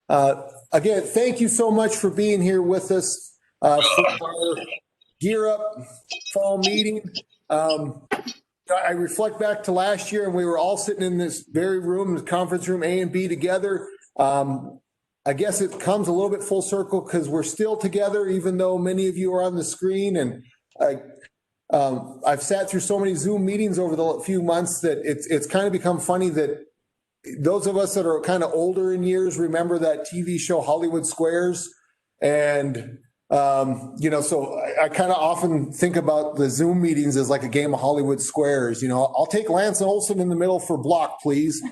Again, thank you so much for being here with us for our Gear Up fall meeting. I reflect back to last year, and we were all sitting in this very room, the conference room A and B together. I guess it comes a little bit full circle because we're still together, even though many of you are on the screen. And I've sat through so many Zoom meetings over the few months that it's kind of become funny that those of us that are kind of older in years remember that TV show Hollywood Squares. And, so I kind of often think about the Zoom meetings as like a game of Hollywood Squares. I'll take Lance Olson in the middle for block, please.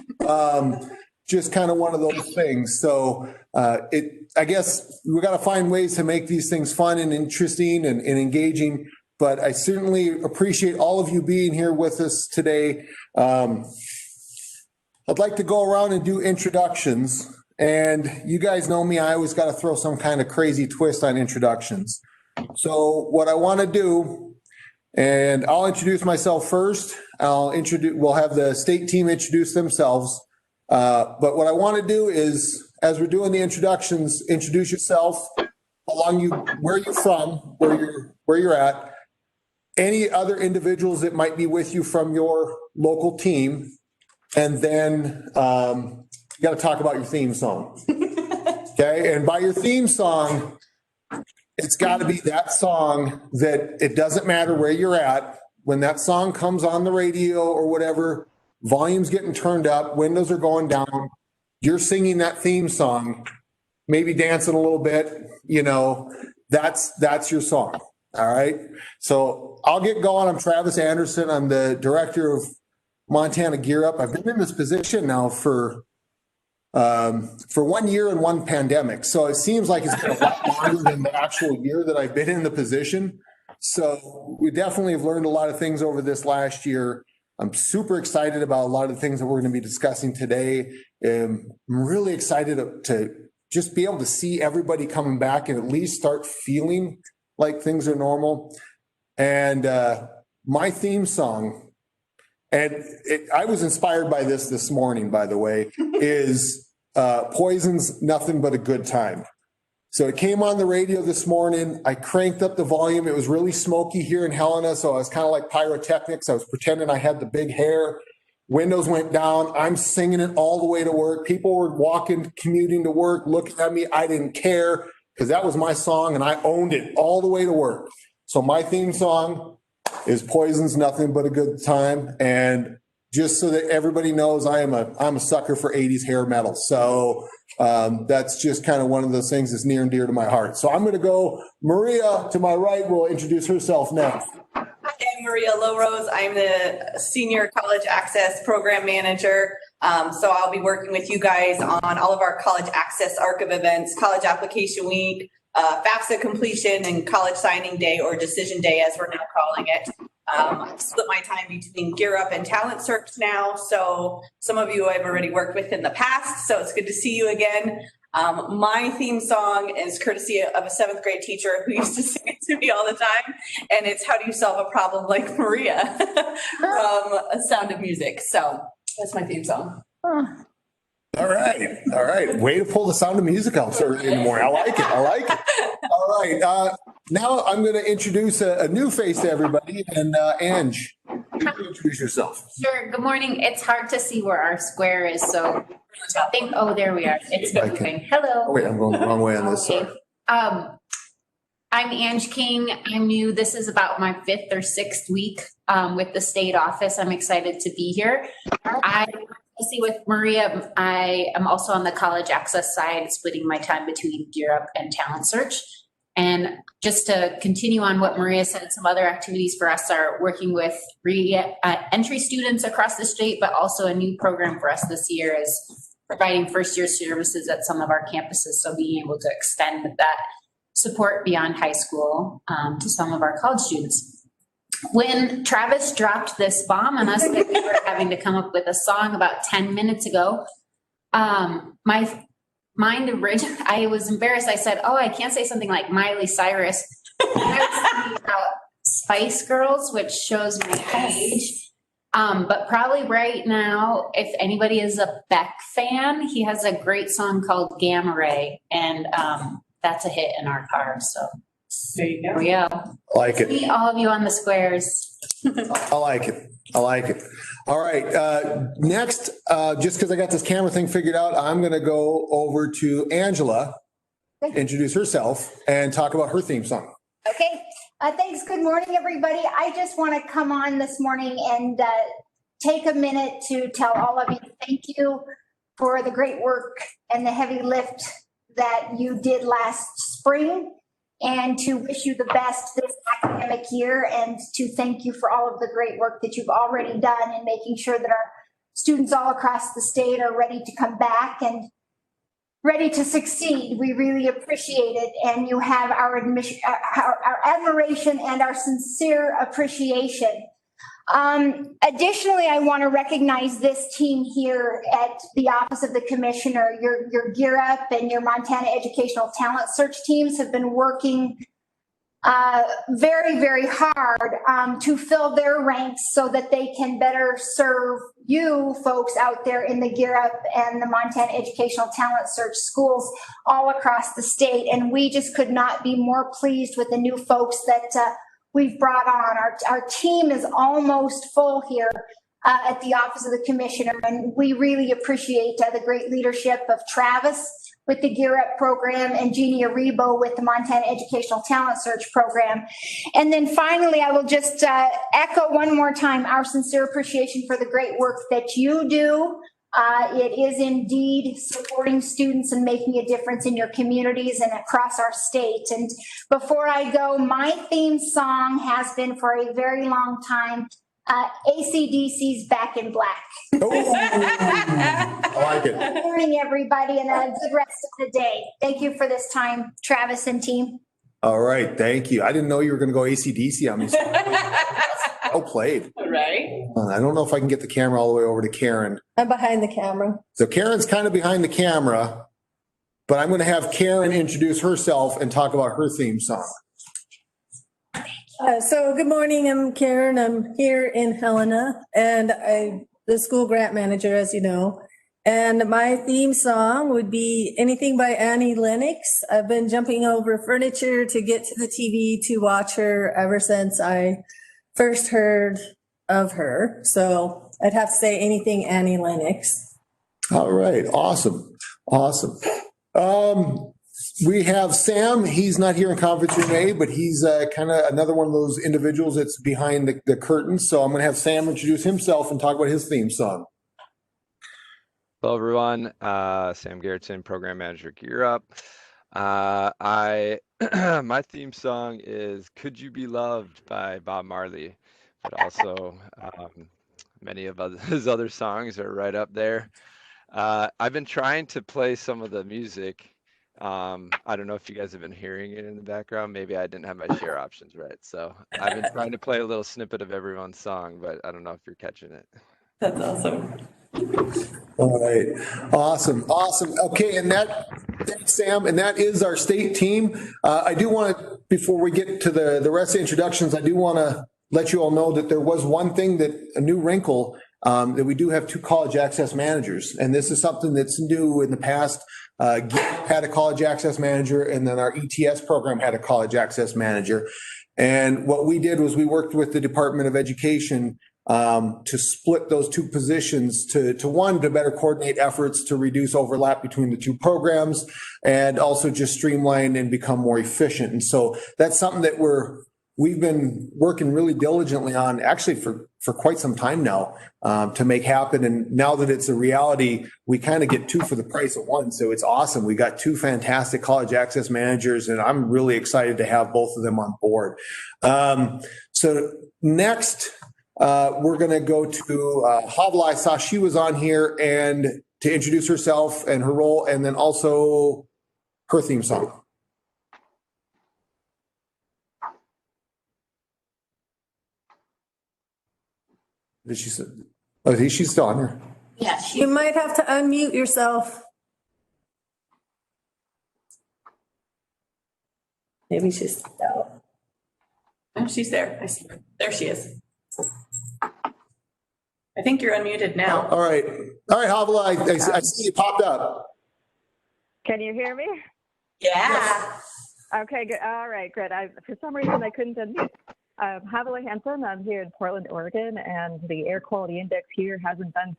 Just kind of one of those things. So I guess we got to find ways to make these things fun and interesting and engaging. But I certainly appreciate all of you being here with us today. I'd like to go around and do introductions. And you guys know me, I always got to throw some kind of crazy twist on introductions. So what I want to do, and I'll introduce myself first. We'll have the state team introduce themselves. But what I want to do is, as we're doing the introductions, introduce yourself, where you're from, where you're at, any other individuals that might be with you from your local team, and then you got to talk about your theme song. Okay, and by your theme song, it's got to be that song that it doesn't matter where you're at. When that song comes on the radio or whatever, volume's getting turned up, windows are going down, you're singing that theme song, maybe dancing a little bit, that's your song. All right. So I'll get going. I'm Travis Anderson. I'm the director of Montana Gear Up. I've been in this position now for 1 year and one pandemic. So it seems like it's been a lot longer than the actual year that I've been in the position. So we definitely have learned a lot of things over this last year. I'm super excited about a lot of the things that we're going to be discussing today. I'm really excited to just be able to see everybody coming back and at least start feeling like things are normal. And my theme song, and I was inspired by this morning, by the way, is Poison's Nothing But a Good Time. So it came on the radio this morning. I cranked up the volume. It was really smoky here in Helena, so I was kind of like pyrotechnics. I was pretending I had the big hair. Windows went down. I'm singing it all the way to work. People were walking, commuting to work, looking at me. I didn't care because that was my song, and I owned it all the way to work. So my theme song is Poison's Nothing But a Good Time. And just so that everybody knows, I'm a sucker for 80s hair metal. So that's just kind of one of those things that's near and dear to my heart. So I'm going to go, Maria to my right will introduce herself next. Hi, I'm Maria Lowrose. I'm the Senior College Access Program Manager. So I'll be working with you guys on all of our College Access Arc of events, College Application Week, FAFSA completion, and College Signing Day, or Decision Day as we're now calling it. I split my time between Gear Up and Talent Search now. So some of you I've already worked with in the past, so it's good to see you again. My theme song is courtesy of a 7th grade teacher who used to sing it to me all the time. And it's How Do You Solve a Problem Like Maria from A Sound of Music. So that's my theme song. All right. Way to pull the Sound of Music out so early in the morning. I like it. All right. Now I'm going to introduce a new face to everybody. And Ange, introduce yourself. Sure. Good morning. It's hard to see where our square is, so there we are. It's moving. Hello. Oh, wait, I'm going the wrong way on this. Okay. I'm Ange King. I'm new. This is about my 5th or 6th week with the state office. I'm excited to be here. I see with Maria, I am also on the college access side, splitting my time between Gear Up and Talent Search. And just to continue on what Maria said, some other activities for us are working with entry students across the state, but also a new program for us this year is providing first-year services at some of our campuses. So being able to extend that support beyond high school to some of our college students. When Travis dropped this bomb on us that we were having to come up with a song about 10 minutes ago, my mind I was embarrassed. I said, I can't say something like Miley Cyrus. I was thinking about Spice Girls, which shows my age. But probably right now, if anybody is a Beck fan, he has a great song called Gamma Ray, and that's a hit in our car. So There you there go. we go. I like it. See all of you on the squares. I like it. I like it. All right. Next, just because I got this camera thing figured out, I'm going to go over to Angela, introduce herself, and talk about her theme song. Okay, thanks. Good morning, everybody. I just want to come on this morning and take a minute to tell all of you thank you for the great work and the heavy lift that you did last spring, and to wish you the best this academic year, and to thank you for all of the great work that you've already done in making sure that our students all across the state are ready to come back and ready to succeed. We really appreciate it, and you have our admission, our admiration and our sincere appreciation. Additionally, I want to recognize this team here at the Office of the Commissioner. Your Gear Up and your Montana Educational Talent Search teams have been working very, very hard to fill their ranks so that they can better serve you folks out there in the Gear Up and the Montana Educational Talent Search schools all across the state. And we just could not be more pleased with the new folks that we've brought on. Our team is almost full here at the Office of the Commissioner, and we really appreciate the great leadership of Travis with the Gear Up program and Jeannie Aribo with the Montana Educational Talent Search program. And then finally, I will just echo one more time our sincere appreciation for the great work that you do. It is indeed supporting students and making a difference in your communities and across our state. And before I go, my theme song has been for a very long time, AC/DC's Back in Black. Oh, I like it. Good morning, everybody, and a good rest of the day. Thank you for this time, Travis and team. All right. Thank you. I didn't know you were going to go AC/DC on me. Well played. Right? I don't know if I can get the camera all the way over to Karen. I'm behind the camera. So Karen's kind of behind the camera, but I'm going to have Karen introduce herself and talk about her theme song. So good morning, I'm Karen. I'm here in Helena, and I'm the school grant manager, as you know. And my theme song would be anything by Annie Lennox. I've been jumping over furniture to get to the TV to watch her ever since I first heard of her. So I'd have to say anything Annie Lennox. All right. Awesome. Awesome. We have Sam. He's not here in conference room A, but he's kind of another one of those individuals that's behind the curtain. So I'm going to have Sam introduce himself and talk about his theme song. Hello, everyone. Sam Garrettson, Program Manager, Gear Up. My theme song is "Could You Be Loved" by Bob Marley, but also many of his other songs are right up there. I've been trying to play some of the music. I don't know if you guys have been hearing it in the background. Maybe I didn't have my share options right. So I've been trying to play a little snippet of everyone's song, but I don't know if you're catching it. That's awesome. All right. Awesome. Awesome. Okay. And thanks, Sam. And that is our state team. I do want to, before we get to the rest of the introductions, I do want to let you all know that there was one thing a new wrinkle, that we do have 2 college access managers. And this is something that's new in the past. Had a college access manager, and then our ETS program had a college access manager. And what we did was we worked with the Department of Education to split those 2 positions to better coordinate efforts to reduce overlap between the 2 programs, and also just streamline and become more efficient. And so that's something that we've been working really diligently on, actually for quite some time now, to make happen. And now that it's a reality, we kind of get 2 for the price of 1. So it's awesome. We got 2 fantastic college access managers, and I'm really excited to have both of them on board. So next, we're going to go to Havla. I saw she was on here, and to introduce herself and her role, and then also her theme song. Did she say? Oh, she's still on here. Yeah, You might have to unmute yourself. Maybe she's out. Oh, she's there. I see her. There she is. I think you're unmuted now. All right, Havala, I see you popped up. Can you hear me? Yeah. Okay, good. All right, good. For some reason, I couldn't unmute. Havala Hansen, I'm here in Portland, Oregon, and the air quality index here hasn't been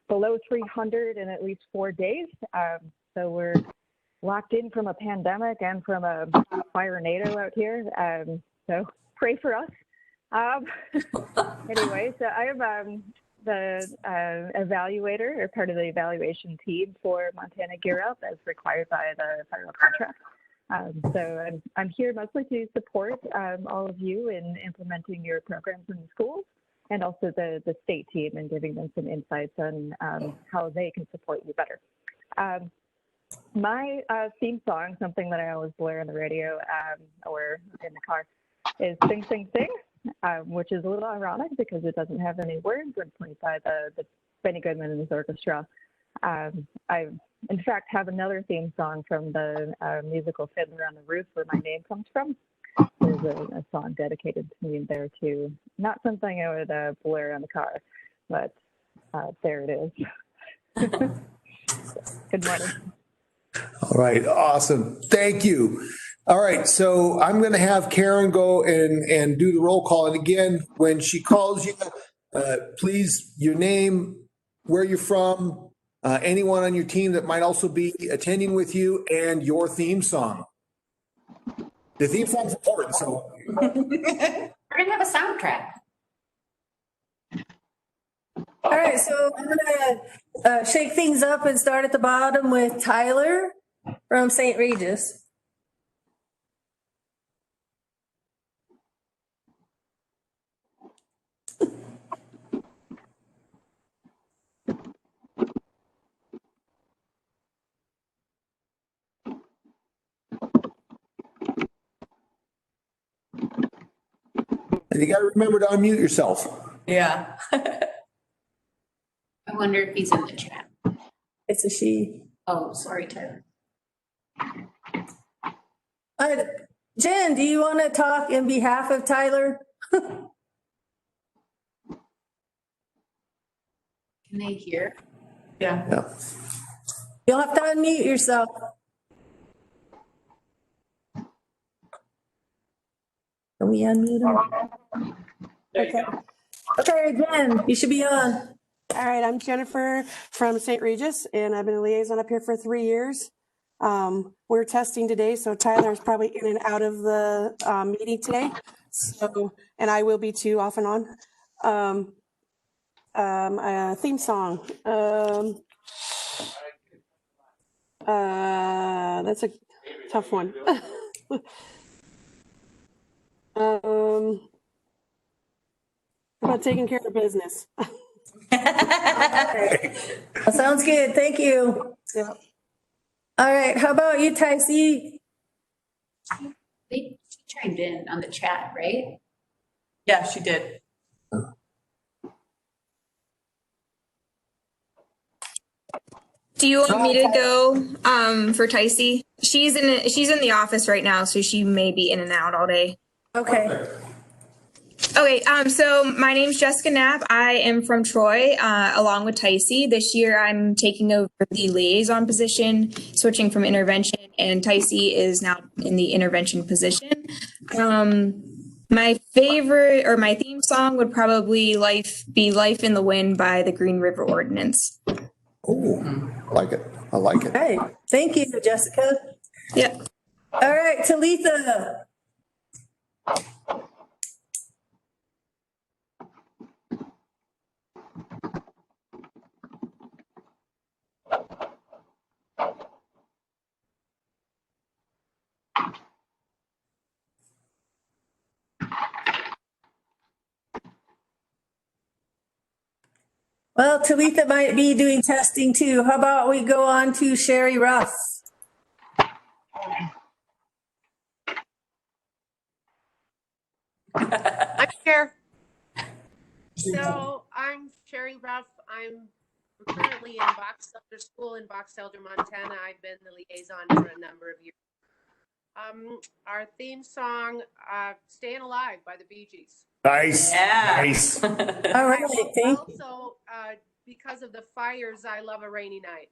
below 300 in at least 4 days. So we're locked in from a pandemic and from a fire NATO out here. So pray for us. Anyway, so I am the evaluator or part of the evaluation team for Montana Gear Up as required by the federal contract. So I'm here mostly to support all of you in implementing your programs in the schools, and also the state team and giving them some insights on how they can support you better. My theme song, something that I always blare on the radio or in the car, is Sing, Sing, Sing, which is a little ironic because it doesn't have any words when played by the Benny Goodman and his orchestra. I, in fact, have another theme song from the musical Fiddler on the Roof, where my name comes from. There's a song dedicated to me there too. Not something I would blare on the car, but there it is. Good morning. All right, awesome. Thank you. All right, so I'm going to have Karen go and do the roll call. And again, when she calls you, please, your name, where you're from, anyone on your team that might also be attending with you, and your theme song. The theme song's important, so. We're gonna have a soundtrack. All right, so I'm gonna shake things up and start at the bottom with Tyler from St. Regis. And you got to remember to unmute yourself. Yeah. I wonder if he's in the chat. It's a she. Oh, sorry, Tyler. Jen, do you want to talk in behalf of Tyler? Can they hear? Yeah. Yeah. You'll have to unmute yourself. Can we unmute him? Okay. Okay, Jen, you should be on. All right, I'm Jennifer from St. Regis, and I've been a liaison up here for 3 years. We're testing today, so Tyler's probably in and out of the meeting today. So, and I will be too, off and on. A theme song. That's a tough one. How about taking care of business? That sounds good. Thank you. Yeah. All right. How about you, Tycee? She chimed in on the chat, right? Yeah, she did. Do you want me to go for Ticey? She's in the office right now, so she may be in and out all day. Okay. Okay, so my name's Jessica Knapp. I am from Troy, along with Ticey. This year I'm taking over the liaison position, switching from intervention, and Ticey is now in the intervention position. My favorite or my theme song would probably be Life in the Wind by the Green River Ordinance. Oh, I like it. I like it. Hey, thank you, Jessica. Yeah. All right, Talitha. Well, Talitha might be doing testing too. How about we go on to Sherry Ruff? I'm here. So I'm Sherry Ruff. I'm currently in Box Elder School in Box Elder, Montana. I've been the liaison for a number of years. our theme song, Staying Alive by the Bee Gees. Nice. Yeah. Nice. All right, thank you. Also, because of the fires, I love a rainy night.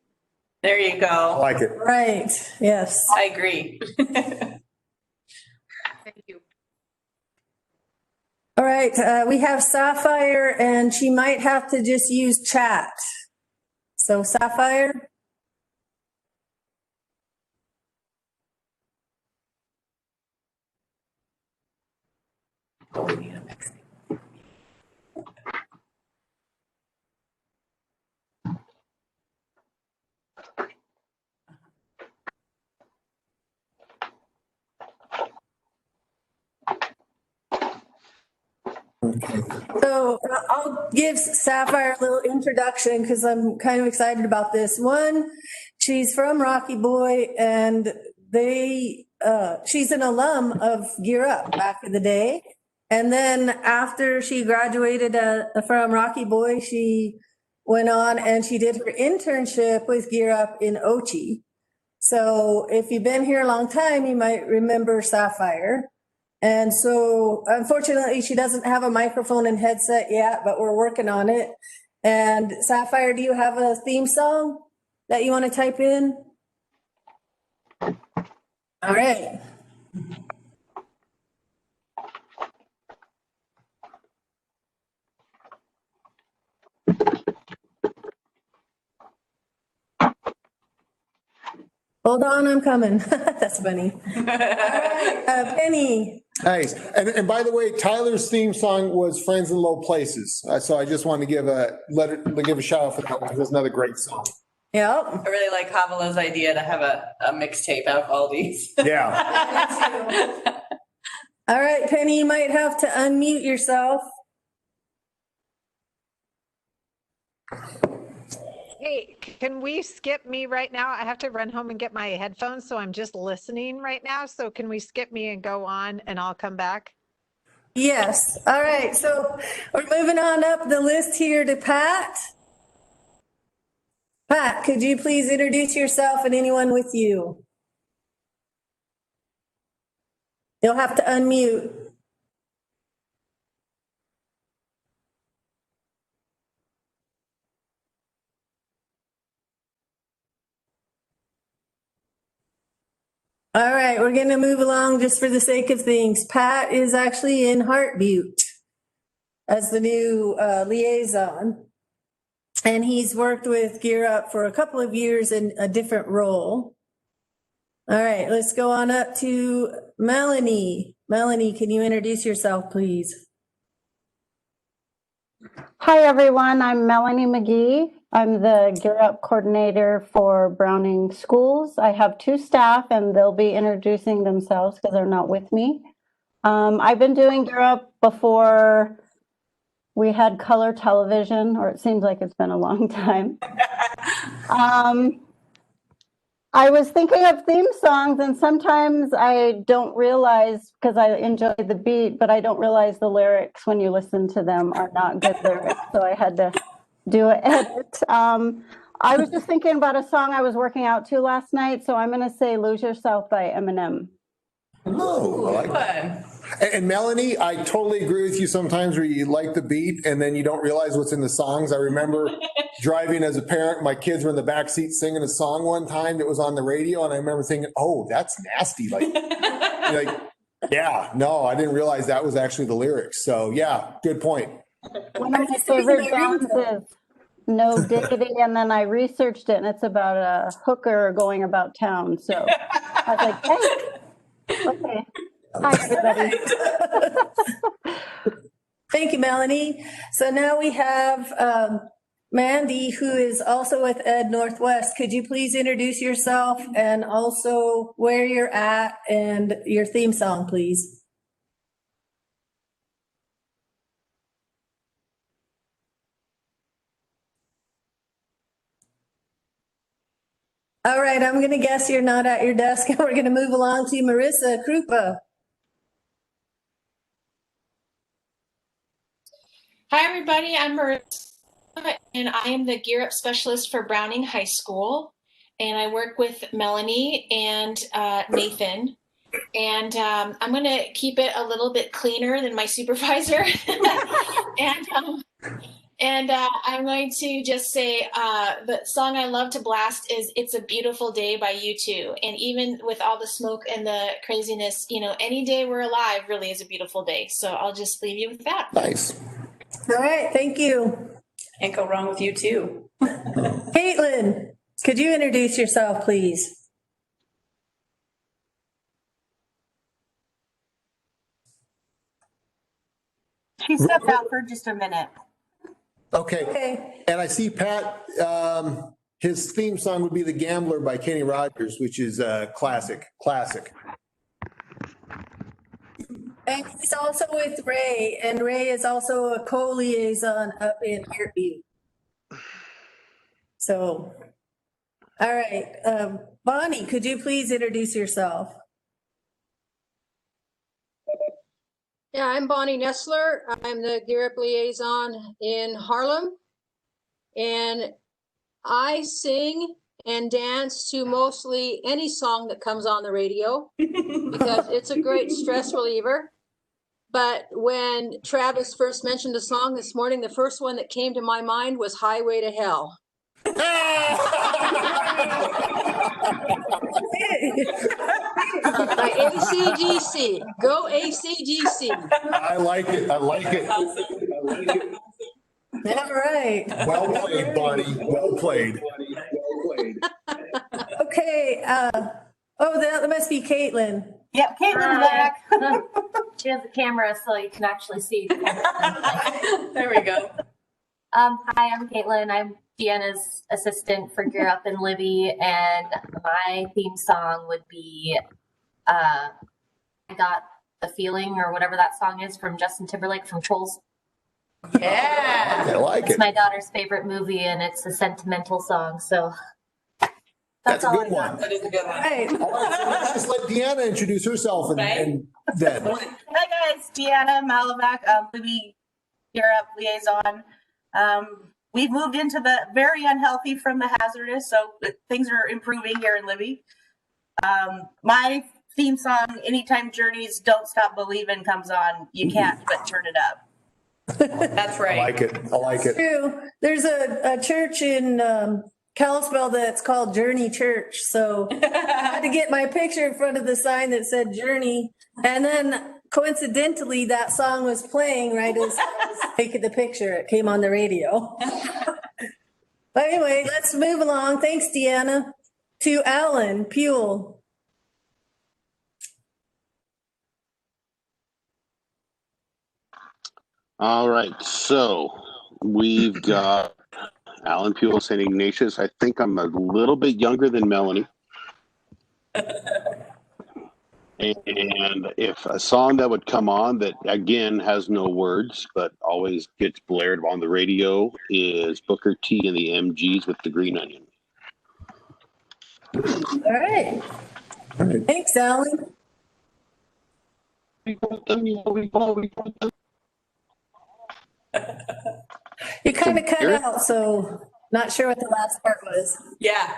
There you I go. like it. Right, yes. I agree. Thank you. All right, we have Sapphire and she might have to just use chat. So Sapphire? So I'll give Sapphire a little introduction because I'm kind of excited about this. One, she's from Rocky Boy and she's an alum of Gear Up back in the day. And then after she graduated from Rocky Boy, she went on and she did her internship with Gear Up in Ochi. So if you've been here a long time, you might remember Sapphire. And so unfortunately, she doesn't have a microphone and headset yet, but we're working on it. And Sapphire, do you have a theme song that you want to type in? All right. Hold on, I'm coming. That's funny. All right, Penny. Nice. And by the way, Tyler's theme song was Friends in Low Places. So I just wanted to give a shout out for that one. That's another great song. Yep. I really like Havila's idea to have a mixtape out of all these. Yeah. All right, Penny, you might have to unmute yourself. Hey, can we skip me right now? I have to run home and get my headphones, so I'm just listening right now. So can we skip me and go on and I'll come back? Yes. All right, so we're moving on up the list here to Pat. Pat, could you please introduce yourself and anyone with you? You'll have to unmute. All right, we're going to move along just for the sake of things. Pat is actually in Heart Butte as the new liaison. And he's worked with Gear Up for a couple of years in a different role. All right, let's go on up to Melanie. Melanie, can you introduce yourself, please? Hi, everyone. I'm Melanie McGee. I'm the Gear Up coordinator for Browning Schools. I have two staff, and they'll be introducing themselves because they're not with me. I've been doing Gear Up before we had color television, or it seems like it's been a long time. I was thinking of theme songs, and sometimes I don't realize, because I enjoy the beat, but I don't realize the lyrics when you listen to them are not good lyrics. So I had to do an edit. I was just thinking about a song I was working out to last night. So I'm going to say Lose Yourself by Eminem. Oh, I like that. And Melanie, I totally agree with you sometimes where you like the beat and then you don't realize what's in the songs. I remember driving as a parent, my kids were in the back seat singing a song one time that was on the radio, and I remember thinking, oh, that's nasty. Like, yeah, no, I didn't realize that was actually the lyrics. So yeah, good point. One of my favorite bands is No Diggity, and then I researched it, and it's about a hooker going about town. So I was like, hey, okay. Hi, everybody. Thank you, Melanie. So now we have Mandy, who is also with Ed Northwest. Could you please introduce yourself and also where you're at and your theme song, please? All right, I'm going to guess you're not at your desk, and we're going to move along to Marissa Krupa. Hi, everybody. I'm Marissa, and I am the Gear Up Specialist for Browning High School. And I work with Melanie and Nathan. and I'm going to keep it a little bit cleaner than my supervisor. And I'm going to just say the song I love to blast is It's a Beautiful Day by U2. And even with all the smoke and the craziness, you know, any day we're alive really is a beautiful day. So I'll just leave you with that. Nice. All right, thank you. Can't go wrong with you too. Caitlin, could you introduce yourself, please? She stepped out for just a minute. Okay. And I see Pat, his theme song would be The Gambler by Kenny Rogers, which is a classic. And he's also with Ray, and Ray is also a co-liaison up in Fairview. So, all right, Bonnie, could you please introduce yourself? Yeah, I'm Bonnie Nestler. I'm the Gear Up liaison in Harlem. And I sing and dance to mostly any song that comes on the radio because it's a great stress reliever. But when Travis first mentioned a song this morning, the first one that came to my mind was Highway to Hell. By ACGC. Go ACGC. I like it. I like it. All right. Well played, Bonnie. Well played. Okay, that must be Caitlin. Yep, Caitlin's back. She has the camera so you can actually see. There we go. Hi, I'm Caitlin. I'm Deanna's assistant for Gear Up in Libby, and my theme song would be I Got the Feeling, or whatever that song is, from Justin Timberlake from Trolls. Yeah. I like It's it. my daughter's favorite movie, and it's a sentimental song, so That's a all good I got. one. That is a good one. Right. Let's just let Deanna introduce herself and then. Hi guys, Deanna Malavak, Libby Gear Up liaison. We've moved into the very unhealthy from the hazardous, so things are improving here in Libby. My theme song, anytime Journey's Don't Stop Believin' comes on, you can't but turn it up. That's right. I like it. I like it. True. There's a church in Kalispell that's called Journey Church. So I had to get my picture in front of the sign that said Journey. And then coincidentally, that song was playing right as I was taking the picture. It came on the radio. But anyway, let's move along. Thanks, Deanna. To Alan Puel. All right, so we've got Alan Puel, St. Ignatius. I think I'm a little bit younger than Melanie. And if a song that would come on that, again, has no words, but always gets blared on the radio is Booker T and the MGs with the Green Onion. All right. Thanks, Alan. You kind of cut out, so not sure what the last part was. Yeah.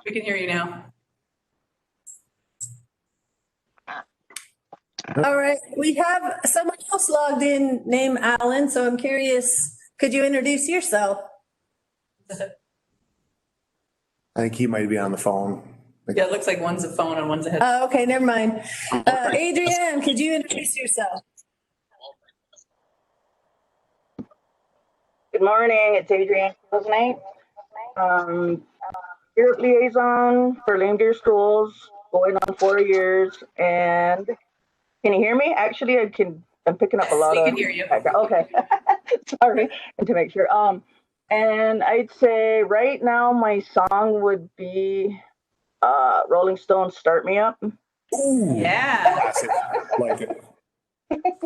We can hear you now. All right, we have someone else logged in named Alan, so I'm curious, could you introduce yourself? I think he might be on the phone. Yeah, it looks like one's a phone and one's a headset. Okay, never mind. Adrienne, could you introduce yourself? Good morning, it's Adrienne Knight. Gear liaison for Lame Deer Schools, going on 4 years. And can you hear me? Actually, I'm picking up a lot of. We can hear you. Okay, sorry, and to make sure. And I'd say right now my song would be Rolling Stones' "Start Me Up." Ooh, yeah. Classic. Like it.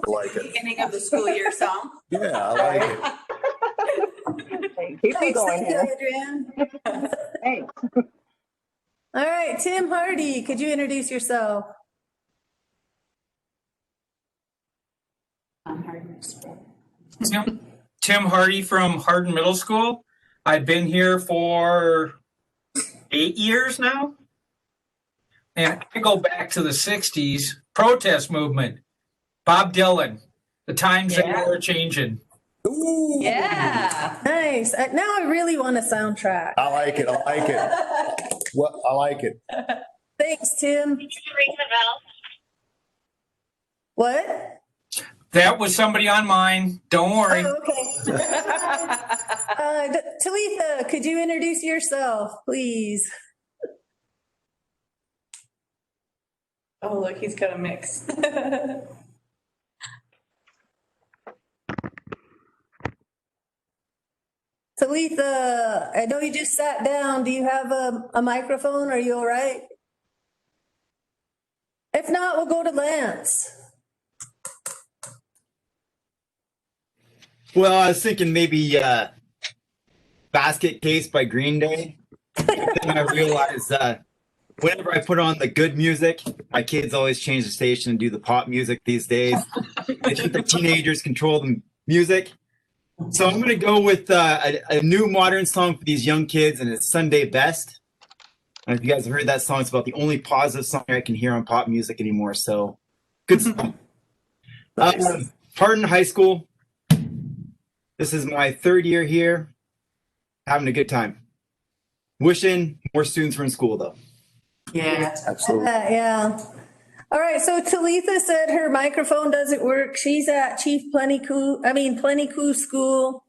Like it. Beginning of the school year song. Yeah, I like it. Keep me going Thank you, here. Adrienne. Thanks. All right, Tim Hardy, could you introduce yourself? Tim Hardy from Hardin Middle School. I've been here for 8 years now. and I go back to the 60s protest movement. Bob Dylan, the times they were changing. Ooh. Yeah. Nice. Now I really want a soundtrack. I like it. I like it. Well, I like it. Thanks, Tim. Ring the bell. What? That was somebody on mine. Don't worry. Oh, okay. Talitha, could you introduce yourself, please? Oh, look, he's got a mix. Talitha, I know you just sat down. Do you have a microphone? Are you all right? If not, we'll go to Lance. Well, I was thinking maybe Basket Case by Green Day. Then I realized that whenever I put on the good music, my kids always change the station and do the pop music these days. I think the teenagers control the music. So I'm going to go with a new modern song for these young kids, and it's Sunday Best. I don't know if you guys have heard that song. It's about the only positive song I can hear on pop music anymore. So good song. Hardin High School. This is my third year here. Having a good time. Wishing more students were in school, though. Yeah, absolutely. Yeah. All right. So Talitha said her microphone doesn't work. She's at Plenty Coup School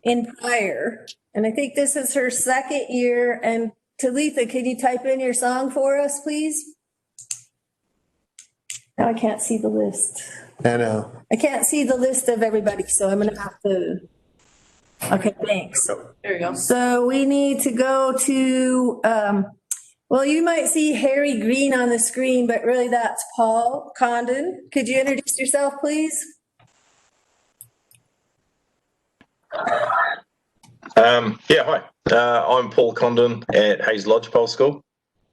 in Pryor. And I think this is her second year. And Talitha, can you type in your song for us, please? Now I can't see the list. I know. I can't see the list of everybody, so I'm gonna have to. Okay, thanks. There you go. So we need to go to, well, you might see Harry Green on the screen, but really that's Paul Condon. Could you introduce yourself, please? Yeah, hi. I'm Paul Condon at Hayes Lodgepole School.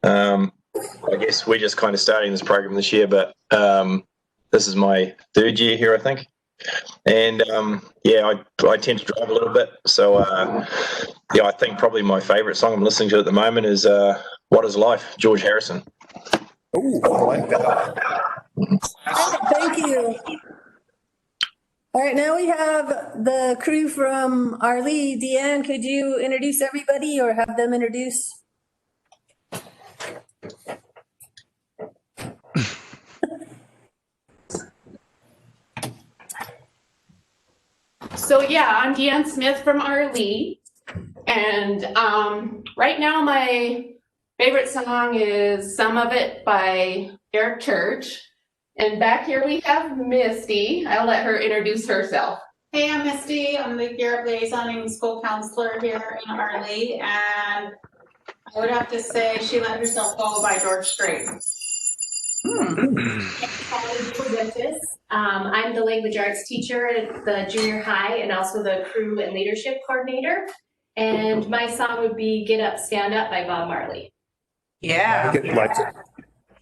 I guess we're just kind of starting this program this year, but this is my third year here, I think. And yeah, I tend to drive a little bit. So yeah, I think probably my favorite song I'm listening to at the moment is What Is Life, George Harrison. Ooh, I like that. Thank you. All right, now we have the crew from Arlee. Deanne, could you introduce everybody or have them introduce? So yeah, I'm Deanne Smith from Arlee, and right now my favorite song is Some of It by Eric Church. And back here we have Misty. I'll let her introduce herself. Hey, I'm Misty. I'm the Gear Up Liaison and School Counselor here in Arlee, and I would have to say She Let Herself Go by George Strait. I'm the language arts teacher at the junior high and also the crew and leadership coordinator. And my song would be Get Up, Stand Up by Bob Marley. Yeah.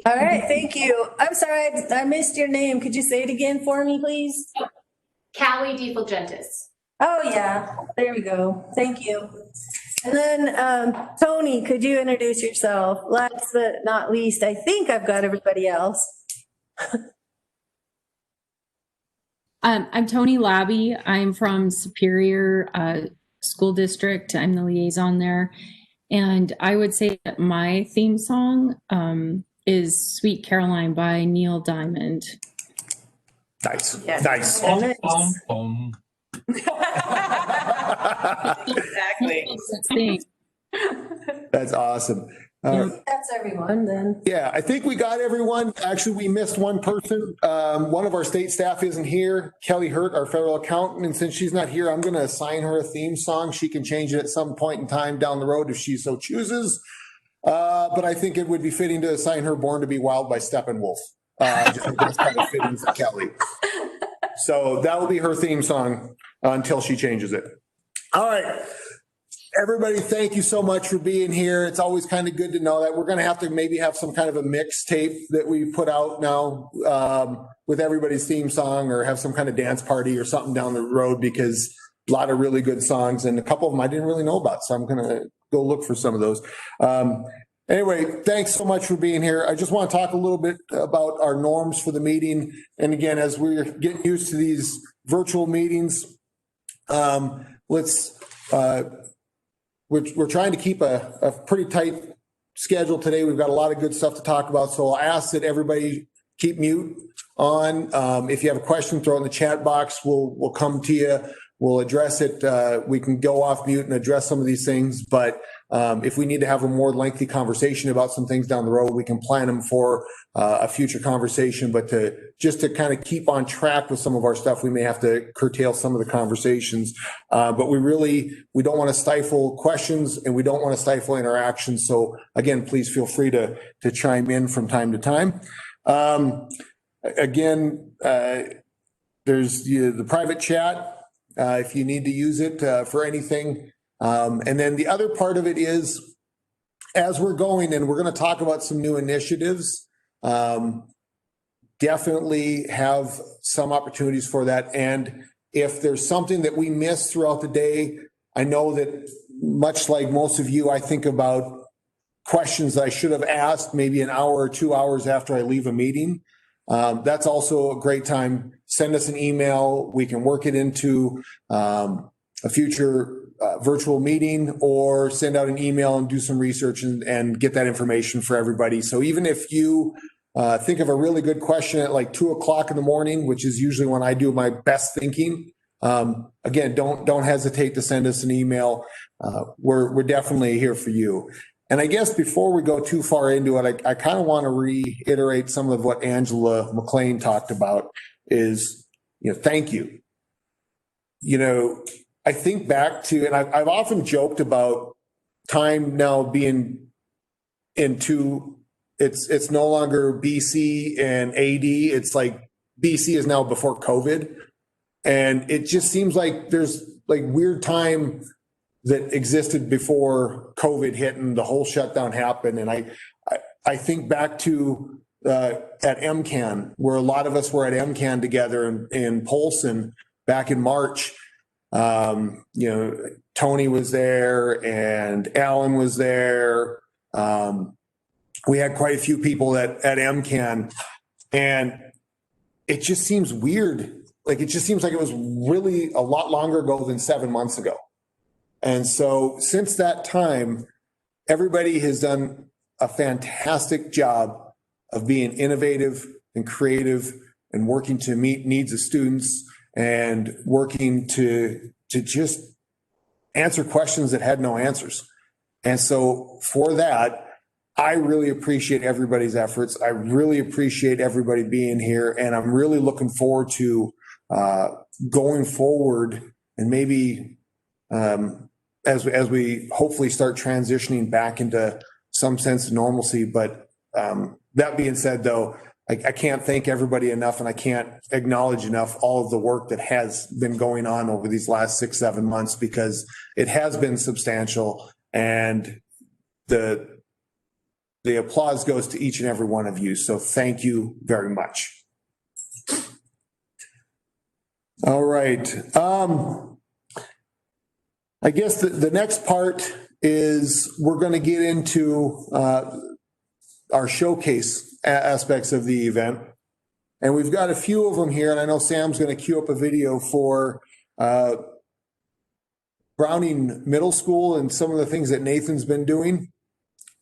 All right, thank you. I'm sorry, I missed your name. Could you say it again for me, please? Callie DeFulgentis. Oh, yeah, there we go. Thank you. And then Tony, could you introduce yourself? Last but not least, I think I've got everybody else. I'm Tony Labby. I'm from Superior School District. I'm the liaison there. And I would say that my theme song is Sweet Caroline by Neil Diamond. Nice. Yes. Nice. Exactly. That's awesome. That's everyone then. Yeah, I think we got everyone. Actually, we missed one person. One of our state staff isn't here. Kelly Hurt, our federal accountant. And since she's not here, I'm going to assign her a theme song. She can change it at some point in time down the road if she so chooses. But I think it would be fitting to assign her Born to Be Wild by Steppenwolf. Just think that's kind of fitting for Kelly. So that will be her theme song until she changes it. All right. Everybody, thank you so much for being here. It's always kind of good to know that we're going to have to maybe have some kind of a mixtape that we put out now with everybody's theme song, or have some kind of dance party or something down the road, because a lot of really good songs and a couple of them I didn't really know about. So I'm going to go look for some of those. Anyway, thanks so much for being here. I just want to talk a little bit about our norms for the meeting. And again, as we're getting used to these virtual meetings, we're trying to keep a pretty tight schedule today. We've got a lot of good stuff to talk about. So I'll ask that everybody keep mute on. If you have a question, throw it in the chat box. We'll come to you. We'll address it. We can go off mute and address some of these things. But if we need to have a more lengthy conversation about some things down the road, we can plan them for a future conversation. But just to kind of keep on track with some of our stuff, we may have to curtail some of the conversations. But we don't want to stifle questions and we don't want to stifle interaction. So again, please feel free to chime in from time to time. Again, there's the private chat if you need to use it for anything. And then the other part of it is, as we're going, and we're going to talk about some new initiatives, definitely have some opportunities for that. And if there's something that we miss throughout the day, I know that much like most of you, I think about questions that I should have asked maybe an hour or 2 hours after I leave a meeting. That's also a great time. Send us an email. We can work it into a future virtual meeting, or send out an email and do some research and get that information for everybody. So even if you think of a really good question at like 2 o'clock in the morning, which is usually when I do my best thinking, again, don't hesitate to send us an email. We're definitely here for you. And I guess before we go too far into it, I kind of want to reiterate some of what Angela McLean talked about is, thank you. I think back to, and I've often joked about time now being into, it's no longer BC and AD. It's like BC is now before COVID. And it just seems like there's like weird time that existed before COVID hit and the whole shutdown happened. And I think back to at MCAN, where a lot of us were at MCAN together in Polson back in March. Tony was there and Alan was there. We had quite a few people at MCAN, and it just seems weird. Like, it just seems like it was really a lot longer ago than 7 months ago. And so since that time, everybody has done a fantastic job of being innovative and creative and working to meet needs of students and working to just answer questions that had no answers. And so for that, I really appreciate everybody's efforts. I really appreciate everybody being here. And I'm really looking forward to going forward and maybe as we hopefully start transitioning back into some sense of normalcy. But that being said, though, I can't thank everybody enough, and I can't acknowledge enough all of the work that has been going on over these last 6-7 months, because it has been substantial, and the applause goes to each and every one of you. So thank you very much. All right. I guess the next part is we're going to get into our showcase aspects of the event. And we've got a few of them here. And I know Sam's going to queue up a video for Browning Middle School and some of the things that Nathan's been doing.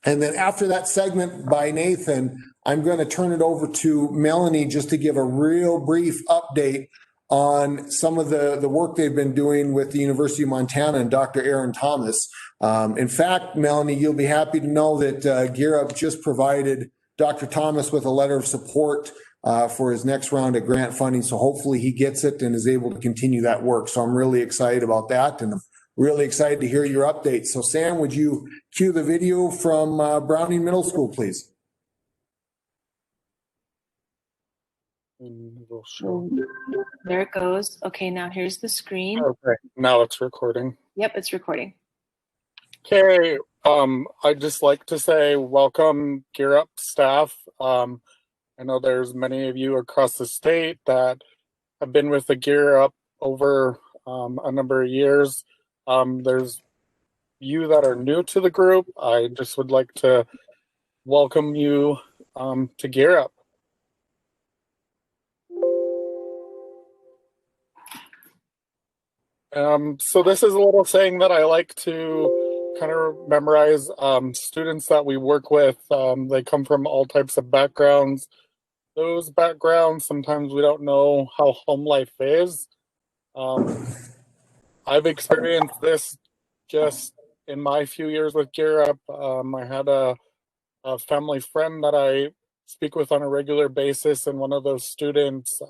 And then after that segment by Nathan, I'm going to turn it over to Melanie just to give a real brief update on some of the work they've been doing with the University of Montana and Dr. Aaron Thomas. In fact, Melanie, you'll be happy to know that Gear Up just provided Dr. Thomas with a letter of support for his next round of grant funding. So hopefully he gets it and is able to continue that work. So I'm really excited about that. And I'm really excited to hear your updates. So Sam, would you cue the video from Browning Middle School, please? There it goes. Okay, now here's the screen. Okay, now it's recording. Yep, it's recording. Okay, I'd just like to say welcome Gear Up staff. I know there's many of you across the state that have been with the Gear Up over a number of years. There's you that are new to the group. I just would like to welcome you to Gear Up. So this is a little saying that I like to kind of memorize. Students that we work with, they come from all types of backgrounds. Those backgrounds, sometimes we don't know how home life is. I've experienced this just in my few years with Gear Up. I had a family friend that I speak with on a regular basis, and one of those students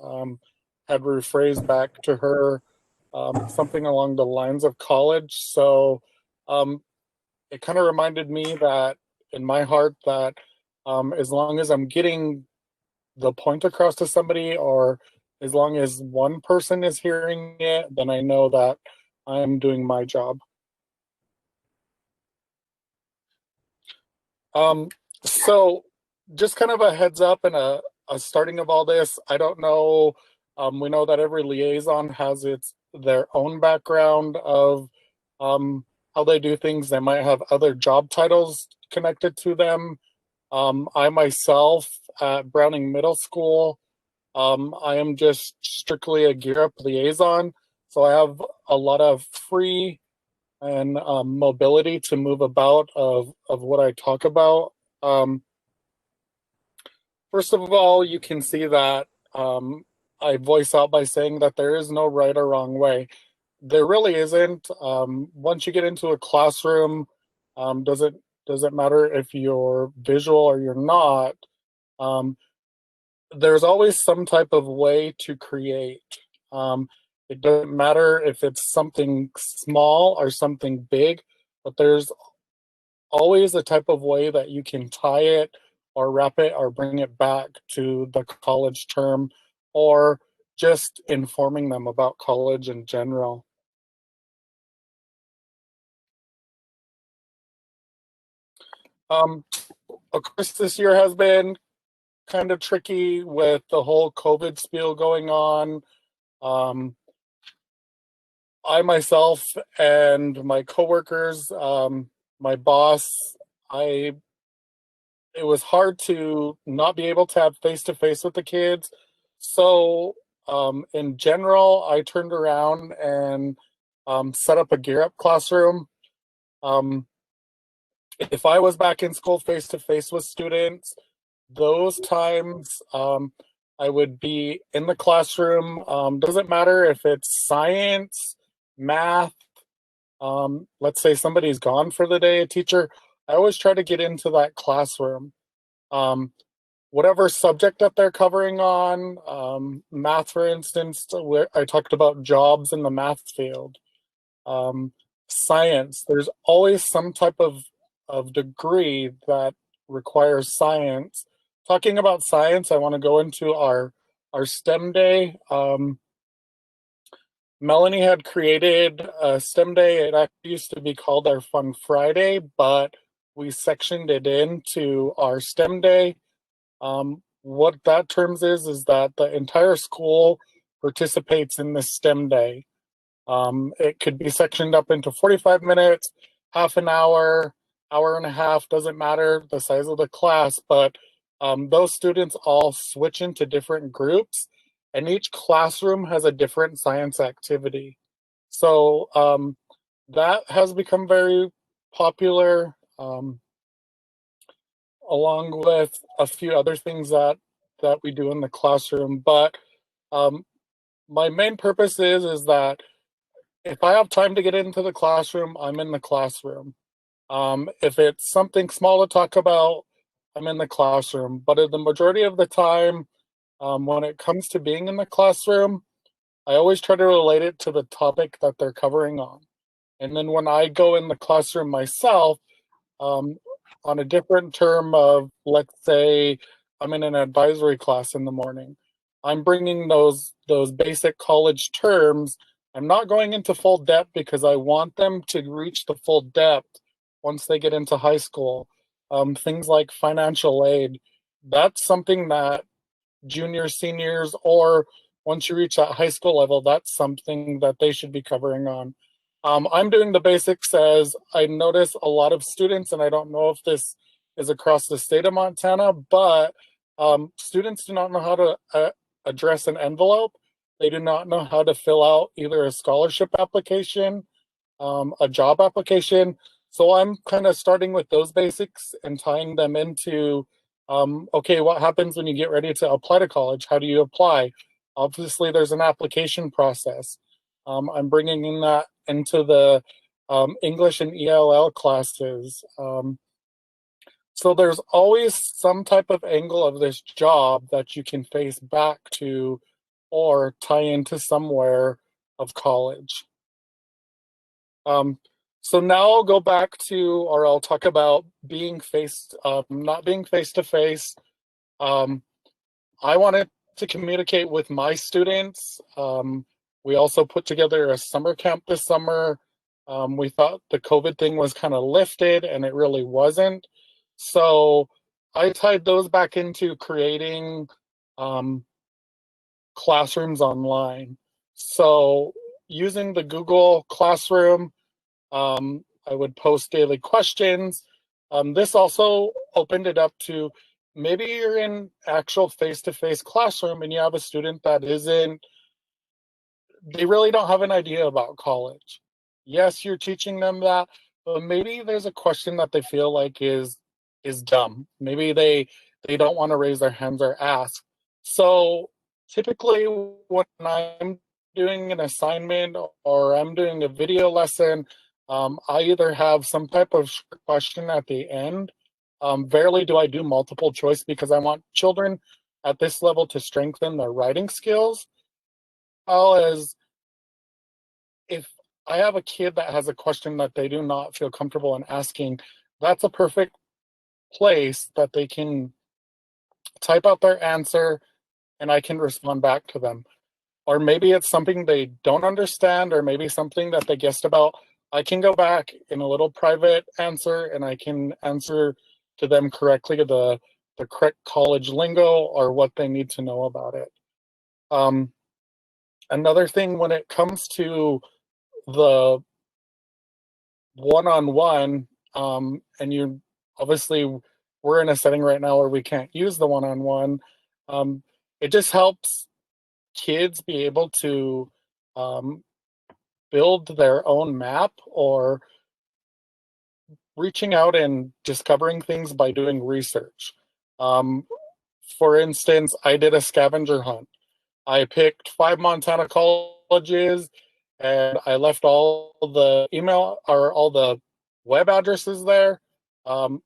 had rephrased back to her something along the lines of college. So it kind of reminded me that in my heart that as long as I'm getting the point across to somebody, or as long as one person is hearing it, then I know that I am doing my job. So just kind of a heads up and a starting of all this. I don't know. We know that every liaison has their own background of how they do things. They might have other job titles connected to them. I myself at Browning Middle School, I am just strictly a Gear Up liaison. So I have a lot of free and mobility to move about of what I talk about. First of all, you can see that I voice out by saying that there is no right or wrong way. There really isn't. Once you get into a classroom, doesn't matter if you're visual or you're not. There's always some type of way to create. It doesn't matter if it's something small or something big, but there's always a type of way that you can tie it or wrap it or bring it back to the college term, or just informing them about college in general. Of course, this year has been kind of tricky with the whole COVID spiel going on. I myself and my coworkers, my boss, it was hard to not be able to have face-to-face with the kids. So in general, I turned around and set up a Gear Up classroom. If I was back in school face-to-face with students, those times I would be in the classroom. Doesn't matter if it's science, math, let's say somebody's gone for the day, a teacher, I always try to get into that classroom. Whatever subject that they're covering on, math, for instance, where I talked about jobs in the math field. Science, there's always some type of degree that requires science. Talking about science, I want to go into our STEM day. Melanie had created a STEM day. It actually used to be called our Fun Friday, but we sectioned it into our STEM day. What that terms is that the entire school participates in this STEM day. It could be sectioned up into 45 minutes, half an hour, hour and a half, doesn't matter the size of the class, but those students all switch into different groups, and each classroom has a different science activity. So that has become very popular, along with a few other things that we do in the classroom. But my main purpose is that if I have time to get into the classroom, I'm in the classroom. If it's something small to talk about, I'm in the classroom. But the majority of the time, when it comes to being in the classroom, I always try to relate it to the topic that they're covering on. And then when I go in the classroom myself, on a different term of, let's say, I'm in an advisory class in the morning, I'm bringing those basic college terms. I'm not going into full depth because I want them to reach the full depth once they get into high school. Things like financial aid, that's something that juniors, seniors, or once you reach that high school level, that's something that they should be covering on. I'm doing the basics as I notice a lot of students, and I don't know if this is across the state of Montana, but students do not know how to address an envelope. They do not know how to fill out either a scholarship application, a job application. So I'm kind of starting with those basics and tying them into, okay, what happens when you get ready to apply to college? How do you apply? Obviously, there's an application process. I'm bringing in that into the English and ELL classes. So there's always some type of angle of this job that you can face back to or tie into somewhere of college. So now I'll go back to, or I'll talk about being not being face to face. I wanted to communicate with my students. We also put together a summer camp this summer. We thought the COVID thing was kind of lifted, and it really wasn't. So I tied those back into creating classrooms online. So using the Google Classroom, I would post daily questions. This also opened it up to maybe you're in actual face-to-face classroom and you have a student that they really don't have an idea about college. Yes, you're teaching them that, but maybe there's a question that they feel like is dumb. Maybe they don't want to raise their hands or ask. So typically when I'm doing an assignment or I'm doing a video lesson, I either have some type of question at the end. Rarely do I do multiple choice because I want children at this level to strengthen their writing skills. Well as if I have a kid that has a question that they do not feel comfortable in asking, that's a perfect place that they can type out their answer and I can respond back to them. Or maybe it's something they don't understand, or maybe something that they guessed about. I can go back in a little private answer and I can answer to them correctly the correct college lingo or what they need to know about it. Another thing when it comes to the one-on-one, and you obviously we're in a setting right now where we can't use the one-on-one. It just helps kids be able to build their own map or reaching out and discovering things by doing research. For instance, I did a scavenger hunt. I picked 5 Montana colleges and I left all the email or all the web addresses there.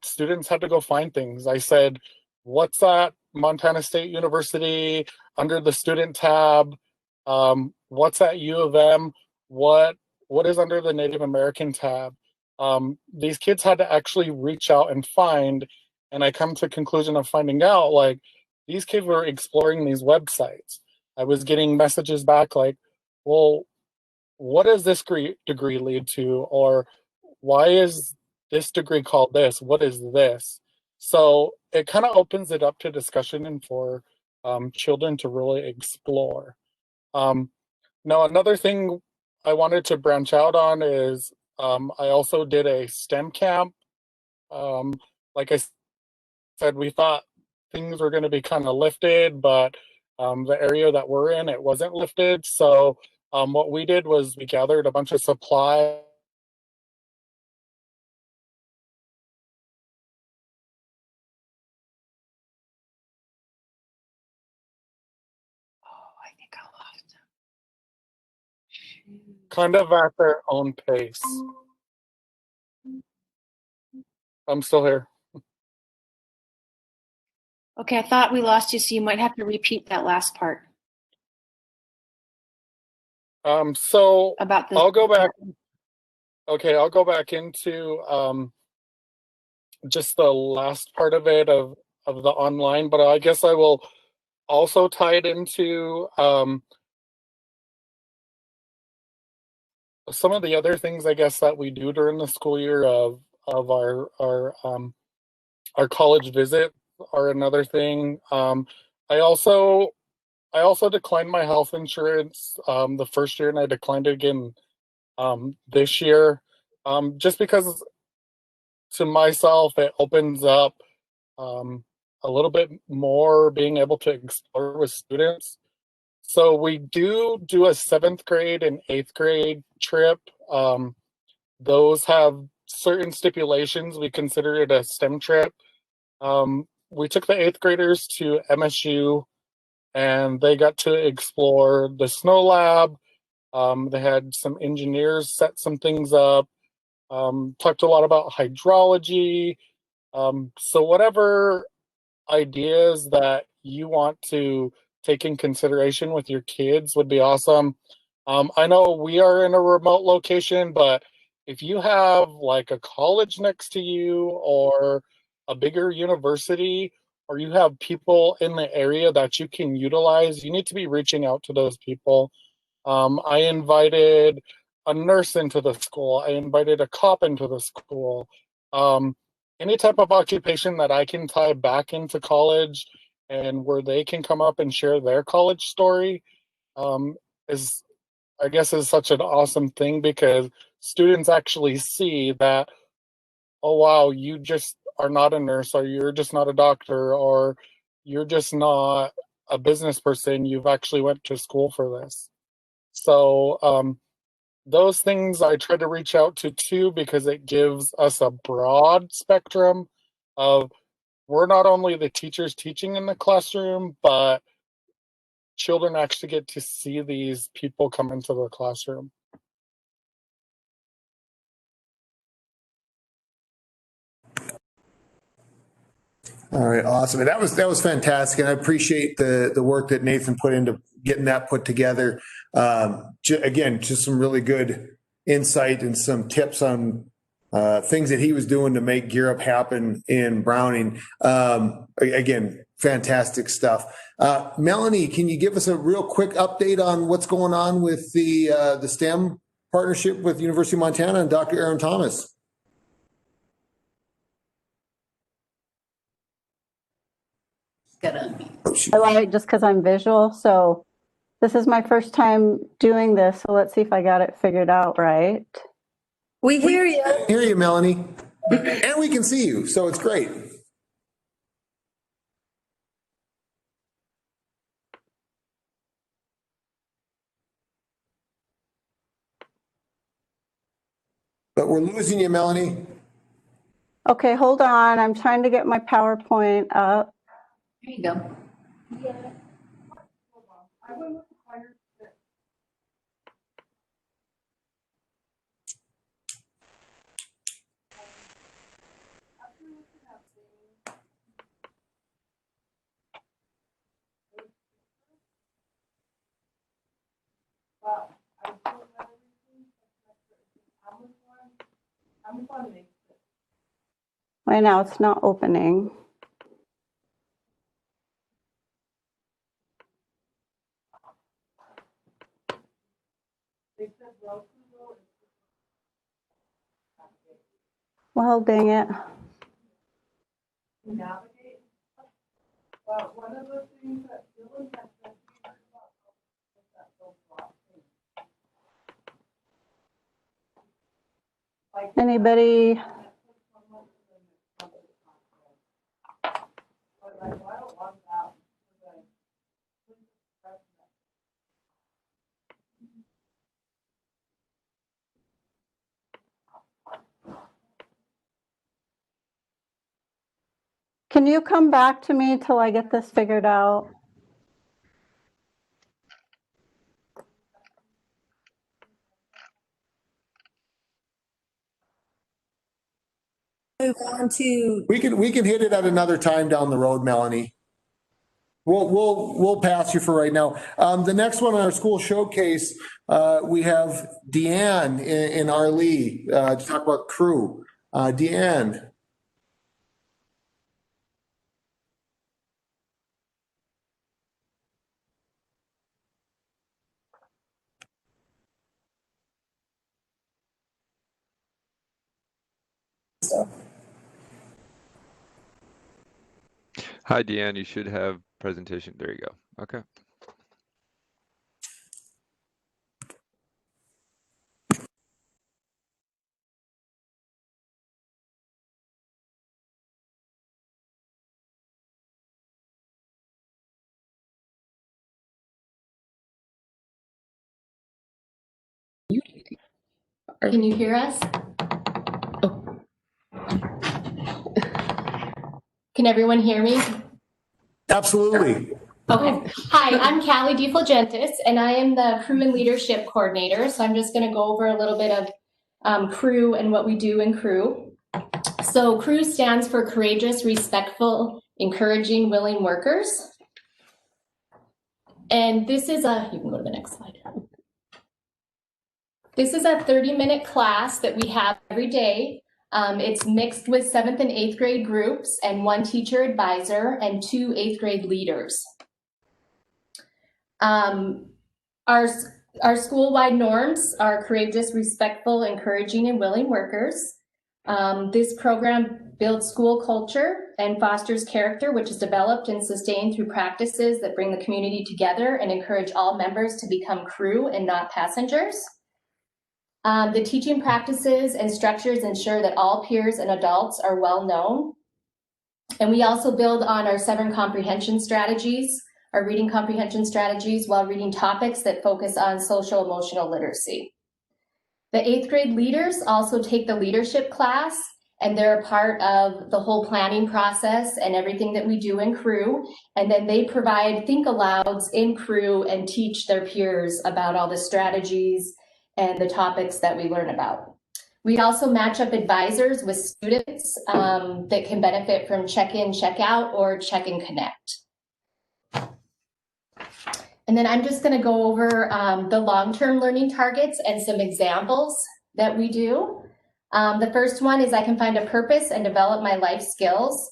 Students had to go find things. I said, what's at Montana State University under the student tab? What's at U of M? What is under the Native American tab? These kids had to actually reach out and find, and I come to the conclusion of finding out like these kids were exploring these websites. I was getting messages back like, well, what does this degree lead to? Or why is this degree called this? What is this? So it kind of opens it up to discussion and for children to really explore. Now, another thing I wanted to branch out on is I also did a STEM camp. Like I said, we thought things were going to be kind of lifted, but the area that we're in, it wasn't lifted. So what we did was we gathered a bunch of supplies. Kind of at their own pace. I'm still here. Okay, I thought we lost you, so you might have to repeat that last part. So about this. I'll go back. Okay, I'll go back into just the last part of it of the online, but I guess I will also tie it into some of the other things I guess that we do during the school year of our college visit are another thing. I also declined my health insurance the first year, and I declined it again this year, just because to myself, it opens up a little bit more being able to explore with students. So we do a 7th grade and 8th grade trip. Those have certain stipulations. We consider it a STEM trip. We took the 8th graders to MSU, and they got to explore the snow lab. They had some engineers set some things up, talked a lot about hydrology. So whatever ideas that you want to take in consideration with your kids would be awesome. I know we are in a remote location, but if you have like a college next to you or a bigger university, or you have people in the area that you can utilize, you need to be reaching out to those people. I invited a nurse into the school. I invited a cop into the school. Any type of occupation that I can tie back into college and where they can come up and share their college story is, I guess, is such an awesome thing, because students actually see that, oh wow, you just are not a nurse, or you're just not a doctor, or you're just not a business person. You've actually went to school for this. So those things I try to reach out to too, because it gives us a broad spectrum of, we're not only the teachers teaching in the classroom, but children actually get to see these people come into the classroom. All right, awesome. And that was fantastic, and I appreciate the work that Nathan put into getting that put together. Again, just some really good insight and some tips on things that he was doing to make Gear Up happen in Browning. Again, fantastic stuff. Melanie, can you give us a real quick update on what's going on with the STEM partnership with University of Montana and Dr. Aaron Thomas? I like just because I'm visual. So this is my first time doing this. So let's see if I got it figured out right. We hear you. Hear you, Melanie. And we can see you, so it's great. But we're losing you, Melanie. Okay, hold on. I'm trying to get my PowerPoint up. There you go. Right now it's not opening. Well, dang it. Anybody? Can you come back to me till I get this figured out? Move on to. We can hit it at another time down the road, Melanie. We'll pass you for right now. The next one on our school showcase, we have Deanne in Arlee to talk about crew. Deanne. Hi, Deanne. You should have presentation. There you go. Okay. Can you hear us? Can everyone hear me? Absolutely. Okay. Hi, I'm Callie DeFulgentis, and I am the Crew and Leadership Coordinator. So I'm just going to go over a little bit of Crew and what we do in Crew. So Crew stands for Courageous, Respectful, Encouraging, Willing Workers. And this is you can go to the next slide. This is a 30-minute class that we have every day. It's mixed with 7th and 8th grade groups and 1 teacher advisor and 2 8th grade leaders. Our school-wide norms are courageous, respectful, encouraging, and willing workers. This program builds school culture and fosters character, which is developed and sustained through practices that bring the community together and encourage all members to become crew and not passengers. The teaching practices and structures ensure that all peers and adults are well known. And we also build on our 7 comprehension strategies, our reading comprehension strategies, while reading topics that focus on social emotional literacy. The 8th grade leaders also take the leadership class, and they're a part of the whole planning process and everything that we do in Crew. And then they provide think alouds in Crew and teach their peers about all the strategies and the topics that we learn about. We also match up advisors with students that can benefit from check-in, check-out, or check-in connect. And then I'm just going to go over the long-term learning targets and some examples that we do. The first one is I can find a purpose and develop my life skills.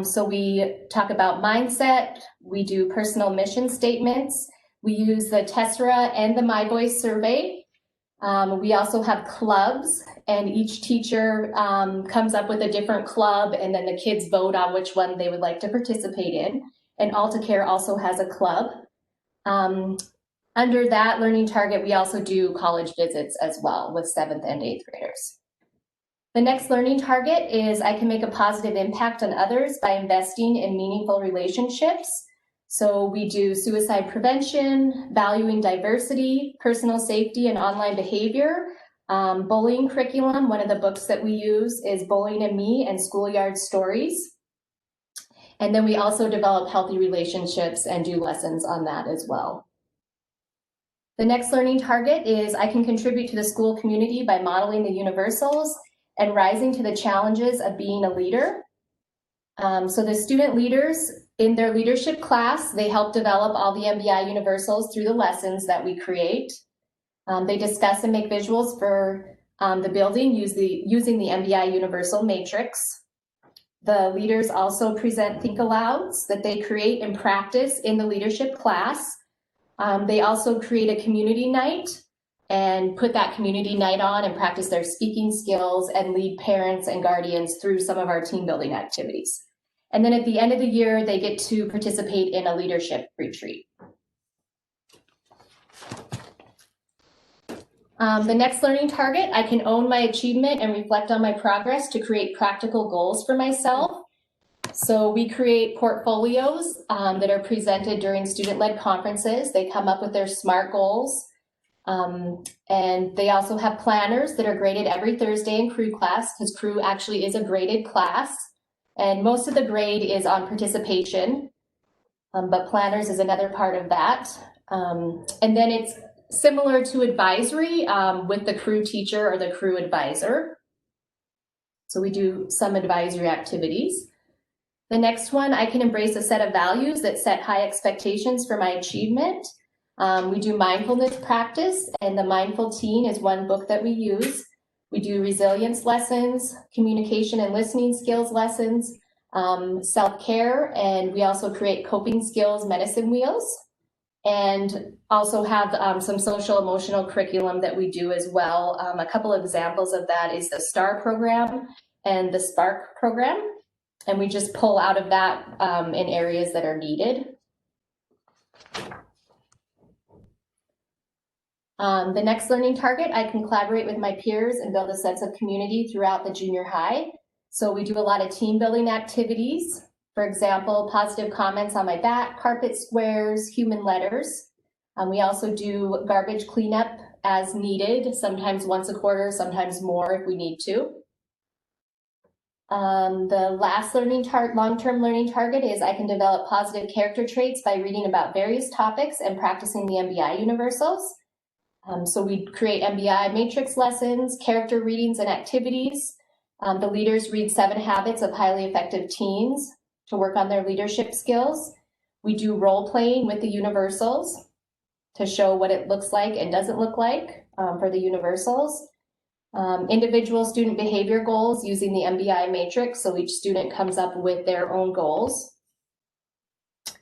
So we talk about mindset. We do personal mission statements. We use the Tessera and the My Voice survey. We also have clubs, and each teacher comes up with a different club, and then the kids vote on which one they would like to participate in. And AltaCare also has a club. Under that learning target, we also do college visits as well with 7th and 8th graders. The next learning target is I can make a positive impact on others by investing in meaningful relationships. So we do suicide prevention, valuing diversity, personal safety, and online behavior. Bullying curriculum, one of the books that we use is Bullying and Me and Schoolyard Stories. And then we also develop healthy relationships and do lessons on that as well. The next learning target is I can contribute to the school community by modeling the universals and rising to the challenges of being a leader. So the student leaders in their leadership class, they help develop all the MBI universals through the lessons that we create. They discuss and make visuals for the building using the MBI universal matrix. The leaders also present think alouds that they create and practice in the leadership class. They also create a community night and put that community night on and practice their speaking skills and lead parents and guardians through some of our team building activities. And then at the end of the year, they get to participate in a leadership retreat. The next learning target, I can own my achievement and reflect on my progress to create practical goals for myself. So we create portfolios that are presented during student-led conferences. They come up with their SMART goals. And they also have planners that are graded every Thursday in Crew class, because Crew actually is a graded class. And most of the grade is on participation, but planners is another part of that. And then it's similar to advisory with the Crew teacher or the Crew advisor. So we do some advisory activities. The next one, I can embrace a set of values that set high expectations for my achievement. We do mindfulness practice, and the Mindful Teen is one book that we use. We do resilience lessons, communication and listening skills lessons, self-care, and we also create coping skills medicine wheels, and also have some social emotional curriculum that we do as well. A couple of examples of that is the STAR program and the SPARK program, and we just pull out of that in areas that are needed. The next learning target, I can collaborate with my peers and build a sense of community throughout the junior high. So we do a lot of team building activities. For example, positive comments on my back, carpet squares, human letters. We also do garbage cleanup as needed, sometimes once a quarter, sometimes more if we need to. The last long-term learning target is I can develop positive character traits by reading about various topics and practicing the MBI universals. So we create MBI matrix lessons, character readings and activities. The leaders read 7 Habits of Highly Effective Teens to work on their leadership skills. We do role playing with the universals to show what it looks like and doesn't look like for the universals. Individual student behavior goals using the MBI matrix, so each student comes up with their own goals.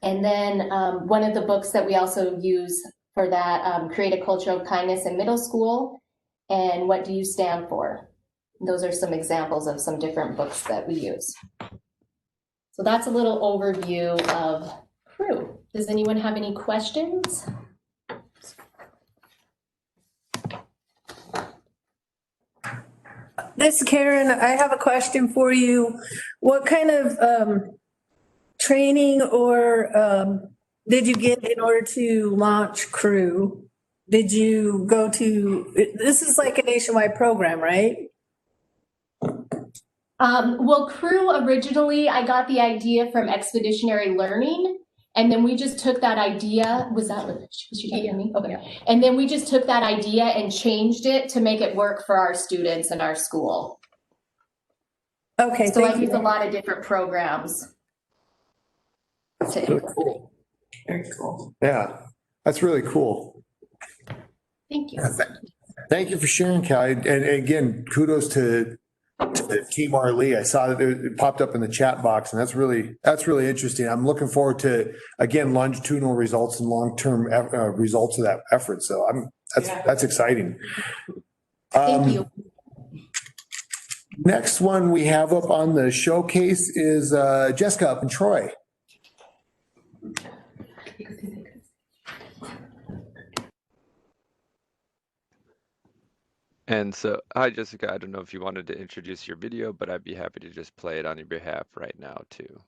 And then one of the books that we also use for that, Create a Culture of Kindness in Middle School, and What Do You Stand For? Those are some examples of some different books that we use. So that's a little overview of Crew. Does anyone have any questions? This is Karen. I have a question for you. What kind of training or did you get in order to launch Crew? Did you go to, this is like a nationwide program, right? Well, Crew originally, I got the idea from Expeditionary Learning, and then we just took that idea. Was you talking to me? Okay. Yeah. And then we just took that idea and changed it to make it work for our students in our school. Okay. So I use a lot of different programs. Really cool. Very cool. Yeah, that's really cool. Thank you. Thank you for sharing, Callie. And again, kudos to Team Arlee. I saw that it popped up in the chat box, and that's really interesting. I'm looking forward to, again, longitudinal results and long-term results of that effort. So that's exciting. Thank you. Next one we have up on the showcase is Jessica up in Troy. And so, hi, Jessica. I don't know if you wanted to introduce your video, but I'd be happy to just play it on your behalf right now, too.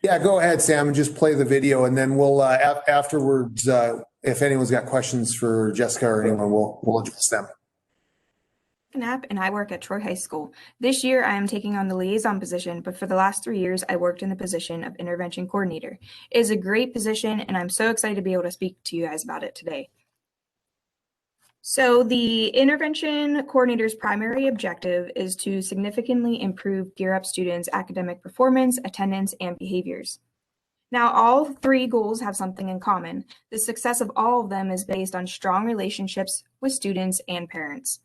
Yeah, go ahead, Sam, and just play the video, and then we'll afterwards, if anyone's got questions for Jessica or anyone, we'll address them. And I work at Troy High School. This year, I am taking on the liaison position, but for the last 3 years, I worked in the position of intervention coordinator. It is a great position, and I'm so excited to be able to speak to you guys about it today. So the intervention coordinator's primary objective is to significantly improve Gear Up students' academic performance, attendance, and behaviors. Now, all 3 goals have something in common. The success of all of them is based on strong relationships with students and parents.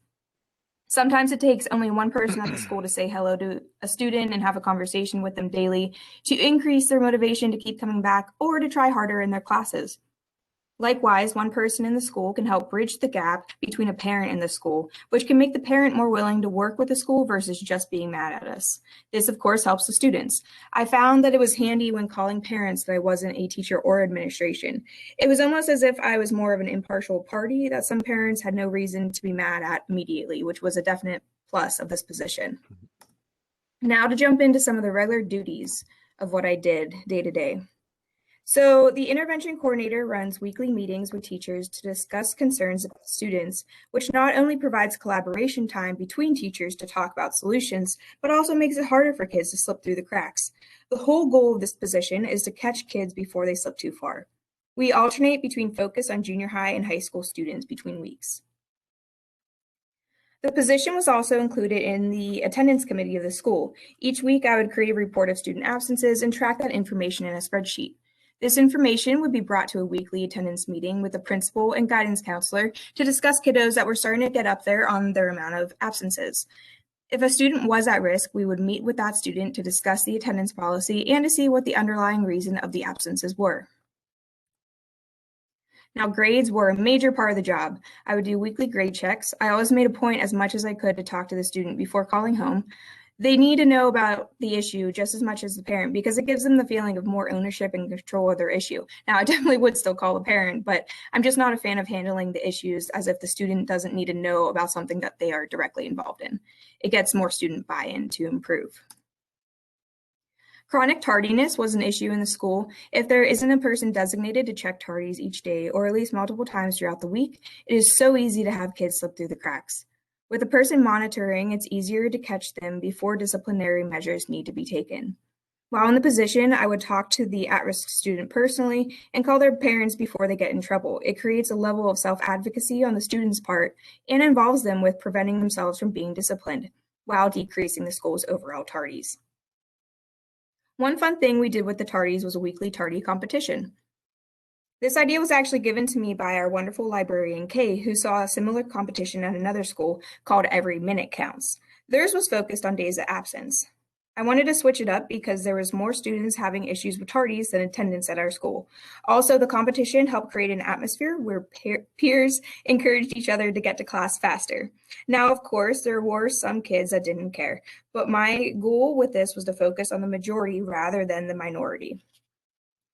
Sometimes it takes only one person at the school to say hello to a student and have a conversation with them daily to increase their motivation to keep coming back or to try harder in their classes. Likewise, one person in the school can help bridge the gap between a parent and the school, which can make the parent more willing to work with the school versus just being mad at us. This, of course, helps the students. I found that it was handy when calling parents that I wasn't a teacher or administration. It was almost as if I was more of an impartial party that some parents had no reason to be mad at immediately, which was a definite plus of this position. Now to jump into some of the regular duties of what I did day to day. So the intervention coordinator runs weekly meetings with teachers to discuss concerns about students, which not only provides collaboration time between teachers to talk about solutions, but also makes it harder for kids to slip through the cracks. The whole goal of this position is to catch kids before they slip too far. We alternate between focus on junior high and high school students between weeks. The position was also included in the attendance committee of the school. Each week I would create a report of student absences and track that information in a spreadsheet. This information would be brought to a weekly attendance meeting with the principal and guidance counselor to discuss kiddos that were starting to get up there on their amount of absences. If a student was at risk, we would meet with that student to discuss the attendance policy and to see what the underlying reason of the absences were. Now, grades were a major part of the job. I would do weekly grade checks. I always made a point as much as I could to talk to the student before calling home. They need to know about the issue just as much as the parent because it gives them the feeling of more ownership and control of their issue. Now, I definitely would still call the parent, but I'm just not a fan of handling the issues as if the student doesn't need to know about something that they are directly involved in. It gets more student buy-in to improve. Chronic tardiness was an issue in the school. If there isn't a person designated to check tardies each day or at least multiple times throughout the week, it is so easy to have kids slip through the cracks. With a person monitoring, it's easier to catch them before disciplinary measures need to be taken. While in the position, I would talk to the at-risk student personally and call their parents before they get in trouble. It creates a level of self-advocacy on the student's part and involves them with preventing themselves from being disciplined while decreasing the school's overall tardies. One fun thing we did with the tardies was a weekly tardy competition. This idea was actually given to me by our wonderful librarian, Kay, who saw a similar competition at another school called Every Minute Counts. Theirs was focused on days of absence. I wanted to switch it up because there was more students having issues with tardies than attendance at our school. Also, the competition helped create an atmosphere where peers encouraged each other to get to class faster. Now, of course, there were some kids that didn't care, but my goal with this was to focus on the majority rather than the minority.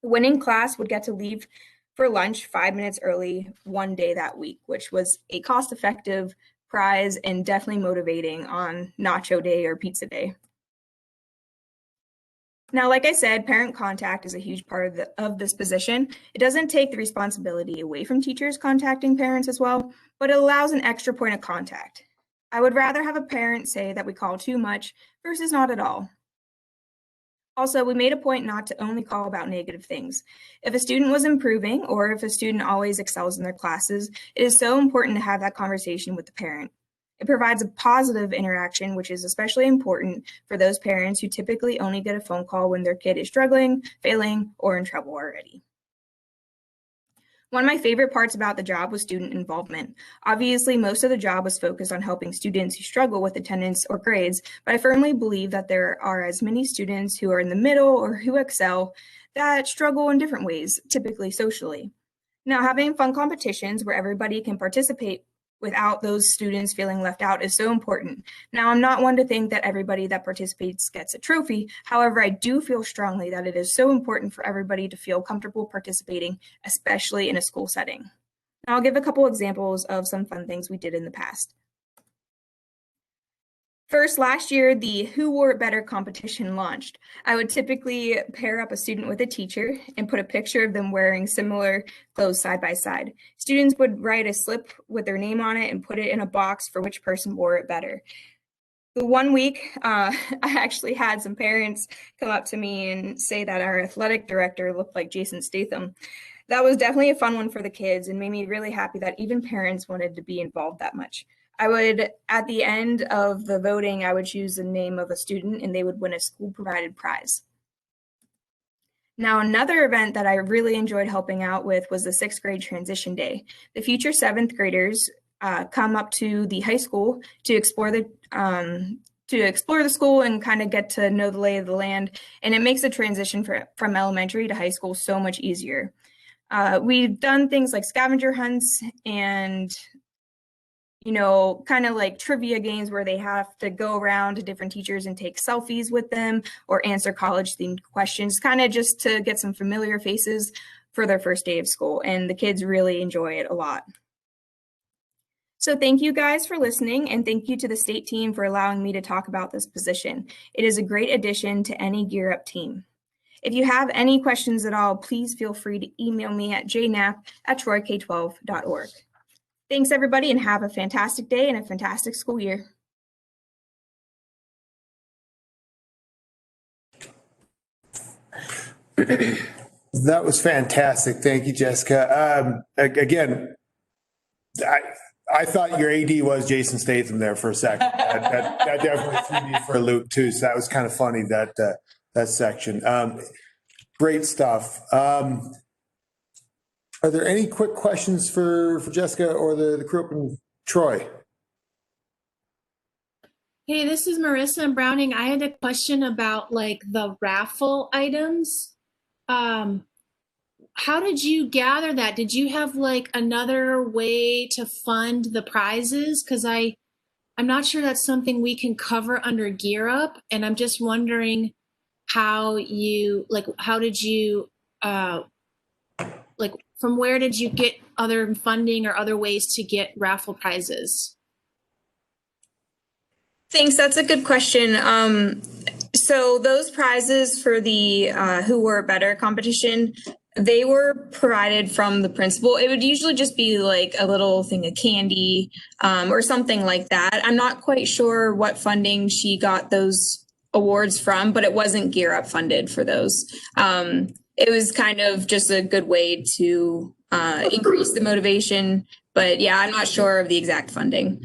The winning class would get to leave for lunch 5 minutes early one day that week, which was a cost-effective prize and definitely motivating on nacho day or pizza day. Now, like I said, parent contact is a huge part of this position. It doesn't take the responsibility away from teachers contacting parents as well, but it allows an extra point of contact. I would rather have a parent say that we call too much versus not at all. Also, we made a point not to only call about negative things. If a student was improving or if a student always excels in their classes, it is so important to have that conversation with the parent. It provides a positive interaction, which is especially important for those parents who typically only get a phone call when their kid is struggling, failing, or in trouble already. One of my favorite parts about the job was student involvement. Obviously, most of the job was focused on helping students who struggle with attendance or grades, but I firmly believe that there are as many students who are in the middle or who excel that struggle in different ways, typically socially. Now, having fun competitions where everybody can participate without those students feeling left out is so important. Now, I'm not one to think that everybody that participates gets a trophy. However, I do feel strongly that it is so important for everybody to feel comfortable participating, especially in a school setting. Now, I'll give a couple examples of some fun things we did in the past. First, last year, the Who Wore It Better competition launched. I would typically pair up a student with a teacher and put a picture of them wearing similar clothes side by side. Students would write a slip with their name on it and put it in a box for which person wore it better. The one week, I actually had some parents come up to me and say that our athletic director looked like Jason Statham. That was definitely a fun one for the kids and made me really happy that even parents wanted to be involved that much. I would, at the end of the voting, I would choose the name of a student and they would win a school-provided prize. Now, another event that I really enjoyed helping out with was the 6th grade transition day. The future 7th graders come up to the high school to explore the school and kind of get to know the lay of the land, and it makes the transition from elementary to high school so much easier. We've done things like scavenger hunts and kind of like trivia games where they have to go around to different teachers and take selfies with them or answer college-themed questions, kind of just to get some familiar faces for their first day of school. And the kids really enjoy it a lot. So thank you guys for listening, and thank you to the state team for allowing me to talk about this position. It is a great addition to any Gear Up team. If you have any questions at all, please feel free to email me at jnap@troyk12.org. Thanks, everybody, and have a fantastic day and a fantastic school year. That was fantastic. Thank you, Jessica. Again, I thought your AD was Jason Statham there for a second. That definitely threw me for a loop too. So that was kind of funny, that section. Great stuff. Are there any quick questions for Jessica or the crew up in Troy? Hey, this is Marissa Browning. I had a question about like the raffle items. How did you gather that? Did you have like another way to fund the prizes? Because I'm not sure that's something we can cover under Gear Up, and I'm just wondering how did you from where did you get other funding or other ways to get raffle prizes? Thanks, that's a good question. So those prizes for the Who Were Better competition, they were provided from the principal. It would usually just be like a little thing of candy or something like that. I'm not quite sure what funding she got those awards from, but it wasn't Gear Up funded for those. It was kind of just a good way to increase the motivation. But yeah, I'm not sure of the exact funding.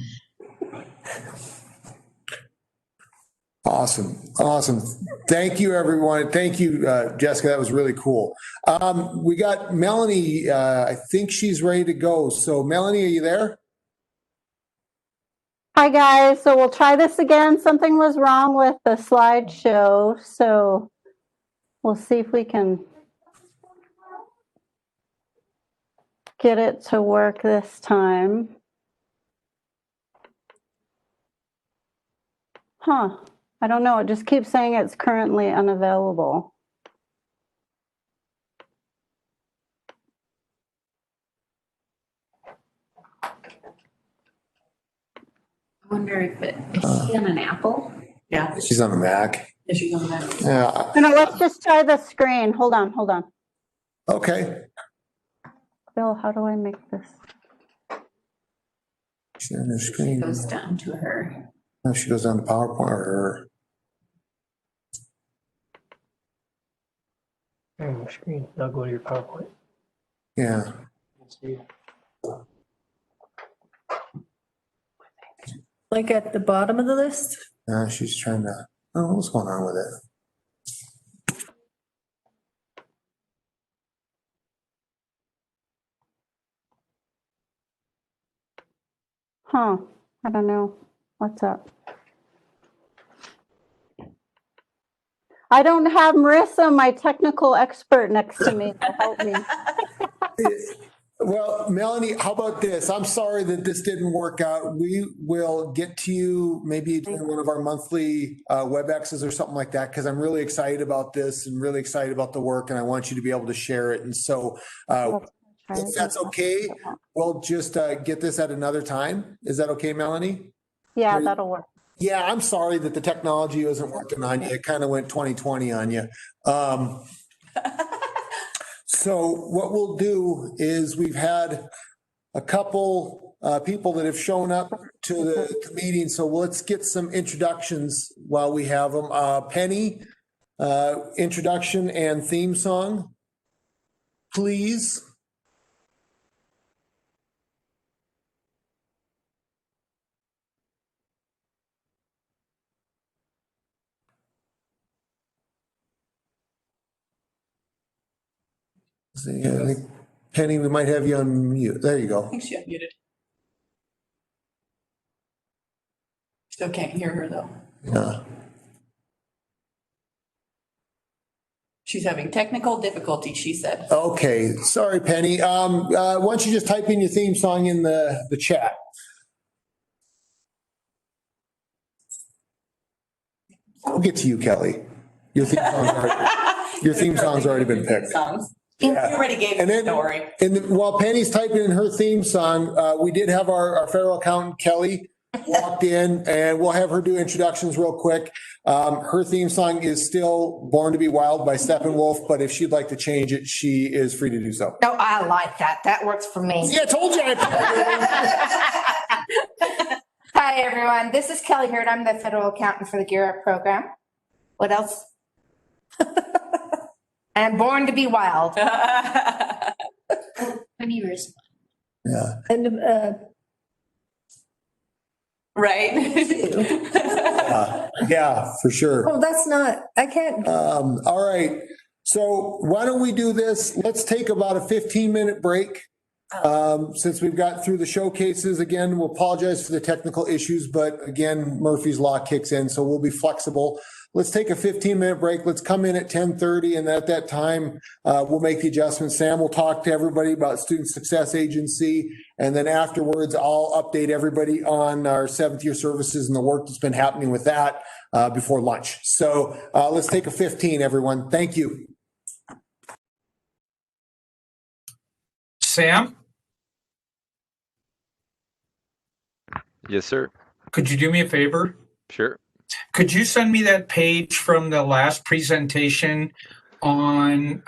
Awesome. Awesome. Thank you, everyone. Thank you, Jessica. That was really cool. We got Melanie. I think she's ready to go. So, Melanie, are you there? Hi, guys. So we'll try this again. Something was wrong with the slideshow. So we'll see if we can get it to work this time. Huh. I don't know. It just keeps saying it's currently unavailable. I wonder if is she on an Apple? Yeah. She's on a Mac. Yeah, she's on that. Yeah. No, let's just try the screen. Hold on, hold on. Okay. Bill, how do I make this? Share the screen. Goes down to her. No, she goes down to PowerPoint or her. On your screen. Now go to your PowerPoint. Yeah. Like at the bottom of the list? She's trying to. Oh, what's going on with it? Huh. I don't know. What's up? I don't have Marissa, my technical expert, next to me to help me. Well, Melanie, how about this? I'm sorry that this didn't work out. We will get to you maybe during one of our monthly WebExes or something like that, because I'm really excited about this and really excited about the work, and I want you to be able to share it. And so if that's okay, we'll just get this at another time. Is that okay, Melanie? Yeah, that'll work. Yeah, I'm sorry that the technology wasn't working on you. It kind of went 2020 on you. So what we'll do is we've had a couple people that have shown up to the meeting. So let's get some introductions while we have them. Penny, introduction and theme song, please. See, I think, Penny, we might have you on mute. There you go. I think she unmuted. Still can't hear her though. Yeah. She's having technical difficulty, she said. Okay, sorry, Penny. Why don't you just type in your theme song in the chat? I'll get to you, Kelly. Your theme song's already been picked. Yeah. You already gave me the story. And while Penny's typing in her theme song, we did have our federal accountant, Kelly, walked in, and we'll have her do introductions real quick. Her theme song is still Born to be Wild by Steppenwolf, but if she'd like to change it, she is free to do so. No, I like that. That works for me. Yeah, I told you. Hi, everyone. This is Kelly Hurd. I'm the federal accountant for the Gear Up program. What else? And Born to be Wild. Yeah. And right. Yeah, for sure. Oh, that's not, I can't. All right. So why don't we do this? Let's take about a 15-minute break. Since we've got through the showcases again, we'll apologize for the technical issues, but again, Murphy's Law kicks in, so we'll be flexible. Let's take a 15-minute break. Let's come in at 10:30, and at that time, we'll make the adjustments. Sam will talk to everybody about Student Success Agency, and then afterwards, I'll update everybody on our 7th year services and the work that's been happening with that before lunch. So let's take a 15, everyone. Thank you. Sam, Yes, sir. could you do me a favor? Sure. Could you send me that page from the last presentation on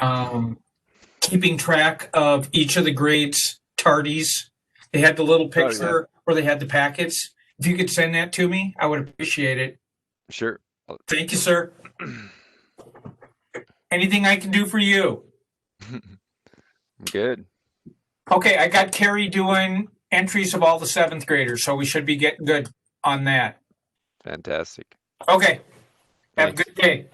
keeping track of each of the grades' tardies? They had the little Oh, yeah. picture where they had the packets. If you could send that to me, I would appreciate it. Sure. Thank you, sir. Anything I can do for you? Good. Okay, I got Carrie doing entries of all the 7th graders, so we should be getting good on that. Fantastic. Okay. Have a Thanks. good day.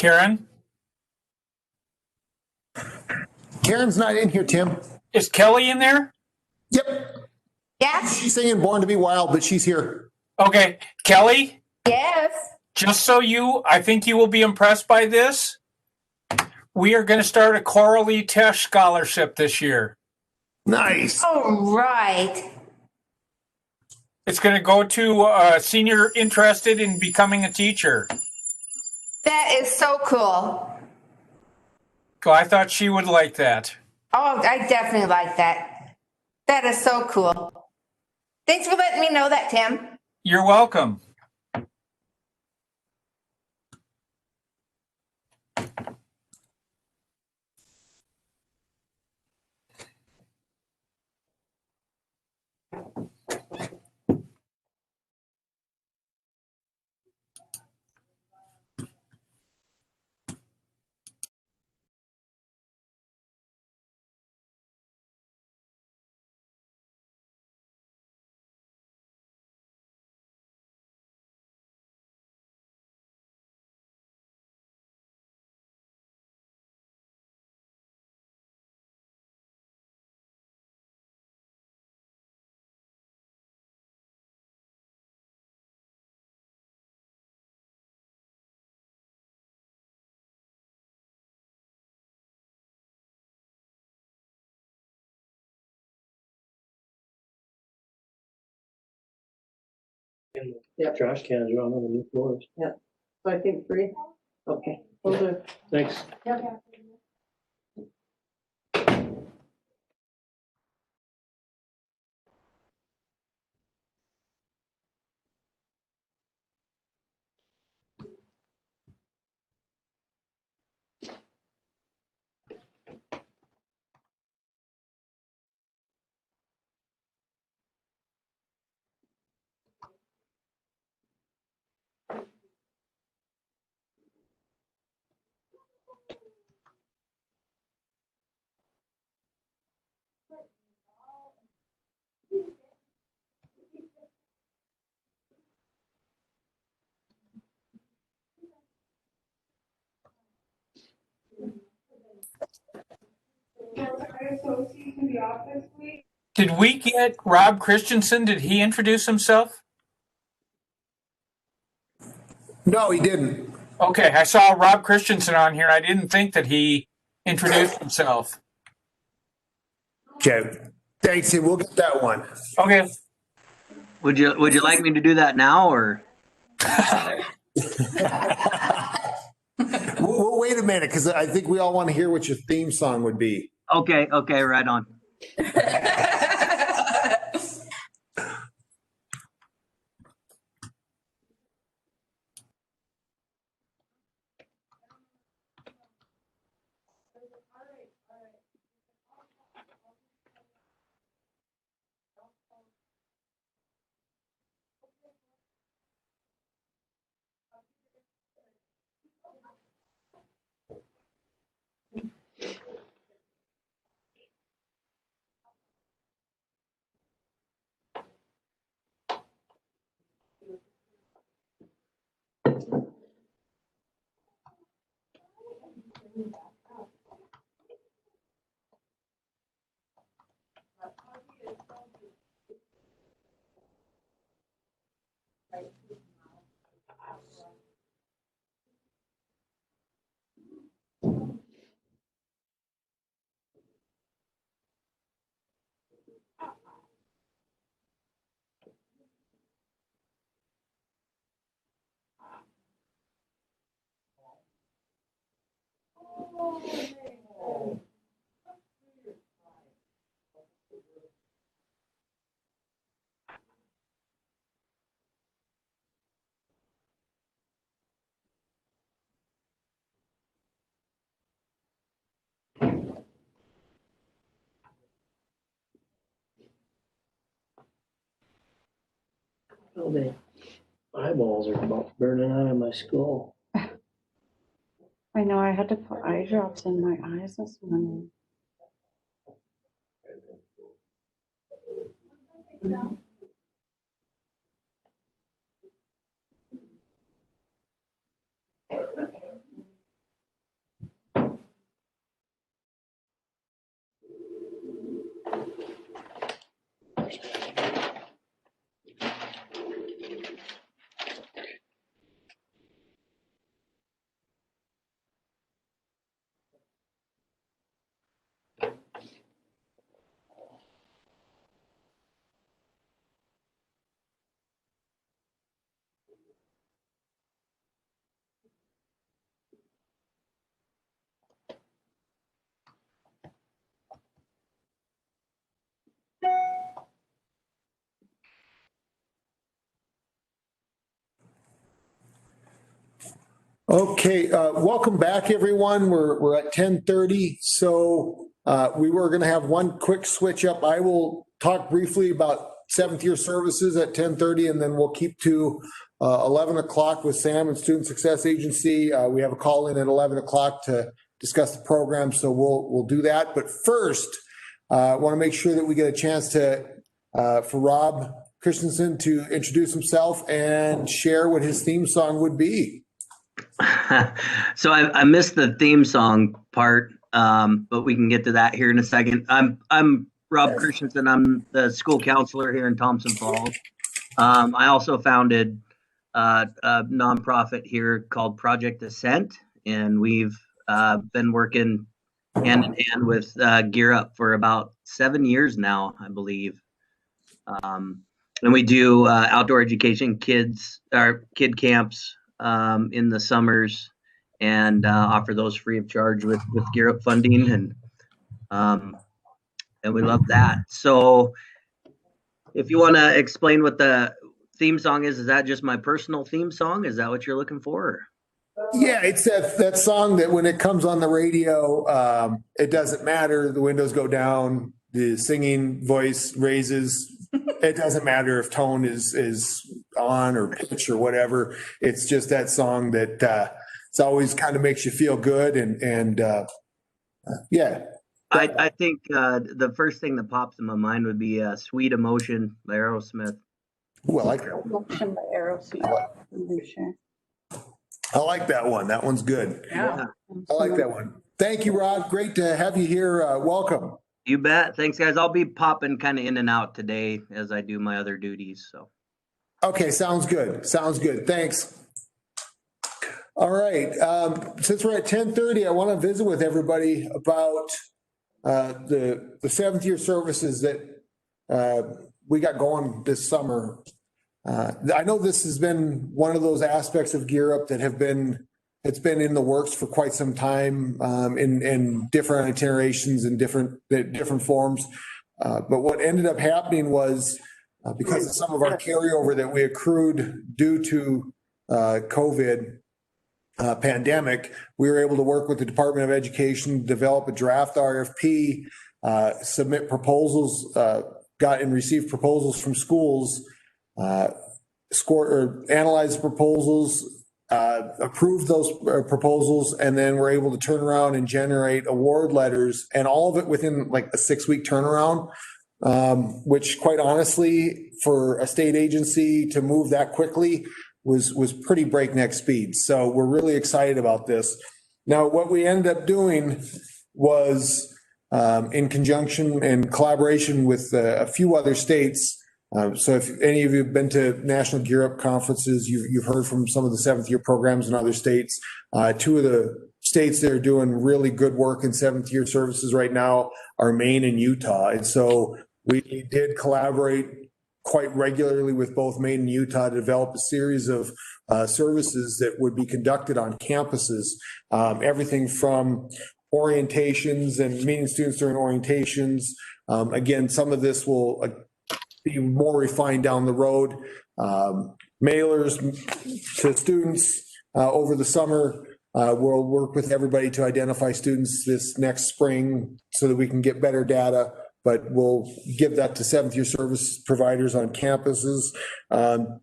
Karen? Karen's not in here, Tim. Is Kelly in there? Yep. Yes. She's singing Born to Be Wild, but she's here. Okay. Kelly, Yes. just so I think you will be impressed by this. We are going to start a Coralie Tesh scholarship this year. Nice. All right. It's going to go to a senior interested in becoming a teacher. That is so cool. So I thought she would like that. Oh, I definitely like that. That is so cool. Thanks for letting me know that, Tim. You're welcome. Yeah, trash cans are on the new floors. Yeah. So I think 3. Okay. Will do. Thanks. Did we get Rob Christensen? Did he introduce himself? No, he didn't. Okay, I saw Rob Christensen on here. I didn't think that he introduced himself. Okay. Thanks, Tim. We'll get that one. Okay. Would you like me to do that now or? We'll wait a minute because I think we all want to hear what your theme song would be. Okay, right on. Oh, the eyeballs are about burning out of my skull. I know I had to put eye drops in my eyes this morning. Okay, welcome back, everyone. We're at 10:30, so we were going to have one quick switch up. I will talk briefly about seventh year services at 10:30, and then we'll keep to 11 o'clock with Sam and Student Success Agency. We have a call in at 11 o'clock to discuss the program, so we'll do that. But first, I want to make sure that we get a chance to for Rob Christensen to introduce himself and share what his theme song would be. So I missed the theme song part, but we can get to that here in a second. I'm Rob Christensen. I'm the school counselor here in Thompson Falls. I also founded a nonprofit here called Project Ascent, and we've been working hand in hand with Gear Up for about 7 years now, I believe. And we do outdoor education kid camps in the summers, and offer those free of charge with Gear Up funding, and we love that. So if you want to explain what the theme song is that just my personal theme song? Is that what you're looking for? Yeah, it's that song that when it comes on the radio, it doesn't matter. The windows go down, the singing voice raises. It doesn't matter if tone is on or pitch or whatever. It's just that song that it's always kind of makes you feel good. And yeah. I think the first thing that pops in my mind would be Sweet Emotion by Aerosmith. Ooh, I like that one. Emotion by Aerosmith. I like that one. That one's good. Yeah. I like that one. Thank you, Rob. Great to have you here. Welcome. You bet. Thanks, guys. I'll be popping kind of in and out today as I do my other duties. So. Okay, sounds good. Sounds good. Thanks. All right. Since we're at 10:30, I want to visit with everybody about the seventh year services that we got going this summer. I know this has been one of those aspects of Gear Up that it's been in the works for quite some time, in different iterations and different forms. But what ended up happening was because of some of our carryover that we accrued due to COVID pandemic, we were able to work with the Department of Education, develop a draft RFP, submit proposals, got and received proposals from schools, analyze proposals, approve those proposals, and then we're able to turn around and generate award letters, and all of it within like a 6-week turnaround, which quite honestly, for a state agency to move that quickly was pretty breakneck speed. So we're really excited about this. Now, what we ended up doing was in conjunction and collaboration with a few other states. So if any of you have been to National Gear Up conferences, you've heard from some of the seventh year programs in other states. Two of the states that are doing really good work in seventh year services right now are Maine and Utah. And so we did collaborate quite regularly with both Maine and Utah to develop a series of services that would be conducted on campuses. Everything from orientations and meeting students during orientations. Again, some of this will be more refined down the road. Mailers to students over the summer. We'll work with everybody to identify students this next spring so that we can get better data, but we'll give that to seventh year service providers on campuses.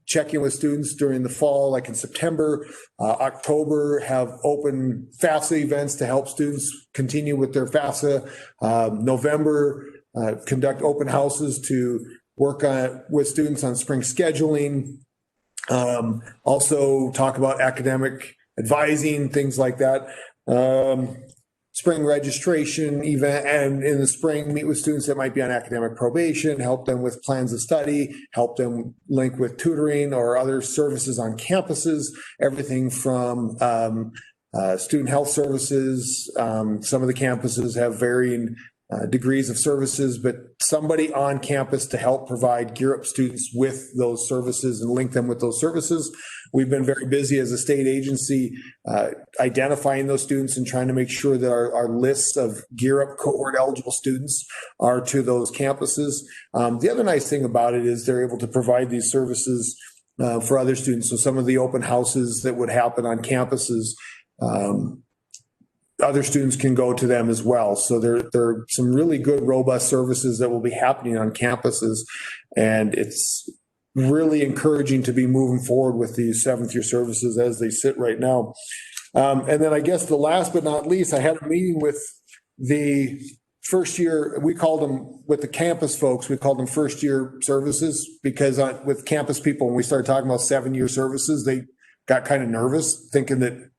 Check in with students during the fall, like in September, October, have open FAFSA events to help students continue with their FAFSA. November, conduct open houses to work with students on spring scheduling. Also talk about academic advising, things like that. Spring registration event, and in the spring, meet with students that might be on academic probation, help them with plans of study, help them link with tutoring or other services on campuses, everything from student health services. Some of the campuses have varying degrees of services, but somebody on campus to help provide Gear Up students with those services and link them with those services. We've been very busy as a state agency identifying those students and trying to make sure that our lists of Gear Up cohort eligible students are to those campuses. The other nice thing about it is they're able to provide these services for other students. So some of the open houses that would happen on campuses, other students can go to them as well. So there are some really good, robust services that will be happening on campuses. And it's really encouraging to be moving forward with these seventh year services as they sit right now. And then I guess the last but not least, I had a meeting with the first year, we called them, with the campus folks, we called them first year services, because with campus people, when we started talking about 7-year services, they got kind of nervous thinking that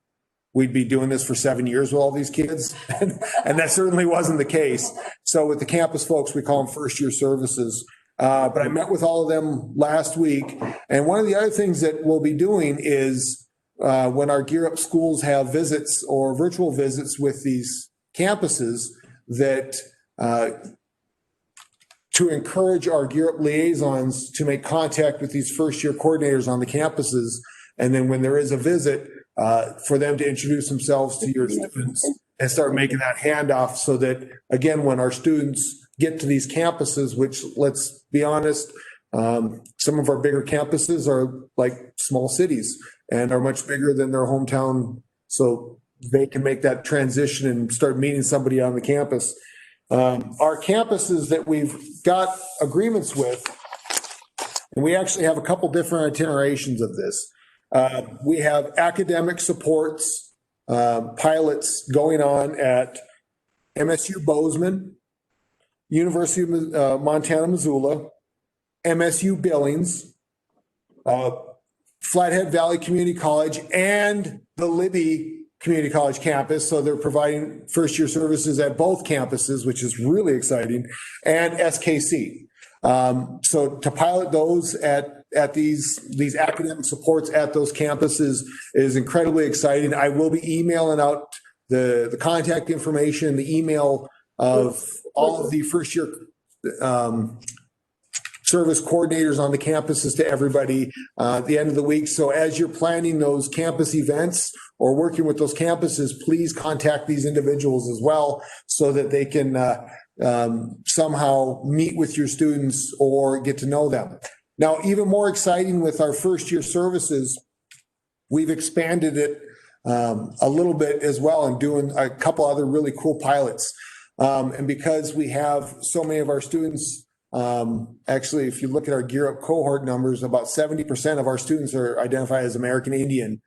we'd be doing this for 7 years with all these kids. And that certainly wasn't the case. So with the campus folks, we call them first year services. But I met with all of them last week. And one of the other things that we'll be doing is when our Gear Up schools have visits or virtual visits with these campuses, that to encourage our Gear Up liaisons to make contact with these first year coordinators on the campuses. And then when there is a visit, for them to introduce themselves to your students and start making that handoff, so that, again, when our students get to these campuses, which, let's be honest, some of our bigger campuses are like small cities and are much bigger than their hometown. So they can make that transition and start meeting somebody on the campus. Our campuses that we've got agreements with, and we actually have a couple different itinerations of this. We have academic supports, pilots going on at MSU Bozeman, University of Montana, Missoula, MSU Billings, Flathead Valley Community College, and the Libby Community College campus. So they're providing first year services at both campuses, which is really exciting, and SKC. So to pilot those at these academic supports at those campuses is incredibly exciting. I will be emailing out the contact information, the email of all of the first year service coordinators on the campuses to everybody at the end of the week. So as you're planning those campus events or working with those campuses, please contact these individuals as well, so that they can somehow meet with your students or get to know them. Now, even more exciting with our first year services, we've expanded it a little bit as well and doing a couple other really cool pilots. And because we have so many of our students, actually, if you look at our Gear Up cohort numbers, about 70% of our students are identified as American Indian.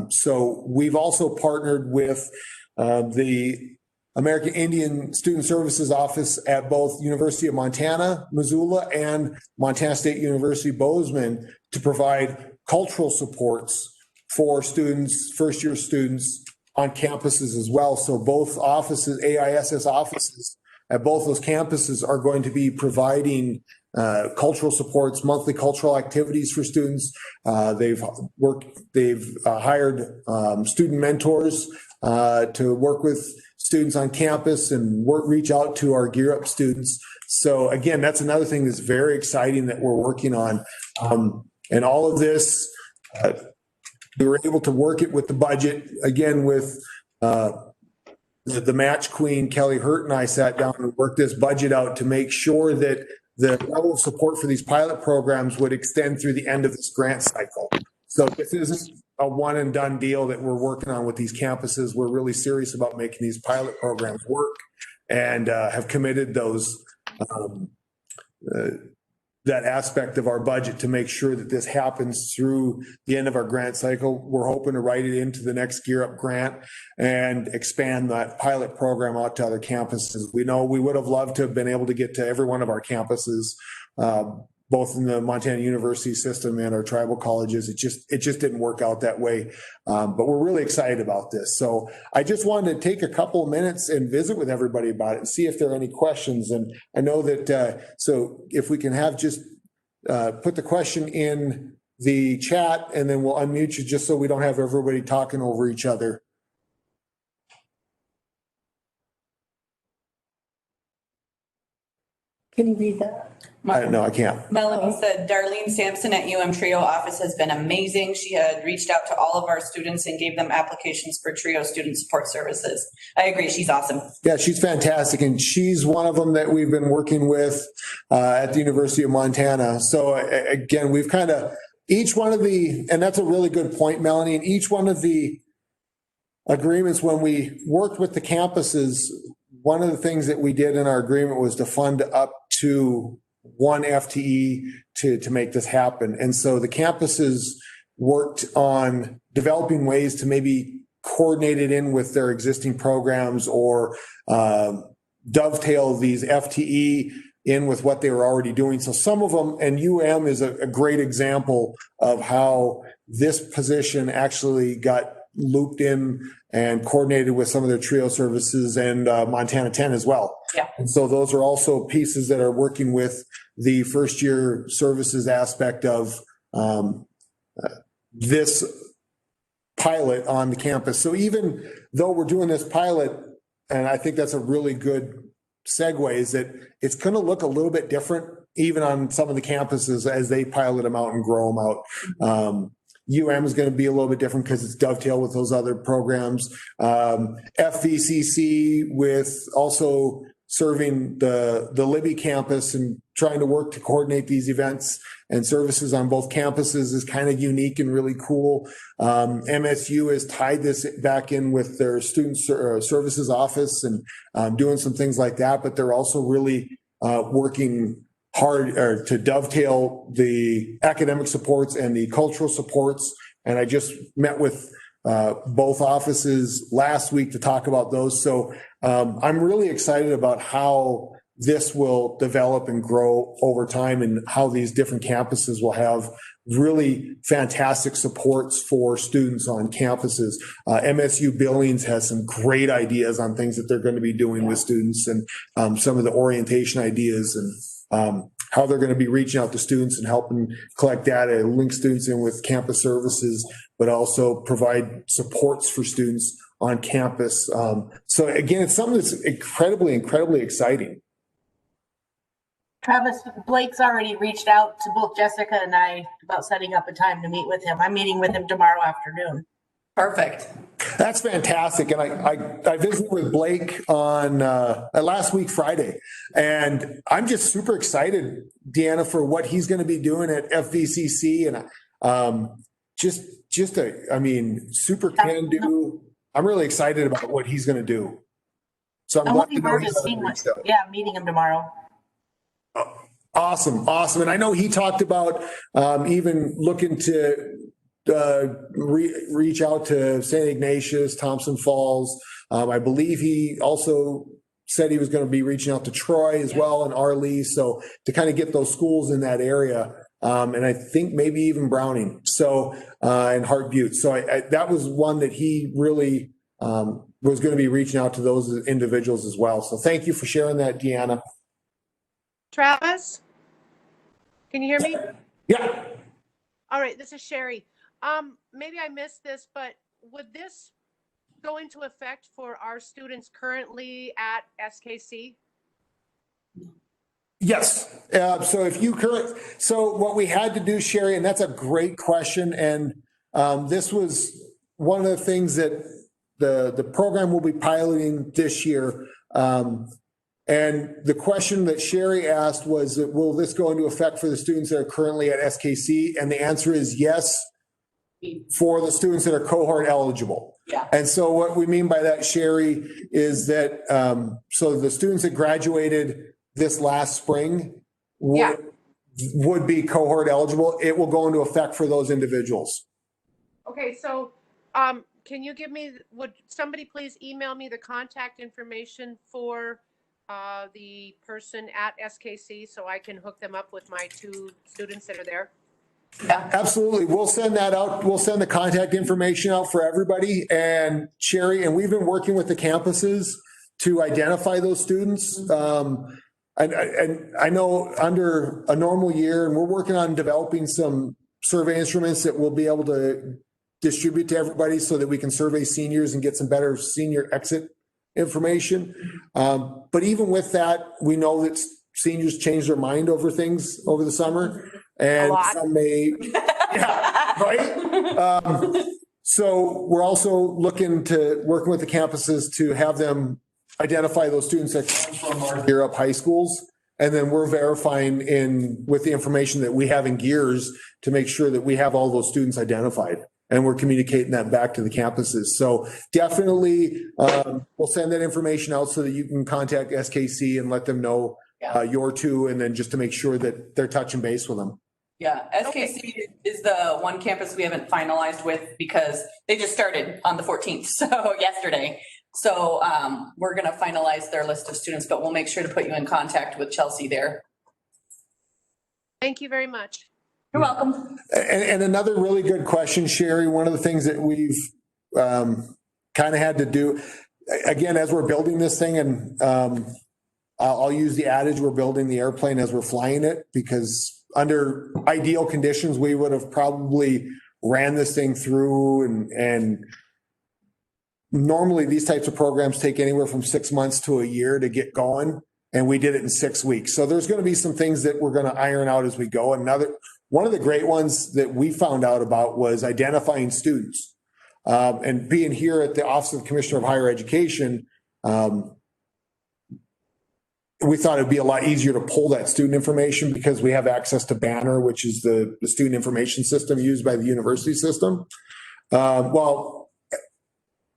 So we've also partnered with the American Indian Student Services Office at both University of Montana, Missoula, and Montana State University, Bozeman, to provide cultural supports for students, first year students on campuses as well. So both offices, AISS offices at both those campuses, are going to be providing cultural supports, monthly cultural activities for students. They've hired student mentors to work with students on campus and reach out to our Gear Up students. So again, that's another thing that's very exciting that we're working on. And all of this, we were able to work it with the budget, again, with the match queen, Kelly Hurt, and I sat down and worked this budget out to make sure that the level of support for these pilot programs would extend through the end of this grant cycle. So this isn't a one and done deal that we're working on with these campuses. We're really serious about making these pilot programs work, and have committed those that aspect of our budget to make sure that this happens through the end of our grant cycle. We're hoping to write it into the next Gear Up grant and expand that pilot program out to other campuses. We know we would have loved to have been able to get to every one of our campuses, both in the Montana University system and our tribal colleges. It just didn't work out that way. But we're really excited about this. So I just wanted to take a couple of minutes and visit with everybody about it and see if there are any questions. And I know that, so if we can have just put the question in the chat, and then we'll unmute you just so we don't have everybody talking over each other. Can you read that? No, I can't. Melanie said Darlene Sampson at Trio office has been amazing. She had reached out to all of our students and gave them applications for Trio student support services. I agree. She's awesome. Yeah, she's fantastic. And she's one of them that we've been working with at the University of Montana. So again, we've kind of each one of the, and that's a really good point, Melanie, and each one of the agreements, when we worked with the campuses, one of the things that we did in our agreement was to fund up to 1 FTE to make this happen. And so the campuses worked on developing ways to maybe coordinate it in with their existing programs or dovetail these FTE in with what they were already doing. So some of them, and UM is a great example of how this position actually got looped in and coordinated with some of their trio services and Montana 10 as well. Yeah. And so those are also pieces that are working with the first year services aspect of this pilot on the campus. So even though we're doing this pilot, and I think that's a really good segue, is that it's going to look a little bit different even on some of the campuses as they pilot them out and grow them out. UM is going to be a little bit different because it's dovetailed with those other programs. FVCC with also serving the Libby campus and trying to work to coordinate these events and services on both campuses is kind of unique and really cool. MSU has tied this back in with their student services office and doing some things like that, but they're also really working hard to dovetail the academic supports and the cultural supports. And I just met with both offices last week to talk about those. So I'm really excited about how this will develop and grow over time and how these different campuses will have really fantastic supports for students on campuses. MSU Billings has some great ideas on things that they're going to be doing with students and some of the orientation ideas and how they're going to be reaching out to students and helping collect data, link students in with campus services, but also provide supports for students on campus. So again, it's something that's incredibly exciting. Travis, Blake's already reached out to both Jessica and I about setting up a time to meet with him. I'm meeting with him tomorrow afternoon. Perfect. That's fantastic. And I visited with Blake on last week, Friday, and I'm just super excited, Deanna, for what he's going to be doing at FVCC and super can do. I'm really excited about what he's going to do. So I'm glad to know he's reached out. Yeah, I'm meeting him tomorrow. Awesome. And I know he talked about even looking to reach out to St. Ignatius, Thompson Falls. I believe he also said he was going to be reaching out to Troy as well and Arlee. So to kind of get those schools in that area. And I think maybe even Browning. So, and Hart Butte. So that was one that he really was going to be reaching out to those individuals as well. So thank you for sharing that, Deanna. Travis, can you hear me? Yeah. All right, this is Sherry. Maybe I missed this, but would this go into effect for our students currently at SKC? Yes. So what we had to do, Sherry, and that's a great question. And this was one of the things that the program will be piloting this year. And the question that Sherry asked was, will this go into effect for the students that are currently at SKC? And the answer is yes, for the students that are cohort eligible. Yeah. And so what we mean by that, Sherry, is that so the students that graduated this last spring would be cohort eligible. It will go into effect for those individuals. Okay, so can you give me, would somebody please email me the contact information for the person at SKC so I can hook them up with my 2 students that are there? Yeah, absolutely. We'll send that out. We'll send the contact information out for everybody. And Sherry, and we've been working with the campuses to identify those students. And I know under a normal year, and we're working on developing some survey instruments that we'll be able to distribute to everybody so that we can survey seniors and get some better senior exit information. But even with that, we know that seniors change their mind over things over the summer. And some may, right? So we're also looking to working with the campuses to have them identify those students that come from our Gear Up high schools And then we're verifying with the information that we have in Gears to make sure that we have all those students identified. And we're communicating that back to the campuses. So definitely, we'll send that information out so that you can contact SKC and let them know your two, and then just to make sure that they're touching base with them. Yeah, SKC is the one campus we haven't finalized with because they just started on the 14th, so yesterday. So we're going to finalize their list of students, but we'll make sure to put you in contact with Chelsea there. Thank you very much. You're welcome. And another really good question, Sherry. One of the things that we've kind of had to do, again, as we're building this thing, and I'll use the adage, we're building the airplane as we're flying it, because under ideal conditions, we would have probably ran this thing through, and normally these types of programs take anywhere from 6 months to a year to get going. And we did it in 6 weeks. So there's going to be some things that we're going to iron out as we go. One of the great ones that we found out about was identifying students. And being here at the Office of the Commissioner of Higher Education, we thought it'd be a lot easier to pull that student information because we have access to Banner, which is the student information system used by the university system. Well,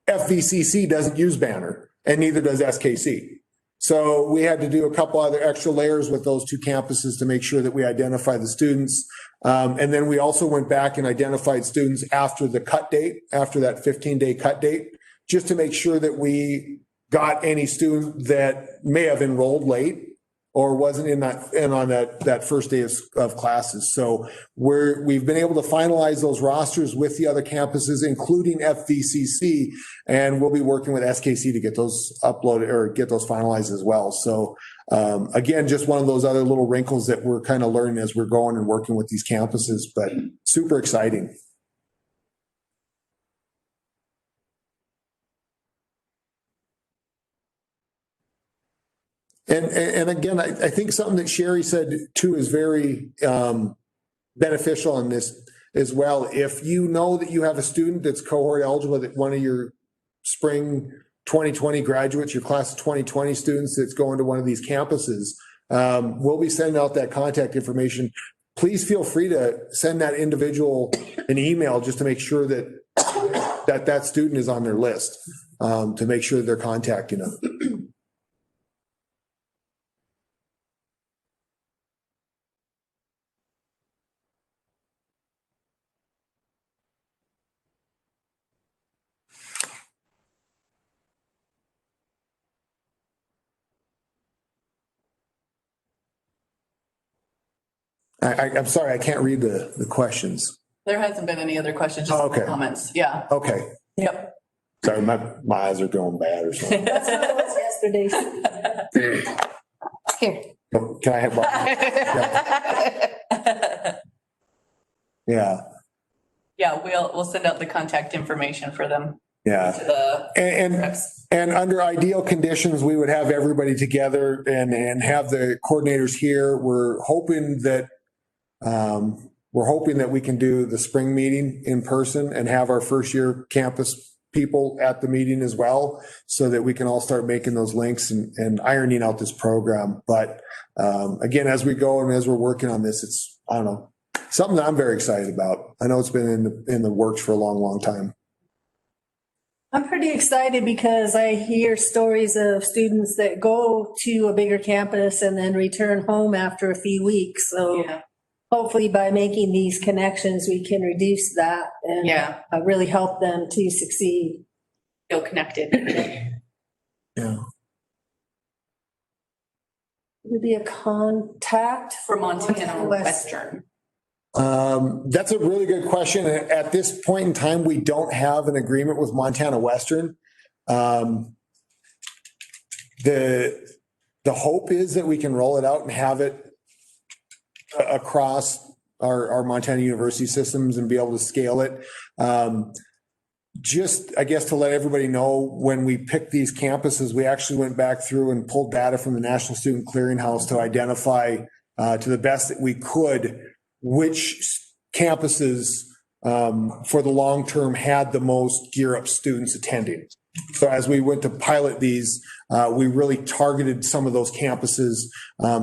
FVCC doesn't use Banner, and neither does SKC. So we had to do a couple other extra layers with those two campuses to make sure that we identify the students. And then we also went back and identified students after the cut date, after that 15-day cut date, just to make sure that we got any student that may have enrolled late or wasn't in on that first day of classes. So we've been able to finalize those rosters with the other campuses, including FVCC, and we'll be working with SKC to get those uploaded or get those finalized as well. So again, just one of those other little wrinkles that we're kind of learning as we're going and working with these campuses, but super exciting. And again, I think something that Sherry said too is very beneficial in this as well. If you know that you have a student that's cohort eligible, that one of your spring 2020 graduates, your class of 2020 students that's going to one of these campuses, we'll be sending out that contact information. Please feel free to send that individual an email just to make sure that that student is on their list, to make sure that they're contacting them. I'm sorry, I can't read the questions. There hasn't been any other questions, just comments. Yeah. Okay. Yep. Sorry, my eyes are going bad or something. That's what it was yesterday. Here. Can I have one? Yeah. Yeah, we'll send out the contact information for them. Yeah. To the and under ideal conditions, we would have everybody together and have the coordinators here. We're hoping that we can do the spring meeting in person and have our first year campus people at the meeting as well, so that we can all start making those links and ironing out this program. But again, as we go and as we're working on this, it's, I don't know, something that I'm very excited about. I know it's been in the works for a long, long time. I'm pretty excited because I hear stories of students that go to a bigger campus and then return home after a few weeks. So hopefully by making these connections, we can reduce that and really help them to succeed. Feel connected. Yeah. Would be a contact for Montana Western. That's a really good question. At this point in time, we don't have an agreement with Montana Western. The hope is that we can roll it out and have it across our Montana University systems and be able to scale it. Just, I guess, to let everybody know, when we picked these campuses, we actually went back through and pulled data from the National Student Clearinghouse to identify to the best that we could which campuses for the long term had the most Gear Up students attending. So as we went to pilot these, we really targeted some of those campuses.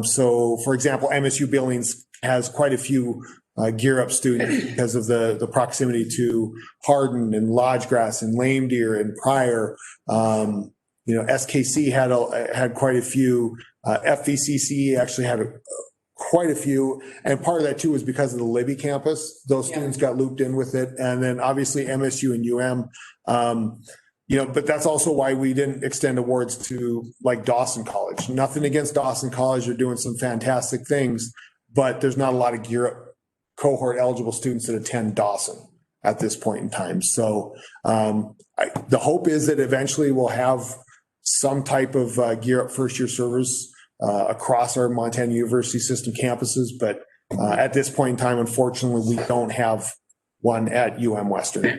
So for example, MSU Billings has quite a few Gear Up students because of the proximity to Hardin and Lodgegrass and Lame Deer and Pryor. SKC had quite a few. FVCC actually had quite a few. And part of that too was because of the Libby campus. Those students got looped in with it. And then obviously MSU and UM. But that's also why we didn't extend awards to like Dawson College. Nothing against Dawson College. They're doing some fantastic things, but there's not a lot of Gear Up cohort eligible students that attend Dawson at this point in time. So the hope is that eventually we'll have some type of Gear Up first year service across our Montana University system campuses. But at this point in time, unfortunately, we don't have one at UM Western.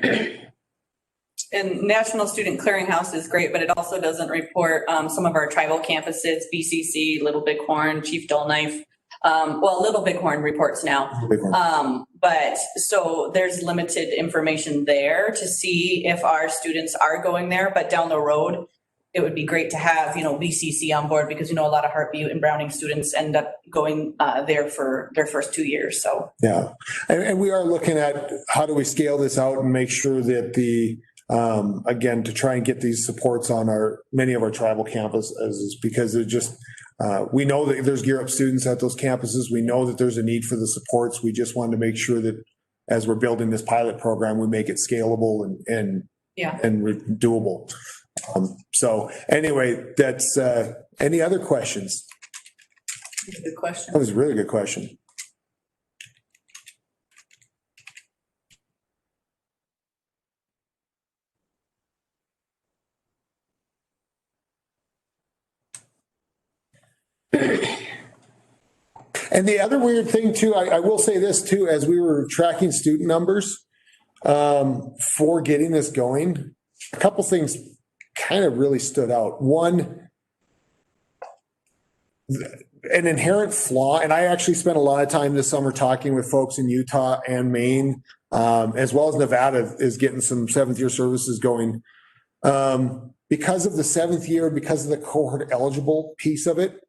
And National Student Clearinghouse is great, but it also doesn't report some of our tribal campuses, BCC, Little Bighorn, Chief Dull Knife. Little Bighorn reports now. But so there's limited information there to see if our students are going there, but down the road, it would be great to have, BCC on board because, a lot of Heartview and Browning students end up going there for their first 2 years. So, yeah. And we are looking at how do we scale this out and make sure that again, to try and get these supports on many of our tribal campuses because it just, we know that there's Gear Up students at those campuses. We know that there's a need for the supports. We just wanted to make sure that as we're building this pilot program, we make it scalable and doable. So anyway, that's, any other questions? Good question. That was a really good question. And the other weird thing too, I will say this too, as we were tracking student numbers for getting this going, a couple things kind of really stood out. One, an inherent flaw, and I actually spent a lot of time this summer talking with folks in Utah and Maine, as well as Nevada is getting some 7th year services going. Because of the 7th year, because of the cohort eligible piece of it,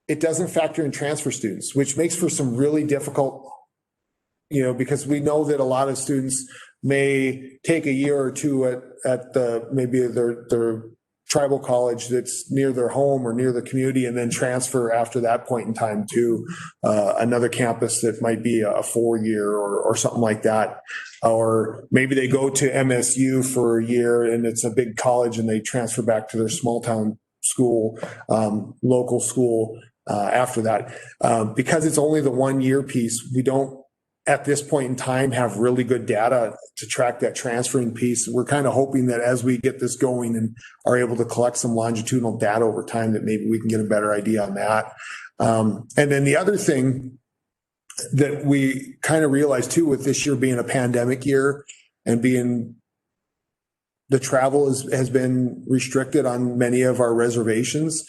it doesn't factor in transfer students, which makes for some really difficult, because we know that a lot of students may take a year or two at maybe their tribal college that's near their home or near the community and then transfer after that point in time to another campus that might be a 4-year or something like that. Or maybe they go to MSU for a year and it's a big college and they transfer back to their small town school, local school after that. Because it's only the 1-year piece, we don't at this point in time have really good data to track that transferring piece. We're kind of hoping that as we get this going and are able to collect some longitudinal data over time, that maybe we can get a better idea on that. And then the other thing that we kind of realized too, with this year being a pandemic year and being the travel has been restricted on many of our reservations.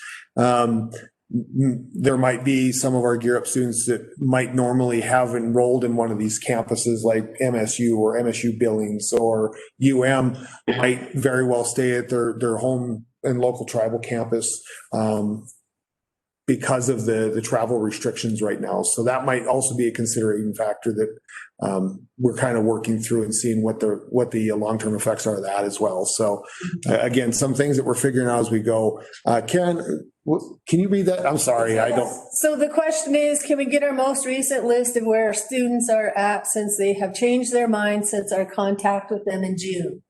There might be some of our Gear Up students that might normally have enrolled in one of these campuses like MSU or MSU Billings or UM might very well stay at their home and local tribal campus because of the travel restrictions right now. So that might also be a considerating factor that we're kind of working through and seeing what the long-term effects are of that as well. So again, some things that we're figuring out as we go. Karen, can you read that? I'm sorry, I don't. So the question is, can we get our most recent list of where our students are at since they have changed their mind since our contact with them in June?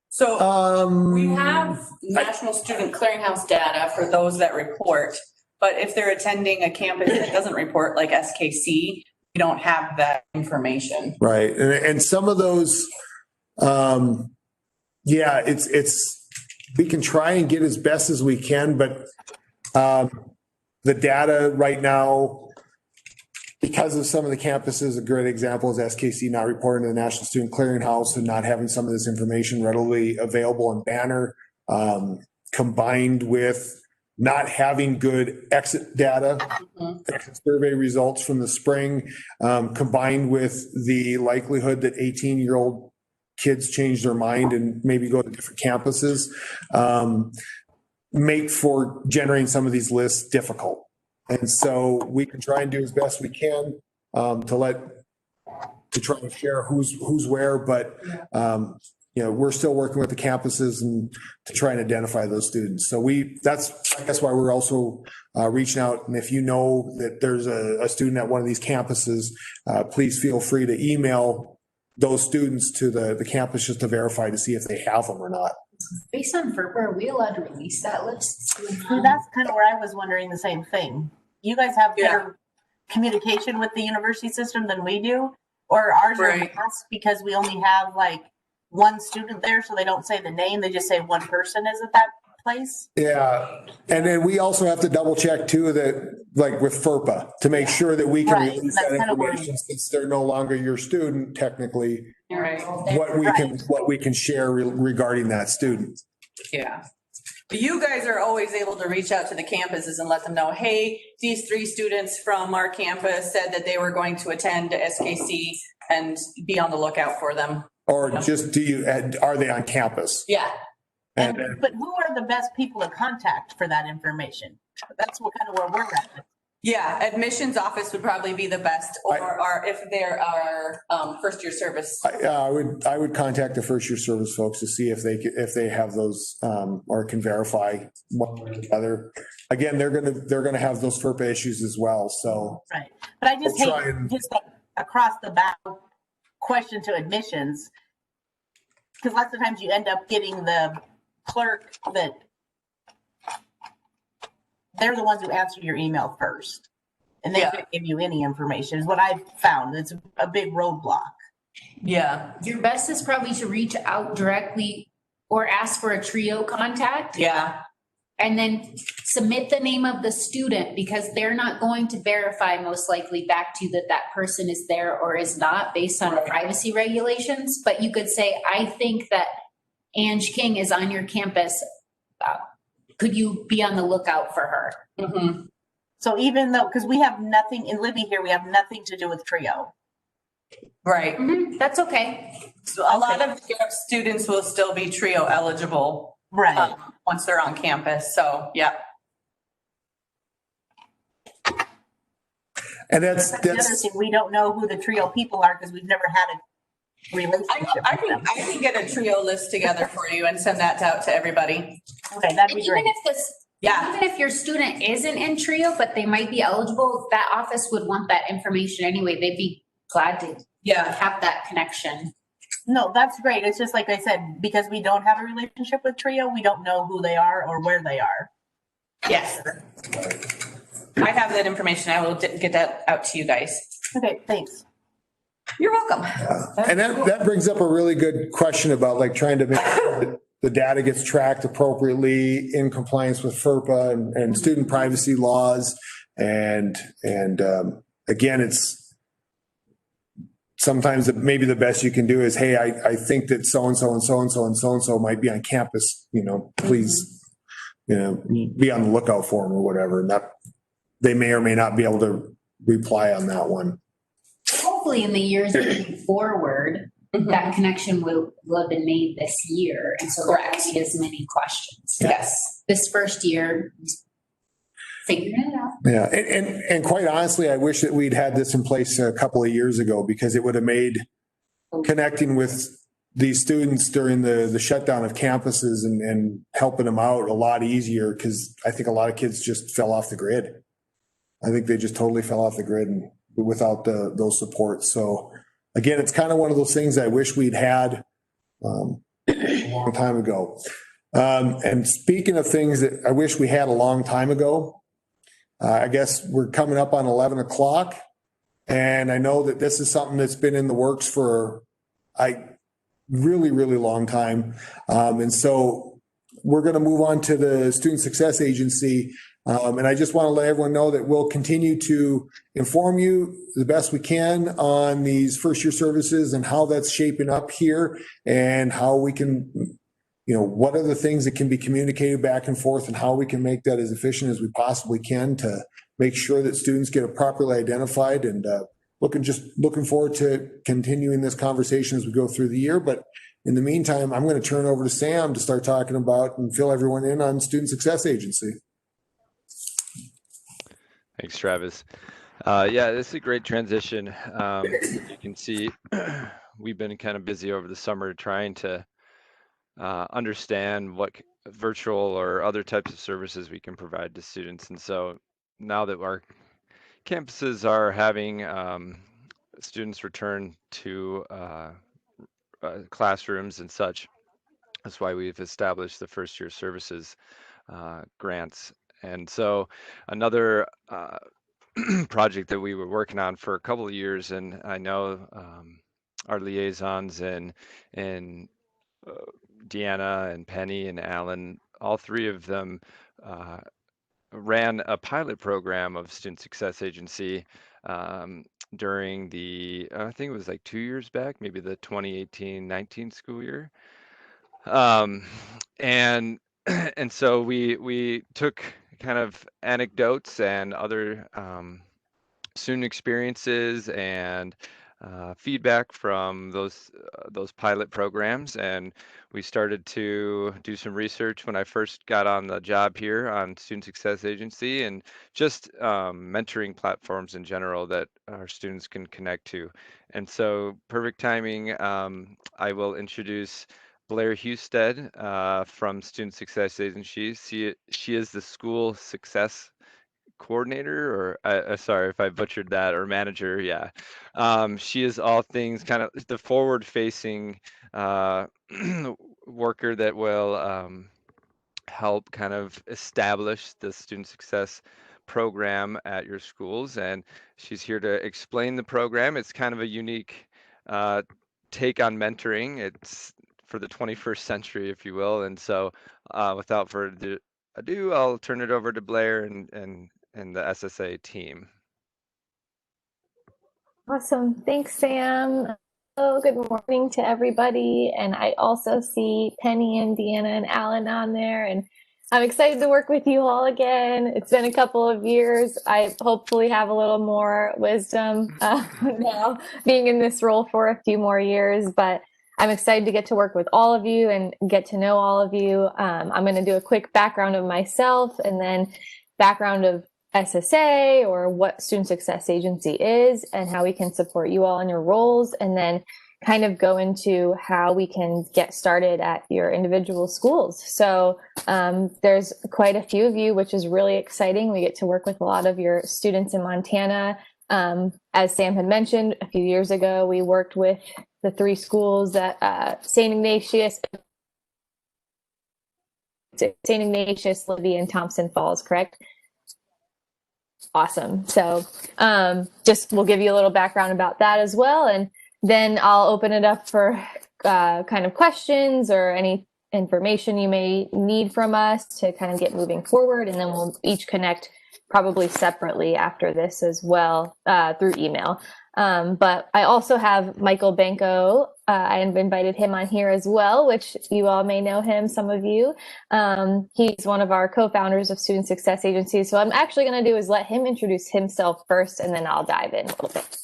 So we have National Student Clearinghouse data for those that report, but if they're attending a campus that doesn't report, like SKC, we don't have that information. Right, and some of those, it's we can try and get as best as we can, but the data right now, because of some of the campuses, a great example is SKC not reporting to the National Student Clearinghouse and not having some of this information readily available in Banner, combined with not having good exit data, exit survey results from the spring, combined with the likelihood that 18-year-old kids change their mind and maybe go to different campuses, make for generating some of these lists difficult. And so we can try and do as best we can to try and share who's where, but we're still working with the campuses and to try and identify those students. So that's I guess why we're also reaching out. And if you know that there's a student at one of these campuses, please feel free to email those students to the campus just to verify to see if they have them or not. Based on FERPA, are we allowed to release that list? See, that's kind of where I was wondering the same thing. You guys have better communication with the university system than we do, or ours are fast because we only have like one student there, so they don't say the name, they just say one person is at that place. Yeah, and then we also have to double check too that, like with FERPA, to make sure that we can release that information since they're no longer your student technically. What we can share regarding that student. Yeah. But you guys are always able to reach out to the campuses and let them know, hey, these 3 students from our campus said that they were going to attend SKC, and be on the lookout for them. Or just are they on campus? Yeah. But who are the best people to contact for that information? That's what kind of where we're at. Yeah, admissions office would probably be the best, or if there are first year service. I would contact the first year service folks to see if they have those or can verify one way or the other. Again, they're gonna have those FERPA issues as well. So but I just hate just across the bow question to admissions, because lots of times you end up getting the clerk that they're the ones who answer your email first, and they can't give you any information is what I've found. It's a big roadblock. Yeah. Your best is probably to reach out directly or ask for a TRIO contact. Yeah. And then submit the name of the student, because they're not going to verify most likely back to you that person is there or is not based on privacy regulations. But you could say, I think that Ange King is on your campus. Could you be on the lookout for her? Mm-hmm. So even though, because we have nothing in Libby here, we have nothing to do with TRIO. Right. Mm-hmm. That's okay. So a lot of students will still be TRIO eligible. Right. Once they're on campus. So, yeah. And that's the other thing. We don't know who the TRIO people are because we've never had a relationship. I can get a TRIO list together for you and send that out to everybody. Okay, that'd be great. Even if your student isn't in TRIO, but they might be eligible, that office would want that information anyway. They'd be glad to have that connection. No, that's great. It's just like I said, because we don't have a relationship with TRIO, we don't know who they are or where they are. Yes. I have that information. I will get that out to you guys. Okay, thanks. You're welcome. And that brings up a really good question about like trying to make sure that the data gets tracked appropriately in compliance with FERPA and student privacy laws. And again, it's sometimes maybe the best you can do is, hey, I think that so-and-so and so-and-so and so-and-so might be on campus, please, be on the lookout for them or whatever. And that they may or may not be able to reply on that one. Hopefully in the years moving forward, that connection will have been made this year. And so there won't be as many questions. Yes. This first year, figuring it out. Yeah. And quite honestly, I wish that we'd had this in place a couple of years ago, because it would have made connecting with these students during the shutdown of campuses and helping them out a lot easier, because I think a lot of kids just fell off the grid. I think they just totally fell off the grid and without those supports. So again, it's kind of one of those things I wish we'd had a long time ago. And speaking of things that I wish we had a long time ago, I guess we're coming up on 11 o'clock. And I know that this is something that's been in the works for a really, really long time. And so we're going to move on to the Student Success Agency. And I just want to let everyone know that we'll continue to inform you the best we can on these first year services and how that's shaping up here, and how we can, what are the things that can be communicated back and forth, and how we can make that as efficient as we possibly can to make sure that students get properly identified and looking forward to continuing this conversation as we go through the year. But in the meantime, I'm going to turn over to Sam to start talking about and fill everyone in on Student Success Agency. Thanks, Travis. Yeah, this is a great transition. You can see we've been kind of busy over the summer trying to understand what virtual or other types of services we can provide to students. And so now that our campuses are having students return to classrooms and such, that's why we've established the first year services grants. And so another project that we were working on for a couple of years, and I know our liaisons and Deanna and Penny and Alan, all three of them ran a pilot program of Student Success Agency during the, I think it was like 2 years back, maybe the 2018-19 school year. And so we took kind of anecdotes and other student experiences and feedback from those pilot programs, and we started to do some research when I first got on the job here on Student Success Agency, and just mentoring platforms in general that our students can connect to. And so perfect timing, I will introduce Blair Husted from Student Success Agency. She is the school success coordinator, or sorry if I butchered that, or manager. Yeah. She is all things kind of the forward facing worker that will help kind of establish the student success program at your schools. And she's here to explain the program. It's kind of a unique take on mentoring. It's for the 21st century, if you will. And so without further ado, I'll turn it over to Blair and the SSA team. Awesome. Thanks, Sam. Oh, good morning to everybody. And I also see Penny and Deanna and Alan on there. And I'm excited to work with you all again. It's been a couple of years. I hopefully have a little more wisdom now, being in this role for a few more years. But I'm excited to get to work with all of you and get to know all of you. I'm going to do a quick background of myself and then background of SSA, or what Student Success Agency is and how we can support you all in your roles, and then kind of go into how we can get started at your individual schools. So there's quite a few of you, which is really exciting. We get to work with a lot of your students in Montana. As Sam had mentioned, a few years ago, we worked with the 3 schools that St. Ignatius, Libby, and Thompson Falls, correct? Awesome. So just we'll give you a little background about that as well. And then I'll open it up for kind of questions or any information you may need from us to kind of get moving forward. And then we'll each connect probably separately after this as well through email. But I also have Michael Banco. I have invited him on here as well, which you all may know him, some of you. He's one of our co-founders of Student Success Agency. So I'm actually going to do is let him introduce himself first, and then I'll dive in a little bit.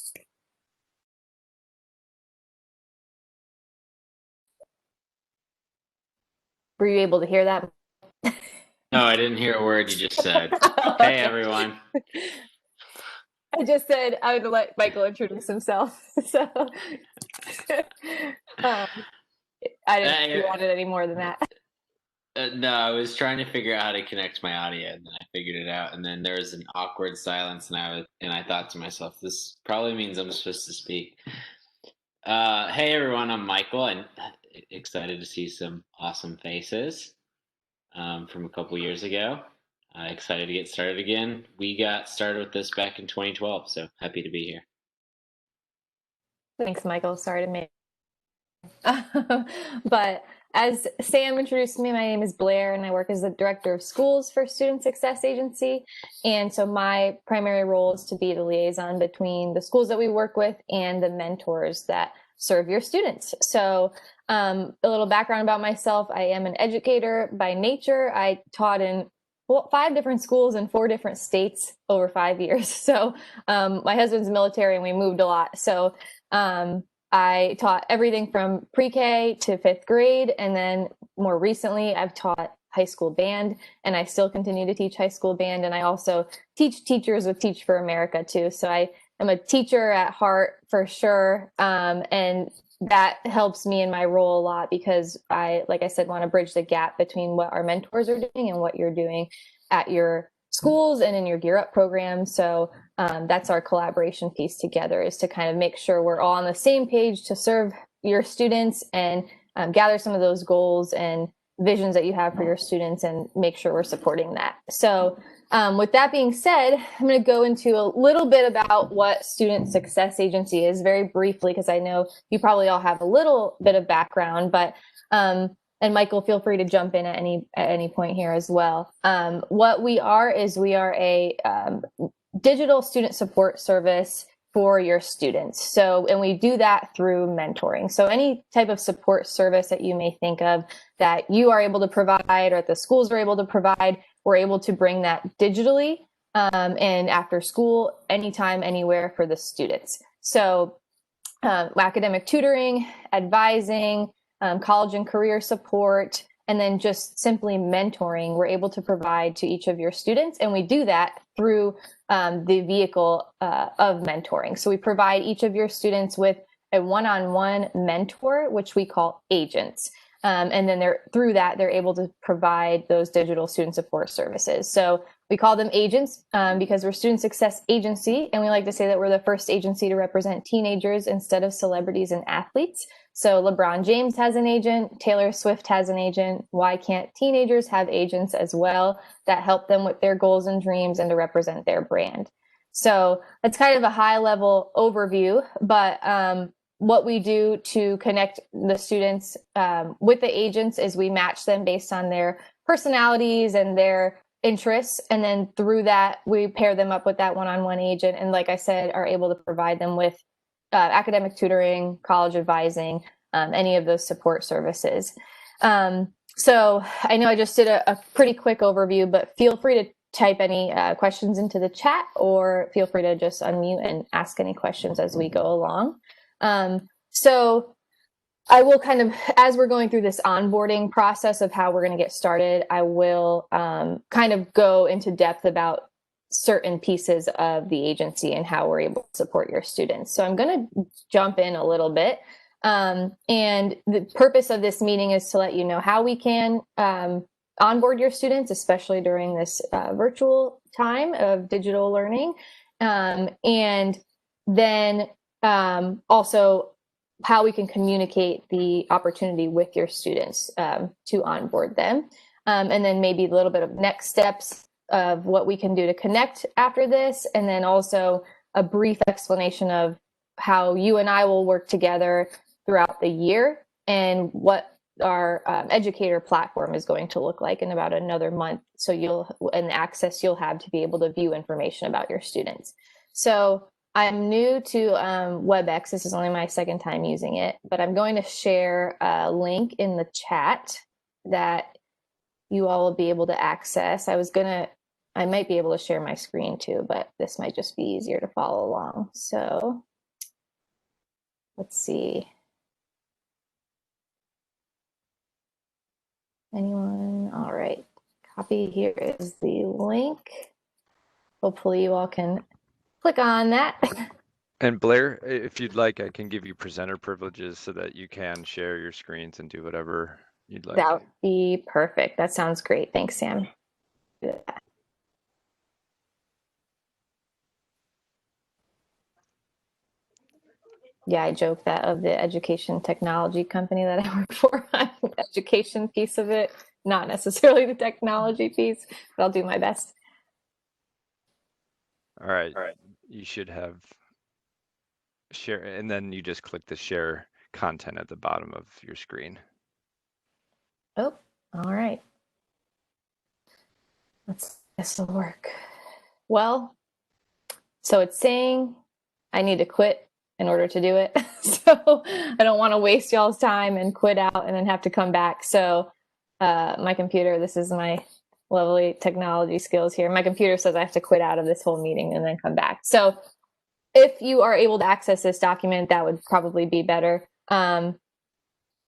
Were you able to hear that? No, I didn't hear a word you just said. Hey, everyone. I just said I would let Michael introduce himself. So I didn't you wanted any more than that. No, I was trying to figure out how to connect my audio, and then I figured it out. And then there was an awkward silence, and I thought to myself, this probably means I'm supposed to speak. Hey, everyone, I'm Michael, and excited to see some awesome faces from a couple years ago. Excited to get started again. We got started with this back in 2012, so happy to be here. Thanks, Michael. Sorry to make but as Sam introduced me, my name is Blair, and I work as the Director of Schools for Student Success Agency. And so my primary role is to be the liaison between the schools that we work with and the mentors that serve your students. So a little background about myself. I am an educator by nature. I taught in 5 different schools in 4 different states over 5 years. So my husband's military and we moved a lot. So I taught everything from pre-K to 5th grade. And then more recently, I've taught high school band, and I still continue to teach high school band. And I also teach teachers with Teach for America too. So I am a teacher at heart for sure. And that helps me in my role a lot because I, like I said, want to bridge the gap between what our mentors are doing and what you're doing at your schools and in your Gear Up program. So that's our collaboration piece together, is to kind of make sure we're all on the same page to serve your students and gather some of those goals and visions that you have for your students and make sure we're supporting that. So with that being said, I'm going to go into a little bit about what Student Success Agency is very briefly, because I know you probably all have a little bit of background, but and Michael, feel free to jump in at any point here as well. What we are is we are a digital student support service for your students. So, and we do that through mentoring. So any type of support service that you may think of that you are able to provide or that the schools are able to provide, we're able to bring that digitally and after school, anytime, anywhere for the students. So academic tutoring, advising, college and career support, and then just simply mentoring, we're able to provide to each of your students. And we do that through the vehicle of mentoring. So we provide each of your students with a one-on-one mentor, which we call agents. And then through that, they're able to provide those digital student support services. So we call them agents because we're Student Success Agency. And we like to say that we're the first agency to represent teenagers instead of celebrities and athletes. So LeBron James has an agent, Taylor Swift has an agent. Why can't teenagers have agents as well that help them with their goals and dreams and to represent their brand? So that's kind of a high level overview, but what we do to connect the students with the agents is we match them based on their personalities and their interests. And then through that, we pair them up with that one-on-one agent. And like I said, are able to provide them with academic tutoring, college advising, any of those support services. So I know I just did a pretty quick overview, but feel free to type any questions into the chat, or feel free to just unmute and ask any questions as we go along. So I will kind of, as we're going through this onboarding process of how we're going to get started, I will kind of go into depth about certain pieces of the agency and how we're able to support your students. So I'm going to jump in a little bit. And the purpose of this meeting is to let you know how we can onboard your students, especially during this virtual time of digital learning. And then also how we can communicate the opportunity with your students to onboard them. And then maybe a little bit of next steps of what we can do to connect after this. And then also a brief explanation of how you and I will work together throughout the year and what our educator platform is going to look like in about another month. So and the access you'll have to be able to view information about your students. So I'm new to WebEx. This is only my second time using it, but I'm going to share a link in the chat that you all will be able to access. I might be able to share my screen too, but this might just be easier to follow along. So let's see. Anyone? All right. Copy. Here is the link. Hopefully you all can click on that. And Blair, if you'd like, I can give you presenter privileges so that you can share your screens and do whatever you'd like. That would be perfect. That sounds great. Thanks, Sam. Yeah, I joke that of the education technology company that I work for, I'm the education piece of it, not necessarily the technology piece, but I'll do my best. All right. You should have share, and then you just click the share content at the bottom of your screen. Oh, all right. This will work. Well, so it's saying I need to quit in order to do it. So I don't want to waste y'all's time and quit out and then have to come back. So my computer, this is my lovely technology skills here. My computer says I have to quit out of this whole meeting and then come back. So if you are able to access this document, that would probably be better. And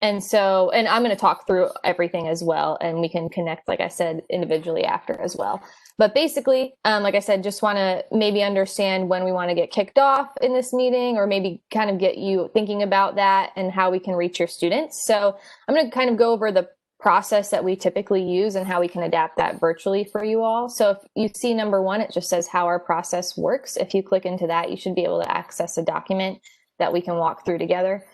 I'm going to talk through everything as well, and we can connect, like I said, individually after as well. But basically, like I said, just want to maybe understand when we want to get kicked off in this meeting, or maybe kind of get you thinking about that and how we can reach your students. So I'm going to kind of go over the process that we typically use and how we can adapt that virtually for you all. So if you see number 1, it just says how our process works. If you click into that, you should be able to access a document that we can walk through together.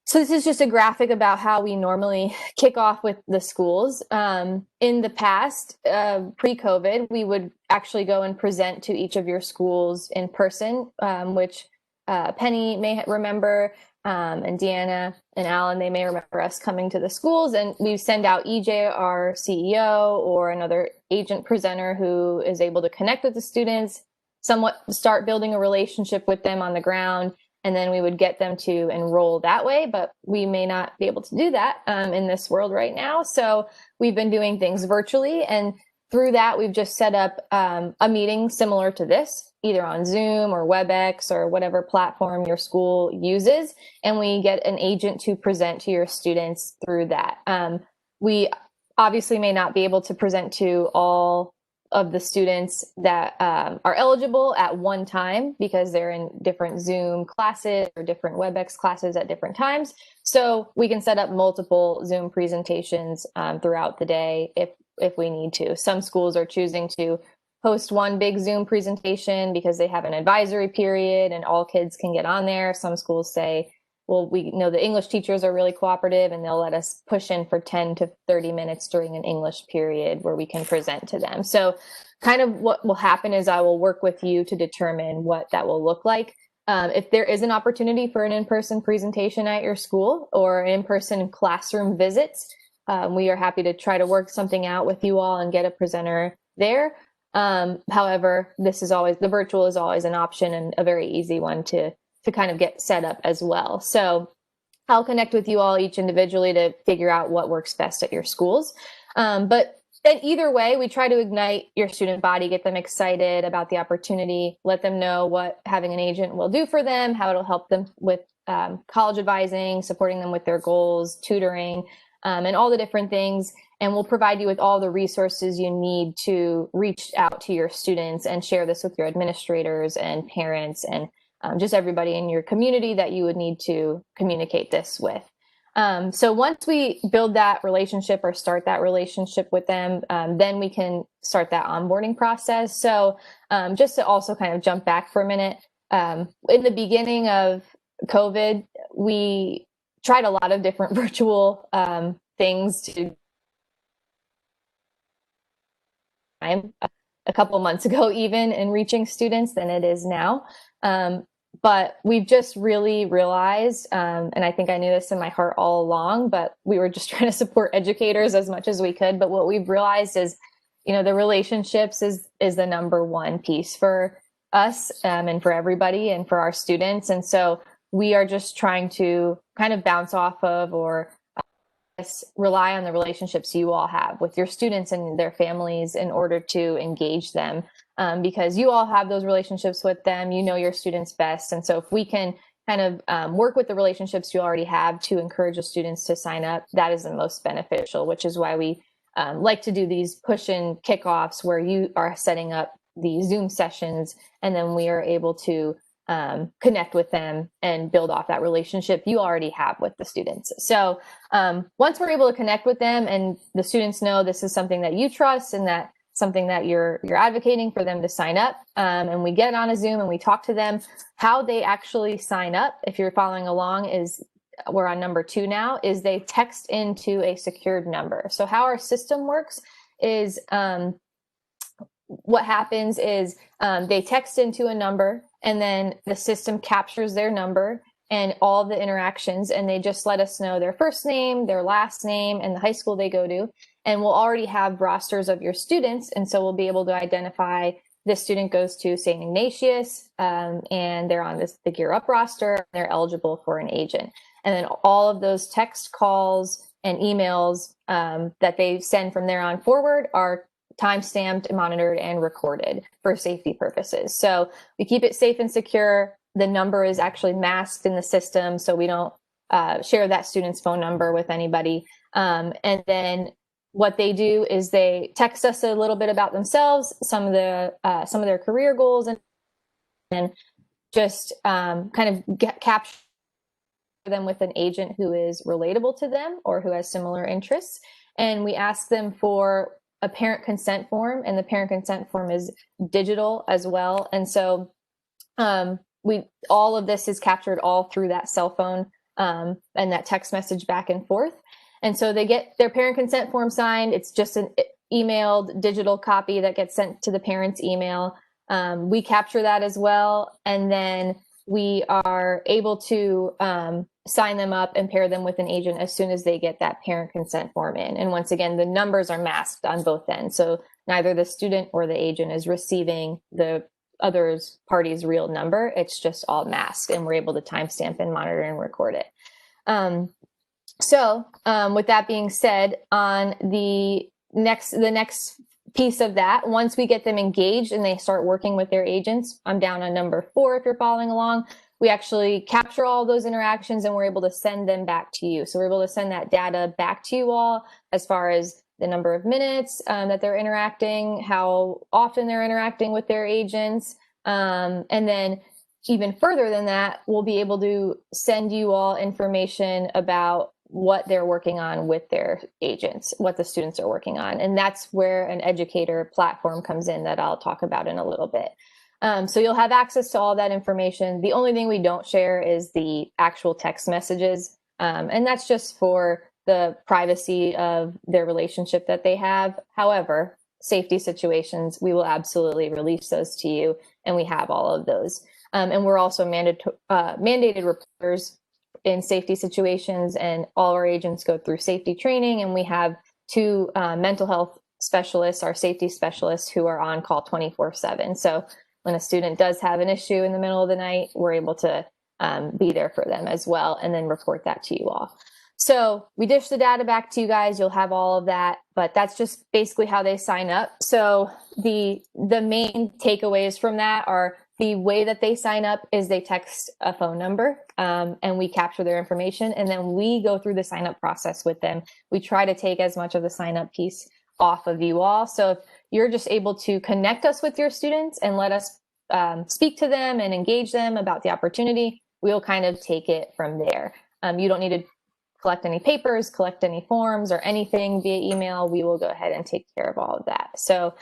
So this is just a graphic about how we normally kick off with the schools. In the past, pre-COVID, we would actually go and present to each of your schools in person, which Penny may remember, and Deanna and Alan, they may remember us coming to the schools, and we send out EJ, our CEO, or another agent presenter who is able to connect with the students, somewhat start building a relationship with them on the ground. And then we would get them to enroll that way, but we may not be able to do that in this world right now. So we've been doing things virtually, and through that, we've just set up a meeting similar to this, either on Zoom or WebEx or whatever platform your school uses, and we get an agent to present to your students through that. We obviously may not be able to present to all of the students that are eligible at one time because they're in different Zoom classes or different WebEx classes at different times. So we can set up multiple Zoom presentations throughout the day if we need to. Some schools are choosing to host one big Zoom presentation because they have an advisory period and all kids can get on there. Some schools say, well, we know the English teachers are really cooperative and they'll let us push in for 10 to 30 minutes during an English period where we can present to them. So kind of what will happen is I will work with you to determine what that will look like. If there is an opportunity for an in-person presentation at your school or in-person classroom visits, we are happy to try to work something out with you all and get a presenter there. However, the virtual is always an option and a very easy one to kind of get set up as well. So I'll connect with you all each individually to figure out what works best at your schools. But either way, we try to ignite your student body, get them excited about the opportunity, let them know what having an agent will do for them, how it'll help them with college advising, supporting them with their goals, tutoring, and all the different things. And we'll provide you with all the resources you need to reach out to your students and share this with your administrators and parents and just everybody in your community that you would need to communicate this with. So once we build that relationship or start that relationship with them, then we can start that onboarding process. So just to also kind of jump back for a minute, in the beginning of COVID, we tried a lot of different virtual things to a couple months ago even in reaching students than it is now. But we've just really realized, and I think I knew this in my heart all along, but we were just trying to support educators as much as we could. But what we've realized is, the relationships is the number one piece for us and for everybody and for our students. And so we are just trying to kind of bounce off of or rely on the relationships you all have with your students and their families in order to engage them, because you all have those relationships with them, your students best. And so if we can kind of work with the relationships you already have to encourage the students to sign up, that is the most beneficial, which is why we like to do these push-in kickoffs where you are setting up the Zoom sessions and then we are able to connect with them and build off that relationship you already have with the students. So once we're able to connect with them and the students know this is something that you trust and that something that you're advocating for them to sign up, and we get on a Zoom and we talk to them, how they actually sign up, if you're following along, is we're on number 2 now, is they text into a secured number. So how our system works is what happens is they text into a number and then the system captures their number and all the interactions, and they just let us know their first name, their last name, and the high school they go to. And we'll already have rosters of your students. And so we'll be able to identify this student goes to St. Ignatius and they're on the Gear Up roster, and they're eligible for an agent. And then all of those text calls and emails that they send from there on forward are time-stamped, monitored, and recorded for safety purposes. So we keep it safe and secure. The number is actually masked in the system, so we don't share that student's phone number with anybody. And then what they do is they text us a little bit about themselves, some of their career goals, and just kind of capture them with an agent who is relatable to them or who has similar interests. And we ask them for a parent consent form, and the parent consent form is digital as well. And so all of this is captured all through that cell phone and that text message back and forth. And so they get their parent consent form signed. It's just an emailed digital copy that gets sent to the parent's email. We capture that as well. And then we are able to sign them up and pair them with an agent as soon as they get that parent consent form in. And once again, the numbers are masked on both ends. So neither the student or the agent is receiving the other party's real number. It's just all masked, and we're able to timestamp and monitor and record it. So with that being said, on the next piece of that, once we get them engaged and they start working with their agents, I'm down on number 4 if you're following along, we actually capture all those interactions and we're able to send them back to you. So we're able to send that data back to you all as far as the number of minutes that they're interacting, how often they're interacting with their agents. And then even further than that, we'll be able to send you all information about what they're working on with their agents, what the students are working on. And that's where an educator platform comes in that I'll talk about in a little bit. So you'll have access to all that information. The only thing we don't share is the actual text messages. And that's just for the privacy of their relationship that they have. However, safety situations, we will absolutely release those to you. And we have all of those. And we're also mandated reporters in safety situations, and all our agents go through safety training. And we have 2 mental health specialists, our safety specialists, who are on call 24/7. So when a student does have an issue in the middle of the night, we're able to be there for them as well, and then report that to you all. So we dish the data back to you guys. You'll have all of that, but that's just basically how they sign up. So the main takeaways from that are the way that they sign up is they text a phone number and we capture their information, and then we go through the sign up process with them. We try to take as much of the sign up piece off of you all. So if you're just able to connect us with your students and let us speak to them and engage them about the opportunity, we'll kind of take it from there. You don't need to collect any papers, collect any forms or anything via email. We will go ahead and take care of all of that. So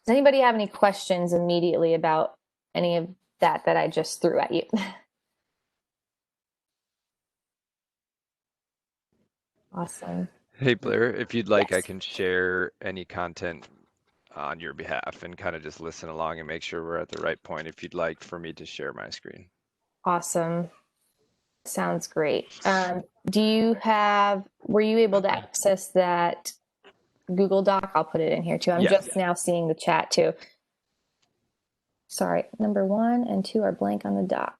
does anybody have any questions immediately about any of that I just threw at you? Awesome. Hey, Blair, if you'd like, Yes. I can share any content on your behalf and kind of just listen along and make sure we're at the right point if you'd like for me to share my screen. Awesome. Sounds great. Were you able to access that Google Doc? I'll put it in here too. I'm just now seeing the chat too. Sorry, number 1 and 2 are blank on the doc.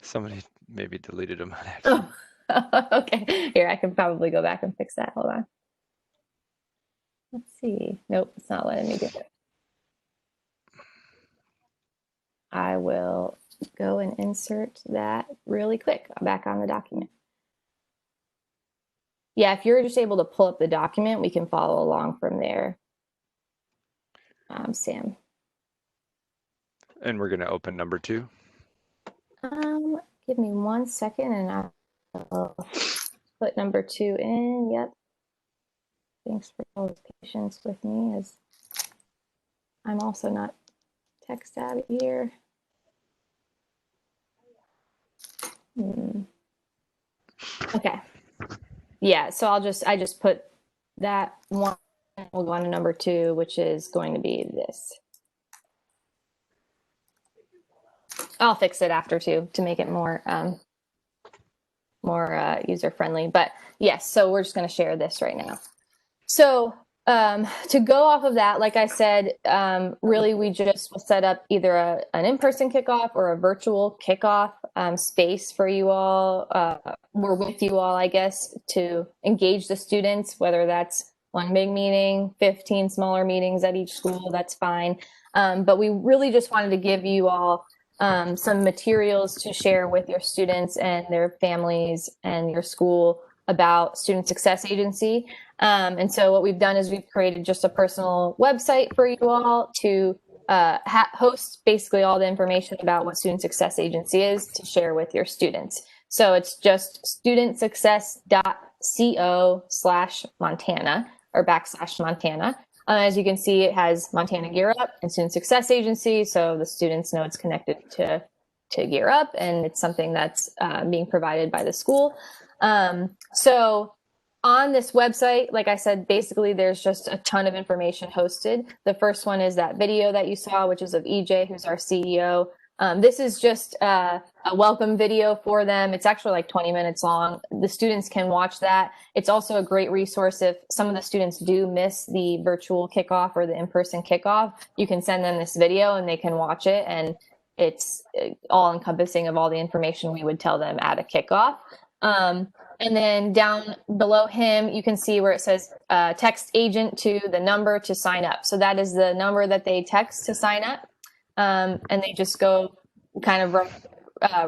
Somebody maybe deleted them on accident. Oh, okay. Here, I can probably go back and fix that. Hold on. Let's see. Nope, it's not letting me do it. I will go and insert that really quick back on the document. Yeah, if you're just able to pull up the document, we can follow along from there. Sam. And we're going to open number 2. Give me 1 second and I'll put number 2 in. Yep. Thanks for all the patience with me, as I'm also not tech savvy here. Okay. Yeah, so I just put that one. We'll go on to number 2, which is going to be this. I'll fix it after too to make it more user friendly. But yes, so we're just going to share this right now. So To go off of that, like I said, really we just will set up either an in-person kickoff or a virtual kickoff space for you all. We're with you all, I guess, to engage the students, whether that's one big meeting, 15 smaller meetings at each school, that's fine. But we really just wanted to give you all some materials to share with your students and their families and your school about Student Success Agency. And so what we've done is we've created just a personal website for you all to host basically all the information about what Student Success Agency is to share with your students. So it's just studentsuccess.co/Montana or /Montana. As you can see, it has Montana Gear Up and Student Success Agency, so the students know it's connected to Gear Up, and it's something that's being provided by the school. So on this website, like I said, basically there's just a ton of information hosted. The first one is that video that you saw, which is of EJ, who's our CEO. This is just a welcome video for them. It's actually like 20 minutes long. The students can watch that. It's also a great resource if some of the students do miss the virtual kickoff or the in-person kickoff. You can send them this video and they can watch it, and it's all encompassing of all the information we would tell them at a kickoff. And then down below him, you can see where it says text agent to the number to sign up. So that is the number that they text to sign up. And they just go kind of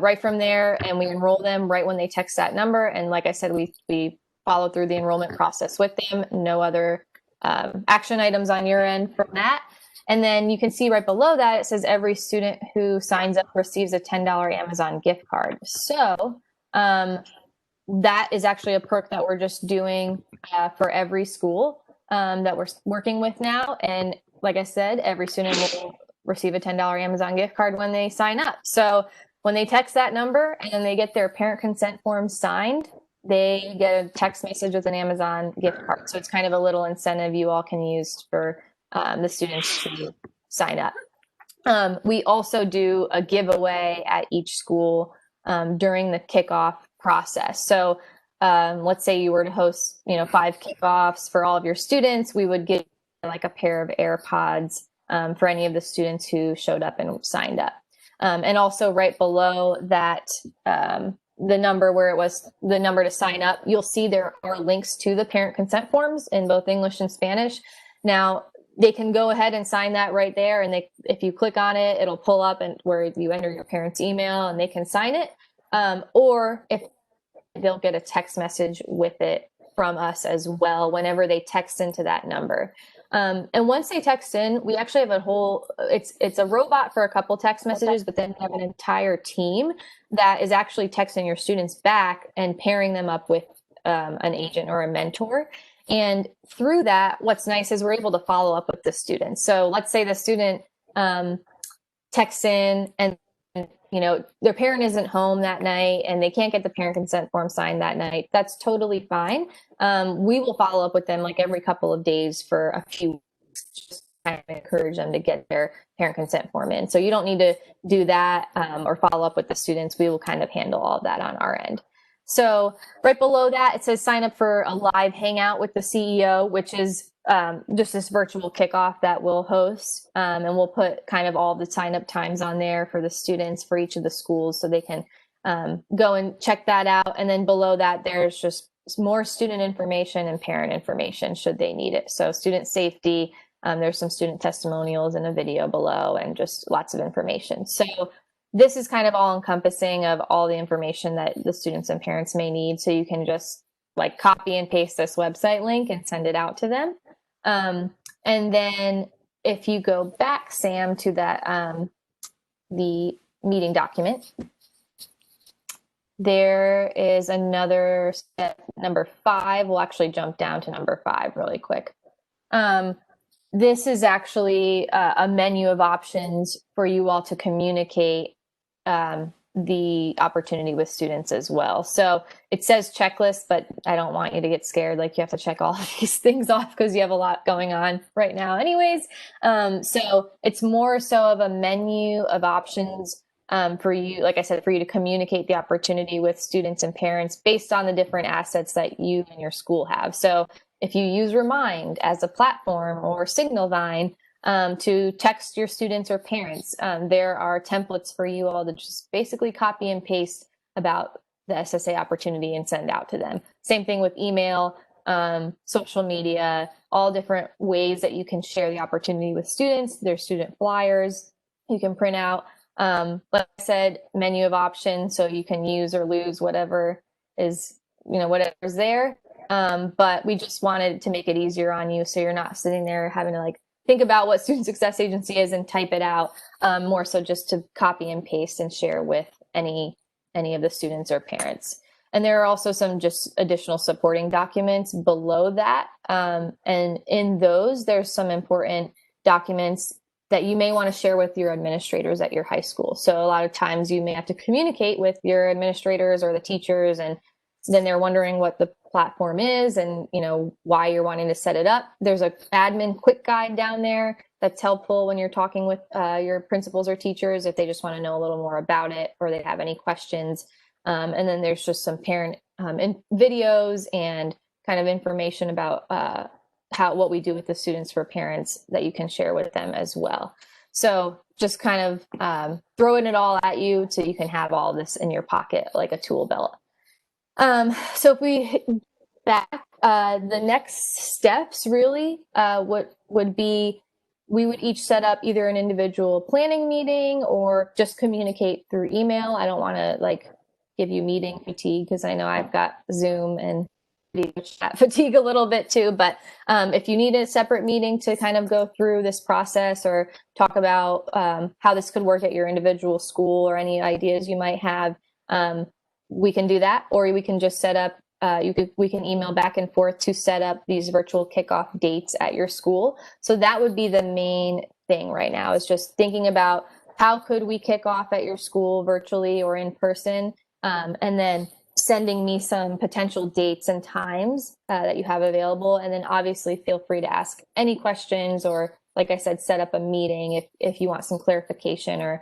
right from there, and we enroll them right when they text that number. And like I said, we follow through the enrollment process with them. No other action items on your end from that. And then you can see right below that, it says every student who signs up receives a $10 Amazon gift card. So that is actually a perk that we're just doing for every school that we're working with now. And like I said, every student will receive a $10 Amazon gift card when they sign up. So when they text that number and then they get their parent consent form signed, they get a text message with an Amazon gift card. So it's kind of a little incentive you all can use for the students to sign up. We also do a giveaway at each school during the kickoff process. So let's say you were to host, 5 kickoffs for all of your students, we would give like a pair of AirPods for any of the students who showed up and signed up. And also right below that, the number where it was the number to sign up, you'll see there are links to the parent consent forms in both English and Spanish. Now, they can go ahead and sign that right there. And if you click on it, it'll pull up and where you enter your parent's email and they can sign it. Or if they'll get a text message with it from us as well whenever they text into that number. And once they text in, we actually have a whole, it's a robot for a couple text messages, but then we have an entire team that is actually texting your students back and pairing them up with an agent or a mentor. And through that, what's nice is we're able to follow up with the student. So let's say the student texts in and their parent isn't home that night and they can't get the parent consent form signed that night. That's totally fine. We will follow up with them like every couple of days for a few weeks, just kind of encourage them to get their parent consent form in. So you don't need to do that or follow up with the students. We will kind of handle all of that on our end. So right below that, it says sign up for a live hangout with the CEO, which is just this virtual kickoff that we'll host. And we'll put kind of all the sign up times on there for the students for each of the schools so they can go and check that out. And then below that, there's just more student information and parent information should they need it. So student safety, there's some student testimonials and a video below and just lots of information. So this is kind of all encompassing of all the information that the students and parents may need. So you can just like copy and paste this website link and send it out to them. And then if you go back, Sam, to that, the meeting document, there is another step, number 5. We'll actually jump down to number 5 really quick. This is actually a menu of options for you all to communicate the opportunity with students as well. So it says checklist, but I don't want you to get scared. Like you have to check all of these things off because you have a lot going on right now anyways. So it's more so of a menu of options for you, like I said, for you to communicate the opportunity with students and parents based on the different assets that you and your school have. So if you use Remind as a platform or Signalvine to text your students or parents, there are templates for you all to just basically copy and paste about the SSA opportunity and send out to them. Same thing with email, social media, all different ways that you can share the opportunity with students. There's student flyers you can print out. Like I said, menu of options, so you can use or lose whatever is, whatever's there. But we just wanted to make it easier on you, so you're not sitting there having to think about what Student Success Agency is and type it out. More so just to copy and paste and share with any of the students or parents. And there are also some just additional supporting documents below that. And in those, there's some important documents that you may want to share with your administrators at your high school. So a lot of times you may have to communicate with your administrators or the teachers, and then they're wondering what the platform is and why you're wanting to set it up. There's a admin quick guide down there that's helpful when you're talking with your principals or teachers if they just want to know a little more about it or they have any questions. And then there's just some parent videos and kind of information about what we do with the students for parents that you can share with them as well. So just kind of throwing it all at you so you can have all this in your pocket like a tool belt. So if we back, the next steps really would be we would each set up either an individual planning meeting or just communicate through email. I don't want to give you meeting fatigue because I know I've got Zoom and chat fatigue a little bit too. But if you need a separate meeting to kind of go through this process or talk about how this could work at your individual school or any ideas you might have, we can do that, or we can just set up, we can email back and forth to set up these virtual kickoff dates at your school. So that would be the main thing right now, is just thinking about how could we kick off at your school virtually or in person, and then sending me some potential dates and times that you have available. And then obviously feel free to ask any questions, or like I said, set up a meeting if you want some clarification or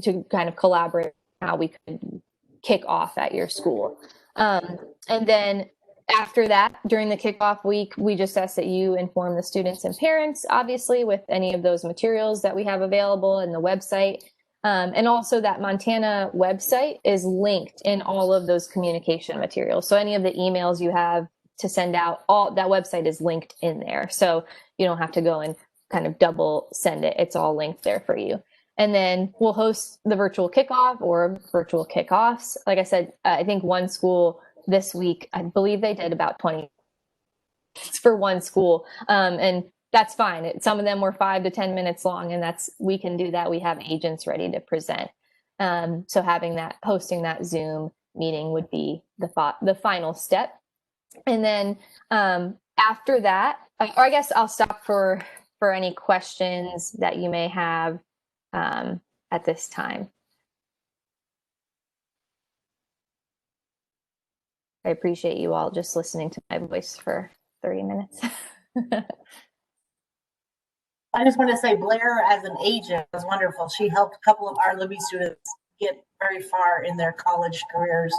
to kind of collaborate how we could kick off at your school. And then after that, during the kickoff week, we just ask that you inform the students and parents, obviously, with any of those materials that we have available in the website. And also that Montana website is linked in all of those communication materials. So any of the emails you have to send out, all that website is linked in there. So you don't have to go and kind of double send it. It's all linked there for you. And then we'll host the virtual kickoff or virtual kickoffs. Like I said, I think one school this week, I believe they did about 20 for one school. And that's fine. Some of them were 5 to 10 minutes long, and we can do that. We have agents ready to present. So hosting that Zoom meeting would be the final step. And then after that, or I guess I'll stop for any questions that you may have at this time. I appreciate you all just listening to my voice for 30 minutes. I just want to say Blair as an agent was wonderful. She helped a couple of our Libby students get very far in their college careers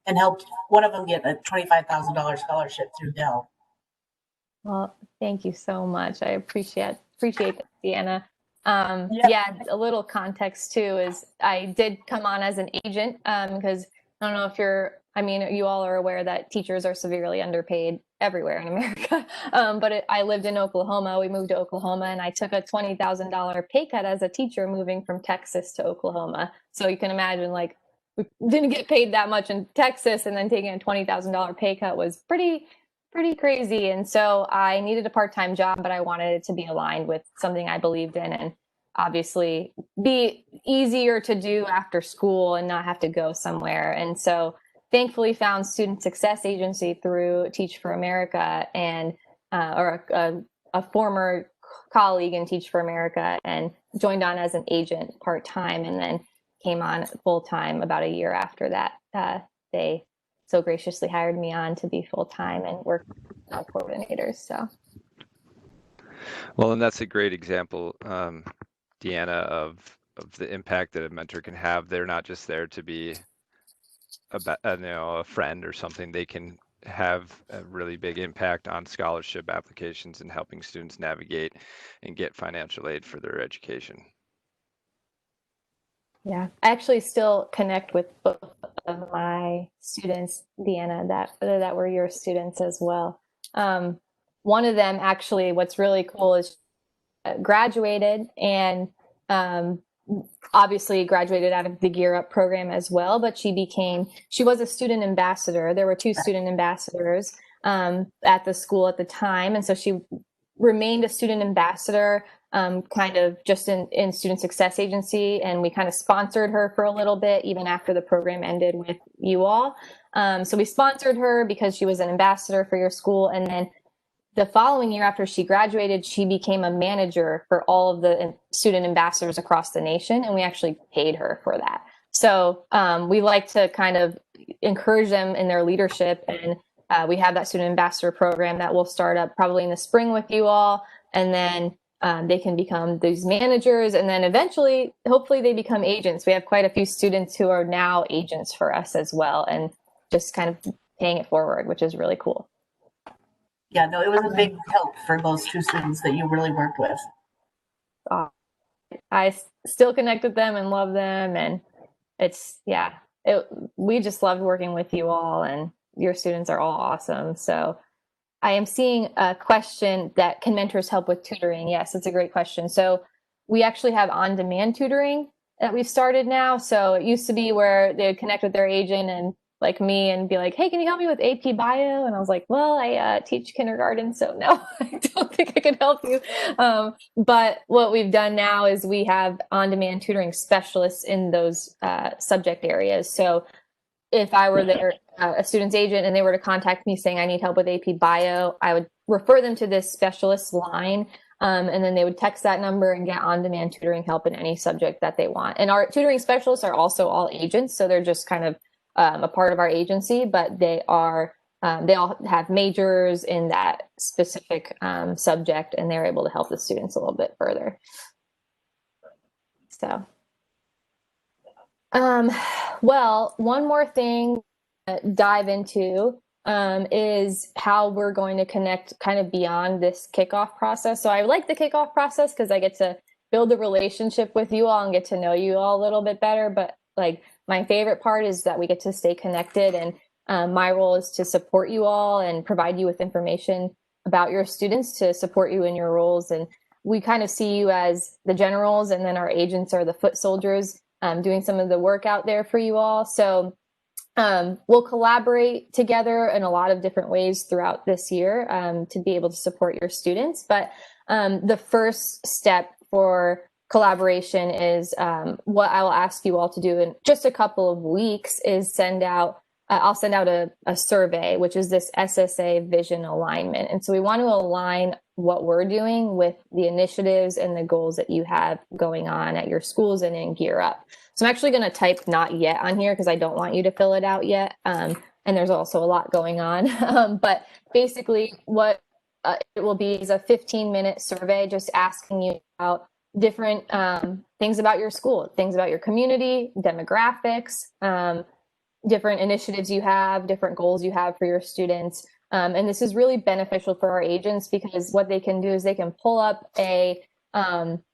and helped one of them get a $25,000 scholarship through Dell. Well, thank you so much. I appreciate that, Deanna. Yeah, a little context too is I did come on as an agent because I don't know if you all are aware that teachers are severely underpaid everywhere in America. But I lived in Oklahoma. We moved to Oklahoma, and I took a $20,000 pay cut as a teacher moving from Texas to Oklahoma. So you can imagine, we didn't get paid that much in Texas, and then taking a $20,000 pay cut was pretty crazy. And so I needed a part-time job, but I wanted it to be aligned with something I believed in and obviously be easier to do after school and not have to go somewhere. And so thankfully found Student Success Agency through Teach for America and or a former colleague in Teach for America, and joined on as an agent part-time, and then came on full-time about a year after that. They so graciously hired me on to be full-time and work with coordinators. So, well, and that's a great example, Deanna, of the impact that a mentor can have. They're not just there to be a friend or something. They can have a really big impact on scholarship applications and helping students navigate and get financial aid for their education. Yeah, I actually still connect with both of my students, Deanna, that were your students as well. One of them actually, what's really cool is graduated and obviously graduated out of the Gear Up program as well, but she was a student ambassador. There were 2 student ambassadors at the school at the time. And so she remained a student ambassador kind of just in Student Success Agency. And we kind of sponsored her for a little bit, even after the program ended with you all. So we sponsored her because she was an ambassador for your school. And then the following year after she graduated, she became a manager for all of the student ambassadors across the nation. And we actually paid her for that. So we like to kind of encourage them in their leadership. And we have that student ambassador program that will start up probably in the spring with you all. And then they can become these managers. And then eventually, hopefully they become agents. We have quite a few students who are now agents for us as well. And just kind of paying it forward, which is really cool. Yeah, no, it was a big help for those 2 students that you really worked with. I still connect with them and love them. And we just loved working with you all, and your students are all awesome. So I am seeing a question that can mentors help with tutoring? Yes, it's a great question. So we actually have on-demand tutoring that we've started now. So it used to be where they would connect with their agent and like me and be like, hey, can you help me with AP Bio? And I was like, well, I teach kindergarten, so no, I don't think I can help you. But what we've done now is we have on-demand tutoring specialists in those subject areas. So if I were a student's agent and they were to contact me saying I need help with AP Bio, I would refer them to this specialist line. And then they would text that number and get on-demand tutoring help in any subject that they want. And our tutoring specialists are also all agents. So they're just kind of a part of our agency, but they all have majors in that specific subject, and they're able to help the students a little bit further. So, well, one more thing to dive into is how we're going to connect kind of beyond this kickoff process. So I like the kickoff process because I get to build a relationship with you all and get to know you all a little bit better. But like my favorite part is that we get to stay connected, and my role is to support you all and provide you with information about your students to support you in your roles. And we kind of see you as the generals, and then our agents are the foot soldiers doing some of the work out there for you all. So we'll collaborate together in a lot of different ways throughout this year to be able to support your students. But the first step for collaboration is what I will ask you all to do in just a couple of weeks is I'll send out a survey, which is this SSA vision alignment. And so we want to align what we're doing with the initiatives and the goals that you have going on at your schools and in Gear Up. So I'm actually going to type not yet on here because I don't want you to fill it out yet. And there's also a lot going on. But basically what it will be is a 15-minute survey just asking you about different things about your school, things about your community, demographics, different initiatives you have, different goals you have for your students. And this is really beneficial for our agents because what they can do is they can pull up a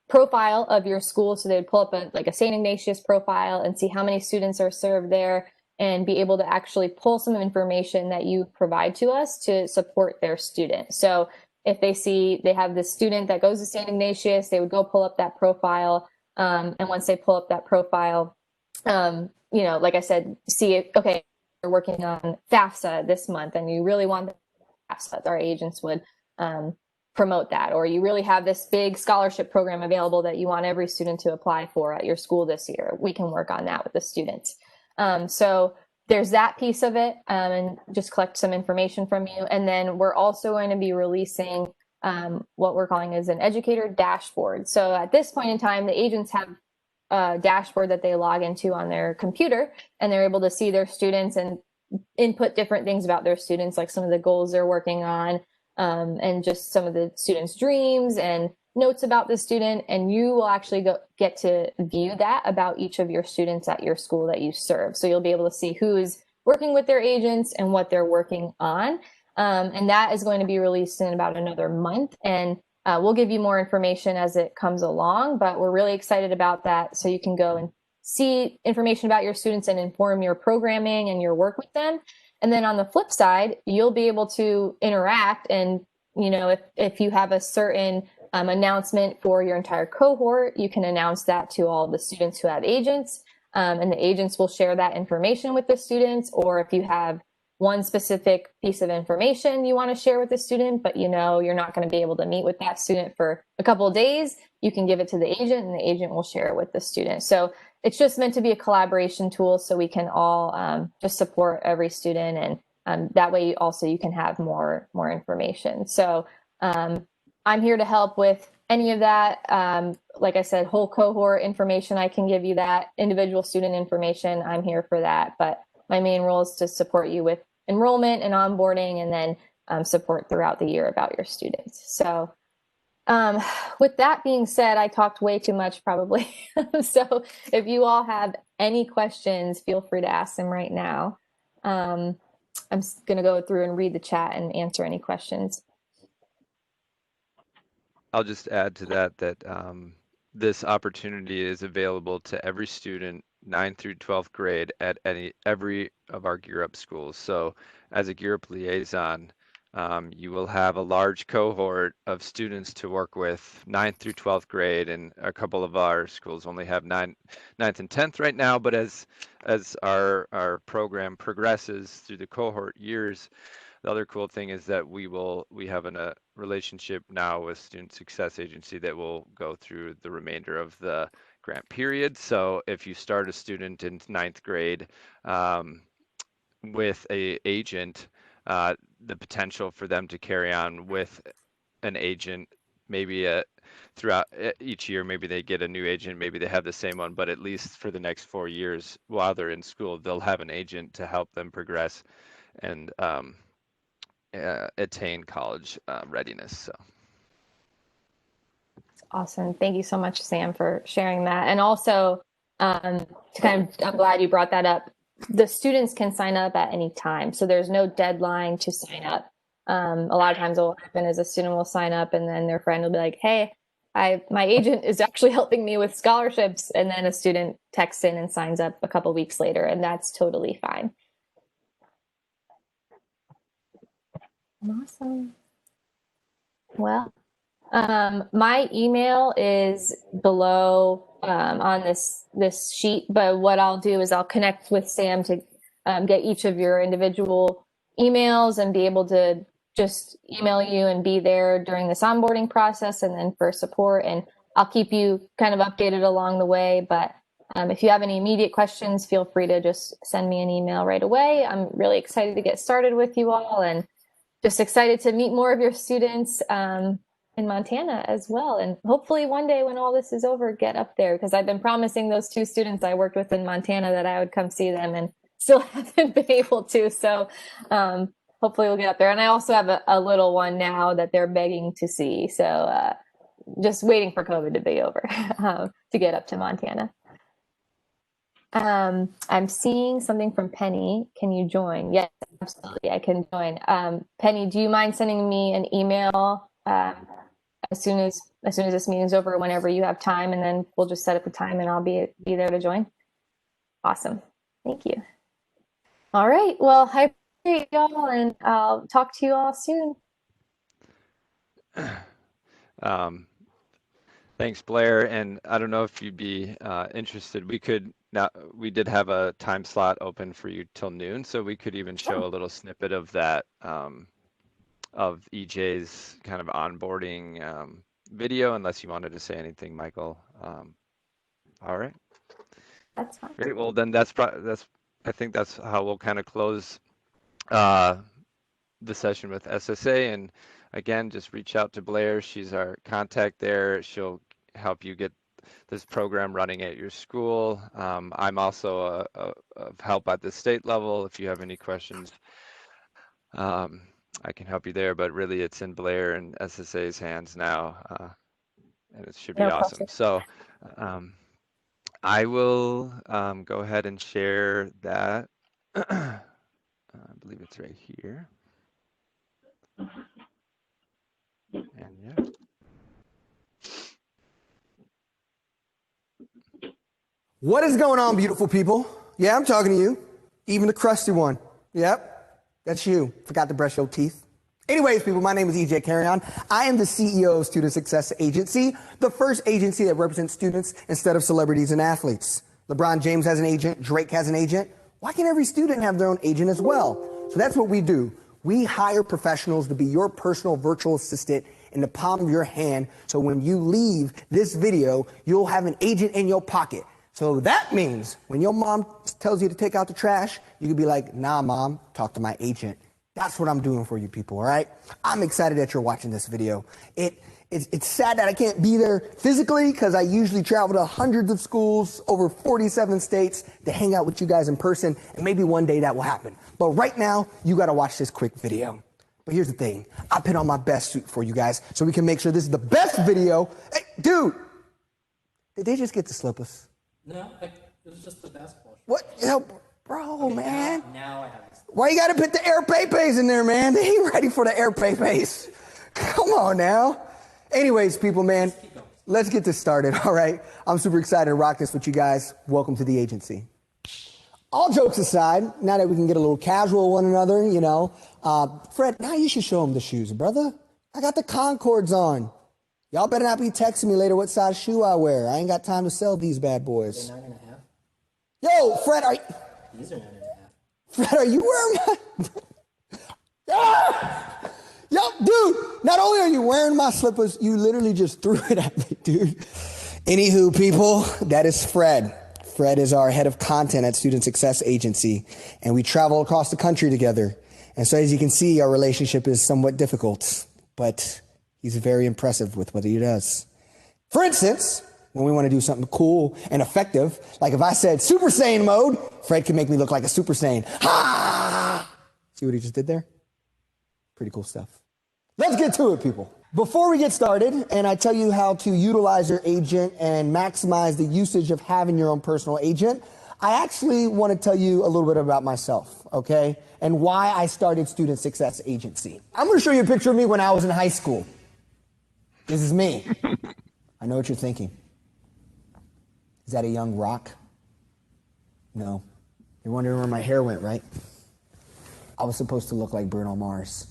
profile of your school. So they'd pull up a St. Ignatius profile and see how many students are served there and be able to actually pull some information that you provide to us to support their student. So if they see they have this student that goes to St. Ignatius, they would go pull up that profile. And once they pull up that profile, like I said, see it, okay, you're working on FAFSA this month and you really want the FAFSA, our agents would promote that. Or you really have this big scholarship program available that you want every student to apply for at your school this year. We can work on that with the students. So there's that piece of it, and just collect some information from you. And then we're also going to be releasing what we're calling as an educator dashboard. So at this point in time, the agents have a dashboard that they log into on their computer, and they're able to see their students and input different things about their students, like some of the goals they're working on, and just some of the students' dreams and notes about the student. And you will actually get to view that about each of your students at your school that you serve. So you'll be able to see who is working with their agents and what they're working on. And that is going to be released in about another month. And we'll give you more information as it comes along, but we're really excited about that. So you can go and see information about your students and inform your programming and your work with them. And then on the flip side, you'll be able to interact. And, you know, if you have a certain announcement for your entire cohort, you can announce that to all the students who have agents. And the agents will share that information with the students. Or if you have one specific piece of information you want to share with the student, but you know you're not going to be able to meet with that student for a couple of days, you can give it to the agent and the agent will share it with the student. So it's just meant to be a collaboration tool so we can all just support every student, and that way also you can have more information. So I'm here to help with any of that. Like I said, whole cohort information, I can give you that. Individual student information, I'm here for that. But my main role is to support you with enrollment and onboarding, and then support throughout the year about your students. So with that being said, I talked way too much probably. So if you all have any questions, feel free to ask them right now. I'm going to go through and read the chat and answer any questions. I'll just add to that this opportunity is available to every student 9th through 12th grade at every of our Gear Up schools. So as a Gear Up liaison, you will have a large cohort of students to work with 9th through 12th grade, and a couple of our schools only have 9th and 10th right now, but as our program progresses through the cohort years, the other cool thing is that we have a relationship now with Student Success Agency that will go through the remainder of the grant period. So if you start a student in 9th grade with an agent, the potential for them to carry on with an agent, maybe throughout each year, maybe they get a new agent, maybe they have the same one, but at least for the next 4 years while they're in school, they'll have an agent to help them progress and attain college readiness. So Awesome. Thank you so much, Sam, for sharing that. And also, I'm glad you brought that up. The students can sign up at any time, so there's no deadline to sign up. A lot of times what will happen is a student will sign up and then their friend will be like, hey, my agent is actually helping me with scholarships. And then a student texts in and signs up a couple weeks later, and that's totally fine. Awesome. Well, my email is below on this sheet, but what I'll do is I'll connect with Sam to get each of your individual emails and be able to just email you and be there during this onboarding process and then for support. And I'll keep you kind of updated along the way. But if you have any immediate questions, feel free to just send me an email right away. I'm really excited to get started with you all and just excited to meet more of your students in Montana as well. And hopefully one day when all this is over, get up there, because I've been promising those 2 students I worked with in Montana that I would come see them and still haven't been able to. So hopefully we'll get up there. And I also have a little one now that they're begging to see. So just waiting for COVID to be over to get up to Montana. I'm seeing something from Penny. Can you join? Yes, absolutely. I can join. Penny, do you mind sending me an email as soon as this meeting's over, whenever you have time, and then we'll just set up a time and I'll be there to join. Awesome. Thank you. All right. Well, I appreciate y'all, and I'll talk to you all soon. Thanks, Blair. And I don't know if you'd be interested. We did have a time slot open for you till noon, so we could even show a little snippet of that, of EJ's kind of onboarding video, unless you wanted to say anything, Michael. All right. That's fine. Great. Well, then I think that's how we'll kind of close the session with SSA. And again, just reach out to Blair. She's our contact there. She'll help you get this program running at your school. I'm also of help at the state level. If you have any questions, I can help you there, but really it's in Blair and SSA's hands now, and it should be awesome. So I will go ahead and share that I believe it's right here. And yeah. What is going on, beautiful people? Yeah, I'm talking to you. Even the crusty one. Yep, that's you. Forgot to brush your teeth. Anyways, people, my name is EJ Carrion. I am the CEO of Student Success Agency, the first agency that represents students instead of celebrities and athletes. LeBron James has an agent, Drake has an agent. Why can't every student have their own agent as well? So that's what we do. We hire professionals to be your personal virtual assistant in the palm of your hand, so when you leave this video, you'll have an agent in your pocket. So that means when your mom tells you to take out the trash, you can be like, nah, mom, talk to my agent. That's what I'm doing for you people, all right? I'm excited that you're watching this video. It's sad that I can't be there physically because I usually travel to hundreds of schools over 47 states to hang out with you guys in person, and maybe one day that will happen. But right now, you got to watch this quick video. But here's the thing. I put on my best suit for you guys so we can make sure this is the best video. Hey, dude, did they just get to slip us? No, it was just the basketball. What? Yo, bro, Okay, man. Now I have it. Why you got to put the air pay-pays in there, man? They ain't ready for the air pay-pays. Come on now. Anyways, people, man, let's get this started, all right? I'm super excited to rock this with you guys. Welcome to the agency. All jokes aside, now that we can get a little casual with one another, you know, Fred, now you should show him the shoes, brother. I got the Concords on. Y'all better not be texting me later what size shoe I wear. I ain't got time to sell these bad boys. They're 9.5. Yo, Fred, These are 9.5. Fred, are you wearing my... Ah! Yo, dude, not only are you wearing my slippers, you literally just threw it at me, dude. Anywho, people, that is Fred. Fred is our head of content at Student Success Agency, and we travel across the country together. And so as you can see, our relationship is somewhat difficult, but he's very impressive with what he does. For instance, when we want to do something cool and effective, like if I said Super Saiyan mode, Fred can make me look like a Super Saiyan. Ha! See what he just did there? Pretty cool stuff. Let's get to it, people. Before we get started, and I tell you how to utilize your agent and maximize the usage of having your own personal agent, I actually want to tell you a little bit about myself, okay? And why I started Student Success Agency. I'm going to show you a picture of me when I was in high school. This is me. I know what you're thinking. Is that a young rock? No. You're wondering where my hair went, right? I was supposed to look like Bruno Mars,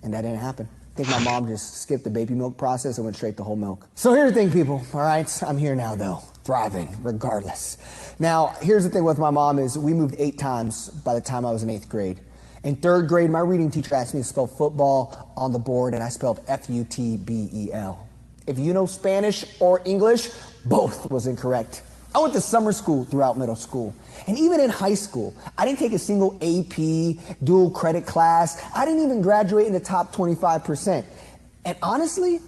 and that didn't happen. I think my mom just skipped the baby milk process and went straight to whole milk. So here's the thing, people, all right? I'm here now, though, thriving, regardless. Now, here's the thing with my mom is we moved 8 times by the time I was in 8th grade. In 3rd grade, my reading teacher asked me to spell football on the board, and I spelled F-U-T-B-E-L. If you know Spanish or English, both was incorrect. I went to summer school throughout middle school. And even in high school, I didn't take a single AP, dual credit class. I didn't even graduate in the top 25%. And honestly,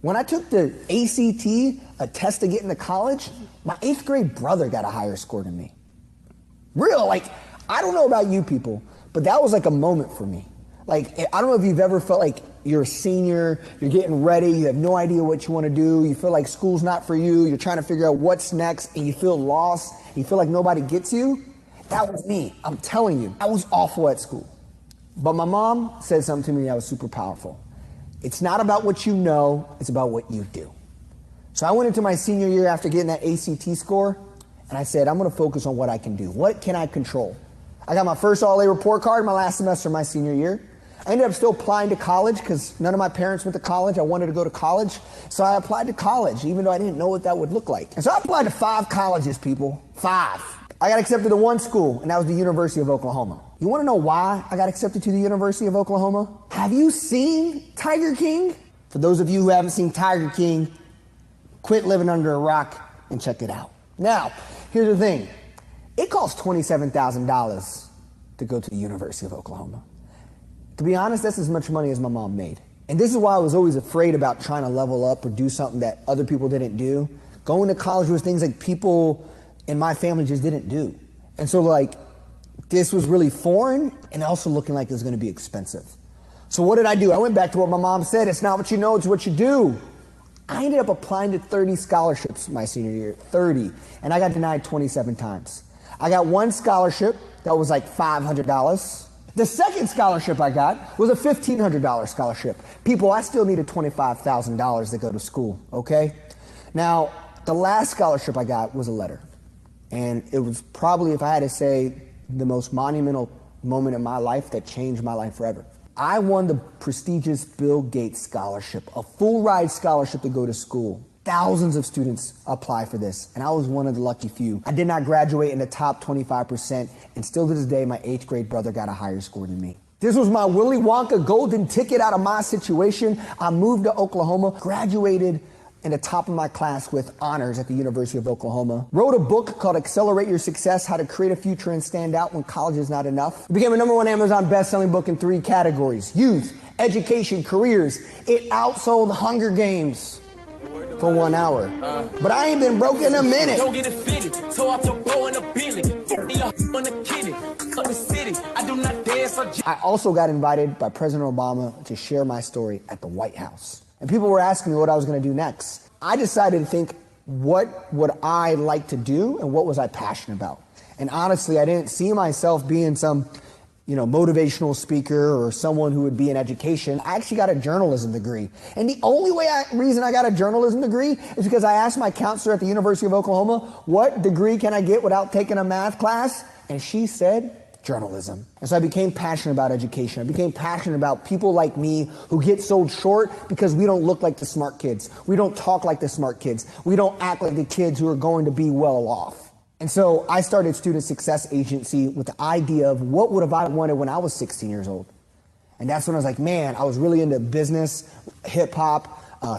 when I took the ACT, a test to get into college, my 8th grade brother got a higher score than me. Real, like, I don't know about you people, but that was like a moment for me. Like, I don't know if you've ever felt like you're a senior, you're getting ready, you have no idea what you want to do, you feel like school's not for you, you're trying to figure out what's next, and you feel lost, you feel like nobody gets you. That was me. I'm telling you, I was awful at school. But my mom said something to me that was super powerful. It's not about what you know, it's about what you do. So I went into my senior year after getting that ACT score, and I said, I'm going to focus on what I can do. What can I control? I got my first all-A report card my last semester of my senior year. I ended up still applying to college because none of my parents went to college. I wanted to go to college. So I applied to college, even though I didn't know what that would look like. And so I applied to 5 colleges, people. 5. I got accepted to one school, and that was the University of Oklahoma. You want to know why I got accepted to the University of Oklahoma? Have you seen Tiger King? For those of you who haven't seen Tiger King, quit living under a rock and check it out. Now, here's the thing. It costs $27,000 to go to the University of Oklahoma. To be honest, that's as much money as my mom made. And this is why I was always afraid about trying to level up or do something that other people didn't do. Going to college was things like people in my family just didn't do. And so like, this was really foreign and also looking like it was gonna be expensive. So what did I do? I went back to what my mom said, it's not what you know, it's what you do. I ended up applying to 30 scholarships my senior year, 30, and I got denied 27 times. I got one scholarship that was like $500. The second scholarship I got was a $1,500 scholarship. People, I still needed $25,000 to go to school, okay? Now, the last scholarship I got was a letter. And it was probably, if I had to say, the most monumental moment in my life that changed my life forever. I won the prestigious Bill Gates Scholarship, a full ride scholarship to go to school. Thousands of students apply for this, and I was one of the lucky few. I did not graduate in the top 25%, and still to this day, my 8th grade brother got a higher score than me. This was my Willy Wonka golden ticket out of my situation. I moved to Oklahoma, graduated in the top of my class with honors at the University of Oklahoma. Wrote a book called Accelerate Your Success, How to Create a Future and Stand Out When College is Not Enough. It became a #1 Amazon best-selling book in 3 categories: youth, education, careers. It outsold Hunger Games for 1 hour. But I ain't been broke in a minute. Don't get offended, so I put bow in a billy. On the kitty, on the city. I do not dance or I also got invited by President Obama to share my story at the White House. And people were asking me what I was going to do next. I decided to think, what would I like to do and what was I passionate about? And honestly, I didn't see myself being some motivational speaker or someone who would be in education. I actually got a journalism degree. And the only reason I got a journalism degree is because I asked my counselor at the University of Oklahoma, what degree can I get without taking a math class? And she said, journalism. And so I became passionate about education. I became passionate about people like me who get sold short because we don't look like the smart kids. We don't talk like the smart kids. We don't act like the kids who are going to be well off. And so I started Student Success Agency with the idea of what would have I wanted when I was 16 years old. And that's when I was like, man, I was really into business, hip hop,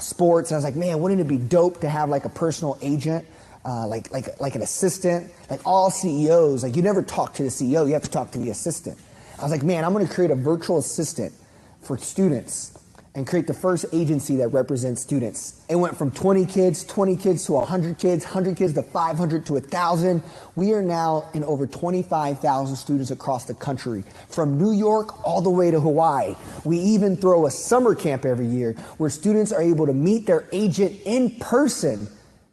sports. And I was like, man, wouldn't it be dope to have like a personal agent? Like an assistant, like all CEOs, like you never talk to the CEO, you have to talk to the assistant. I was like, man, I'm gonna create a virtual assistant for students and create the first agency that represents students. It went from 20 kids to 100 kids, 100 kids to 500 to 1,000. We are now in over 25,000 students across the country, from New York all the way to Hawaii. We even throw a summer camp every year where students are able to meet their agent in person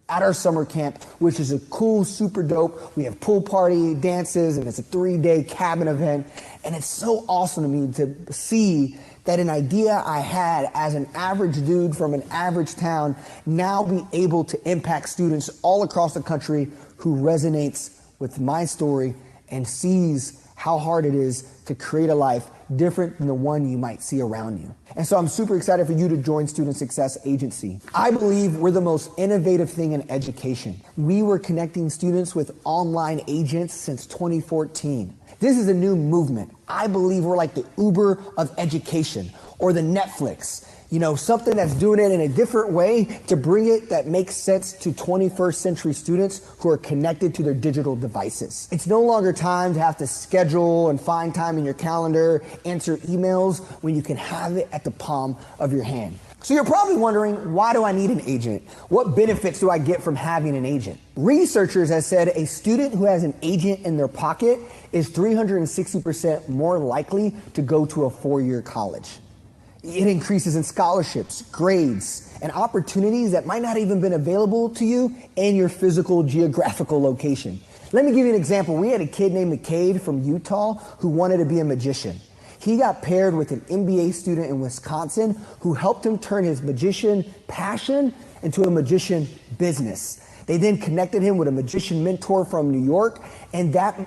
at our summer camp, which is a cool, super dope. We have pool party, dances, and it's a 3-day cabin event. And it's so awesome to me to see that an idea I had as an average dude from an average town now be able to impact students all across the country who resonates with my story and sees how hard it is to create a life different than the one you might see around you. And so I'm super excited for you to join Student Success Agency. I believe we're the most innovative thing in education. We were connecting students with online agents since 2014. This is a new movement. I believe we're like the Uber of education, or the Netflix. Something that's doing it in a different way to bring it that makes sense to 21st century students who are connected to their digital devices. It's no longer time to have to schedule and find time in your calendar, answer emails, when you can have it at the palm of your hand. So you're probably wondering, why do I need an agent? What benefits do I get from having an agent? Researchers have said a student who has an agent in their pocket is 360% more likely to go to a 4-year college. It increases in scholarships, grades, and opportunities that might not even been available to you in your physical geographical location. Let me give you an example. We had a kid named McCade from Utah who wanted to be a magician. He got paired with an MBA student in Wisconsin who helped him turn his magician passion into a magician business. They then connected him with a magician mentor from New York, and that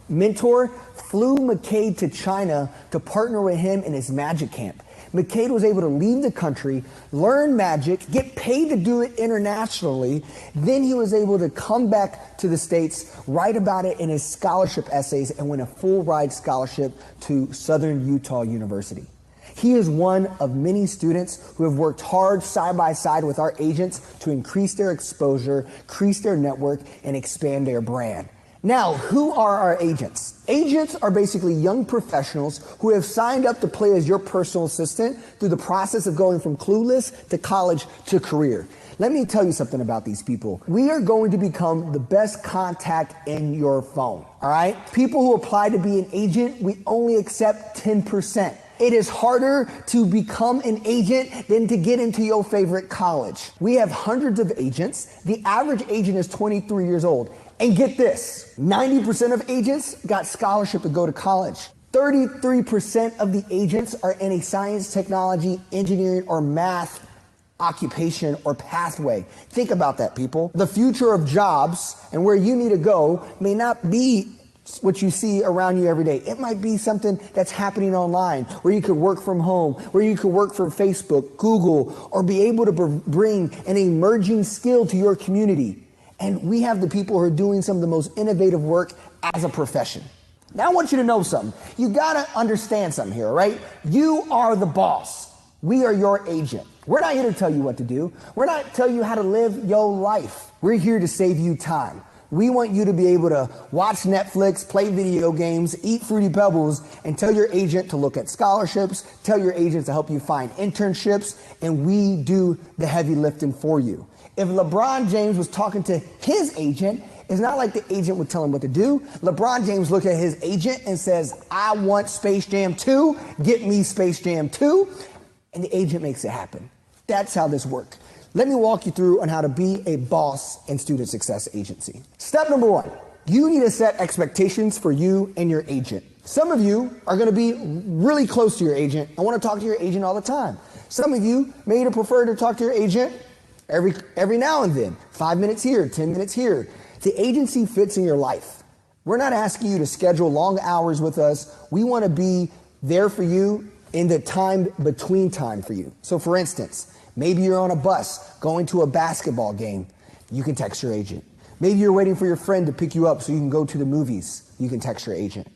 mentor flew McCade to China to partner with him in his magic camp. McCade was able to leave the country, learn magic, get paid to do it internationally. Then he was able to come back to the States, write about it in his scholarship essays, and win a full ride scholarship to Southern Utah University. He is one of many students who have worked hard side by side with our agents to increase their exposure, increase their network, and expand their brand. Now, who are our agents? Agents are basically young professionals who have signed up to play as your personal assistant through the process of going from clueless to college to career. Let me tell you something about these people. We are going to become the best contact in your phone, all right? People who apply to be an agent, we only accept 10%. It is harder to become an agent than to get into your favorite college. We have hundreds of agents. The average agent is 23 years old. And get this, 90% of agents got scholarship to go to college. 33% of the agents are in a science, technology, engineering, or math occupation or pathway. Think about that, people. The future of jobs and where you need to go may not be what you see around you every day. It might be something that's happening online, where you could work from home, where you could work for Facebook, Google, or be able to bring an emerging skill to your community. And we have the people who are doing some of the most innovative work as a profession. Now I want you to know something. You gotta understand something here, right? You are the boss. We are your agent. We're not here to tell you what to do. We're not telling you how to live your life. We're here to save you time. We want you to be able to watch Netflix, play video games, eat Fruity Pebbles, and tell your agent to look at scholarships, tell your agent to help you find internships, and we do the heavy lifting for you. If LeBron James was talking to his agent, it's not like the agent would tell him what to do. LeBron James looked at his agent and says, I want Space Jam 2, get me Space Jam 2, and the agent makes it happen. That's how this works. Let me walk you through on how to be a boss in student success agency. Step number 1, you need to set expectations for you and your agent. Some of you are going to be really close to your agent and want to talk to your agent all the time. Some of you may prefer to talk to your agent every now and then, 5 minutes here, 10 minutes here. The agency fits in your life. We're not asking you to schedule long hours with us. We want to be there for you in the time between time for you. So for instance, maybe you're on a bus going to a basketball game. You can text your agent. Maybe you're waiting for your friend to pick you up so you can go to the movies. You can text your agent.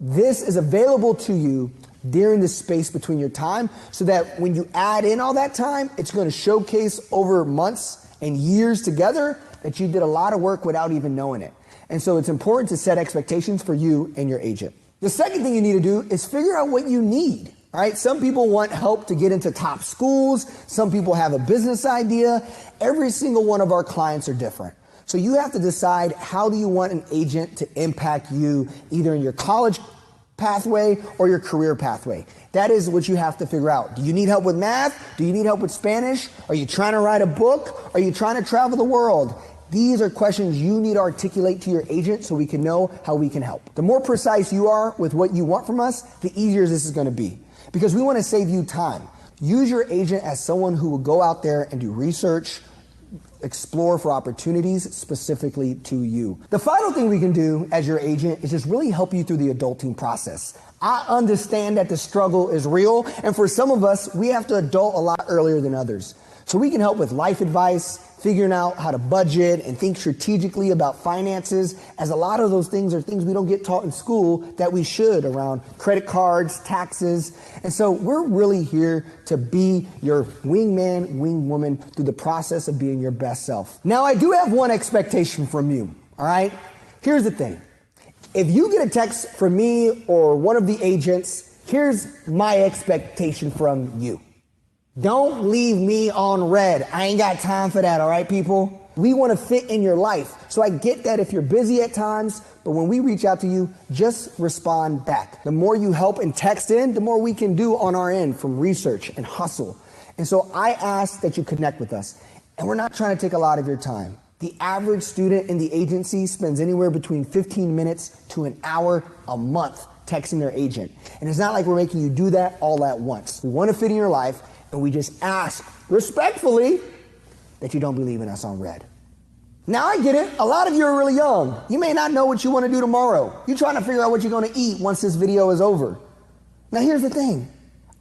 This is available to you during the space between your time so that when you add in all that time, it's going to showcase over months and years together that you did a lot of work without even knowing it. And so it's important to set expectations for you and your agent. The second thing you need to do is figure out what you need. All right, some people want help to get into top schools. Some people have a business idea. Every single one of our clients are different. So you have to decide, how do you want an agent to impact you either in your college pathway or your career pathway? That is what you have to figure out. Do you need help with math? Do you need help with Spanish? Are you trying to write a book? Are you trying to travel the world? These are questions you need to articulate to your agent so we can know how we can help. The more precise you are with what you want from us, the easier this is going to be. Because we want to save you time. Use your agent as someone who will go out there and do research, explore for opportunities specifically to you. The final thing we can do as your agent is just really help you through the adulting process. I understand that the struggle is real, and for some of us, we have to adult a lot earlier than others. So we can help with life advice, figuring out how to budget and think strategically about finances, as a lot of those things are things we don't get taught in school that we should, around credit cards, taxes. And so we're really here to be your wingman, wingwoman through the process of being your best self. Now, I do have one expectation from you, all right? Here's the thing. If you get a text from me or one of the agents, here's my expectation from you. Don't leave me on red. I ain't got time for that, all right, people? We want to fit in your life. So I get that if you're busy at times, but when we reach out to you, just respond back. The more you help and text in, the more we can do on our end from research and hustle. And so I ask that you connect with us. And we're not trying to take a lot of your time. The average student in the agency spends anywhere between 15 minutes to an hour a month texting their agent. And it's not like we're making you do that all at once. We want to fit in your life. And we just ask respectfully that you don't be leaving us on red. Now I get it. A lot of you are really young. You may not know what you want to do tomorrow. You're trying to figure out what you're going to eat once this video is over. Now here's the thing.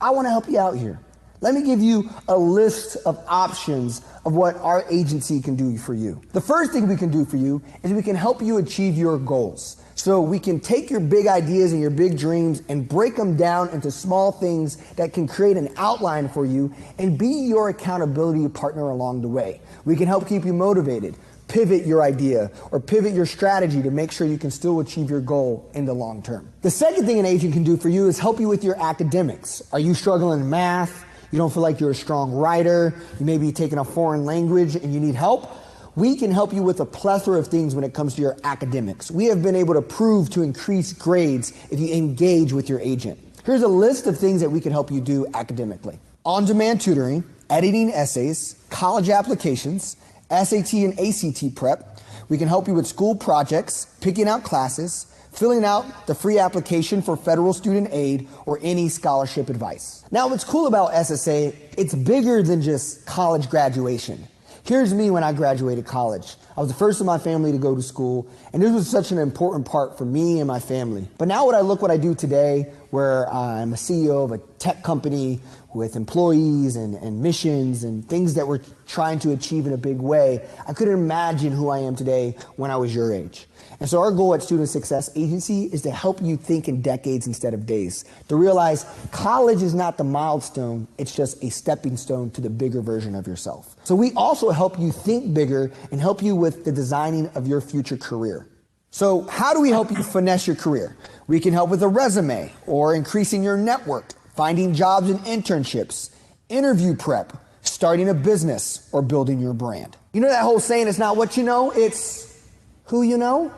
I want to help you out here. Let me give you a list of options of what our agency can do for you. The first thing we can do for you is we can help you achieve your goals. So we can take your big ideas and your big dreams and break them down into small things that can create an outline for you and be your accountability partner along the way. We can help keep you motivated, pivot your idea, or pivot your strategy to make sure you can still achieve your goal in the long term. The second thing an agent can do for you is help you with your academics. Are you struggling in math? You don't feel like you're a strong writer? You may be taking a foreign language and you need help? We can help you with a plethora of things when it comes to your academics. We have been able to prove to increase grades if you engage with your agent. Here's a list of things that we can help you do academically. On-demand tutoring, editing essays, college applications, SAT and ACT prep. We can help you with school projects, picking out classes, filling out the free application for federal student aid, or any scholarship advice. Now, what's cool about SSA, it's bigger than just college graduation. Here's me when I graduated college. I was the first in my family to go to school, and this was such an important part for me and my family. But now what I do today, where I'm a CEO of a tech company with employees and missions and things that we're trying to achieve in a big way, I couldn't imagine who I am today when I was your age. And so our goal at Student Success Agency is to help you think in decades instead of days, to realize college is not the milestone, it's just a stepping stone to the bigger version of yourself. So we also help you think bigger and help you with the designing of your future career. So how do we help you finesse your career? We can help with a resume or increasing your network, finding jobs and internships, interview prep, starting a business, or building your brand. You know that whole saying, it's not what you know, it's who you know?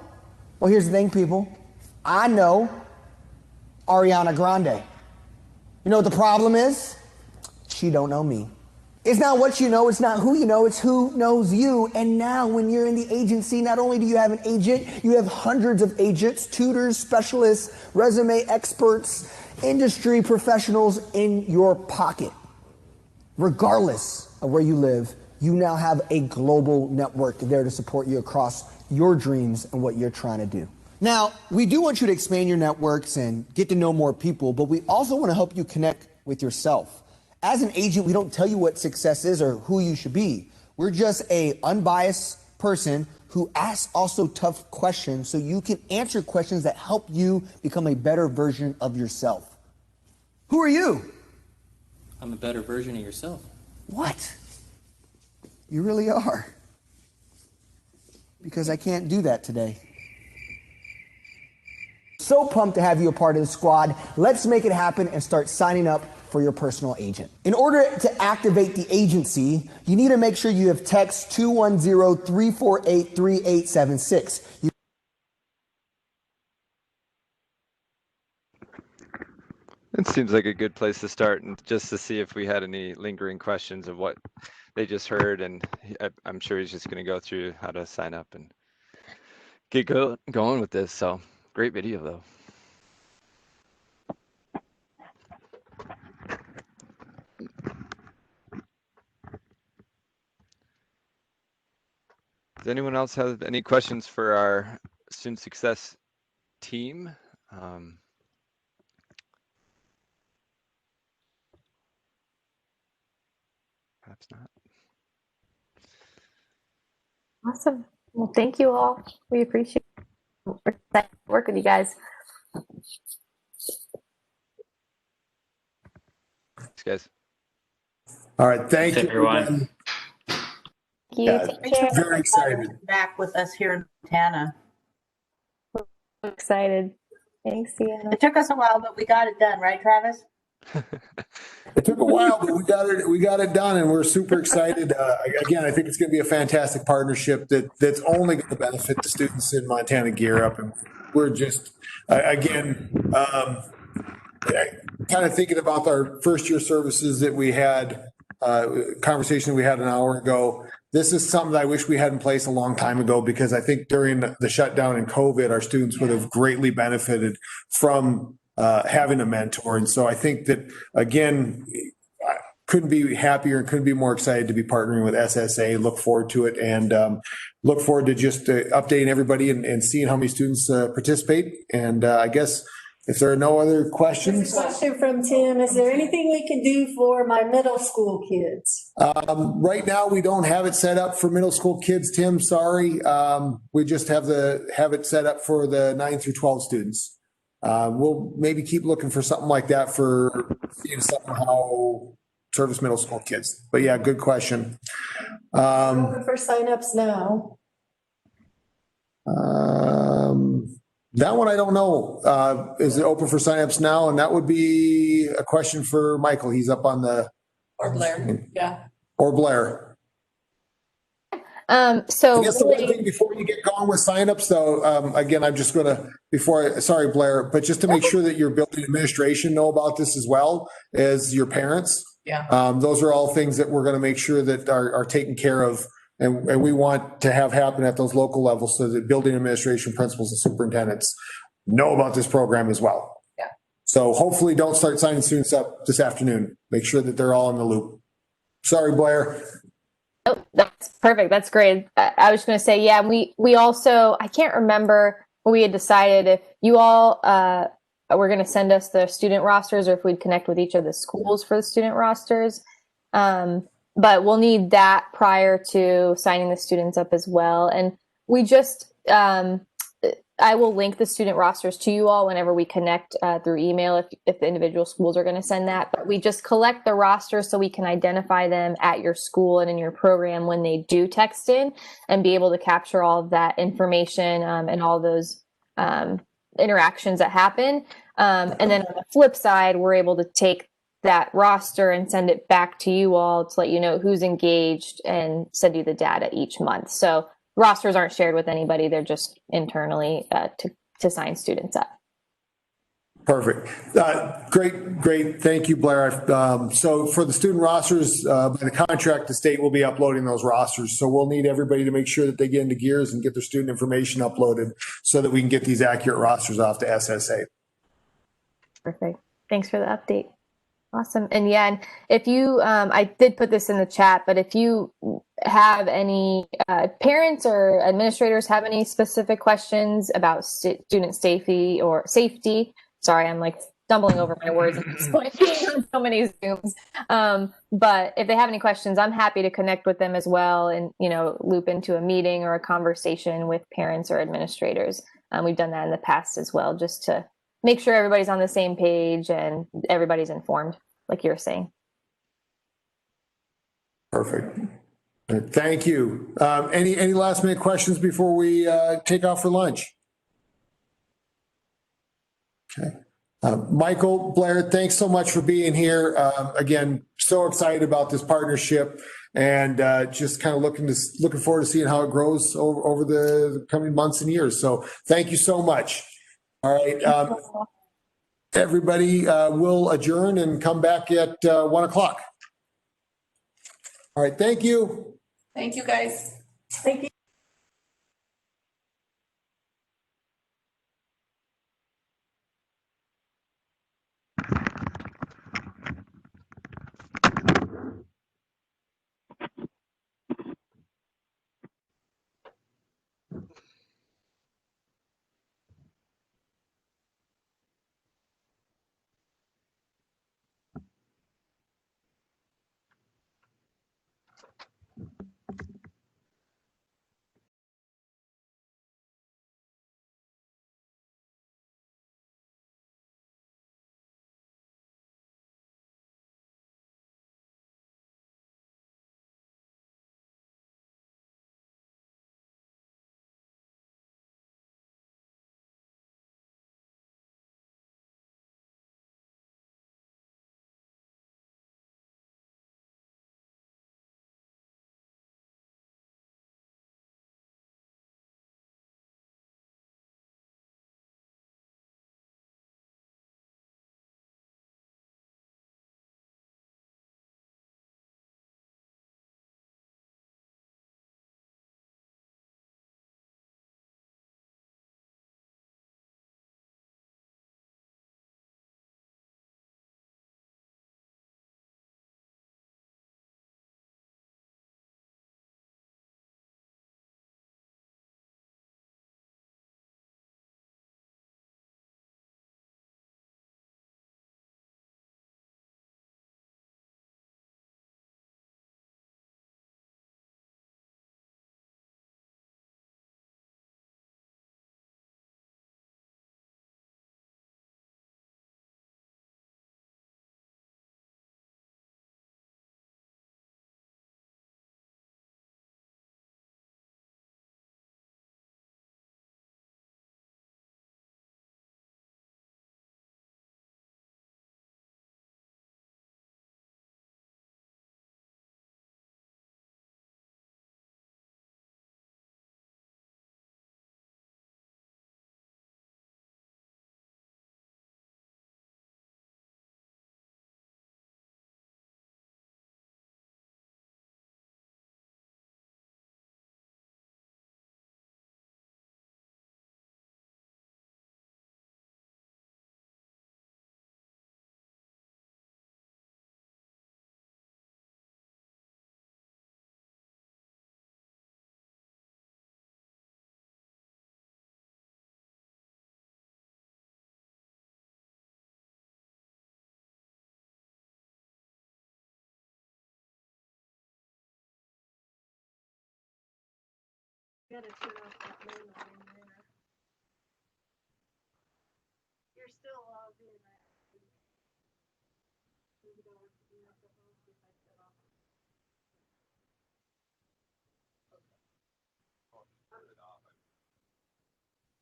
Well, here's the thing, people. I know Ariana Grande. You know what the problem is? She don't know me. It's not what you know, it's not who you know, it's who knows you. And now when you're in the agency, not only do you have an agent, you have hundreds of agents, tutors, specialists, resume experts, industry professionals in your pocket. Regardless of where you live, you now have a global network there to support you across your dreams and what you're trying to do. Now, we do want you to expand your networks and get to know more people, but we also want to help you connect with yourself. As an agent, we don't tell you what success is or who you should be. We're just an unbiased person who asks also tough questions so you can answer questions that help you become a better version of yourself. Who are you? I'm a better version of yourself. What? You really are. Because I can't do that today. So pumped to have you a part of the squad. Let's make it happen and start signing up for your personal agent. In order to activate the agency, you need to make sure you have text 210-348-3876. It seems like a good place to start, and just to see if we had any lingering questions of what they just heard. And I'm sure he's just going to go through how to sign up and get going with this. So great video, though. Does anyone else have any questions for our student success team? Perhaps not. Awesome. Well, thank you all. We appreciate it. We're excited to work with you guys. Thanks, guys. All right. Thank you, everyone. Thank you. Yeah, Take care. Very excited. Back with us here in Montana. We're excited. Thanks, Sienna. It took us a while, but we got it done, right, Travis? It took a while, but we got it done, and we're super excited. Again, I think it's going to be a fantastic partnership that's only going to benefit the students in Montana Gear Up, and we're just again kind of thinking about our first year services that we had, conversation we had an hour ago. This is something that I wish we had in place a long time ago, because I think during the shutdown and COVID, our students would have greatly benefited from having a mentor. And so I think that, again, I couldn't be happier and couldn't be more excited to be partnering with SSA. Look forward to it, and look forward to just updating everybody and seeing how many students participate. And I guess if there are no other questions. Question from Tim, is there anything we can do for my middle school kids? Right now, we don't have it set up for middle school kids, Tim, sorry. We just have it set up for the 9 through 12 students. We'll maybe keep looking for something like that for somehow service middle school kids. But yeah, good question. Open for signups now. That one I don't know. Is it open for signups now? And that would be a question for Michael. He's up on the. Or Blair, yeah. Or Blair. So I guess the one thing before you get going with signups, though, again, I'm just going to, sorry, Blair, but just to make sure that your building administration know about this as well as your parents. Yeah. Those are all things that we're going to make sure that are taken care of. And we want to have happen at those local levels, so that building administration, principals, and superintendents know about this program as well. Yeah. So hopefully don't start signing students up this afternoon. Make sure that they're all in the loop. Sorry, Blair. Oh, that's perfect. That's great. I was going to say, yeah, we also, I can't remember what we had decided if you all were going to send us the student rosters or if we'd connect with each of the schools for the student rosters. But we'll need that prior to signing the students up as well. And we just, I will link the student rosters to you all whenever we connect through email if the individual schools are going to send that. But we just collect the rosters so we can identify them at your school and in your program when they do text in and be able to capture all of that information and all those interactions that happen. And then on the flip side, we're able to take that roster and send it back to you all to let you know who's engaged and send you the data each month. So rosters aren't shared with anybody. They're just internally to sign students up. Perfect. Great. Thank you, Blair. So for the student rosters, by the contract, the state will be uploading those rosters. So we'll need everybody to make sure that they get into Gears and get their student information uploaded so that we can get these accurate rosters off to SSA. Perfect. Thanks for the update. Awesome. And yeah, and if you, I did put this in the chat, but if you have any parents or administrators have any specific questions about student safety or safety, sorry, I'm like stumbling over my words at this point, being on so many Zooms. But if they have any questions, I'm happy to connect with them as well and, loop into a meeting or a conversation with parents or administrators. We've done that in the past as well, just to make sure everybody's on the same page and everybody's informed, like you were saying. Perfect. Thank you. Any last minute questions before we take off for lunch? Okay. Michael, Blair, thanks so much for being here. Again, so excited about this partnership and just kind of looking forward to seeing how it grows over the coming months and years. So thank you so much. All right. Everybody will adjourn and come back at 1 o'clock. All right. Thank you. Thank you, guys. Thank you. Gotta turn off that main line there. You're still logged in.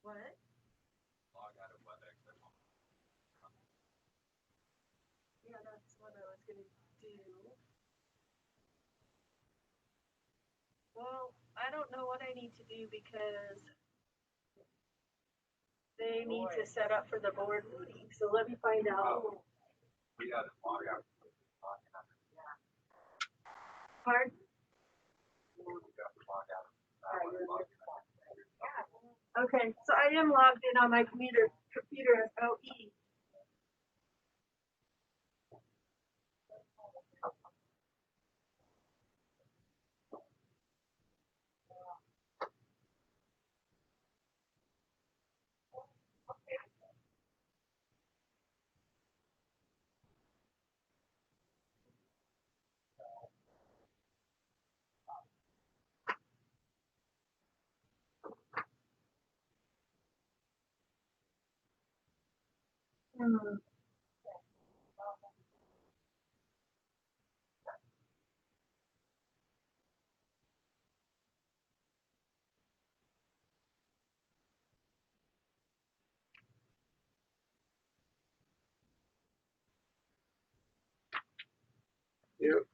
What? Yeah, that's what I was gonna do. Well, I don't know what I need to do because they need to set up for the board meeting, so let me find out. Pardon? Okay, so I am logged in on my computer as OE. Yep.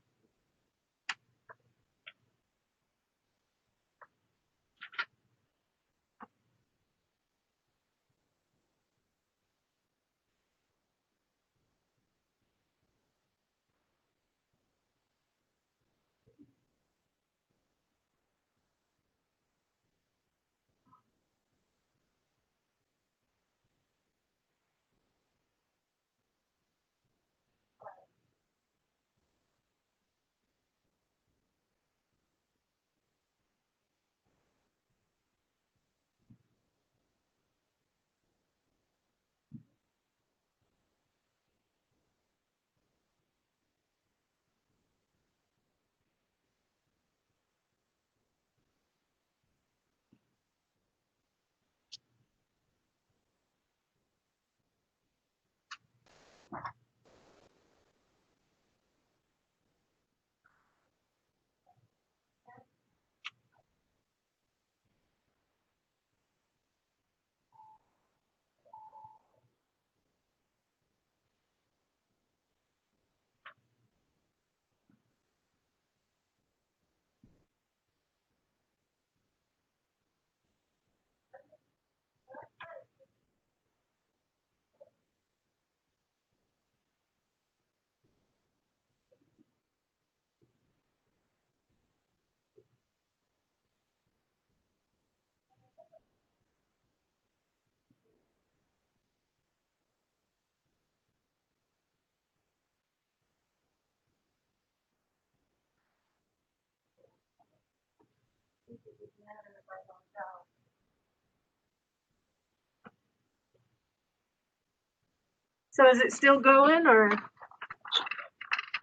So is it still going or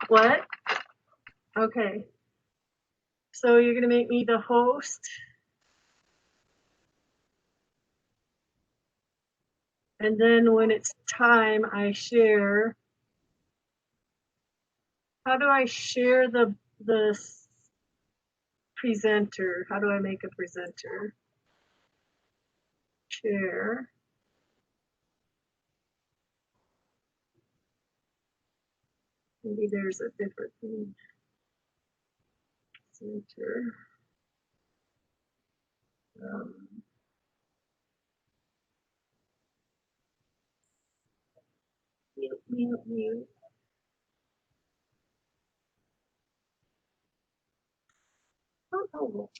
what? Okay. So you're gonna make me the host. And then when it's time, I share. How do I share the presenter? How do I make a presenter? Share. Maybe there's a different thing. Center. Mute. Oh,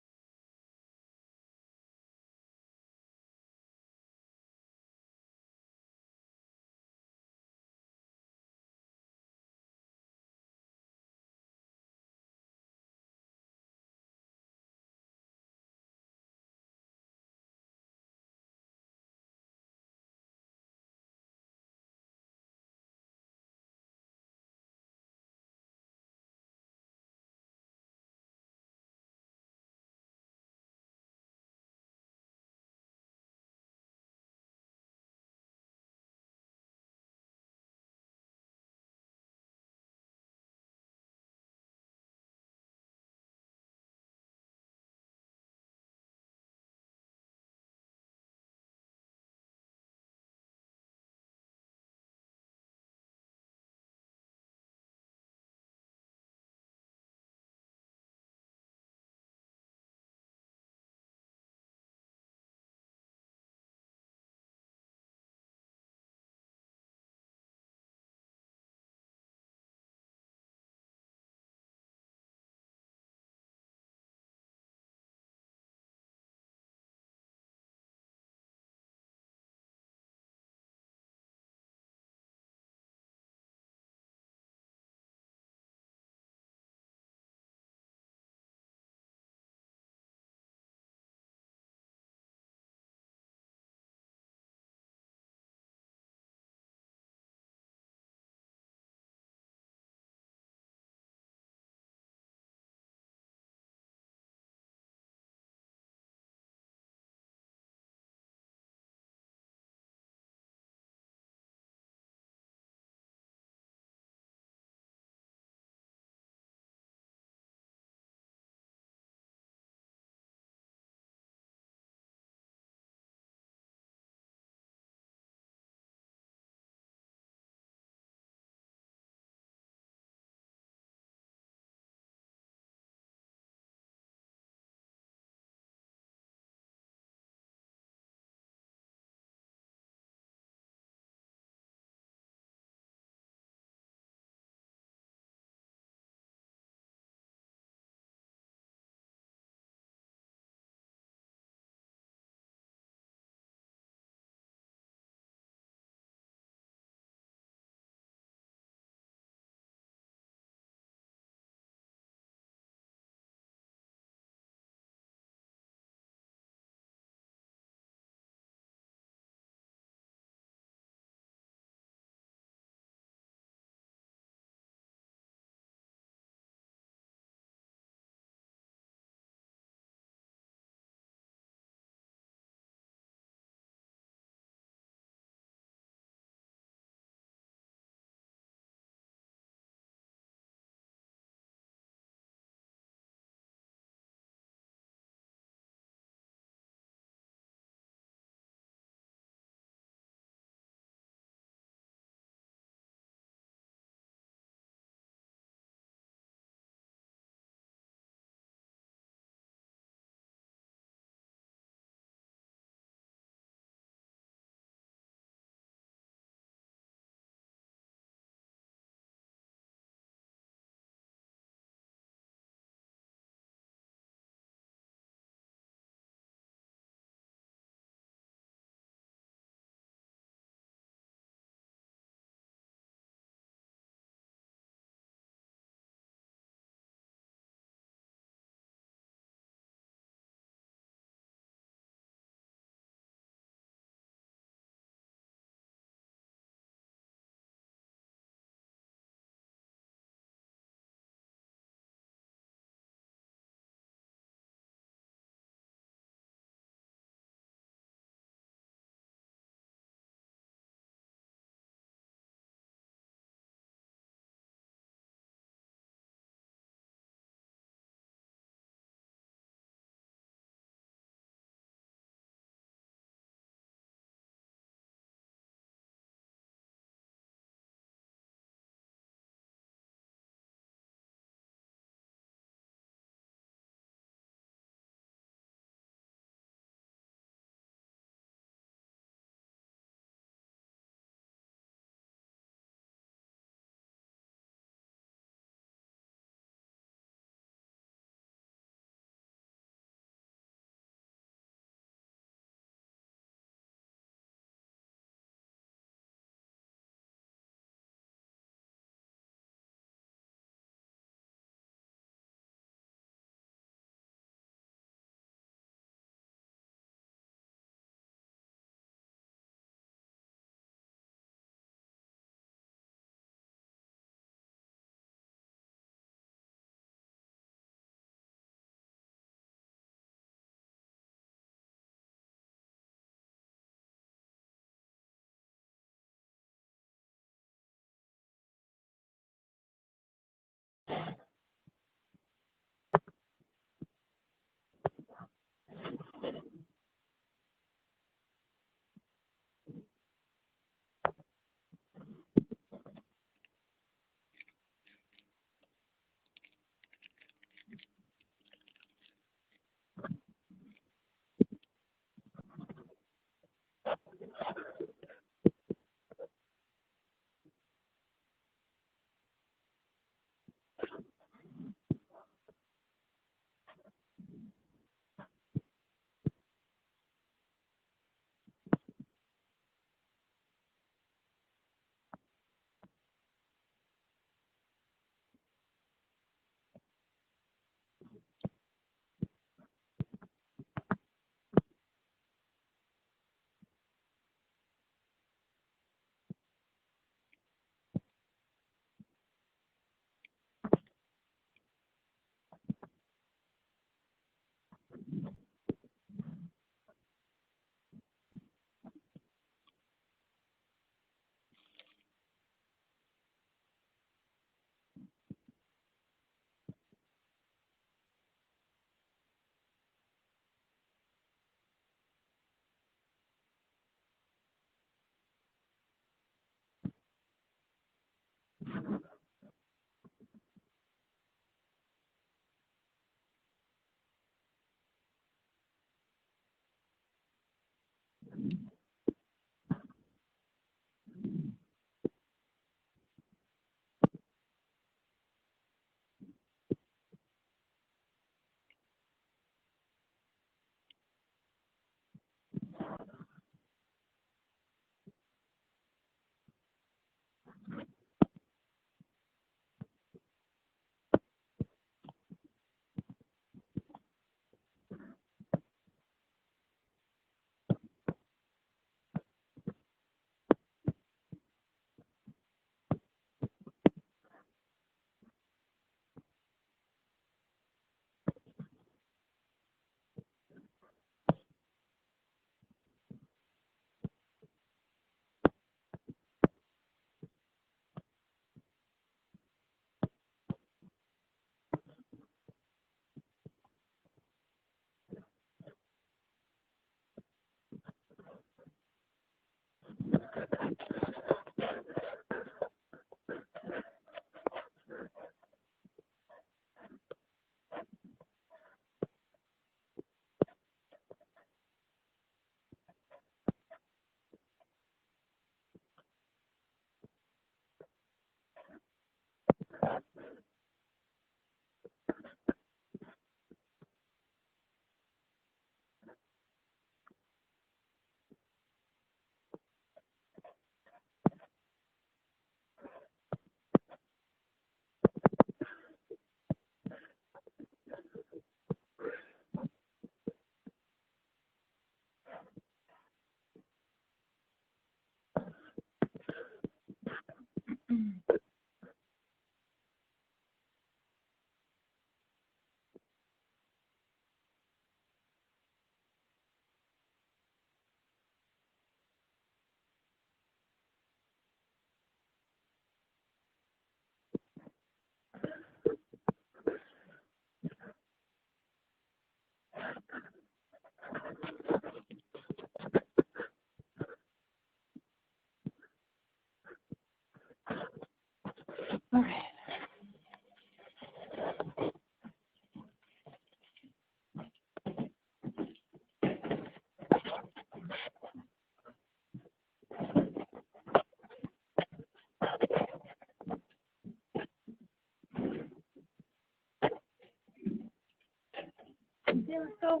let's go.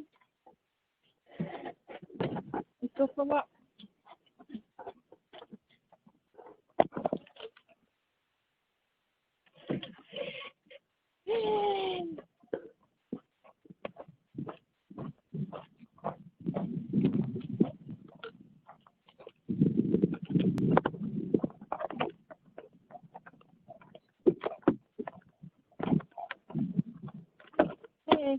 Let's go for a walk. Hey.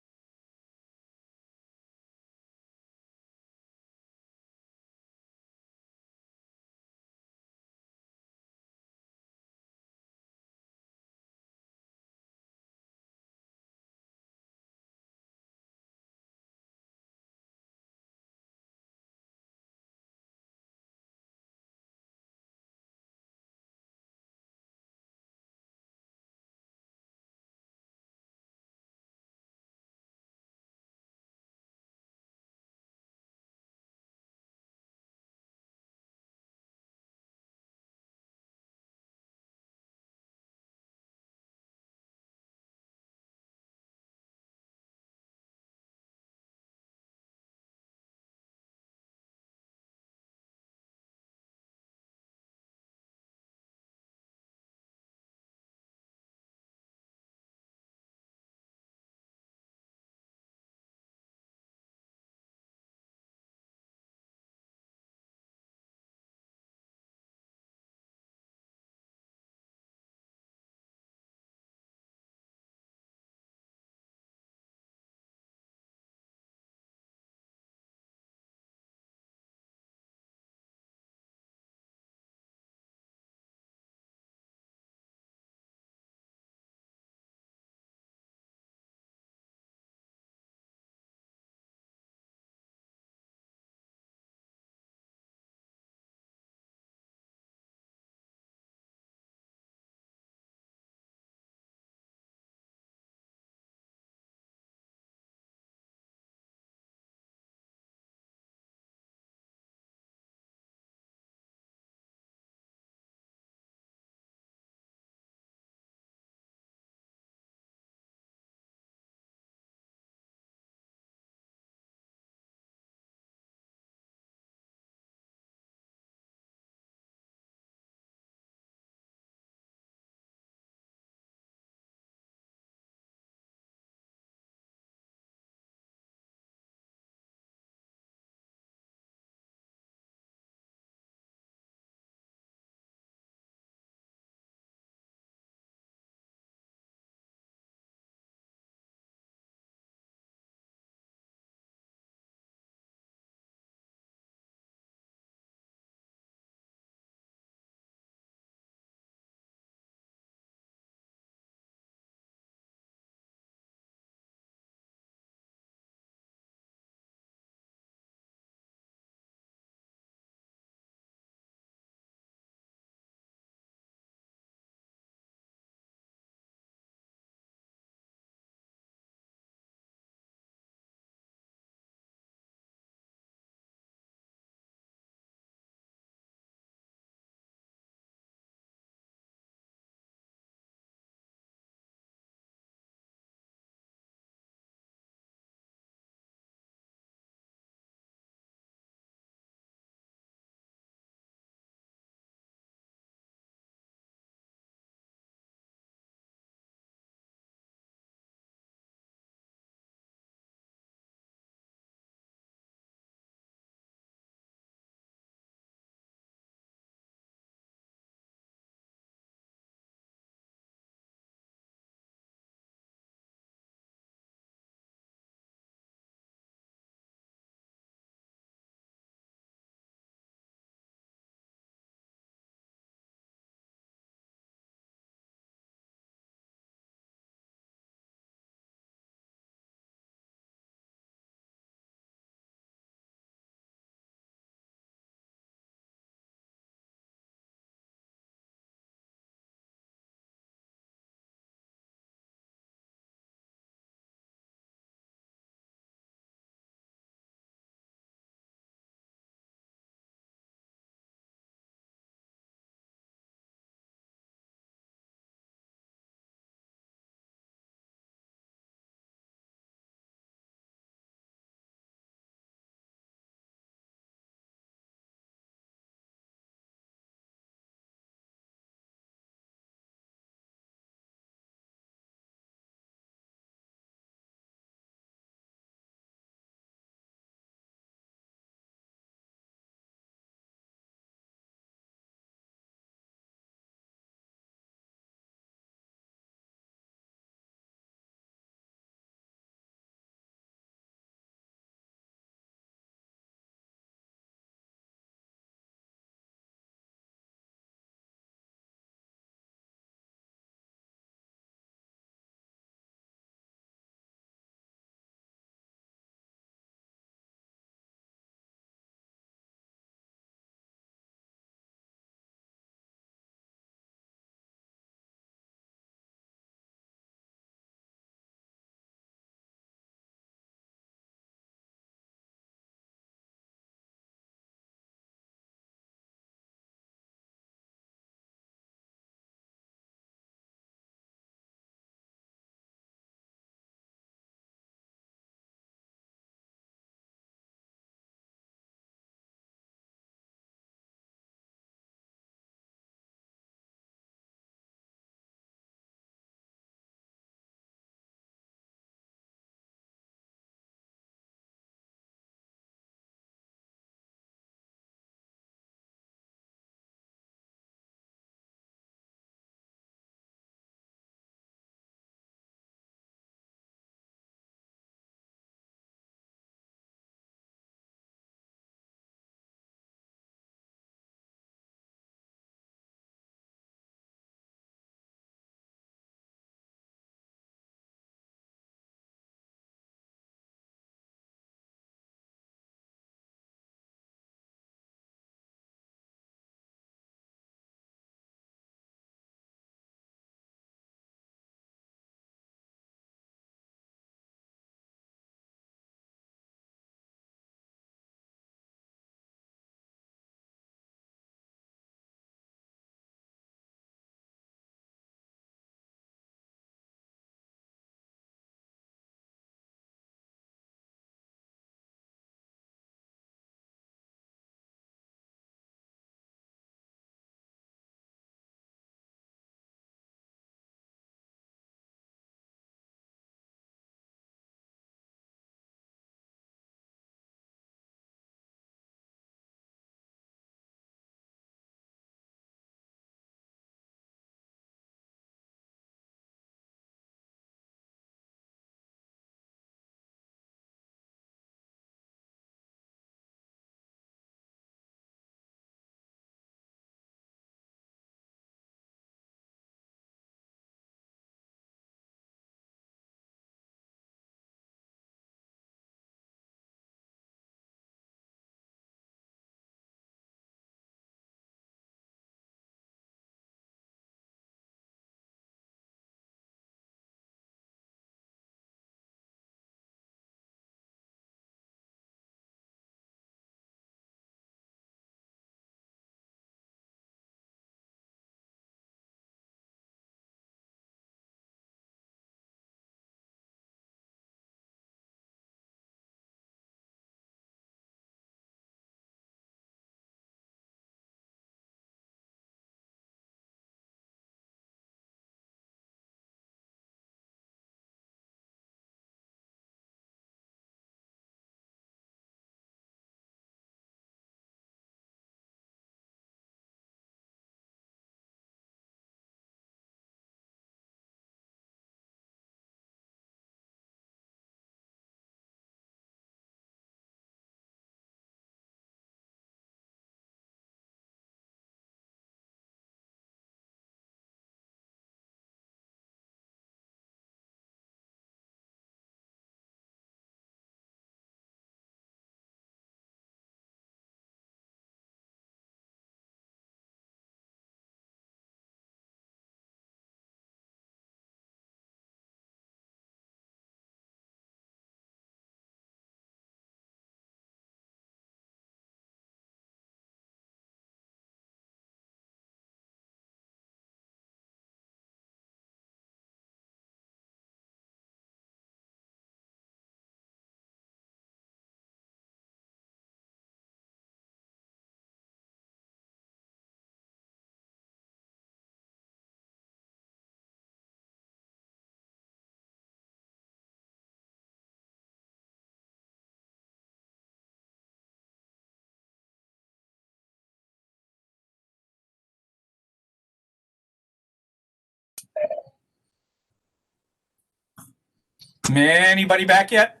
Anybody back yet?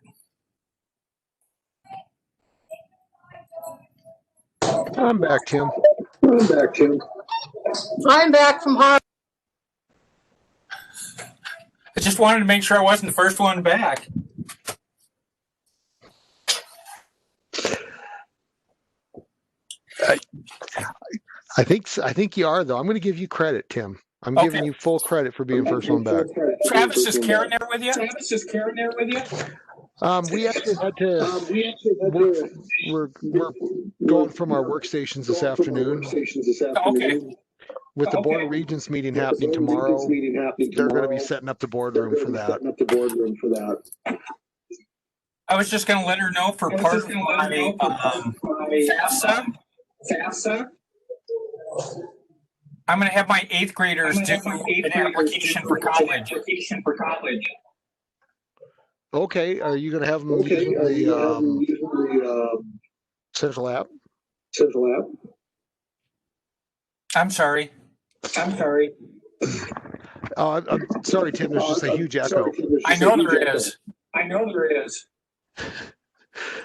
I'm back, Tim. I'm back, Tim. I'm back from Harvard. I just wanted to make sure I wasn't the first one back. I think you are, though. I'm going to give you credit, Tim. I'm giving you full credit for being first one back. Travis, is Karen there with you? We actually had to. We're going from our workstations this afternoon. Okay. With the Board of Regents meeting happening tomorrow, they're going to be setting up the boardroom for that. I was just going to let her know for part of my FAFSA. I'm going to have my 8th graders do an application for college. Okay, are you going to have them using the central app? I'm sorry. Oh, I'm sorry, Tim. There's just a huge echo. I know there is.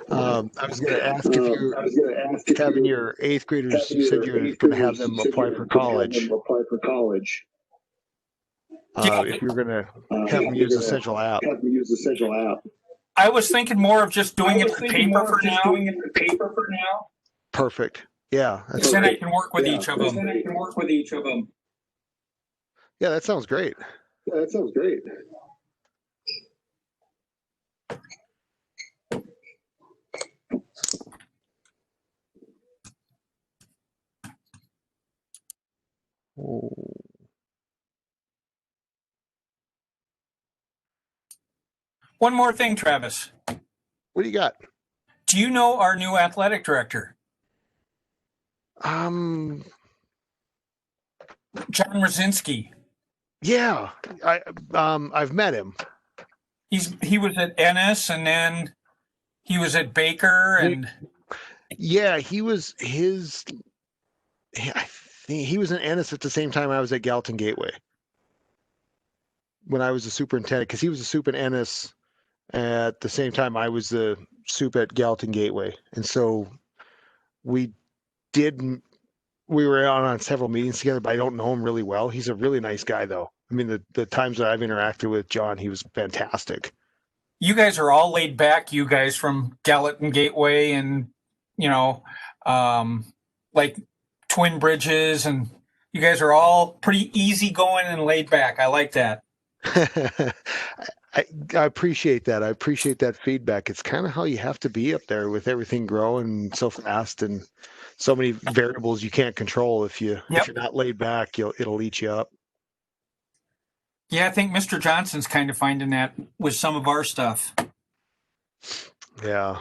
I was going to ask if you're having your 8th graders. You said you're going to have them apply for college. If you're going to have them use the central app. I was thinking more of just doing it for paper for now. Perfect. Yeah. That's then I can work with each of them. Yeah, that sounds great. Oh. One more thing, Travis. What do you got? Do you know our new athletic director? John Rosinski. Yeah, I've met him. He was at Ennis, and then he was at Baker, and yeah, he was I think he was in Ennis at the same time I was at Gallatin Gateway when I was the superintendent, because he was the soup at Ennis at the same time I was the soup at Gallatin Gateway, and so we were on several meetings together, but I don't know him really well. He's a really nice guy, though. I mean, the times that I've interacted with John, he was fantastic. You guys are all laid back, you guys from Gallatin Gateway and, like Twin Bridges, and you guys are all pretty easygoing and laid back. I like that. I appreciate that. I appreciate that feedback. It's kind of how you have to be up there with everything growing so fast and so many variables you can't control. If you're not laid back, it'll eat you up. Yeah, I think Mr. Johnson's kind of finding that with some of our stuff. Yeah,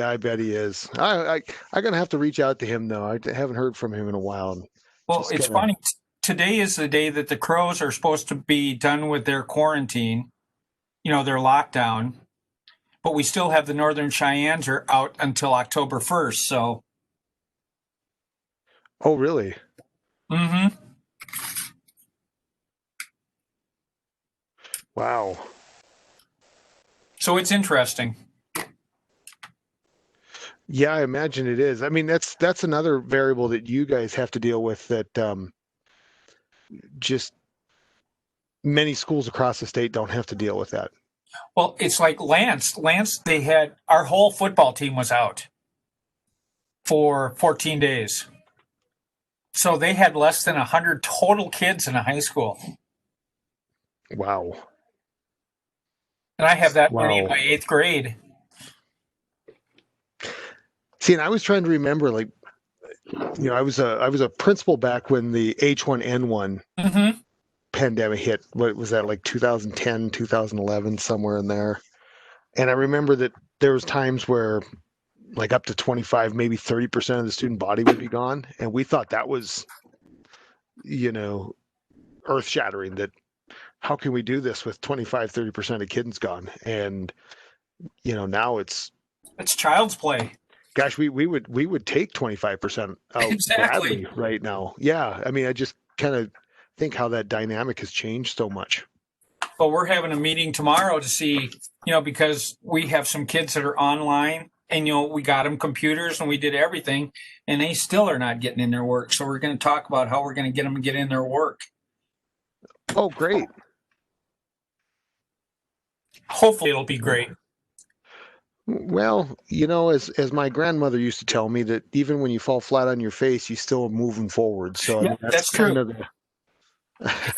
I bet he is. I'm gonna have to reach out to him though. I haven't heard from him in a while. Well, it's funny. Today is the day that the Crows are supposed to be done with their quarantine, their lockdown, but we still have the Northern Cheyennes are out until October 1st. So. Oh, really? Mm-hmm. Wow. So it's interesting. Yeah, I imagine it is. I mean, that's another variable that you guys have to deal with that just many schools across the state don't have to deal with that. Well, it's like Lance, they had our whole football team was out for 14 days. So they had less than 100 total kids in a high school. Wow. And I have that many in my 8th grade. See, and I was trying to remember, like, I was a principal back when the H1N1 pandemic hit. What was that, like 2010, 2011, somewhere in there? And I remember that there was times where like up to 25, maybe 30% of the student body would be gone. And we thought that was, earth shattering, that how can we do this with 25, 30% of kids gone? And, now it's child's play. Gosh, we would take 25% out exactly gladly right now. Yeah. I mean, I just kind of think how that dynamic has changed so much. But we're having a meeting tomorrow to see, because we have some kids that are online and, we got them computers and we did everything and they still are not getting in their work. So we're going to talk about how we're going to get them to get in their work. Oh, great. Hopefully it'll be great. Well, as my grandmother used to tell me, that even when you fall flat on your face, you still are moving forward. So Yeah, that's true. kind of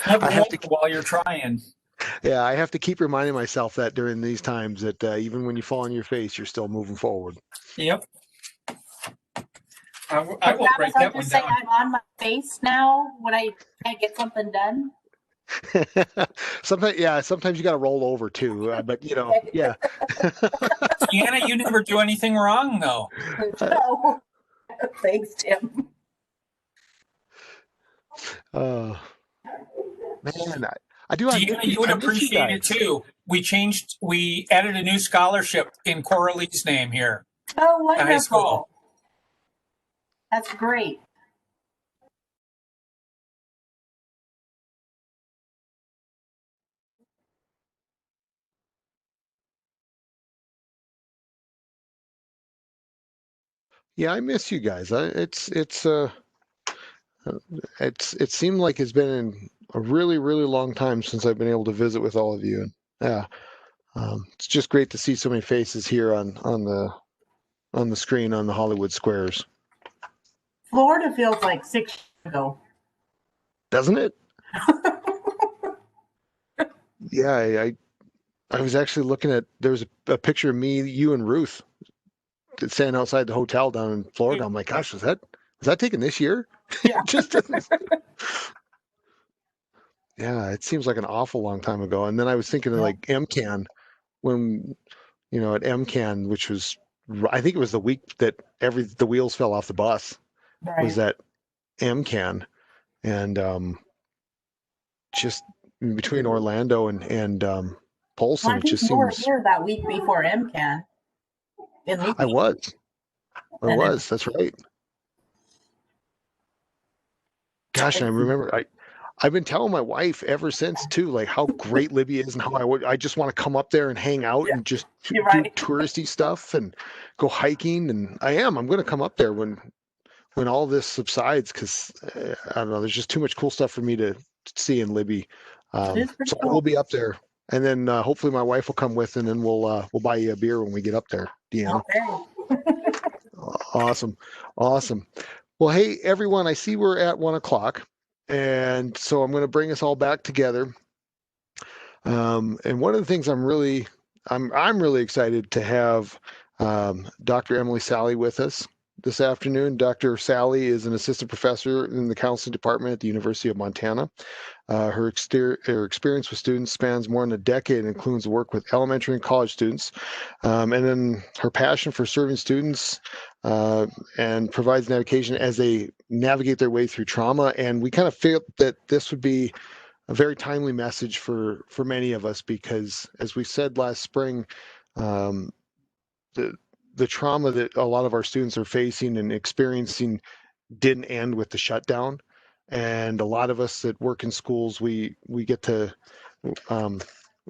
Never I have to, while you're trying. yeah, I have to keep reminding myself that during these times that even when you fall on your face, you're still moving forward. Yep. I will Travis, write I'll that one just say down. I'm on my face now when I can't get something done. Sometimes you got to roll over too. But yeah. Deanna, you never do anything wrong though. No. Thanks, Tim. Man, I do. Deanna, you would appreciate it too. We added a new scholarship in Coralie's name here. Oh, at high school. wonderful. That's great. Yeah, I miss you guys. It seemed like it's been a really, really long time since I've been able to visit with all of you. And yeah, it's just great to see so many faces here on the screen on the Hollywood Squares. Florida feels like 6 years ago. Doesn't it? Yeah, I was actually looking at, there was a picture of me, you, and Ruth standing outside the hotel down in Florida. I'm like, gosh, was that taken this year? Yeah. Yeah, it seems like an awful long time ago. And then I was thinking of like MCAN when, at MCAN, which was, I think it was the week that the wheels fell off the bus, was that MCAN. And just between Orlando and Polson, Well, I it think just you were seems. here that week before MCAN. I was. That's right. Gosh, and I remember I've been telling my wife ever since too, like how great Libby is and how I just want to come up there and hang out and just do touristy stuff and go hiking. And I'm going to come up there when all this subsides, because I don't know, there's just too much cool stuff for me to see in Libby. So I will be up there, and then hopefully my wife will come with, and then we'll buy you a beer when we get up there, Deanna. Okay. Awesome. Well, hey everyone, I see we're at 1:00, and so I'm going to bring us all back together. And one of the things I'm really excited to have Dr. Emily Sallee with us this afternoon. Dr. Sallee is an assistant professor in the counseling department at the University of Montana. Her experience with students spans more than a decade and includes work with elementary and college students. And then her passion for serving students and provides navigation as they navigate their way through trauma. And we kind of felt that this would be a very timely message for many of us, because as we said last spring, the trauma that a lot of our students are facing and experiencing didn't end with the shutdown. And a lot of us that work in schools, we get to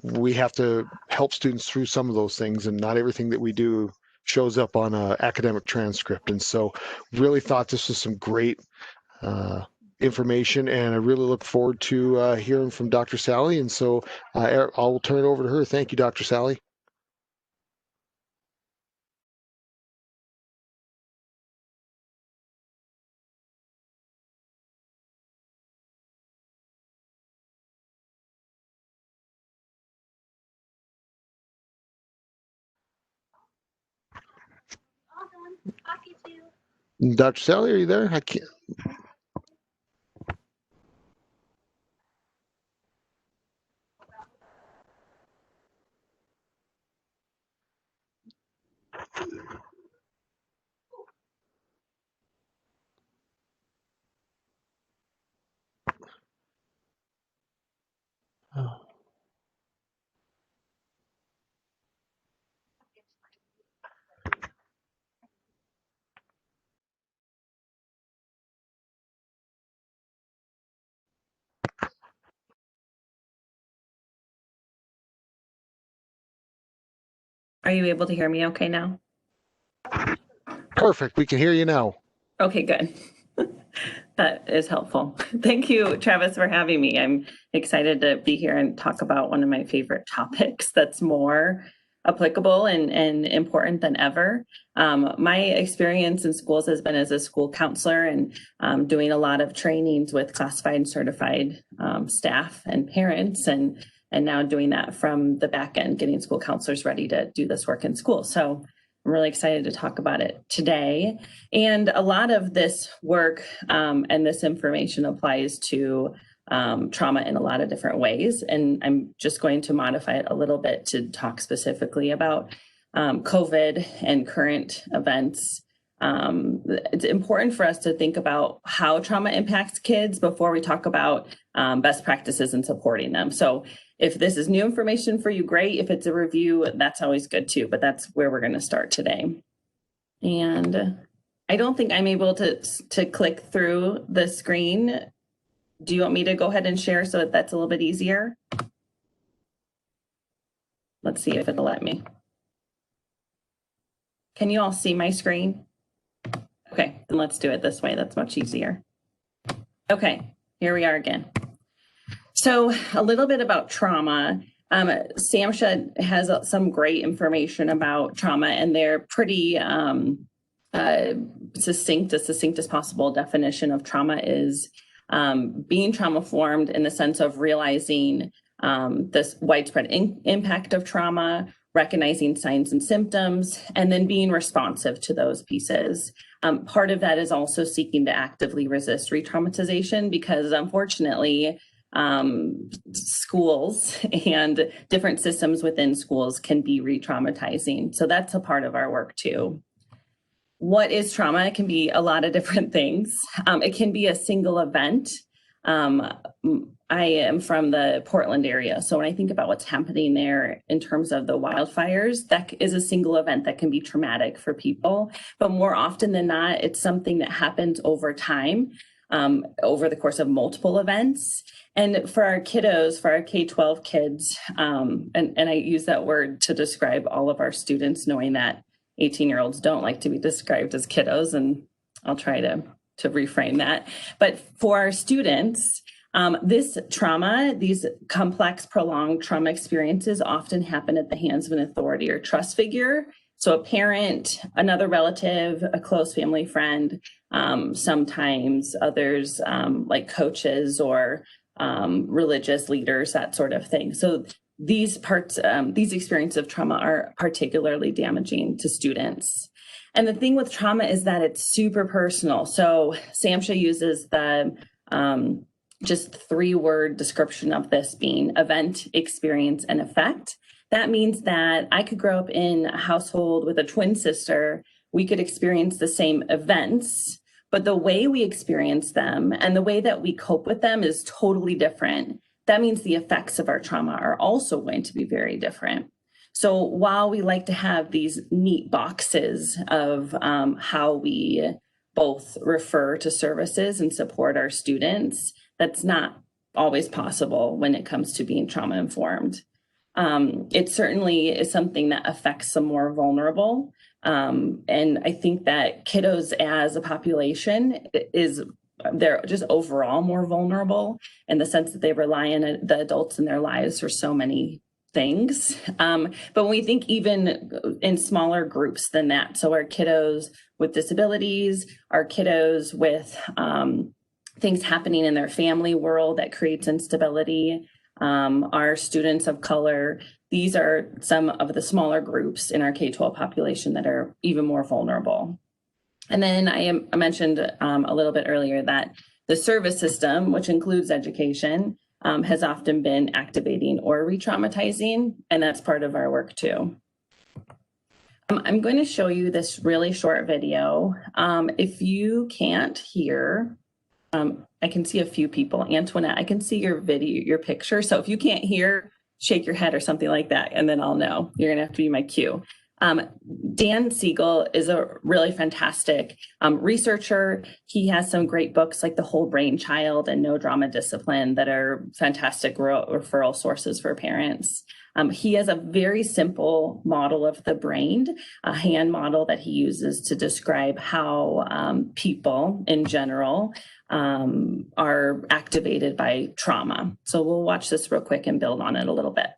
we have to help students through some of those things, and not everything that we do shows up on an academic transcript. And so really thought this was some great information, and I really look forward to hearing from Dr. Sallee. And so I'll turn it over to her. Thank you, Dr. Sallee. Dr. Sallee, are you there? I can't. Oh. Are you able to hear me okay now? Perfect. We can hear you now. Okay, good. That is helpful. Thank you, Travis, for having me. I'm excited to be here and talk about one of my favorite topics that's more applicable and important than ever. My experience in schools has been as a school counselor and doing a lot of trainings with classified and certified staff and parents, and now doing that from the back end, getting school counselors ready to do this work in school. So I'm really excited to talk about it today. And a lot of this work and this information applies to trauma in a lot of different ways. And I'm just going to modify it a little bit to talk specifically about COVID and current events. It's important for us to think about how trauma impacts kids before we talk about best practices in supporting them. So if this is new information for you, great. If it's a review, that's always good too, but that's where we're going to start today. And I don't think I'm able to click through the screen. Do you want me to go ahead and share so that that's a little bit easier? Let's see if it'll let me. Can you all see my screen? Okay, then let's do it this way. That's much easier. Okay, here we are again. So a little bit about trauma. SAMHSA has some great information about trauma, and they're pretty succinct, as succinct as possible. Definition of trauma is being trauma-formed in the sense of realizing this widespread impact of trauma, recognizing signs and symptoms, and then being responsive to those pieces. Part of that is also seeking to actively resist re-traumatization, because unfortunately, schools and different systems within schools can be re-traumatizing. So that's a part of our work too. What is trauma? It can be a lot of different things. It can be a single event. I am from the Portland area. So when I think about what's happening there in terms of the wildfires, that is a single event that can be traumatic for people. But more often than not, it's something that happens over time, over the course of multiple events. And for our kiddos, for our K-12 kids, and I use that word to describe all of our students, knowing that 18-year-olds don't like to be described as kiddos, and I'll try to reframe that. But for our students, this trauma, these complex, prolonged trauma experiences often happen at the hands of an authority or trust figure. So a parent, another relative, a close family friend, sometimes others like coaches or religious leaders, that sort of thing. So these experiences of trauma are particularly damaging to students. And the thing with trauma is that it's super personal. So SAMHSA uses the just 3-word description of this being event, experience, and effect. That means that I could grow up in a household with a twin sister. We could experience the same events, but the way we experience them and the way that we cope with them is totally different. That means the effects of our trauma are also going to be very different. So while we like to have these neat boxes of how we both refer to services and support our students, that's not always possible when it comes to being trauma informed. It certainly is something that affects some more vulnerable. And I think that kiddos as a population they're just overall more vulnerable in the sense that they rely on the adults in their lives for so many things. But when we think even in smaller groups than that, so our kiddos with disabilities, our kiddos with things happening in their family world that creates instability, our students of color, these are some of the smaller groups in our K-12 population that are even more vulnerable. And then I mentioned a little bit earlier that the service system, which includes education, has often been activating or re-traumatizing, and that's part of our work too. I'm going to show you this really short video. If you can't hear, I can see a few people. Antoinette, I can see your video, your picture. So if you can't hear, shake your head or something like that, and then I'll know. You're gonna have to be my cue. Dan Siegel is a really fantastic researcher. He has some great books like The Whole Brain Child and No Drama Discipline that are fantastic referral sources for parents. He has a very simple model of the brain, a hand model that he uses to describe how people in general are activated by trauma. So we'll watch this real quick and build on it a little bit.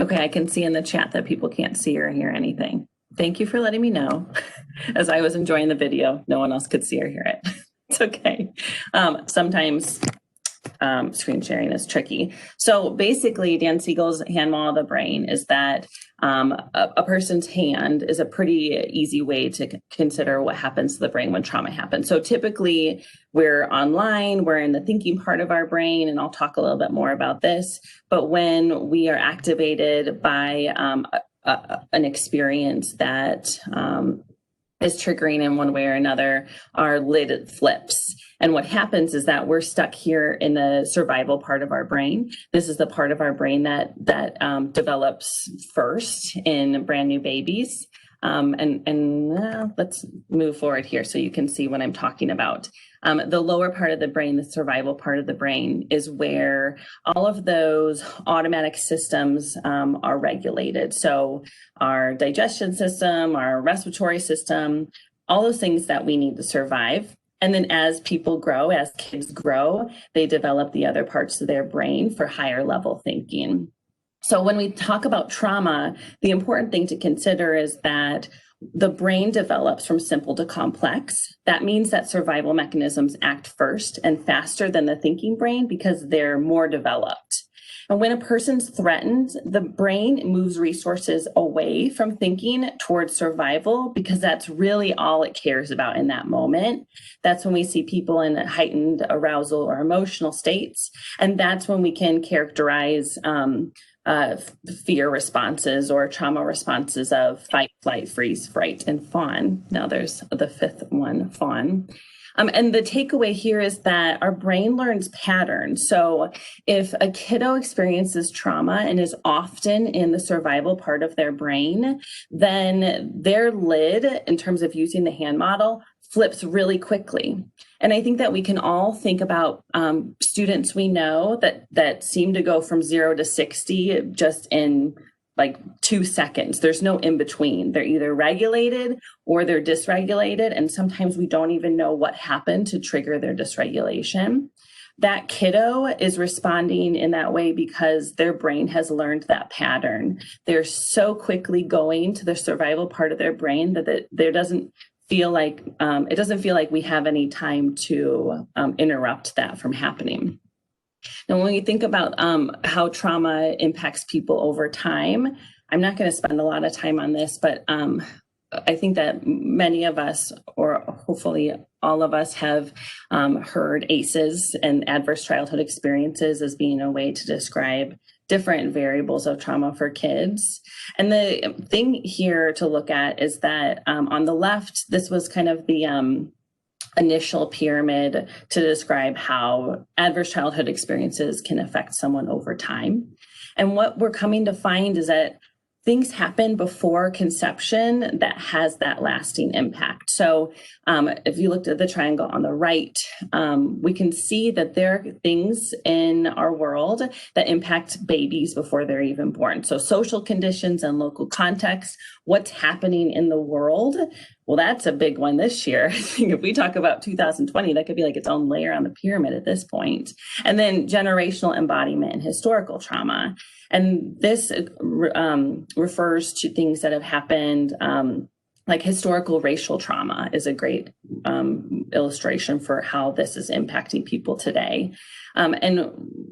Okay, I can see in the chat that people can't see or hear anything. Thank you for letting me know. As I was enjoying the video, no one else could see or hear it. It's okay. Sometimes screen sharing is tricky. So basically, Dan Siegel's hand model of the brain is that a person's hand is a pretty easy way to consider what happens to the brain when trauma happens. So typically we're online, we're in the thinking part of our brain, and I'll talk a little bit more about this. But when we are activated by an experience that is triggering in one way or another, our lid flips. And what happens is that we're stuck here in the survival part of our brain. This is the part of our brain that develops first in brand new babies. Let's move forward here so you can see what I'm talking about. The lower part of the brain, the survival part of the brain, is where all of those automatic systems are regulated. So our digestion system, our respiratory system, all those things that we need to survive. And then as people grow, as kids grow, they develop the other parts of their brain for higher level thinking. So when we talk about trauma, the important thing to consider is that the brain develops from simple to complex. That means that survival mechanisms act first and faster than the thinking brain because they're more developed. And when a person's threatened, the brain moves resources away from thinking towards survival because that's really all it cares about in that moment. That's when we see people in heightened arousal or emotional states. And that's when we can characterize fear responses or trauma responses of fight, flight, freeze, fright, and fawn. Now there's the fifth one, fawn. And the takeaway here is that our brain learns patterns. So if a kiddo experiences trauma and is often in the survival part of their brain, then their lid, in terms of using the hand model, flips really quickly. And I think that we can all think about students we know that seem to go from 0 to 60 just in like 2 seconds. There's no in between. They're either regulated or they're dysregulated. And sometimes we don't even know what happened to trigger their dysregulation. That kiddo is responding in that way because their brain has learned that pattern. They're so quickly going to the survival part of their brain that there doesn't feel like, it doesn't feel like we have any time to interrupt that from happening. Now, when we think about how trauma impacts people over time, I'm not going to spend a lot of time on this, but I think that many of us, or hopefully all of us, have heard ACEs and adverse childhood experiences as being a way to describe different variables of trauma for kids. And the thing here to look at is that on the left, this was kind of the initial pyramid to describe how adverse childhood experiences can affect someone over time. And what we're coming to find is that things happen before conception that has that lasting impact. So if you looked at the triangle on the right, we can see that there are things in our world that impact babies before they're even born. So social conditions and local context, what's happening in the world Well, that's a big one this year. I think if we talk about 2020, that could be like its own layer on the pyramid at this point. And then generational embodiment and historical trauma. And this refers to things that have happened, like historical racial trauma is a great illustration for how this is impacting people today. And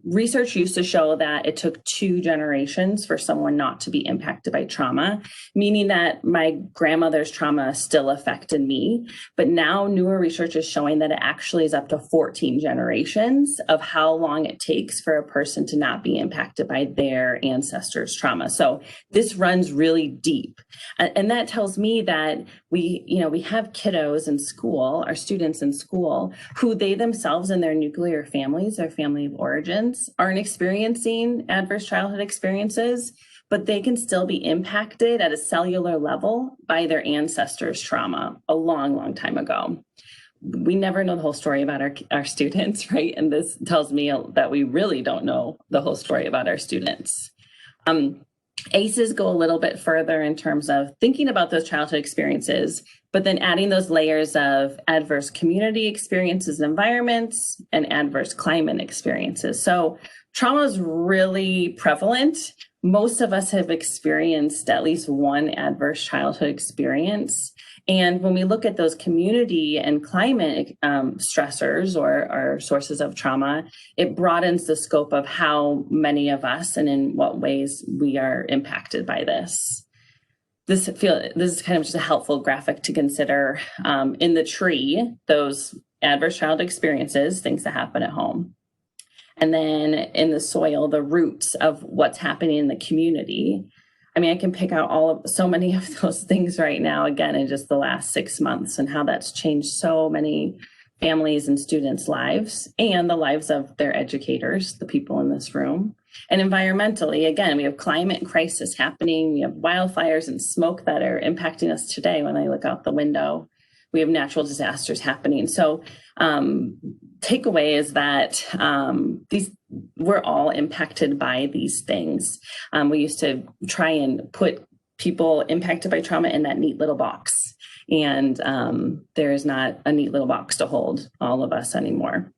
research used to show that it took 2 generations for someone not to be impacted by trauma, meaning that my grandmother's trauma still affected me. But now newer research is showing that it actually is up to 14 generations of how long it takes for a person to not be impacted by their ancestors' trauma. So this runs really deep. And that tells me that we have kiddos in school, our students in school, who they themselves and their nuclear families, their family of origins, aren't experiencing adverse childhood experiences, but they can still be impacted at a cellular level by their ancestors' trauma a long, long time ago. We never know the whole story about our students, right? And this tells me that we really don't know the whole story about our students. ACEs go a little bit further in terms of thinking about those childhood experiences, but then adding those layers of adverse community experiences and environments and adverse climate experiences. So trauma is really prevalent. Most of us have experienced at least one adverse childhood experience. And when we look at those community and climate stressors or sources of trauma, it broadens the scope of how many of us and in what ways we are impacted by this. This is kind of just a helpful graphic to consider. In the tree, those adverse childhood experiences, things that happen at home. And then in the soil, the roots of what's happening in the community. I mean, I can pick out so many of those things right now, again, in just the last 6 months, and how that's changed so many families and students' lives and the lives of their educators, the people in this room. And environmentally, again, we have climate crisis happening. We have wildfires and smoke that are impacting us today when I look out the window. We have natural disasters happening. So takeaway is that we're all impacted by these things. We used to try and put people impacted by trauma in that neat little box. And there is not a neat little box to hold all of us anymore.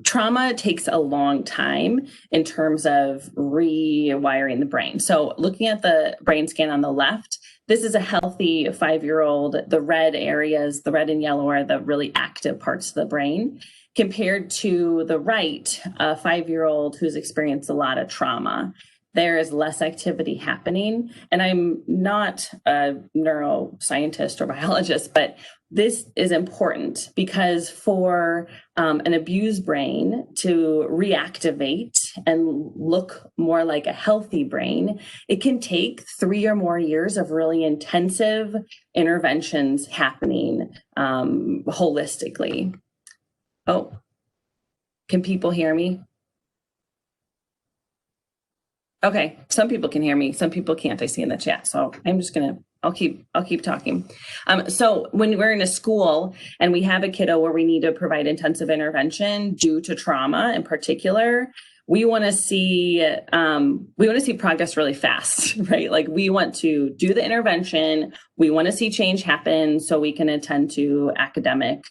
Trauma takes a long time in terms of rewiring the brain. So looking at the brain scan on the left, this is a healthy 5-year-old. The red areas, the red and yellow are the really active parts of the brain, compared to the right, a 5-year-old who's experienced a lot of trauma. There is less activity happening. And I'm not a neuroscientist or biologist, but this is important because for an abused brain to reactivate and look more like a healthy brain, it can take 3 or more years of really intensive interventions happening holistically. Oh, can people hear me? Okay, some people can hear me, some people can't, I see in the chat. So I'm just I'll keep talking. So when we're in a school and we have a kiddo where we need to provide intensive intervention due to trauma in particular, we want to see progress really fast, right? Like we want to do the intervention, we want to see change happen so we can attend to academic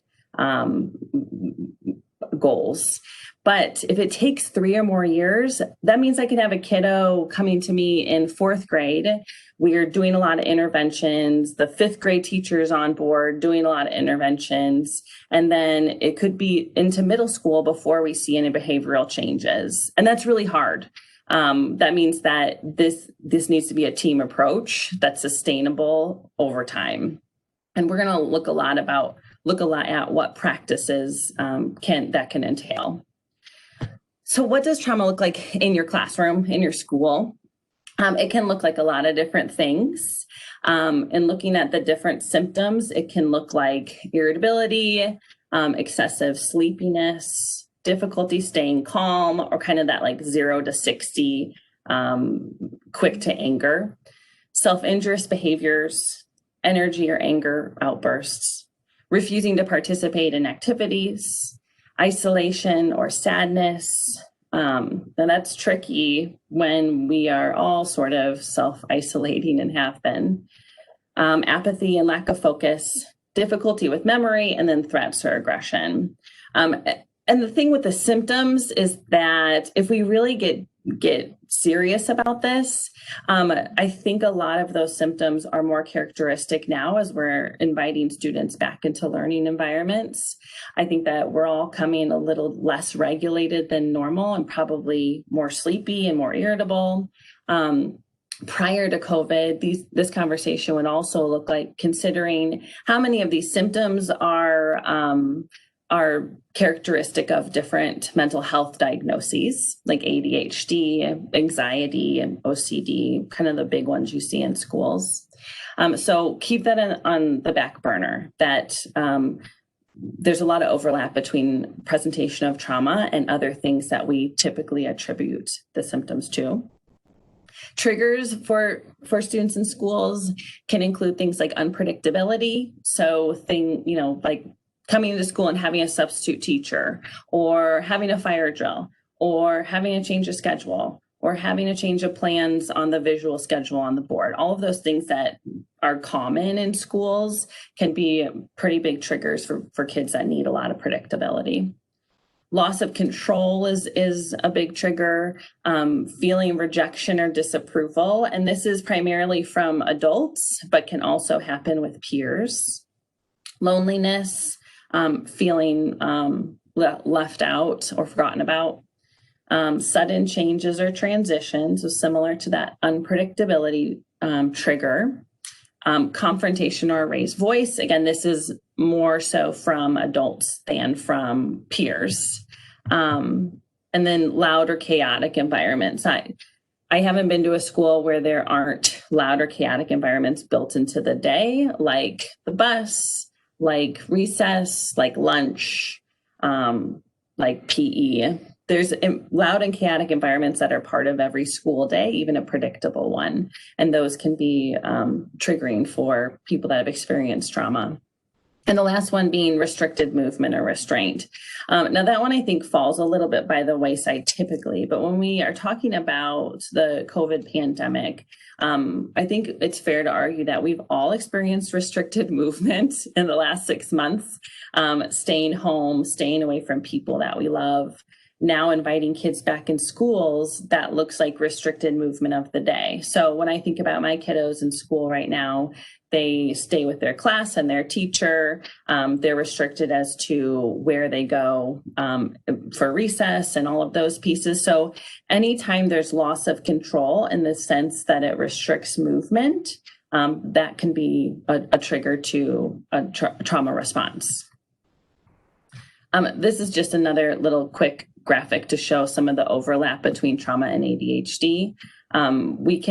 goals. But if it takes 3 or more years, that means I could have a kiddo coming to me in 4th grade. We're doing a lot of interventions. The 5th grade teacher is on board doing a lot of interventions. And then it could be into middle school before we see any behavioral changes. And that's really hard. That means that this needs to be a team approach that's sustainable over time. And we're going to look a lot at what practices that can entail. So what does trauma look like in your classroom, in your school? It can look like a lot of different things. And looking at the different symptoms, it can look like irritability, excessive sleepiness, difficulty staying calm, or kind of that like 0 to 60, quick to anger, self-injurious behaviors, energy or anger outbursts, refusing to participate in activities, isolation or sadness. And that's tricky when we are all sort of self-isolating and have been. apathy and lack of focus, difficulty with memory, and then threats or aggression. And the thing with the symptoms is that if we really get serious about this, I think a lot of those symptoms are more characteristic now as we're inviting students back into learning environments. I think that we're all coming a little less regulated than normal and probably more sleepy and more irritable. Prior to COVID, this conversation would also look like considering how many of these symptoms are characteristic of different mental health diagnoses, like ADHD, anxiety, and OCD, kind of the big ones you see in schools. So keep that on the back burner, that there's a lot of overlap between presentation of trauma and other things that we typically attribute the symptoms to. Triggers for students in schools can include things like unpredictability. So like coming into school and having a substitute teacher, or having a fire drill, or having a change of schedule, or having a change of plans on the visual schedule on the board. All of those things that are common in schools can be pretty big triggers for kids that need a lot of predictability. Loss of control is a big trigger, feeling rejection or disapproval. And this is primarily from adults, but can also happen with peers. Loneliness, feeling left out or forgotten about. Sudden changes or transitions, so similar to that unpredictability trigger. Confrontation or a raised voice. Again, this is more so from adults than from peers. And then loud or chaotic environments. I haven't been to a school where there aren't loud or chaotic environments built into the day, like the bus, like recess, like lunch, like PE. There's loud and chaotic environments that are part of every school day, even a predictable one. And those can be triggering for people that have experienced trauma. And the last one being restricted movement or restraint. Now that one I think falls a little bit by the wayside typically, but when we are talking about the COVID pandemic, I think it's fair to argue that we've all experienced restricted movement in the last 6 months, staying home, staying away from people that we love. Now inviting kids back in schools, that looks like restricted movement of the day. So when I think about my kiddos in school right now, they stay with their class and their teacher. They're restricted as to where they go for recess and all of those pieces. So anytime there's loss of control in the sense that it restricts movement, that can be a trigger to a trauma response. This is just another little quick graphic to show some of the overlap between trauma and ADHD. We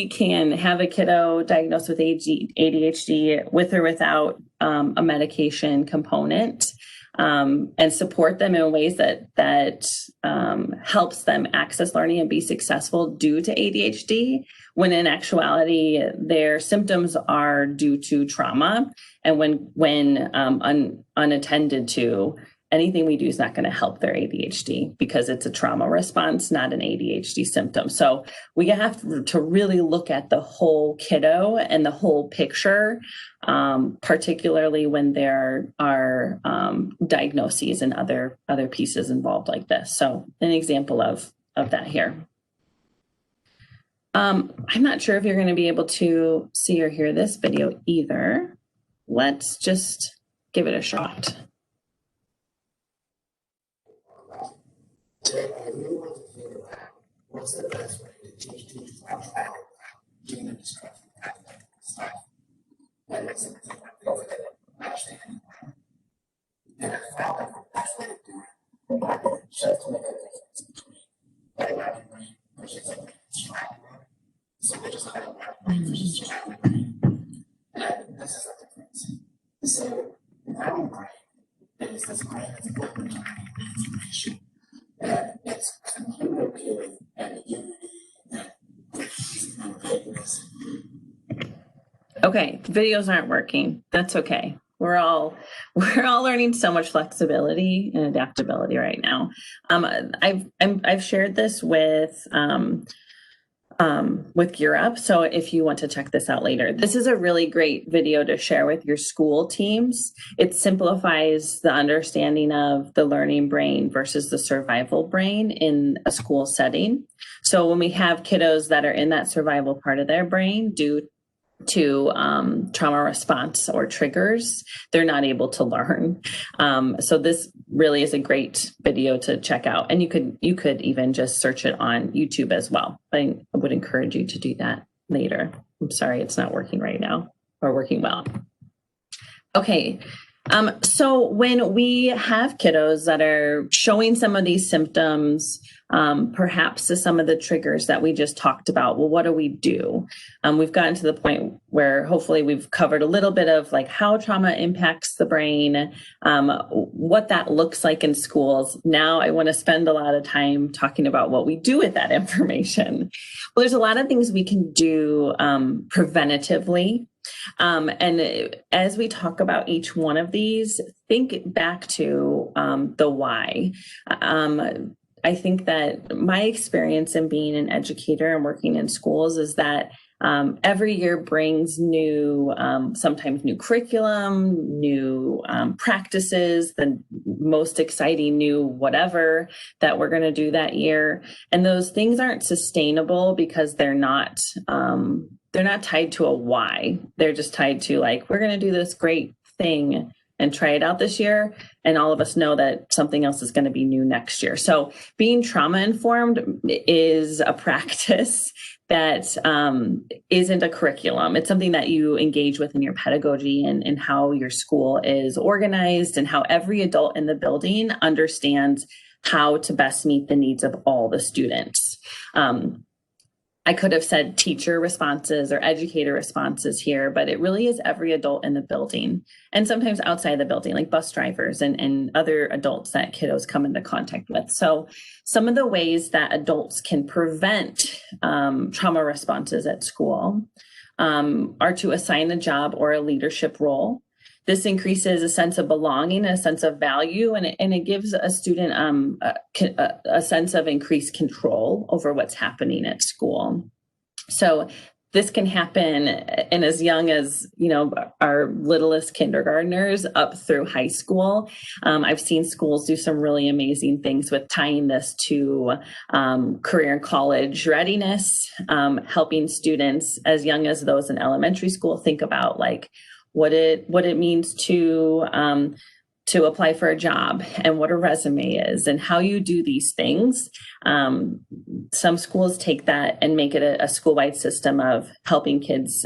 can have a kiddo diagnosed with ADHD with or without a medication component, and support them in ways that helps them access learning and be successful due to ADHD, when in actuality their symptoms are due to trauma, and when unattended to, anything we do is not going to help their ADHD because it's a trauma response, not an ADHD symptom. So we have to really look at the whole kiddo and the whole picture, particularly when there are diagnoses and other pieces involved like this. So an example of that here. I'm not sure if you're going to be able to see or hear this video either. Let's just give it a shot. What's the best way to teach teachers about doing the discussion? And it's something that over there, understanding. And I found that the best way to do it, just to make a difference between automatic brain versus a strong brain. So we just have a brain versus a strong brain. And this is the difference. So the normal brain is this brain that's open to information. And it's communicative and unity and peace and goodness. Okay, videos aren't working. That's okay. We're all learning so much flexibility and adaptability right now. I've shared this with with Gear Up. So if you want to check this out later, this is a really great video to share with your school teams. It simplifies the understanding of the learning brain versus the survival brain in a school setting. So when we have kiddos that are in that survival part of their brain due to trauma response or triggers, they're not able to learn. So this really is a great video to check out. And you could even just search it on YouTube as well. I would encourage you to do that later. I'm sorry, it's not working right now or working well. Okay. So when we have kiddos that are showing some of these symptoms, perhaps to some of the triggers that we just talked about, well, what do we do? We've gotten to the point where hopefully we've covered a little bit of like how trauma impacts the brain, what that looks like in schools. Now I want to spend a lot of time talking about what we do with that information. Well, there's a lot of things we can do preventatively. And as we talk about each one of these, think back to the why. I think that my experience in being an educator and working in schools is that every year brings new, sometimes new curriculum, new practices, the most exciting new whatever that we're going to do that year. And those things aren't sustainable because they're not tied to a why. They're just tied to like, we're going to do this great thing and try it out this year. And all of us know that something else is going to be new next year. So being trauma informed is a practice that isn't a curriculum. It's something that you engage with in your pedagogy and how your school is organized and how every adult in the building understands how to best meet the needs of all the students. I could have said teacher responses or educator responses here, but it really is every adult in the building and sometimes outside the building, like bus drivers and other adults that kiddos come into contact with. So some of the ways that adults can prevent trauma responses at school are to assign a job or a leadership role. This increases a sense of belonging, a sense of value, and it gives a student a sense of increased control over what's happening at school. So this can happen in as young as, our littlest kindergartners up through high school. I've seen schools do some really amazing things with tying this to career and college readiness, helping students as young as those in elementary school think about like, what it means to apply for a job and what a resume is and how you do these things. Some schools take that and make it a school-wide system of helping kids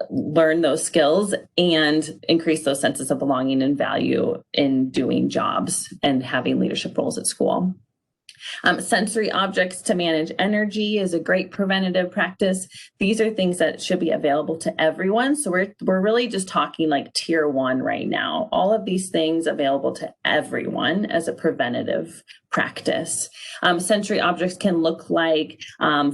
learn those skills and increase those senses of belonging and value in doing jobs and having leadership roles at school. Sensory objects to manage energy is a great preventative practice. These are things that should be available to everyone. So we're really just talking like tier 1 right now. All of these things available to everyone as a preventative practice. Sensory objects can look like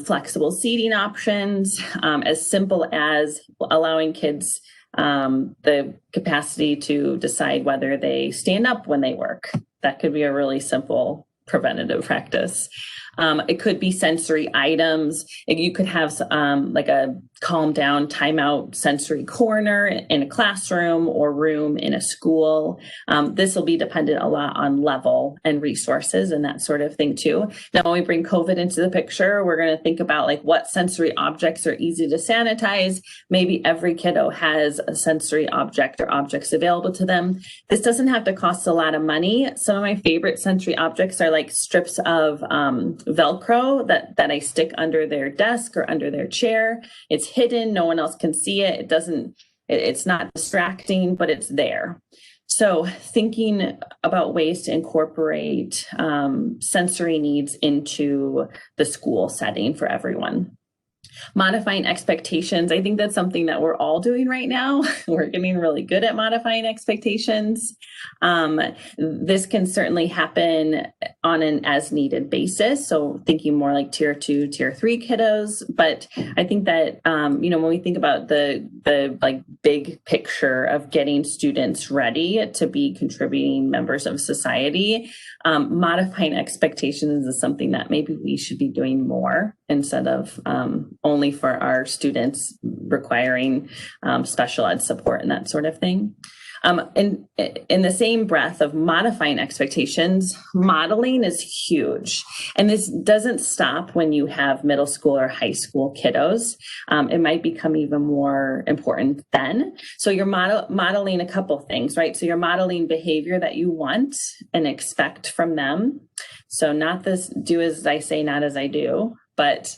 flexible seating options, as simple as allowing kids the capacity to decide whether they stand up when they work. That could be a really simple preventative practice. It could be sensory items. You could have like a calm down, timeout sensory corner in a classroom or room in a school. This will be dependent a lot on level and resources and that sort of thing too. Now, when we bring COVID into the picture, we're going to think about like what sensory objects are easy to sanitize. Maybe every kiddo has a sensory object or objects available to them. This doesn't have to cost a lot of money. Some of my favorite sensory objects are like strips of Velcro that I stick under their desk or under their chair. It's hidden, no one else can see it. It's not distracting, but it's there. So thinking about ways to incorporate sensory needs into the school setting for everyone. Modifying expectations. I think that's something that we're all doing right now. We're getting really good at modifying expectations. This can certainly happen on an as needed basis. So thinking more like tier 2, tier 3 kiddos. But I think that, when we think about the like big picture of getting students ready to be contributing members of society, modifying expectations is something that maybe we should be doing more. instead of only for our students requiring special ed support and that sort of thing. In the same breath of modifying expectations, modeling is huge. And this doesn't stop when you have middle school or high school kiddos. It might become even more important then. So you're modeling a couple things, right? So you're modeling behavior that you want and expect from them. So not this do as I say, not as I do, but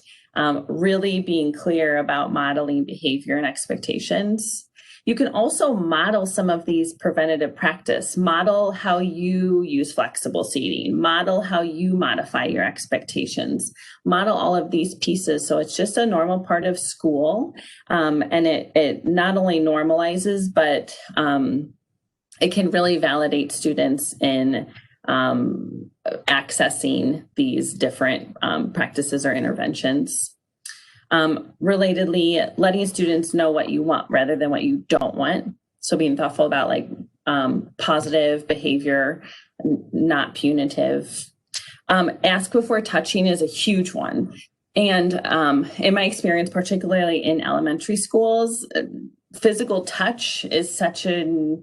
really being clear about modeling behavior and expectations. You can also model some of these preventative practice, model how you use flexible seating, model how you modify your expectations, model all of these pieces. So it's just a normal part of school. And it not only normalizes, but it can really validate students in accessing these different practices or interventions. Relatedly, letting students know what you want rather than what you don't want. So being thoughtful about like positive behavior, not punitive. Ask before touching is a huge one. And in my experience, particularly in elementary schools, physical touch is such a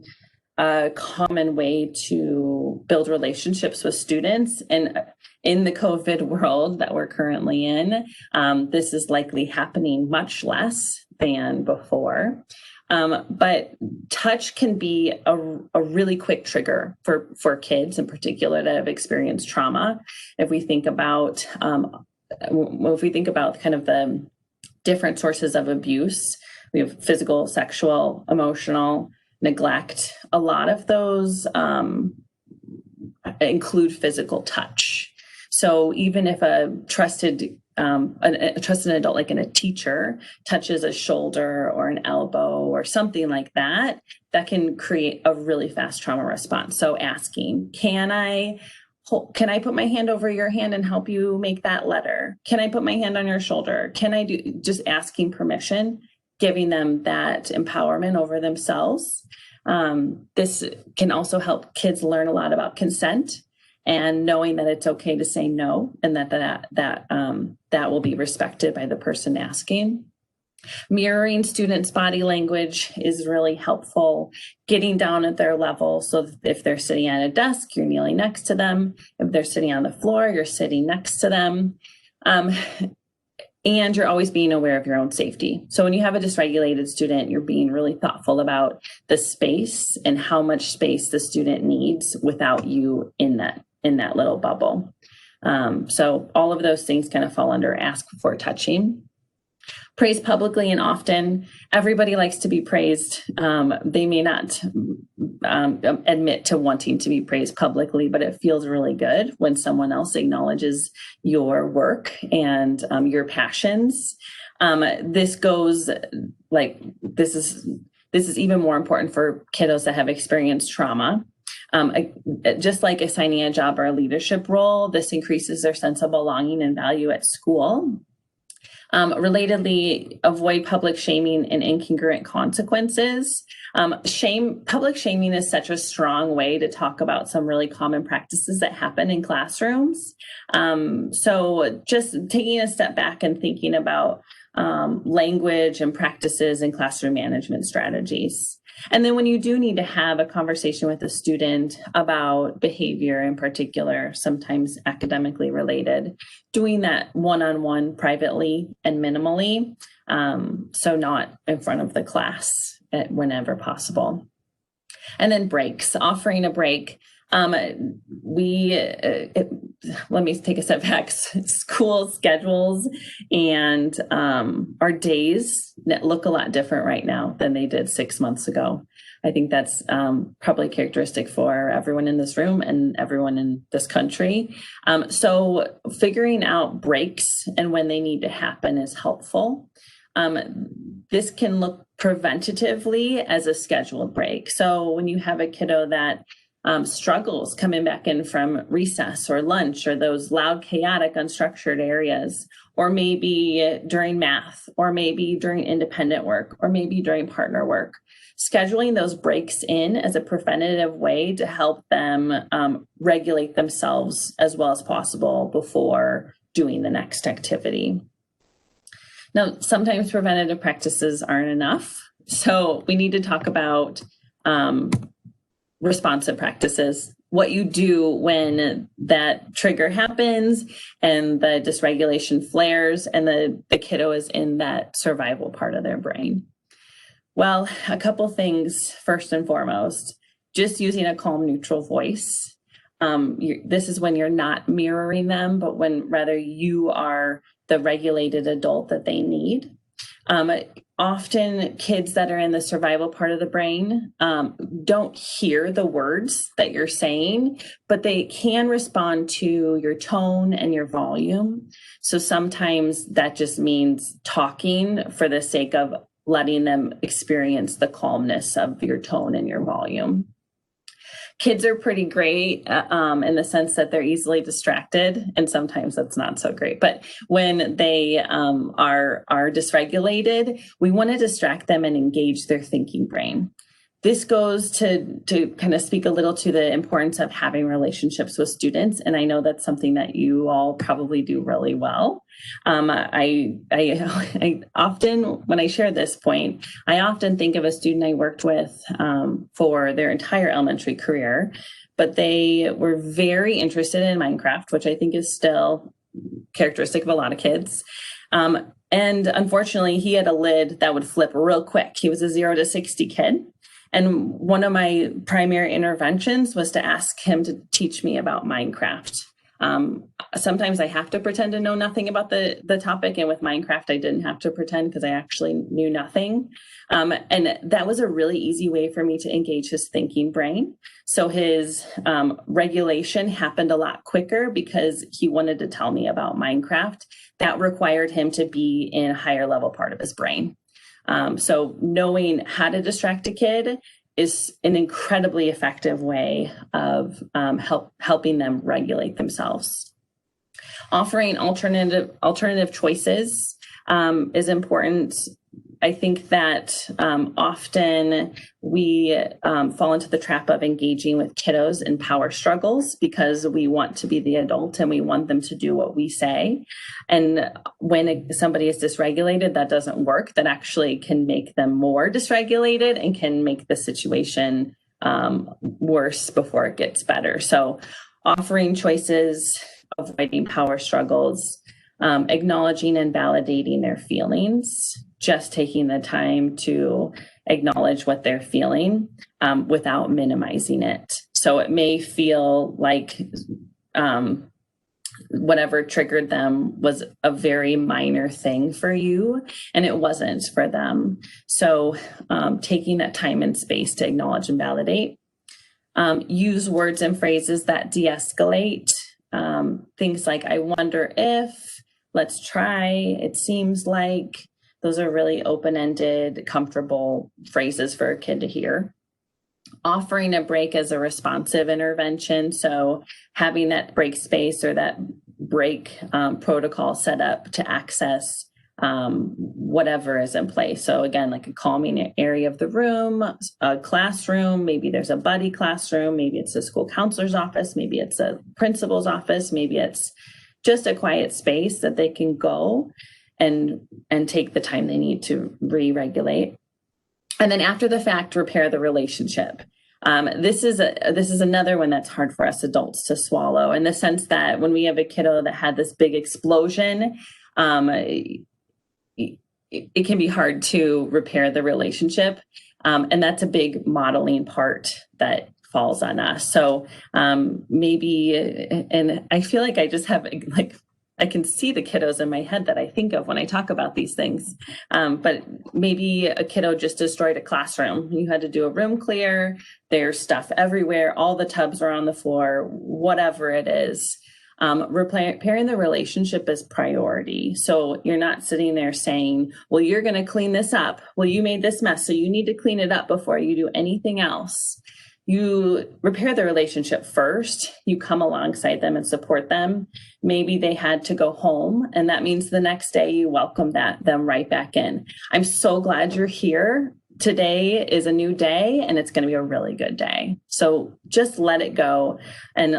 common way to build relationships with students. And in the COVID world that we're currently in, this is likely happening much less than before. But touch can be a really quick trigger for kids in particular that have experienced trauma. If we think about kind of the different sources of abuse, we have physical, sexual, emotional, neglect. A lot of those include physical touch. So even if a trusted adult, like a teacher, touches a shoulder or an elbow or something like that, that can create a really fast trauma response. So asking, can I put my hand over your hand and help you make that letter? Can I put my hand on your shoulder? Can I do, just asking permission, giving them that empowerment over themselves. This can also help kids learn a lot about consent and knowing that it's okay to say no, and that will be respected by the person asking. Mirroring students' body language is really helpful. Getting down at their level. So if they're sitting at a desk, you're kneeling next to them. If they're sitting on the floor, you're sitting next to them. And you're always being aware of your own safety. So when you have a dysregulated student, you're being really thoughtful about the space and how much space the student needs without you in that little bubble. So all of those things kind of fall under ask before touching. Praise publicly and often. Everybody likes to be praised. They may not admit to wanting to be praised publicly, but it feels really good when someone else acknowledges your work and your passions. This is even more important for kiddos that have experienced trauma. Just like assigning a job or a leadership role, this increases their sense of belonging and value at school. Relatedly, avoid public shaming and incongruent consequences. Public shaming is such a strong way to talk about some really common practices that happen in classrooms. So just taking a step back and thinking about language and practices and classroom management strategies. And then when you do need to have a conversation with a student about behavior in particular, sometimes academically related, doing that one-on-one privately and minimally, so not in front of the class whenever possible. And then breaks, offering a break. Let me take a step back. School schedules and our days look a lot different right now than they did 6 months ago. I think that's probably characteristic for everyone in this room and everyone in this country. So figuring out breaks and when they need to happen is helpful. This can look preventatively as a scheduled break. So when you have a kiddo that struggles coming back in from recess or lunch or those loud, chaotic, unstructured areas, or maybe during math, or maybe during independent work, or maybe during partner work, scheduling those breaks in as a preventative way to help them regulate themselves as well as possible before doing the next activity. Now, sometimes preventative practices aren't enough. So we need to talk about responsive practices, what you do when that trigger happens and the dysregulation flares and the kiddo is in that survival part of their brain. Well, a couple things. First and foremost, just using a calm, neutral voice. This is when you're not mirroring them, but when rather you are the regulated adult that they need. Often kids that are in the survival part of the brain don't hear the words that you're saying, but they can respond to your tone and your volume. So sometimes that just means talking for the sake of letting them experience the calmness of your tone and your volume. Kids are pretty great in the sense that they're easily distracted, and sometimes that's not so great. But when they are dysregulated, we want to distract them and engage their thinking brain. This goes to kind of speak a little to the importance of having relationships with students, and I know that's something that you all probably do really well. I often, when I share this point, I often think of a student I worked with for their entire elementary career, but they were very interested in Minecraft, which I think is still characteristic of a lot of kids. And unfortunately, he had a lid that would flip real quick. He was a 0 to 60 kid. And one of my primary interventions was to ask him to teach me about Minecraft. Sometimes I have to pretend to know nothing about the topic. And with Minecraft, I didn't have to pretend because I actually knew nothing. And that was a really easy way for me to engage his thinking brain. So his regulation happened a lot quicker because he wanted to tell me about Minecraft. That required him to be in a higher level part of his brain. So knowing how to distract a kid is an incredibly effective way of helping them regulate themselves. Offering alternative choices is important. I think that often we fall into the trap of engaging with kiddos in power struggles because we want to be the adult and we want them to do what we say. And when somebody is dysregulated, that doesn't work. That actually can make them more dysregulated and can make the situation worse before it gets better. So offering choices, avoiding power struggles, acknowledging and validating their feelings, just taking the time to acknowledge what they're feeling without minimizing it. So it may feel like whatever triggered them was a very minor thing for you, and it wasn't for them. So taking that time and space to acknowledge and validate. Use words and phrases that de-escalate. Things like, I wonder if, let's try, it seems like. Those are really open-ended, comfortable phrases for a kid to hear. Offering a break as a responsive intervention. So having that break space or that break protocol set up to access whatever is in place. So again, like a calming area of the room, a classroom, maybe there's a buddy classroom, maybe it's a school counselor's office, maybe it's a principal's office, maybe it's just a quiet space that they can go and take the time they need to re-regulate. And then after the fact, repair the relationship. This is another one that's hard for us adults to swallow, in the sense that when we have a kiddo that had this big explosion, it can be hard to repair the relationship. And that's a big modeling part that falls on us. So maybe, and I feel like I just have like, I can see the kiddos in my head that I think of when I talk about these things. But maybe a kiddo just destroyed a classroom. You had to do a room clear, there's stuff everywhere, all the tubs are on the floor, whatever it is. Repairing the relationship is priority. So you're not sitting there saying, well, you're going to clean this up. Well, you made this mess, so you need to clean it up before you do anything else. You repair the relationship first. You come alongside them and support them. Maybe they had to go home, and that means the next day you welcome them right back in. I'm so glad you're here. today is a new day and it's going to be a really good day. So just let it go and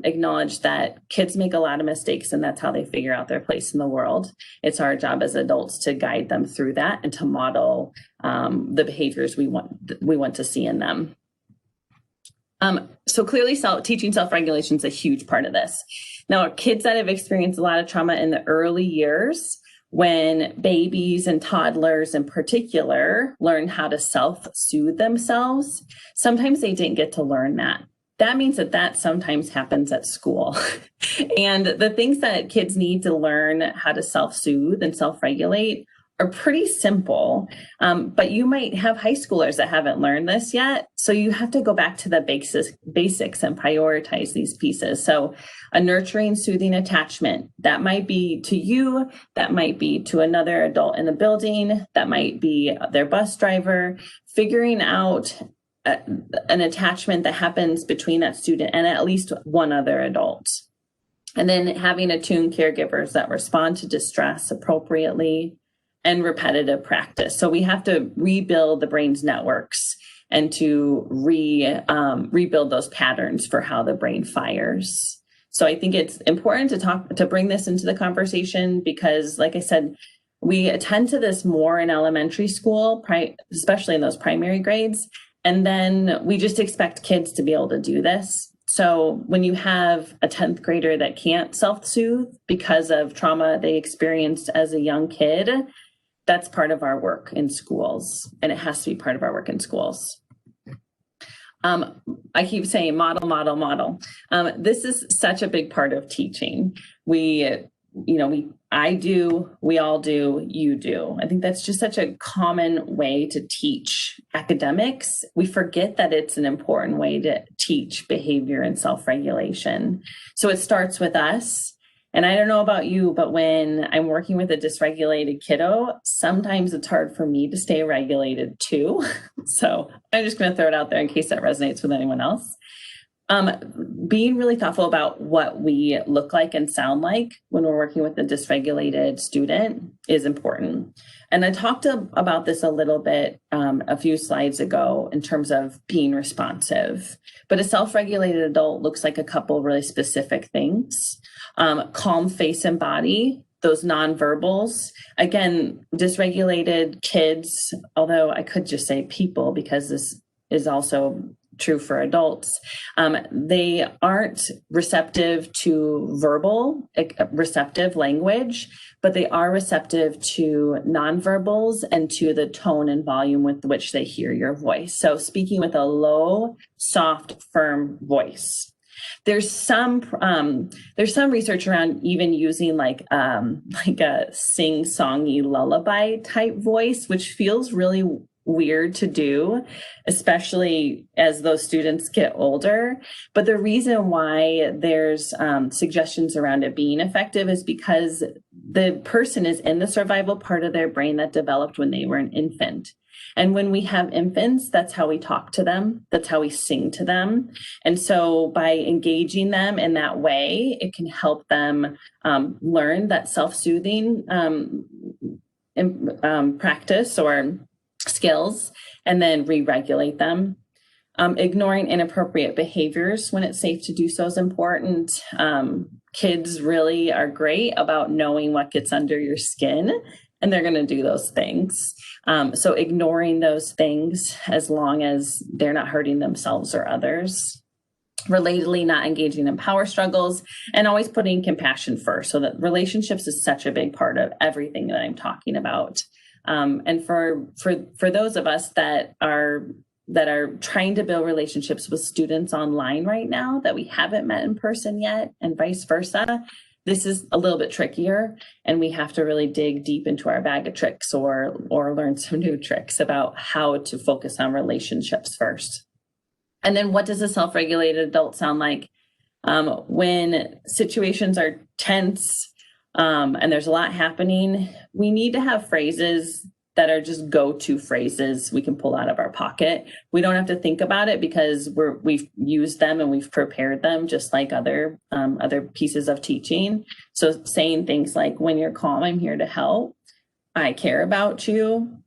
acknowledge that kids make a lot of mistakes and that's how they figure out their place in the world. It's our job as adults to guide them through that and to model the behaviors we want to see in them. So clearly teaching self-regulation is a huge part of this. Now, kids that have experienced a lot of trauma in the early years, when babies and toddlers in particular learn how to self-soothe themselves, sometimes they didn't get to learn that. That means that sometimes happens at school. And the things that kids need to learn how to self-soothe and self-regulate are pretty simple, but you might have high schoolers that haven't learned this yet. So you have to go back to the basics and prioritize these pieces. So a nurturing, soothing attachment, that might be to you, that might be to another adult in the building, that might be their bus driver, figuring out an attachment that happens between that student and at least one other adult. And then having attuned caregivers that respond to distress appropriately, and repetitive practice. So we have to rebuild the brain's networks and to rebuild those patterns for how the brain fires. So I think it's important to bring this into the conversation because, like I said, we attend to this more in elementary school, especially in those primary grades. And then we just expect kids to be able to do this. So when you have a 10th grader that can't self-soothe because of trauma they experienced as a young kid, that's part of our work in schools, and it has to be part of our work in schools. I keep saying model, model, model. This is such a big part of teaching. I do, we all do, you do. I think that's just such a common way to teach academics. We forget that it's an important way to teach behavior and self-regulation. So it starts with us. And I don't know about you, but when I'm working with a dysregulated kiddo, sometimes it's hard for me to stay regulated too. So I'm just going to throw it out there in case that resonates with anyone else. Being really thoughtful about what we look like and sound like when we're working with a dysregulated student is important. And I talked about this a little bit a few slides ago in terms of being responsive. But a self-regulated adult looks like a couple really specific things. Calm face and body, those nonverbals. Again, dysregulated kids, although I could just say people because this is also true for adults, they aren't receptive to receptive language, but they are receptive to nonverbals and to the tone and volume with which they hear your voice. So speaking with a low, soft, firm voice. There's some research around even using like a sing-songy lullaby type voice, which feels really weird to do, especially as those students get older. But the reason why there's suggestions around it being effective is because the person is in the survival part of their brain that developed when they were an infant. And when we have infants, that's how we talk to them. That's how we sing to them. And so by engaging them in that way, it can help them learn that self-soothing practice or skills, and then re-regulate them. Ignoring inappropriate behaviors when it's safe to do so is important. Kids really are great about knowing what gets under your skin, and they're going to do those things. So ignoring those things as long as they're not hurting themselves or others. Relatedly, not engaging in power struggles, and always putting compassion first. So that relationships is such a big part of everything that I'm talking about. And for those of us that are trying to build relationships with students online right now that we haven't met in person yet, and vice versa, this is a little bit trickier, and we have to really dig deep into our bag of tricks or learn some new tricks about how to focus on relationships first. And then what does a self-regulated adult sound like? When situations are tense, and there's a lot happening, we need to have phrases that are just go-to phrases we can pull out of our pocket. We don't have to think about it because we've used them and we've prepared them just like other pieces of teaching. So saying things like, when you're calm, I'm here to help. I care about you.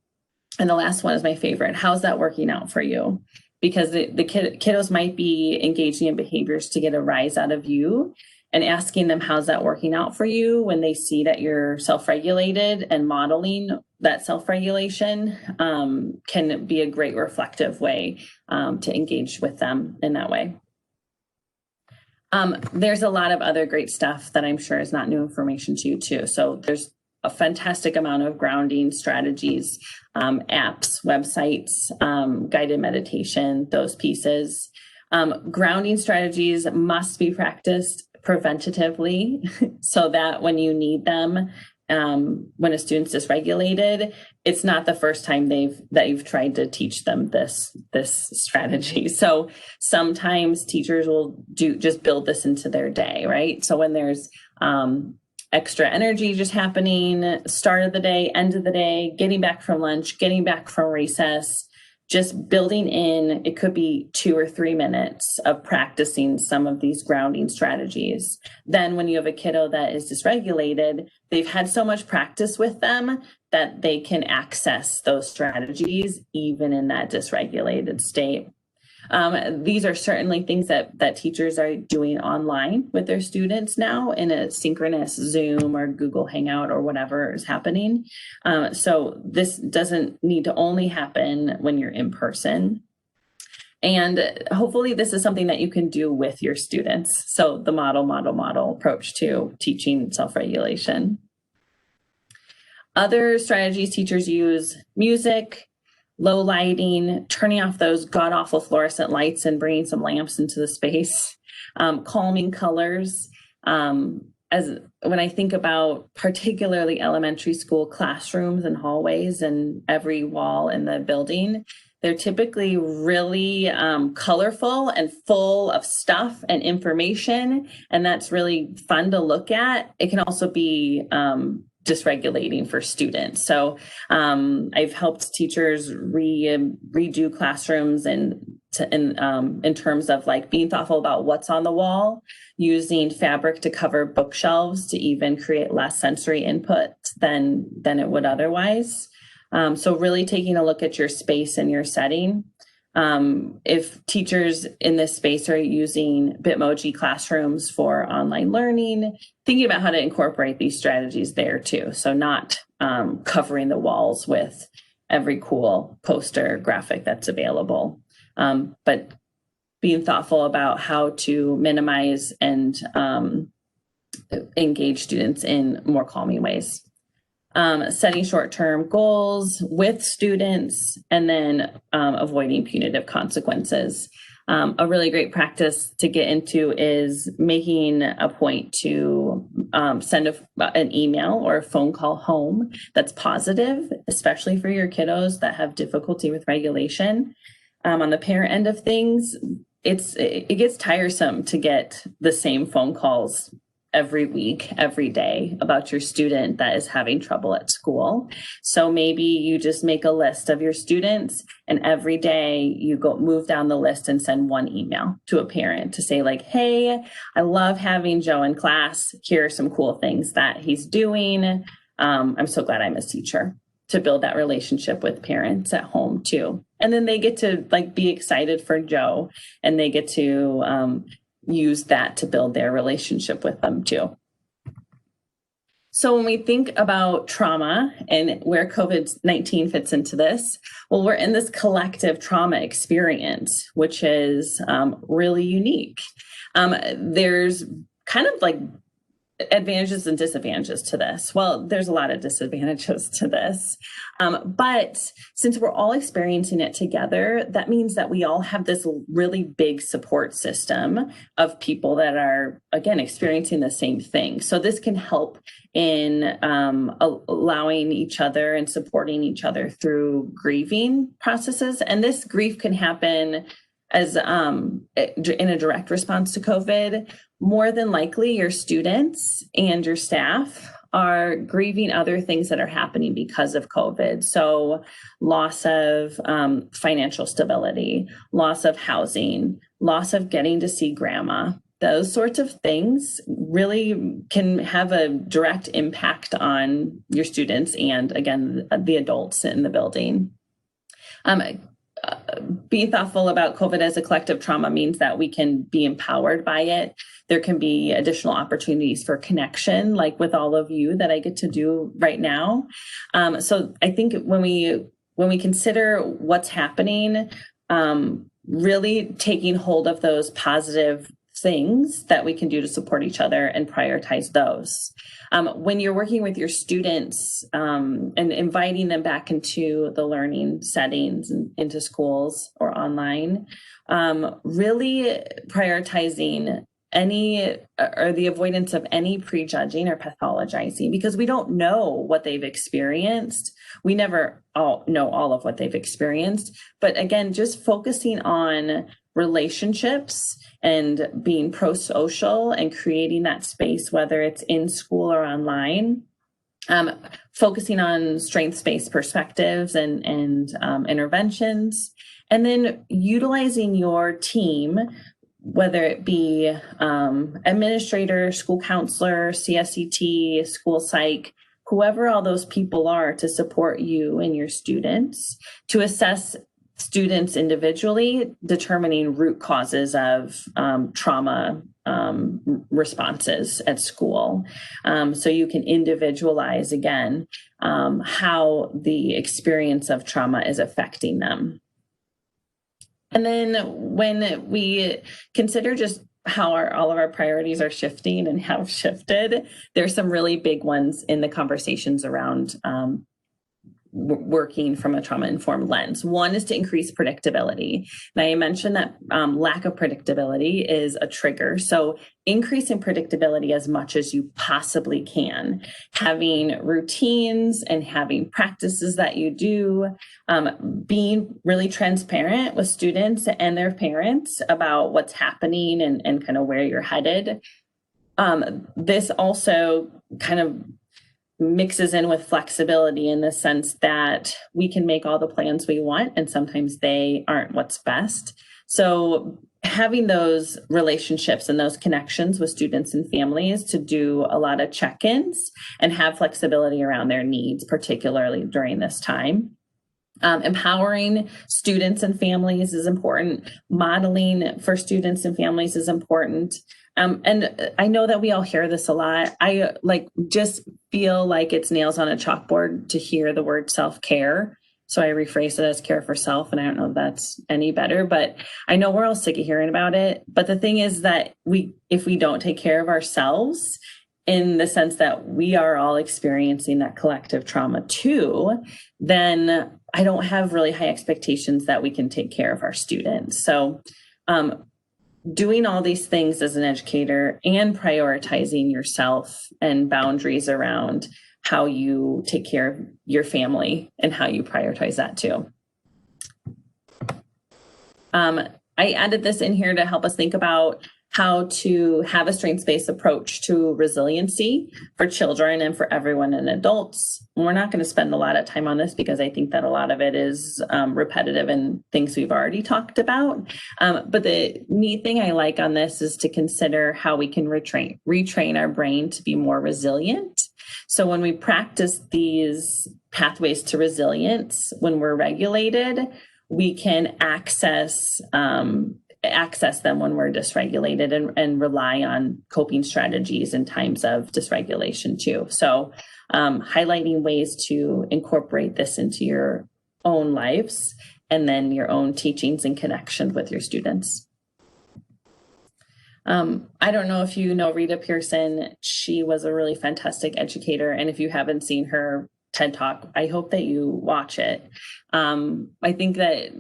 And the last one is my favorite. How's that working out for you? Because the kiddos might be engaging in behaviors to get a rise out of you, and asking them, how's that working out for you, when they see that you're self-regulated and modeling that self-regulation can be a great reflective way to engage with them in that way. There's a lot of other great stuff that I'm sure is not new information to you too. So there's a fantastic amount of grounding strategies, apps, websites, guided meditation, those pieces. Grounding strategies must be practiced preventatively so that when you need them, when a student's dysregulated, it's not the first time that you've tried to teach them this strategy. So sometimes teachers will just build this into their day, right? So when there's extra energy just happening, start of the day, end of the day, getting back from lunch, getting back from recess, just building in, it could be 2 or 3 minutes of practicing some of these grounding strategies. Then when you have a kiddo that is dysregulated, they've had so much practice with them that they can access those strategies even in that dysregulated state. These are certainly things that teachers are doing online with their students now in a synchronous Zoom or Google Hangout or whatever is happening. So this doesn't need to only happen when you're in person. And hopefully this is something that you can do with your students. So the model approach to teaching self-regulation. Other strategies teachers use: music, low lighting, turning off those god-awful fluorescent lights and bringing some lamps into the space, calming colors. As when I think about particularly elementary school classrooms and hallways and every wall in the building, they're typically really colorful and full of stuff and information, and that's really fun to look at. It can also be dysregulating for students. So I've helped teachers redo classrooms in terms of like being thoughtful about what's on the wall, using fabric to cover bookshelves to even create less sensory input than it would otherwise. So really taking a look at your space and your setting. If teachers in this space are using Bitmoji classrooms for online learning, thinking about how to incorporate these strategies there too. So not covering the walls with every cool poster graphic that's available, but being thoughtful about how to minimize and engage students in more calming ways. Setting short-term goals with students, and then avoiding punitive consequences. A really great practice to get into is making a point to send an email or a phone call home that's positive, especially for your kiddos that have difficulty with regulation. On the parent end of things, it gets tiresome to get the same phone calls every week, every day about your student that is having trouble at school. So maybe you just make a list of your students, and every day you move down the list and send one email to a parent to say like, hey, I love having Joe in class. Here are some cool things that he's doing. I'm so glad I'm his teacher, to build that relationship with parents at home too. And then they get to like be excited for Joe, and they get to use that to build their relationship with them too. So when we think about trauma and where COVID-19 fits into this, well, we're in this collective trauma experience, which is really unique. There's kind of like advantages and disadvantages to this. Well, there's a lot of disadvantages to this. But since we're all experiencing it together, that means that we all have this really big support system of people that are, again, experiencing the same thing. So this can help in allowing each other and supporting each other through grieving processes. And this grief can happen as in a direct response to COVID. More than likely, your students and your staff are grieving other things that are happening because of COVID. So loss of financial stability, loss of housing, loss of getting to see grandma. Those sorts of things really can have a direct impact on your students and, again, the adults in the building. Being thoughtful about COVID as a collective trauma means that we can be empowered by it. There can be additional opportunities for connection, like with all of you that I get to do right now. So I think when we consider what's happening, really taking hold of those positive things that we can do to support each other and prioritize those. When you're working with your students and inviting them back into the learning settings and into schools or online, really prioritizing any or the avoidance of any prejudging or pathologizing, because we don't know what they've experienced. We never all know all of what they've experienced. But again, just focusing on relationships and being pro-social and creating that space, whether it's in school or online, focusing on strengths-based perspectives and interventions, and then utilizing your team, whether it be administrator, school counselor, CSCT, school psych, whoever all those people are to support you and your students, to assess students individually, determining root causes of trauma responses at school. So you can individualize again how the experience of trauma is affecting them. And then when we consider just how all of our priorities are shifting and have shifted, there's some really big ones in the conversations around working from a trauma-informed lens. One is to increase predictability. Now, I mentioned that lack of predictability is a trigger. So increasing predictability as much as you possibly can. Having routines and having practices that you do, being really transparent with students and their parents about what's happening and kind of where you're headed. This also kind of mixes in with flexibility in the sense that we can make all the plans we want, and sometimes they aren't what's best. So having those relationships and those connections with students and families to do a lot of check-ins and have flexibility around their needs, particularly during this time. Empowering students and families is important. Modeling for students and families is important. And I know that we all hear this a lot. I just feel like it's nails on a chalkboard to hear the word self-care. So I rephrase it as care for self, and I don't know if that's any better, but I know we're all sick of hearing about it. But the thing is that if we don't take care of ourselves, in the sense that we are all experiencing that collective trauma too, then I don't have really high expectations that we can take care of our students. So doing all these things as an educator and prioritizing yourself and boundaries around how you take care of your family and how you prioritize that too. I added this in here to help us think about how to have a strengths-based approach to resiliency for children and for everyone and adults. We're not going to spend a lot of time on this because I think that a lot of it is repetitive and things we've already talked about. But the neat thing I like on this is to consider how we can retrain our brain to be more resilient. So when we practice these pathways to resilience, when we're regulated, we can access them when we're dysregulated and rely on coping strategies in times of dysregulation too. So highlighting ways to incorporate this into your own lives and then your own teachings and connections with your students. I don't know if you know Rita Pearson. She was a really fantastic educator. And if you haven't seen her TED Talk, I hope that you watch it. I think that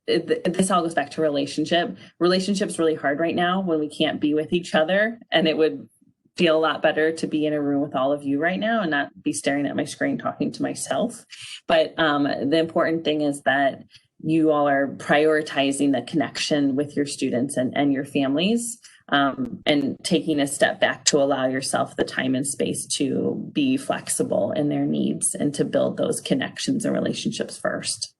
this all goes back to relationship. Relationship's really hard right now when we can't be with each other, and it would feel a lot better to be in a room with all of you right now and not be staring at my screen talking to myself. But the important thing is that you all are prioritizing the connection with your students and your families. And taking a step back to allow yourself the time and space to be flexible in their needs and to build those connections and relationships first.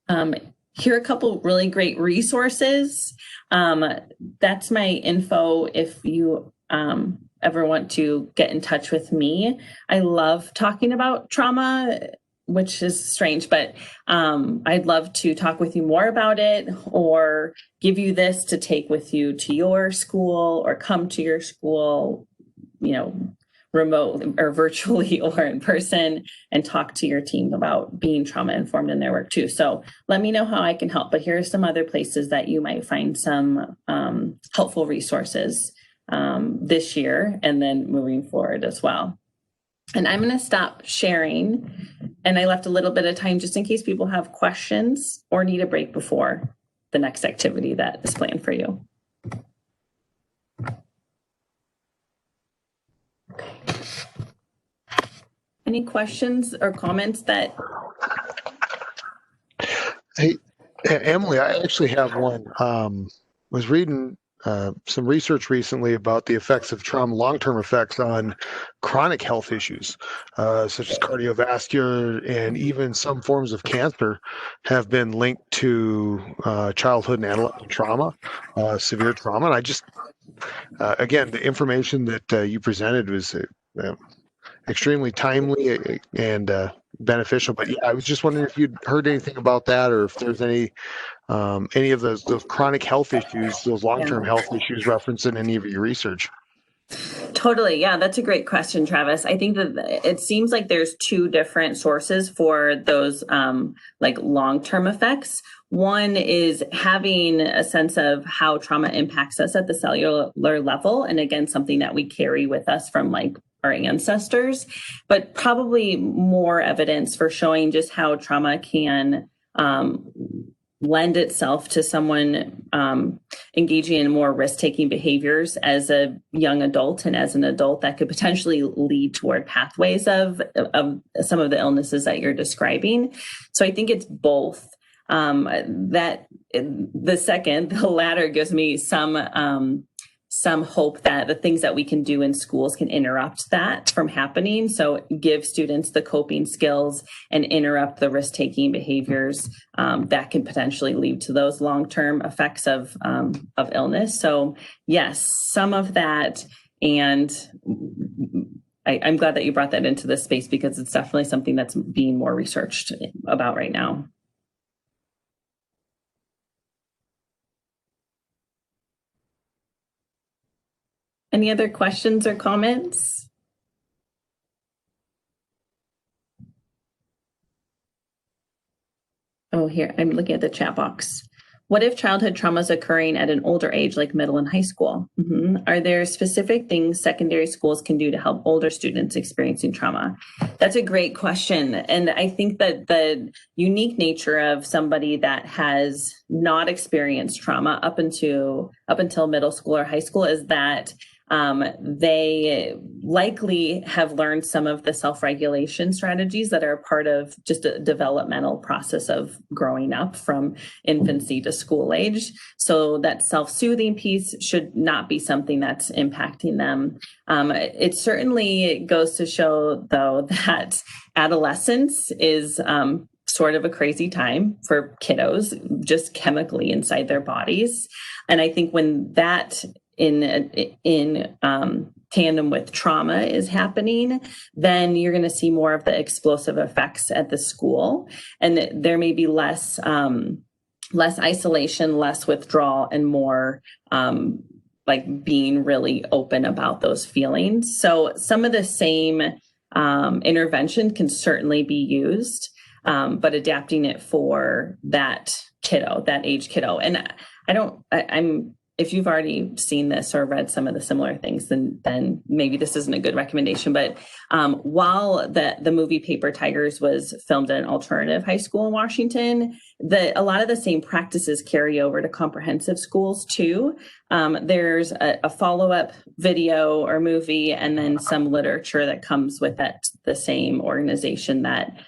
Here are a couple really great resources. That's my info if you ever want to get in touch with me. I love talking about trauma which is strange, but I'd love to talk with you more about it, or give you this to take with you to your school, or come to your school, remote or virtually or in person, and talk to your team about being trauma informed in their work too. So let me know how I can help. But here are some other places that you might find some helpful resources this year and then moving forward as well. And I'm going to stop sharing. And I left a little bit of time just in case people have questions or need a break before the next activity that is planned for you. Any questions or comments that? Hey, Emily, I actually have one. Was reading some research recently about the effects of trauma, long-term effects on chronic health issues, such as cardiovascular, and even some forms of cancer have been linked to childhood and adolescent trauma, severe trauma. And I just, again, the information that you presented was extremely timely and beneficial. But yeah, I was just wondering if you'd heard anything about that, or if there's any of those chronic health issues, those long-term health issues referenced in any of your research. Totally. Yeah, that's a great question, Travis. I think that it seems like there's two different sources for those like long-term effects. One is having a sense of how trauma impacts us at the cellular level. And again, something that we carry with us from like our ancestors, but probably more evidence for showing just how trauma can lend itself to someone engaging in more risk-taking behaviors as a young adult and as an adult that could potentially lead toward pathways of some of the illnesses that you're describing. So I think it's both. The latter gives me some hope that the things that we can do in schools can interrupt that from happening. So give students the coping skills and interrupt the risk-taking behaviors that can potentially lead to those long-term effects of illness. So yes, some of that. And I'm glad that you brought that into this space, because it's definitely something that's being more researched about right now. Any other questions or comments? Oh, here, I'm looking at the chat box. What if childhood trauma is occurring at an older age, like middle and high school? Are there specific things secondary schools can do to help older students experiencing trauma? That's a great question. And I think that the unique nature of somebody that has not experienced trauma up until middle school or high school is that they likely have learned some of the self-regulation strategies that are a part of just a developmental process of growing up from infancy to school age. So that self-soothing piece should not be something that's impacting them. It certainly goes to show, though, that adolescence is sort of a crazy time for kiddos, just chemically inside their bodies. And I think when that in tandem with trauma is happening, then you're going to see more of the explosive effects at the school, and there may be less isolation, less withdrawal, and more like being really open about those feelings. So some of the same intervention can certainly be used, but adapting it for that age kiddo. And if you've already seen this or read some of the similar things, then maybe this isn't a good recommendation. But while the movie Paper Tigers was filmed at an alternative high school in Washington, a lot of the same practices carry over to comprehensive schools too. There's a follow-up video or movie, and then some literature that comes with the same organization that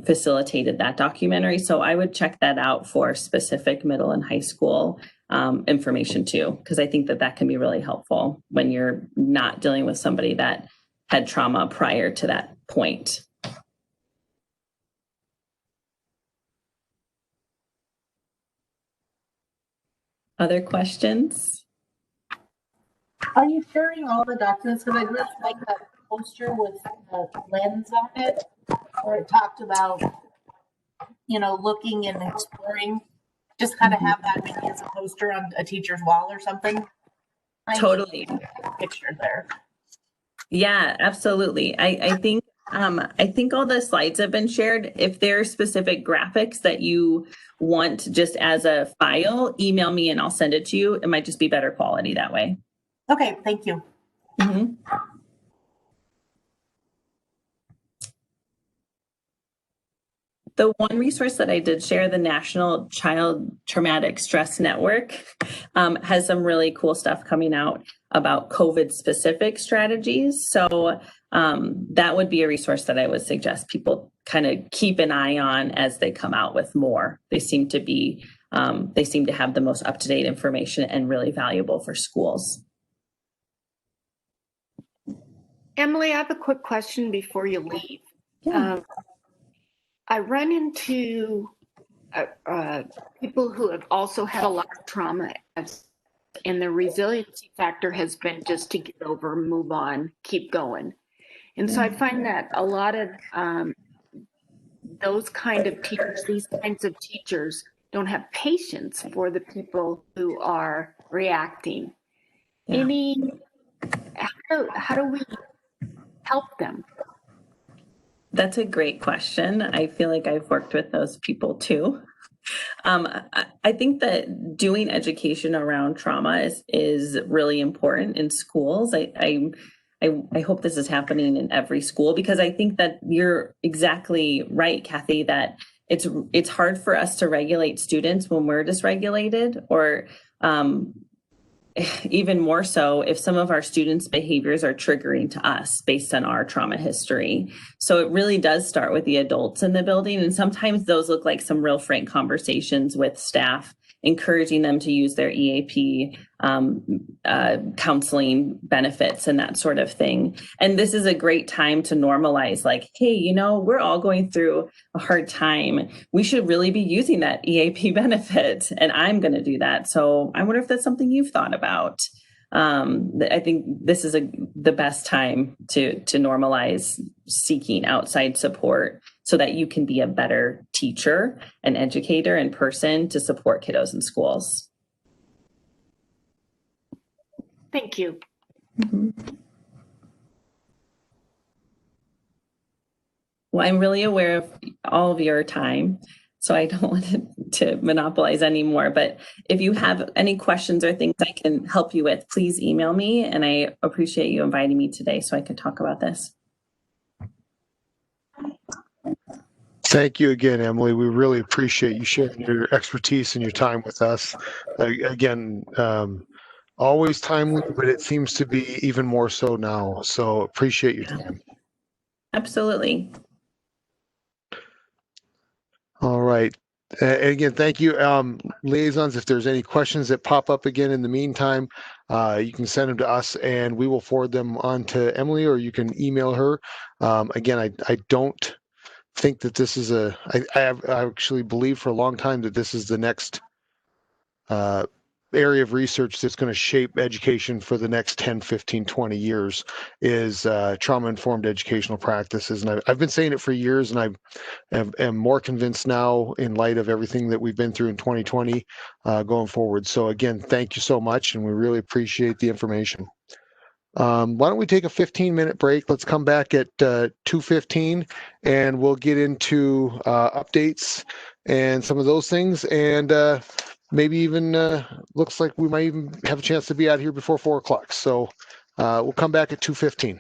facilitated that documentary. So I would check that out for specific middle and high school information too, because I think that can be really helpful when you're not dealing with somebody that had trauma prior to that point. Other questions? Are you sharing all the documents? Because I just like that poster with the lens on it. where it talked about, looking and exploring. Just kind of have that maybe as a poster on a teacher's wall or something. Totally. Picture there. Yeah, absolutely. I think all the slides have been shared. If there are specific graphics that you want just as a file, email me and I'll send it to you. It might just be better quality that way. Okay, thank you. Mm-hmm. The one resource that I did share, the National Child Traumatic Stress Network, has some really cool stuff coming out about COVID specific strategies. So that would be a resource that I would suggest people kind of keep an eye on as they come out with more. They seem to have the most up-to-date information and really valuable for schools. Emily, I have a quick question before you leave. Yeah. I run into people who have also had a lot of trauma, and the resiliency factor has been just to get over, move on, keep going. And so I find that a lot of those kind of teachers, these kinds of teachers, don't have patience for the people who are reacting. How do we help them? That's a great question. I feel like I've worked with those people too. I think that doing education around trauma is really important in schools. I hope this is happening in every school, because I think that you're exactly right, Kathy, that it's hard for us to regulate students when we're dysregulated, or even more so if some of our students' behaviors are triggering to us based on our trauma history. So it really does start with the adults in the building. And sometimes those look like some real frank conversations with staff, encouraging them to use their EAP counseling benefits and that sort of thing. And this is a great time to normalize, like, hey, we're all going through a hard time. We should really be using that EAP benefit, and I'm going to do that. So I wonder if that's something you've thought about. I think this is the best time to normalize seeking outside support so that you can be a better teacher and educator and person to support kiddos in schools. Thank you. Mm-hmm. Well, I'm really aware of all of your time, so I don't want to monopolize anymore. But if you have any questions or things I can help you with, please email me. And I appreciate you inviting me today so I could talk about this. Thank you again, Emily. We really appreciate you sharing your expertise and your time with us. Again, always timely, but it seems to be even more so now. So appreciate your time. Absolutely. All right. And again, thank you. Liaisons, if there's any questions that pop up again in the meantime, you can send them to us and we will forward them on to Emily, or you can email her. Again, I don't think that this is I actually believe for a long time that this is the next area of research that's going to shape education for the next 10, 15, 20 years is trauma-informed educational practices. And I've been saying it for years, and I am more convinced now in light of everything that we've been through in 2020 going forward. So again, thank you so much, and we really appreciate the information. Why don't we take a 15-minute break? Let's come back at 2:15, and we'll get into updates and some of those things, and maybe even looks like we might even have a chance to be out here before 4 o'clock. So we'll come back at 2:15.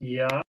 Yeah.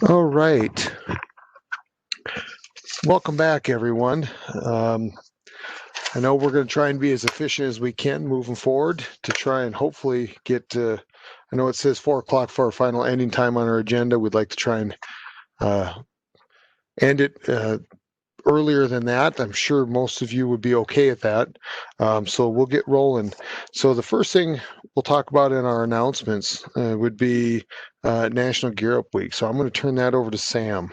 All right. Welcome back, everyone. I know we're going to try and be as efficient as we can moving forward to try and hopefully get to, I know it says 4 o'clock for our final ending time on our agenda. We'd like to try and end it earlier than that. I'm sure most of you would be okay at that. So we'll get rolling. So the first thing we'll talk about in our announcements would be National Gear Up Week. So I'm going to turn that over to Sam.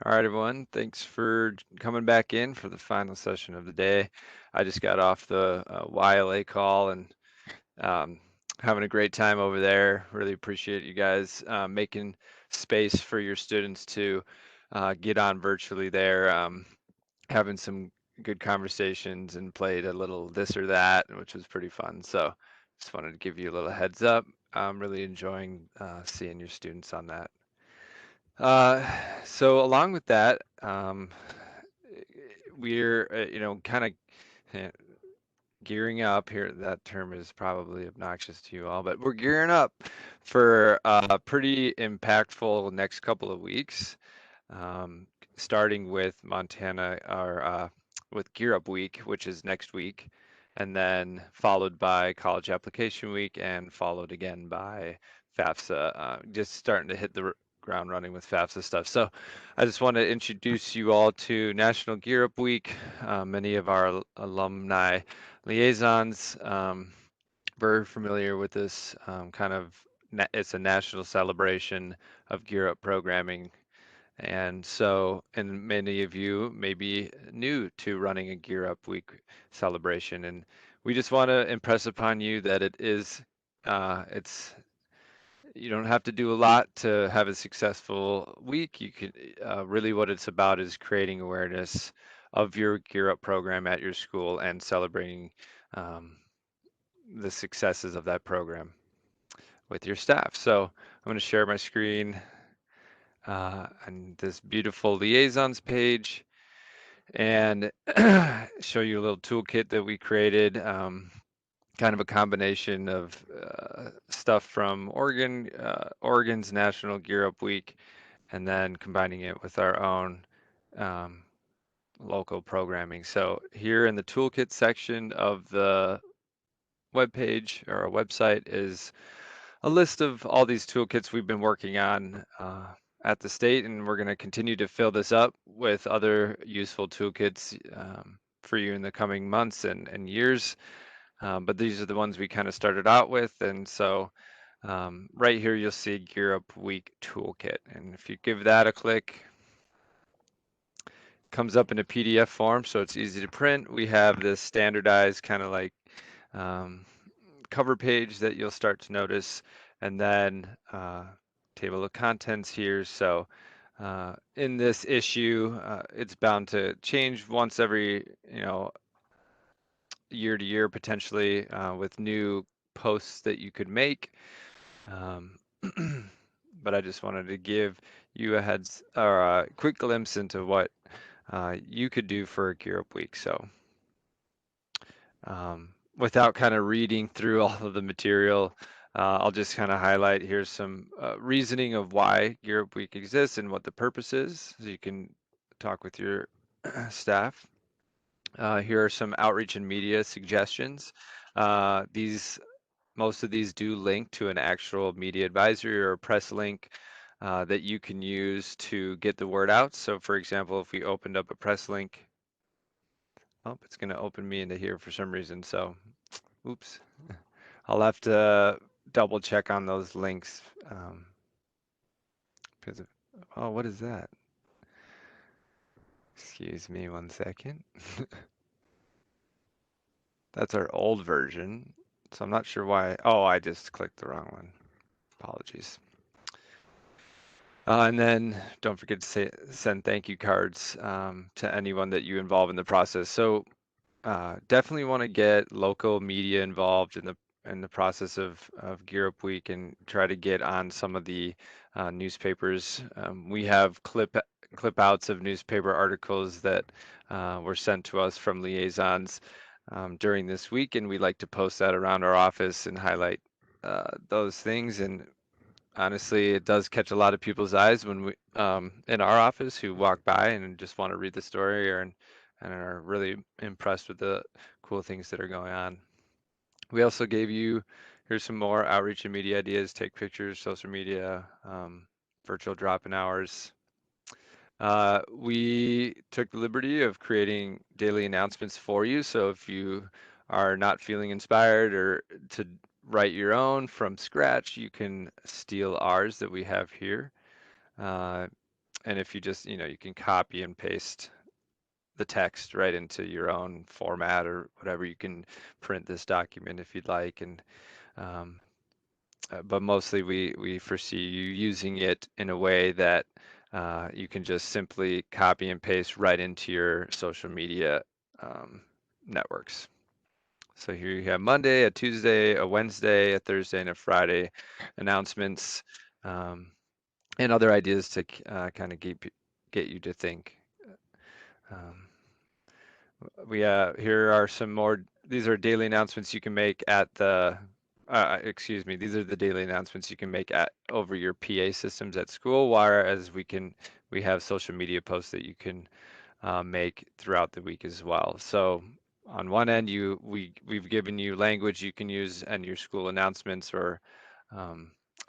All right, everyone. Thanks for coming back in for the final session of the day. I just got off the YLA call and having a great time over there. Really appreciate you guys making space for your students to get on virtually there, having some good conversations and played a little this or that, which was pretty fun. So just wanted to give you a little heads up. I'm really enjoying seeing your students on that. So along with that, we're kind of gearing up here. That term is probably obnoxious to you all, but we're gearing up for a pretty impactful next couple of weeks, starting with Montana or with Gear Up Week, which is next week, and then followed by College Application Week, and followed again by FAFSA. Just starting to hit the ground running with FAFSA stuff. So I just want to introduce you all to National Gear Up Week. Many of our alumni liaisons very familiar with this it's a national celebration of Gear Up programming. And so, and many of you may be new to running a Gear Up Week celebration. And we just want to impress upon you that you don't have to do a lot to have a successful week. You can really what it's about is creating awareness of your Gear Up program at your school and celebrating the successes of that program with your staff. So I'm going to share my screen on this beautiful liaisons page and show you a little toolkit that we created. Kind of a combination of stuff from Oregon's National Gear Up Week, and then combining it with our own local programming. So here in the toolkit section of the webpage or our website is a list of all these toolkits we've been working on at the state, and we're going to continue to fill this up with other useful toolkits for you in the coming months and years. But these are the ones we kind of started out with, and so right here you'll see Gear Up Week Toolkit, and if you give that a click, it comes up in a PDF form, so it's easy to print. We have this standardized kind of like cover page that you'll start to notice, and then table of contents here. So in this issue, it's bound to change once every year to year potentially with new posts that you could make. But I just wanted to give you a quick glimpse into what you could do for a Gear Up Week. So without kind of reading through all of the material, I'll just kind of highlight here's some reasoning of why Gear Up Week exists and what the purpose is, so you can talk with your staff. Here are some outreach and media suggestions. Most of these do link to an actual media advisory or a press link that you can use to get the word out. So for example, if we opened up a press link, it's going to open me into here for some reason. So, oops, I'll have to double check on those links. What is that? Excuse me 1 second. That's our old version. So I'm not sure why. Oh, I just clicked the wrong one. Apologies. And then don't forget to send thank you cards to anyone that you involve in the process. So definitely want to get local media involved in the process of Gear Up Week and try to get on some of the newspapers. We have clip outs of newspaper articles that were sent to us from liaisons during this week, and we like to post that around our office and highlight those things. And honestly, it does catch a lot of people's eyes when we in our office who walk by and just want to read the story and are really impressed with the cool things that are going on. We also gave you, here's some more outreach and media ideas: take pictures, social media, virtual drop-in hours. We took the liberty of creating daily announcements for you. So if you are not feeling inspired or to write your own from scratch, you can steal ours that we have here. And if you just, you can copy and paste the text right into your own format or whatever. You can print this document if you'd like. And but mostly we foresee you using it in a way that you can just simply copy and paste right into your social media networks. So here you have Monday, a Tuesday, a Wednesday, a Thursday, and a Friday announcements and other ideas to kind of get you to think. Here are some more. These are daily announcements you can make at the. These are the daily announcements you can make over your PA systems at school. Whereas we have social media posts that you can make throughout the week as well. So on one end, we've given you language you can use in your school announcements or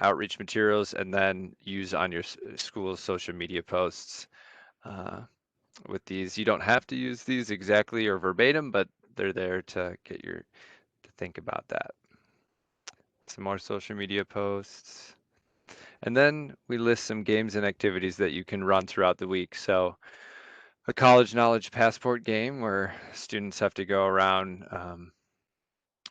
outreach materials, and then use on your school's social media posts. With these, you don't have to use these exactly or verbatim, but they're there to get to think about that. Some more social media posts. And then we list some games and activities that you can run throughout the week. So a college knowledge passport game where students have to go around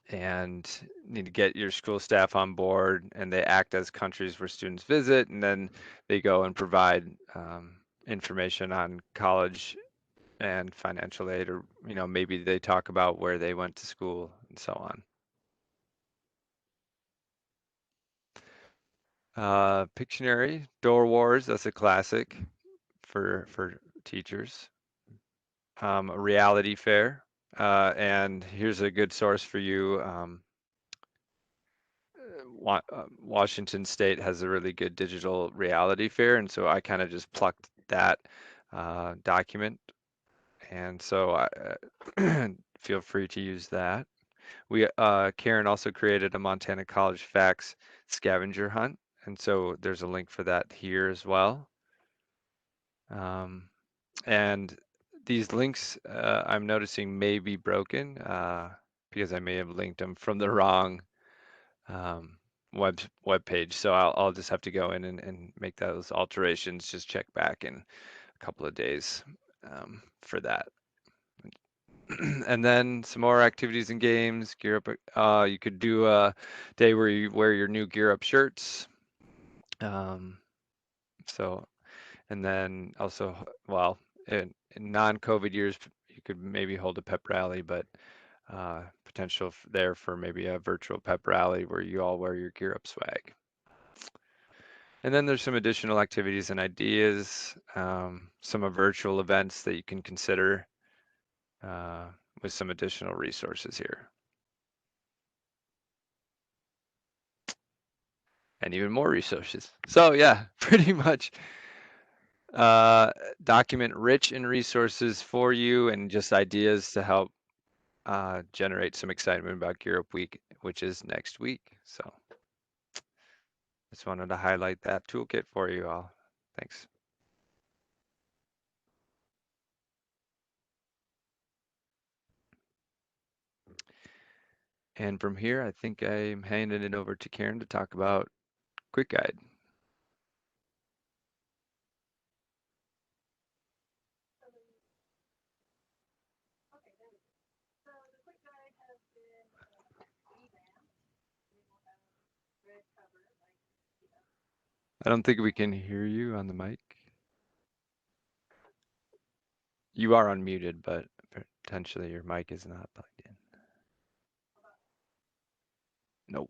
and need to get your school staff on board, and they act as countries where students visit, and then they go and provide information on college and financial aid, or maybe they talk about where they went to school and so on. Pictionary, Door Wars, that's a classic for teachers. A reality fair, and here's a good source for you. Washington State has a really good digital reality fair, and so I kind of just plucked that document, and so I feel free to use that. Karen also created a Montana College Facts scavenger hunt, and so there's a link for that here as well. And these links I'm noticing may be broken because I may have linked them from the wrong web page. So I'll just have to go in and make those alterations. Just check back in a couple of days for that. And then some more activities and games. Gear up. You could do a day where you wear your new Gear Up shirts. And then also, well, in non-COVID years, you could maybe hold a pep rally, but potential there for maybe a virtual pep rally where you all wear your Gear Up swag. And then there's some additional activities and ideas, some of virtual events that you can consider with some additional resources here. And even more resources. So yeah, pretty much document rich in resources for you and just ideas to help generate some excitement about Gear Up Week, which is next week. So just wanted to highlight that toolkit for you all. Thanks. And from here, I think I'm handing it over to Karen to talk about Quick Guide. I don't think we can hear you on the mic. You are unmuted, but potentially your mic is not plugged in. Nope.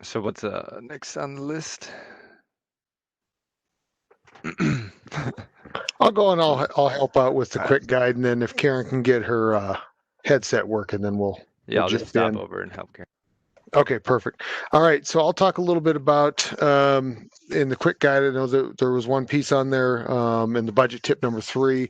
So what's next on the list? I'll go and I'll help out with the quick guide, and then if Karen can get her headset working, then we'll I'll just stop in. over and help Karen. Okay, perfect. All right, so I'll talk a little bit about in the quick guide. I know that there was one piece on there in the budget tip number 3,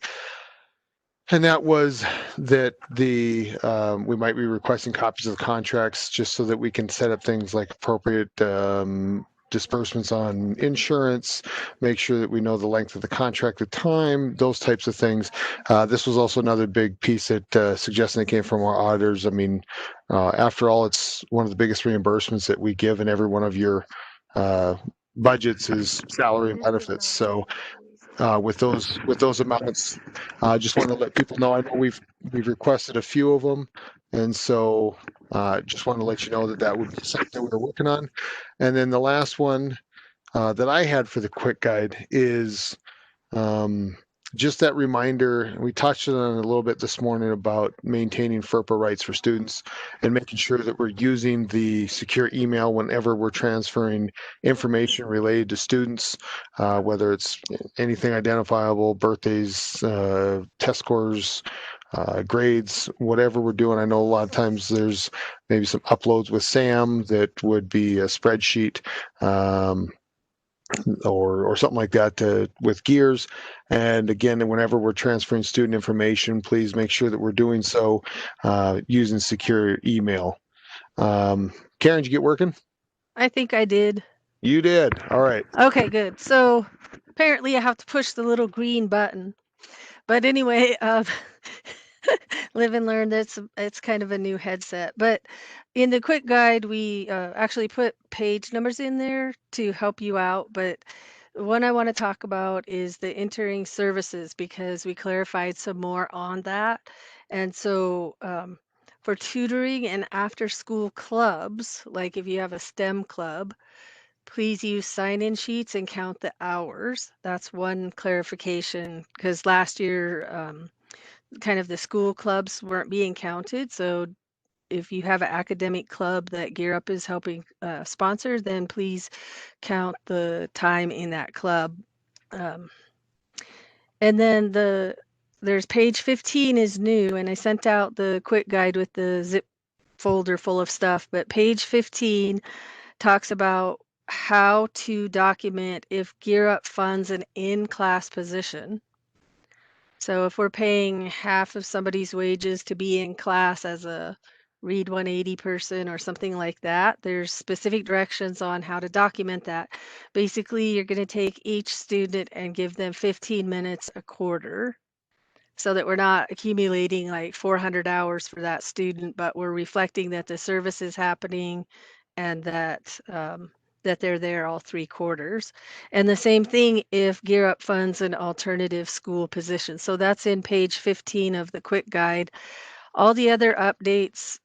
and that was that we might be requesting copies of the contracts just so that we can set up things like appropriate disbursements on insurance, make sure that we know the length of the contract, the time, those types of things. This was also another big piece that suggestion that came from our auditors. I mean, after all, it's one of the biggest reimbursements that we give in every one of your budgets is salary and benefits. So with those amounts, I just want to let people know. I know we've requested a few of them, and so just want to let you know that would be something that we're working on. And then the last one that I had for the quick guide is just that reminder, we touched on it a little bit this morning about maintaining FERPA rights for students and making sure that we're using the secure email whenever we're transferring information related to students, whether it's anything identifiable, birthdays, test scores, grades, whatever we're doing. I know a lot of times there's maybe some uploads with SAM that would be a spreadsheet. Or something like that with Gears. And again, whenever we're transferring student information, please make sure that we're doing so using secure email. Karen, did you get working? I think I did. You did. All right. Okay, good. So apparently I have to push the little green button. But anyway, live and learn. It's kind of a new headset. But in the quick guide, we actually put page numbers in there to help you out. But one I want to talk about is the entering services because we clarified some more on that. And so for tutoring and after school clubs, like if you have a STEM club, please use sign-in sheets and count the hours. That's one clarification because last year, kind of the school clubs weren't being counted. So if you have an academic club that Gear Up is helping sponsor, then please count the time in that club. And then there's page 15 is new, and I sent out the quick guide with the zip folder full of stuff, but page 15 talks about how to document if Gear Up funds an in-class position. So if we're paying half of somebody's wages to be in class as a Read 180 person or something like that, there's specific directions on how to document that. Basically, you're going to take each student and give them 15 minutes a quarter so that we're not accumulating like 400 hours for that student, but we're reflecting that the service is happening and that that they're there all 3 quarters. And the same thing if Gear Up funds an alternative school position. So that's in page 15 of the quick guide. All the other updates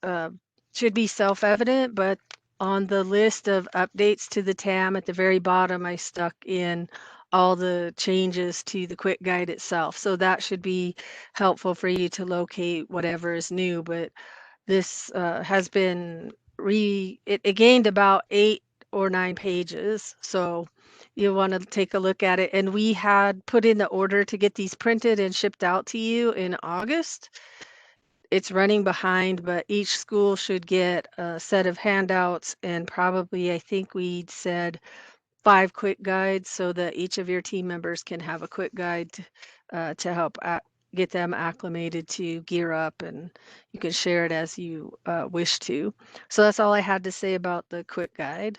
should be self-evident, but on the list of updates to the TAM at the very bottom, I stuck in all the changes to the quick guide itself. So that should be helpful for you to locate whatever is new. But this has been it gained about 8 or 9 pages. So you'll want to take a look at it. And we had put in the order to get these printed and shipped out to you in August. It's running behind, but each school should get a set of handouts and probably, I think we said 5 quick guides so that each of your team members can have a quick guide to help get them acclimated to Gear Up, and you can share it as you wish to. So that's all I had to say about the quick guide.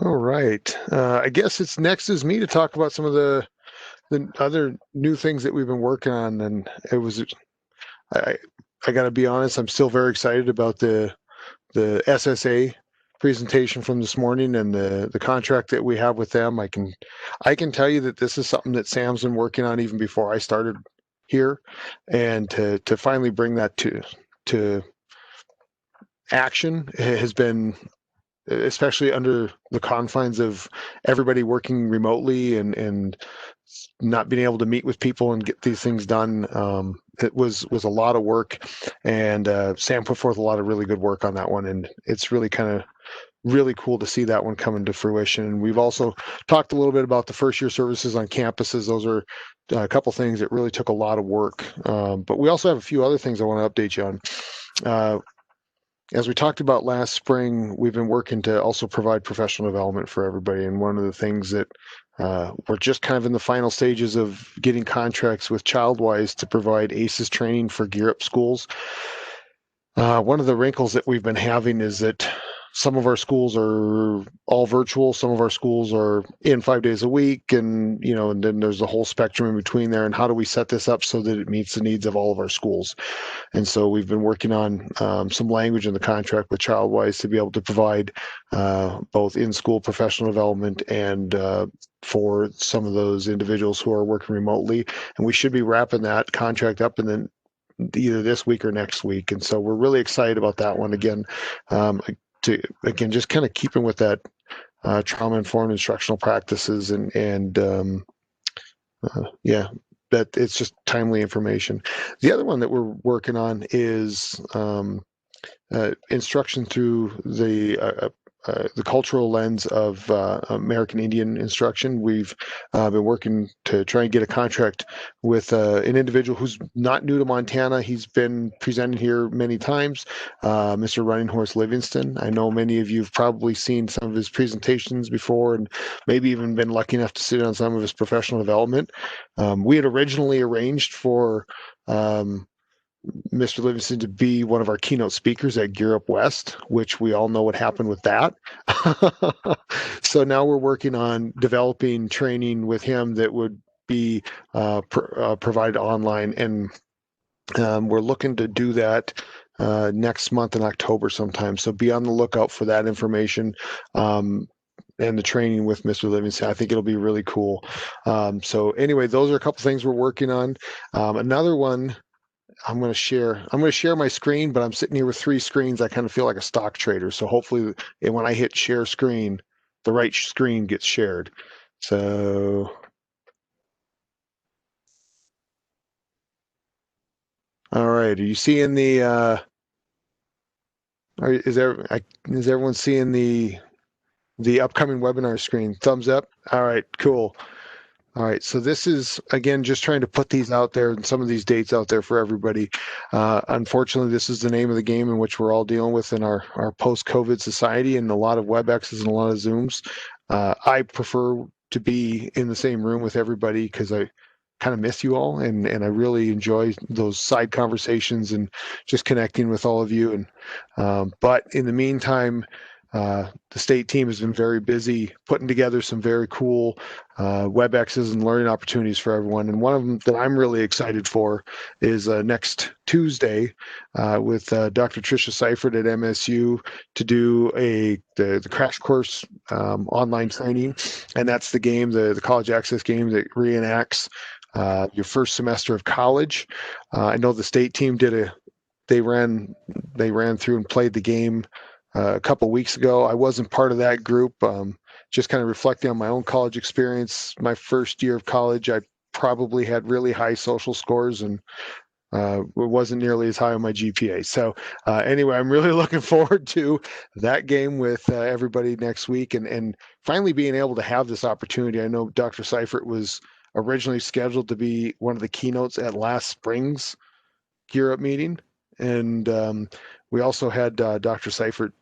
All right. I guess it's next is me to talk about some of the other new things that we've been working on. And I got to be honest, I'm still very excited about the SSA presentation from this morning and the contract that we have with them. I can tell you that this is something that Sam's been working on even before I started here, and to finally bring that to action has been, especially under the confines of everybody working remotely and not being able to meet with people and get these things done. It was a lot of work, and Sam put forth a lot of really good work on that one, and it's really kind of really cool to see that one coming to fruition. And we've also talked a little bit about the first year services on campuses. Those are a couple things that really took a lot of work, but we also have a few other things I want to update you on. As we talked about last spring, we've been working to also provide professional development for everybody. And one of the things that we're just kind of in the final stages of getting contracts with ChildWise to provide ACES training for Gear Up schools. One of the wrinkles that we've been having is that some of our schools are all virtual. Some of our schools are in 5 days a week, and and then there's a whole spectrum in between there. And how do we set this up so that it meets the needs of all of our schools? And so we've been working on some language in the contract with ChildWise to be able to provide both in-school professional development and for some of those individuals who are working remotely. And we should be wrapping that contract up and then either this week or next week. And so we're really excited about that one. Again, to again just kind of keeping with that trauma-informed instructional practices and yeah, that it's just timely information. The other one that we're working on is instruction through the cultural lens of American Indian instruction. We've been working to try and get a contract with an individual who's not new to Montana. He's been presented here many times, Mr. Running Horse Livingston. I know many of you have probably seen some of his presentations before and maybe even been lucky enough to sit on some of his professional development. We had originally arranged for Mr. Livingston to be one of our keynote speakers at Gear Up West, which we all know what happened with that. So now we're working on developing training with him that would be provided online, and we're looking to do that next month in October sometime. So be on the lookout for that information. And the training with Mr. Livingston. I think it'll be really cool. So anyway, those are a couple things we're working on. Another one I'm going to share my screen, but I'm sitting here with 3 screens. I kind of feel like a stock trader. So hopefully when I hit share screen, the right screen gets shared. So all right, are you seeing the is everyone seeing the upcoming webinar screen? Thumbs up. All right, cool. All right, so this is, again, just trying to put these out there and some of these dates out there for everybody. Unfortunately, this is the name of the game in which we're all dealing with in our post-COVID society, and a lot of WebExes and a lot of Zooms. I prefer to be in the same room with everybody because I kind of miss you all, and I really enjoy those side conversations and just connecting with all of you. And but in the meantime, the state team has been very busy putting together some very cool WebExes and learning opportunities for everyone. And one of them that I'm really excited for is next Tuesday with Dr. Tricia Seifert at MSU to do the crash course online training. And that's the game, the college access game that reenacts your first semester of college. I know the state team they ran through and played the game a couple weeks ago. I wasn't part of that group. Just kind of reflecting on my own college experience. My first year of college, I probably had really high social scores and it wasn't nearly as high on my GPA. So anyway, I'm really looking forward to that game with everybody next week and finally being able to have this opportunity. I know Dr. Seifert was originally scheduled to be one of the keynotes at last spring's Gear Up meeting. And we also had Dr. Seifert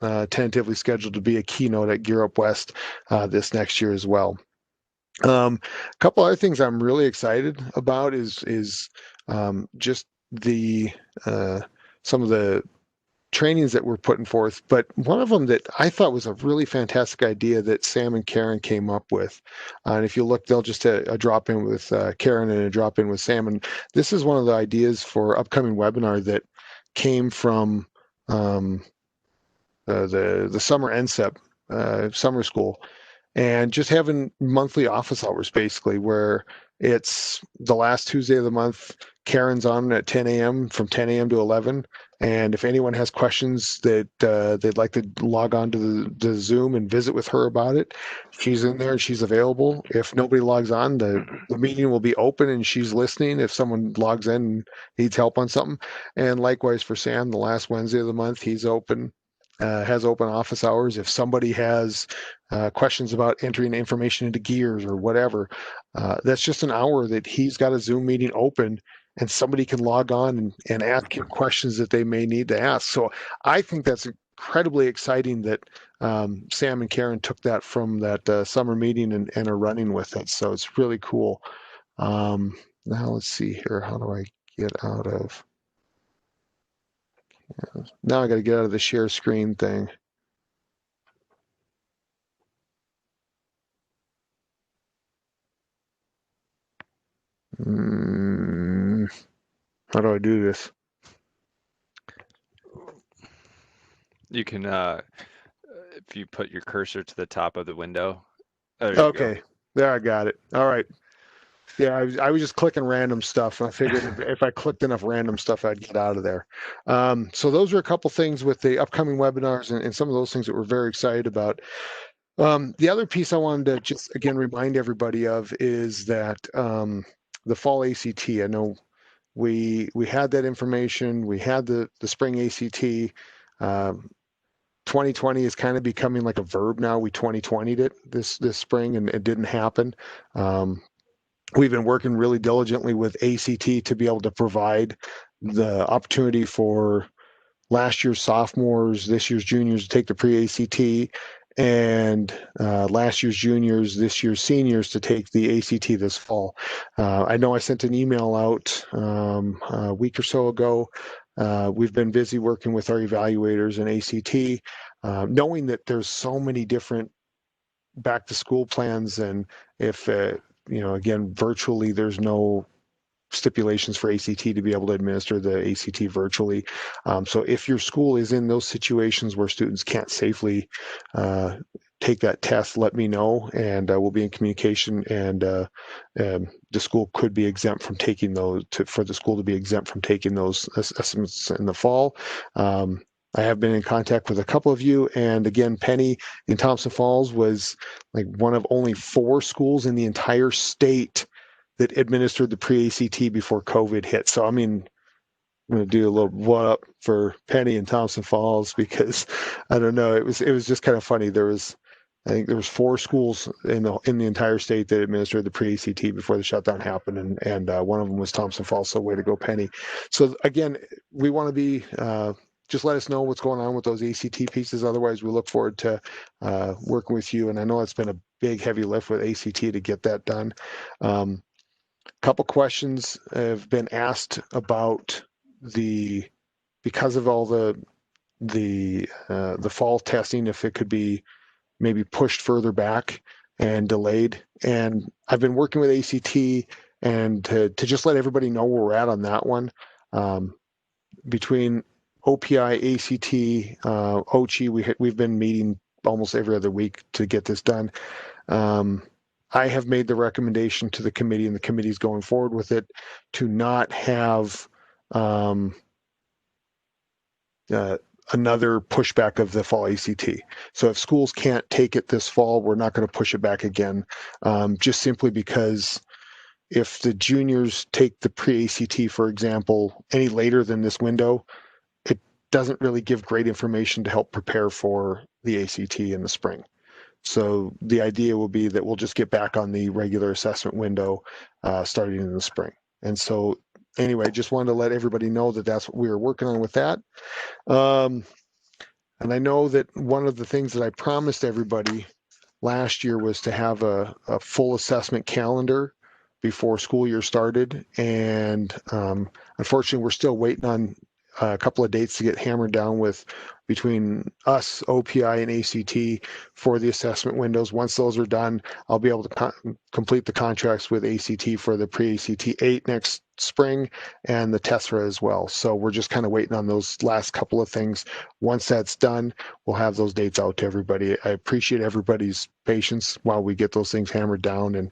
tentatively scheduled to be a keynote at Gear Up West this next year as well. A couple other things I'm really excited about is just the some of the trainings that we're putting forth, but one of them that I thought was a really fantastic idea that Sam and Karen came up with. And if you look, they'll just a drop in with Karen and a drop in with Sam. And this is one of the ideas for upcoming webinar that came from the summer NCEP summer school, and just having monthly office hours basically where it's the last Tuesday of the month. Karen's on at 10 a.m. from 10 a.m. to 11. And if anyone has questions that they'd like to log on to the Zoom and visit with her about it, she's in there and she's available. If nobody logs on, the meeting will be open and she's listening if someone logs in and needs help on something. And likewise for Sam, the last Wednesday of the month, he's open. Has open office hours. If somebody has questions about entering information into gears or whatever, that's just an hour that he's got a Zoom meeting open and somebody can log on and ask him questions that they may need to ask. So I think that's incredibly exciting that Sam and Karen took that from that summer meeting and are running with it. So it's really cool. Now let's see here. How do I get out of... Now I got to get out of the share screen thing. How do I do this? You can, if you put your cursor to the top of the window. There you go. Okay, there I got it. All right. Yeah, I was just clicking random stuff, and I figured if I clicked enough random stuff, I'd get out of there. So those are a couple things with the upcoming webinars and some of those things that we're very excited about. The other piece I wanted to just again remind everybody of is that the fall ACT. I know we had that information. We had the spring ACT. 2020 is kind of becoming like a verb now. We 2020'd it this spring, and it didn't happen. We've been working really diligently with ACT to be able to provide the opportunity for last year's sophomores, this year's juniors to take the pre-ACT, and last year's juniors, this year's seniors to take the ACT this fall. I know I sent an email out a week or so ago. We've been busy working with our evaluators and ACT, knowing that there's so many different back to school plans, and if again, virtually, there's no stipulations for ACT to be able to administer the ACT virtually. So if your school is in those situations where students can't safely take that test, let me know, and we'll be in communication. And the school could be exempt from taking those. For the school to be exempt from taking those assessments in the fall. I have been in contact with a couple of you, and again, Penny in Thompson Falls was like one of only 4 schools in the entire state that administered the pre-ACT before COVID hit. So, I mean, I'm going to do a little one up for Penny in Thompson Falls, because I don't know, it was just kind of funny. I think there was 4 schools in the entire state that administered the pre-ACT before the shutdown happened, and one of them was Thompson Falls. So way to go, Penny. So again, we want to be just let us know what's going on with those ACT pieces. Otherwise, we look forward to working with you. And I know it's been a big, heavy lift with ACT to get that done. Couple questions have been asked about because of all the fall testing, if it could be maybe pushed further back and delayed. And I've been working with ACT, and to just let everybody know where we're at on that one. Between OPI, ACT, OCHI, we've been meeting almost every other week to get this done. I have made the recommendation to the committee, and the committee's going forward with it, to not have another pushback of the fall ACT. So if schools can't take it this fall, we're not going to push it back again, just simply because if the juniors take the pre-ACT, for example, any later than this window, it doesn't really give great information to help prepare for the ACT in the spring. So the idea will be that we'll just get back on the regular assessment window starting in the spring. And so anyway, just wanted to let everybody know that that's what we were working on with that. And I know that one of the things that I promised everybody last year was to have a full assessment calendar before school year started. And unfortunately, we're still waiting on a couple of dates to get hammered down with between us, OPI, and ACT for the assessment windows. Once those are done, I'll be able to complete the contracts with ACT for the pre-ACT 8 next spring and the TESRA as well. So we're just kind of waiting on those last couple of things. Once that's done, we'll have those dates out to everybody. I appreciate everybody's patience while we get those things hammered down. And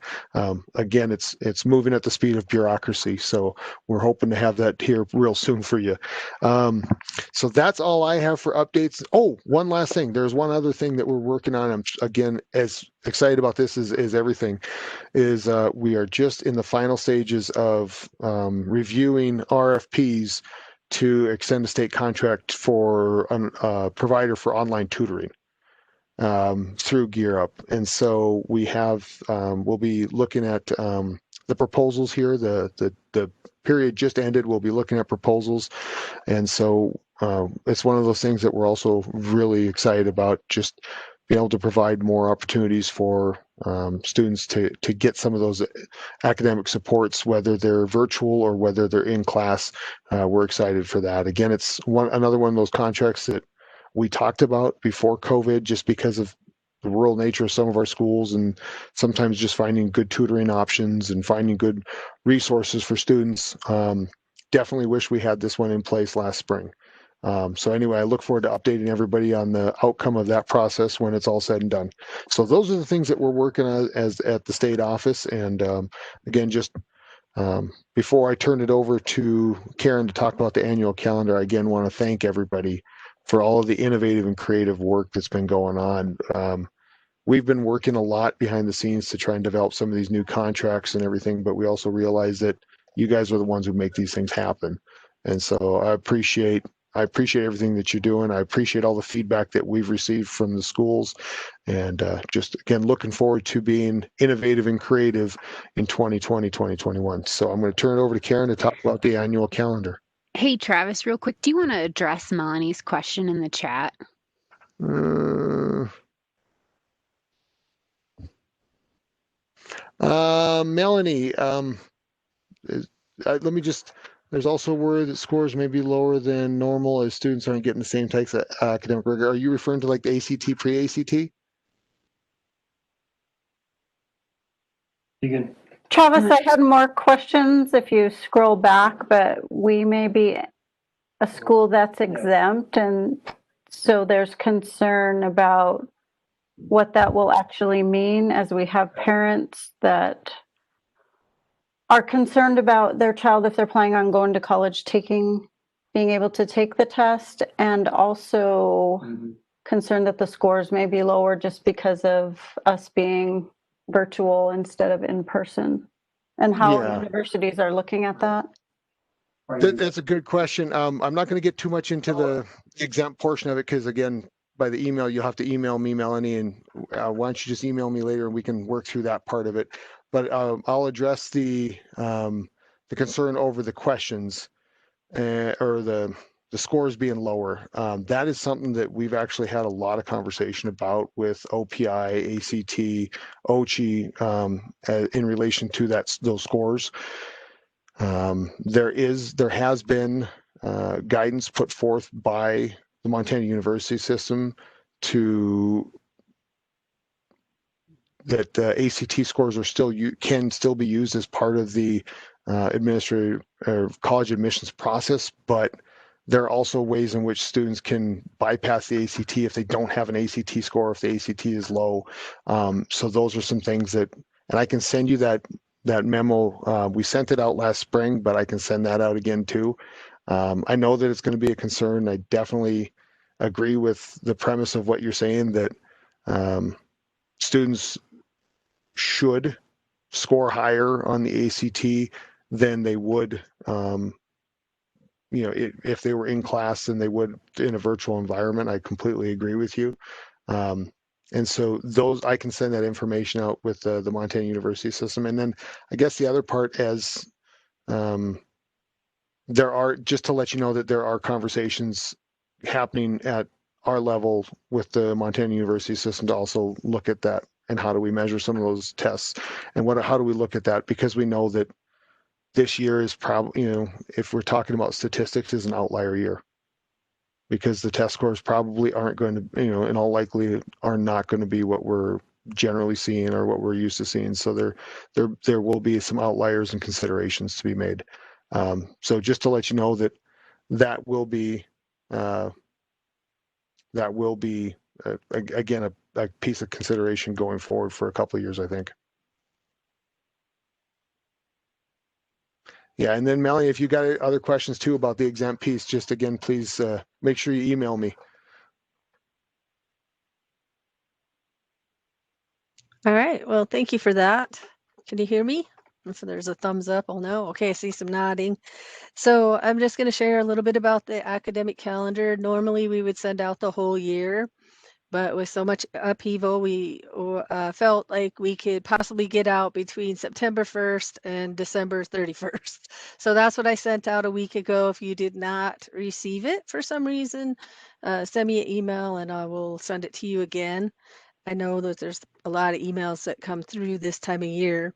again, it's moving at the speed of bureaucracy. So we're hoping to have that here real soon for you. So that's all I have for updates. Oh, one last thing. There's one other thing that we're working on. I'm again as excited about this as everything. Is we are just in the final stages of reviewing RFPs to extend a state contract for a provider for online tutoring through Gear Up. And so we have, we'll be looking at the proposals here. The period just ended. We'll be looking at proposals. And so it's one of those things that we're also really excited about, just being able to provide more opportunities for students to get some of those academic supports, whether they're virtual or whether they're in class. We're excited for that. Again, it's another one of those contracts that we talked about before COVID, just because of the rural nature of some of our schools, and sometimes just finding good tutoring options and finding good resources for students. Definitely wish we had this one in place last spring. So anyway, I look forward to updating everybody on the outcome of that process when it's all said and done. So those are the things that we're working on as at the state office. And again, just before I turn it over to Karen to talk about the annual calendar, I again want to thank everybody for all of the innovative and creative work that's been going on. We've been working a lot behind the scenes to try and develop some of these new contracts and everything, but we also realize that you guys are the ones who make these things happen. And so I appreciate everything that you're doing. I appreciate all the feedback that we've received from the schools, and just again looking forward to being innovative and creative in 2020, 2021. So I'm going to turn it over to Karen to talk about the annual calendar. Hey, Travis, real quick, do you want to address Melanie's question in the chat? Melanie, let me just, there's also word that scores may be lower than normal as students aren't getting the same types of academic rigor. Are you referring to like the ACT, pre-ACT? Travis, I had more questions if you scroll back, but we may be a school that's exempt, and so there's concern about what that will actually mean, as we have parents that are concerned about their child, if they're planning on going to college, being able to take the test, and also concerned that the scores may be lower just because of us being virtual instead of in person, and how universities are looking at that. That's a good question. I'm not going to get too much into the exempt portion of it because, again, by the email, you'll have to email me, Melanie, and why don't you just email me later and we can work through that part of it. But I'll address the concern over the questions or the scores being lower. That is something that we've actually had a lot of conversation about with OPI, ACT, OCHI in relation to those scores. There has been guidance put forth by the Montana University system that ACT scores can still be used as part of the administrative or college admissions process, but there are also ways in which students can bypass the ACT if they don't have an ACT score, if the ACT is low. So those are some things that, and I can send you that memo. We sent it out last spring, but I can send that out again too. I know that it's going to be a concern. I definitely agree with the premise of what you're saying, that students should score higher on the ACT than they would, if they were in class than they would in a virtual environment. I completely agree with you. And so I can send that information out with the Montana University system. And then I guess the other part is just to let you know that there are conversations happening at our level with the Montana University system to also look at that and how do we measure some of those tests and how do we look at that, because we know that this year is probably, if we're talking about statistics, is an outlier year, because the test scores probably aren't going to, in all likelihood, are not going to be what we're generally seeing or what we're used to seeing. So there will be some outliers and considerations to be made. So just to let you know that will be again a piece of consideration going forward for a couple of years, I think. Yeah, and then Melanie, if you got other questions too about the exempt piece, just again, please make sure you email me. All right. Well, thank you for that. Can you hear me? If there's a thumbs up, I'll know. Okay, I see some nodding. So I'm just going to share a little bit about the academic calendar. Normally, we would send out the whole year, but with so much upheaval, we felt like we could possibly get out between September 1st and December 31st. So that's what I sent out a week ago. If you did not receive it for some reason, send me an email and I will send it to you again. I know that there's a lot of emails that come through this time of year.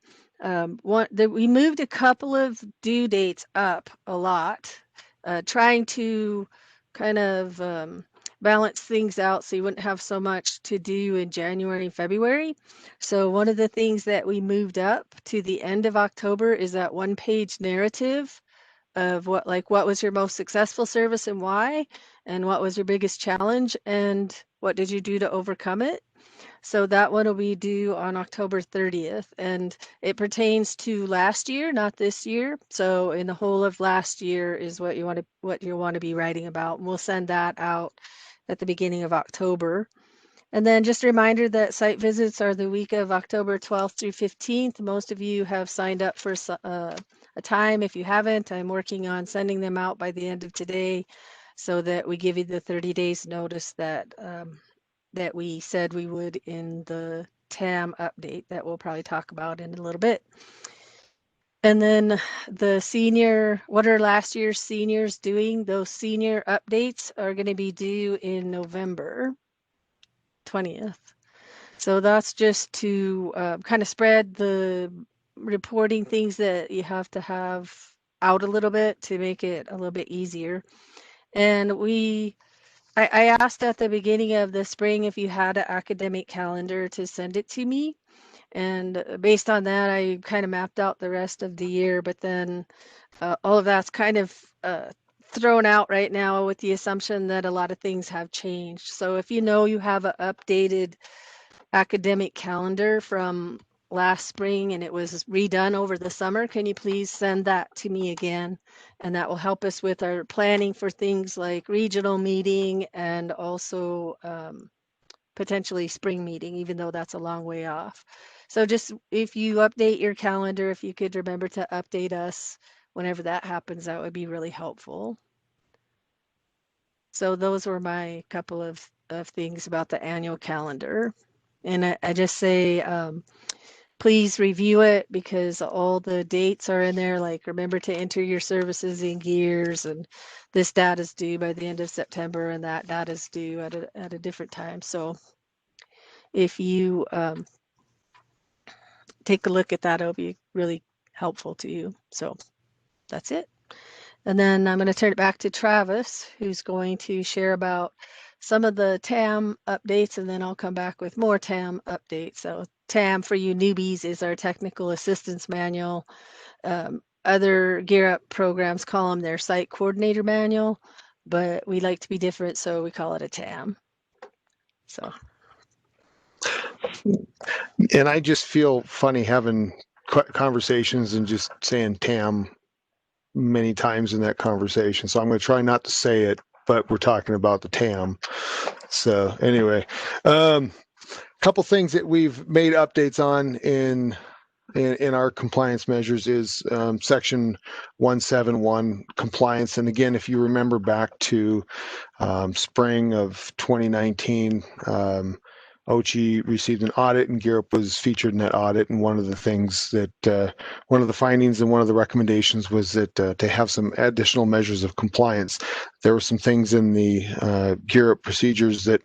We moved a couple of due dates up a lot, trying to kind of balance things out so you wouldn't have so much to do in January and February. So one of the things that we moved up to the end of October is that one-page narrative of what was your most successful service and why, and what was your biggest challenge, and what did you do to overcome it. So that one will be due on October 30th, and it pertains to last year, not this year. So in the whole of last year is what you want to be writing about. And we'll send that out at the beginning of October. And then just a reminder that site visits are the week of October 12th through 15th. Most of you have signed up for a time. If you haven't, I'm working on sending them out by the end of today so that we give you the 30 days notice that that we said we would in the TAM update that we'll probably talk about in a little bit. And then what are last year's seniors doing? Those senior updates are going to be due in November 20th. So that's just to kind of spread the reporting things that you have to have out a little bit to make it a little bit easier. And I asked at the beginning of the spring if you had an academic calendar to send it to me. And based on that, I kind of mapped out the rest of the year. But then all of that's kind of thrown out right now with the assumption that a lot of things have changed. So if you know you have an updated academic calendar from last spring and it was redone over the summer, can you please send that to me again? And that will help us with our planning for things like regional meeting and also potentially spring meeting, even though that's a long way off. So just if you update your calendar, if you could remember to update us whenever that happens, that would be really helpful. So those were my couple of things about the annual calendar. And I just say, please review it because all the dates are in there. Like remember to enter your services in gears, and this data is due by the end of September, and that data is due at a different time. So if you take a look at that, it'll be really helpful to you. So that's it. And then I'm going to turn it back to Travis, who's going to share about some of the TAM updates, and then I'll come back with more TAM updates. So TAM, for you newbies, is our technical assistance manual. Other Gear Up programs call them their site coordinator manual, but we like to be different, so we call it a TAM. So. And I just feel funny having conversations and just saying TAM many times in that conversation. So I'm going to try not to say it, but we're talking about the TAM. So anyway, couple things that we've made updates on in our compliance measures is section 171 compliance. And again, if you remember back to spring of 2019, OCHI received an audit and Gear Up was featured in that audit. And one of the things that, one of the findings and one of the recommendations was that to have some additional measures of compliance. There were some things in the Gear Up procedures that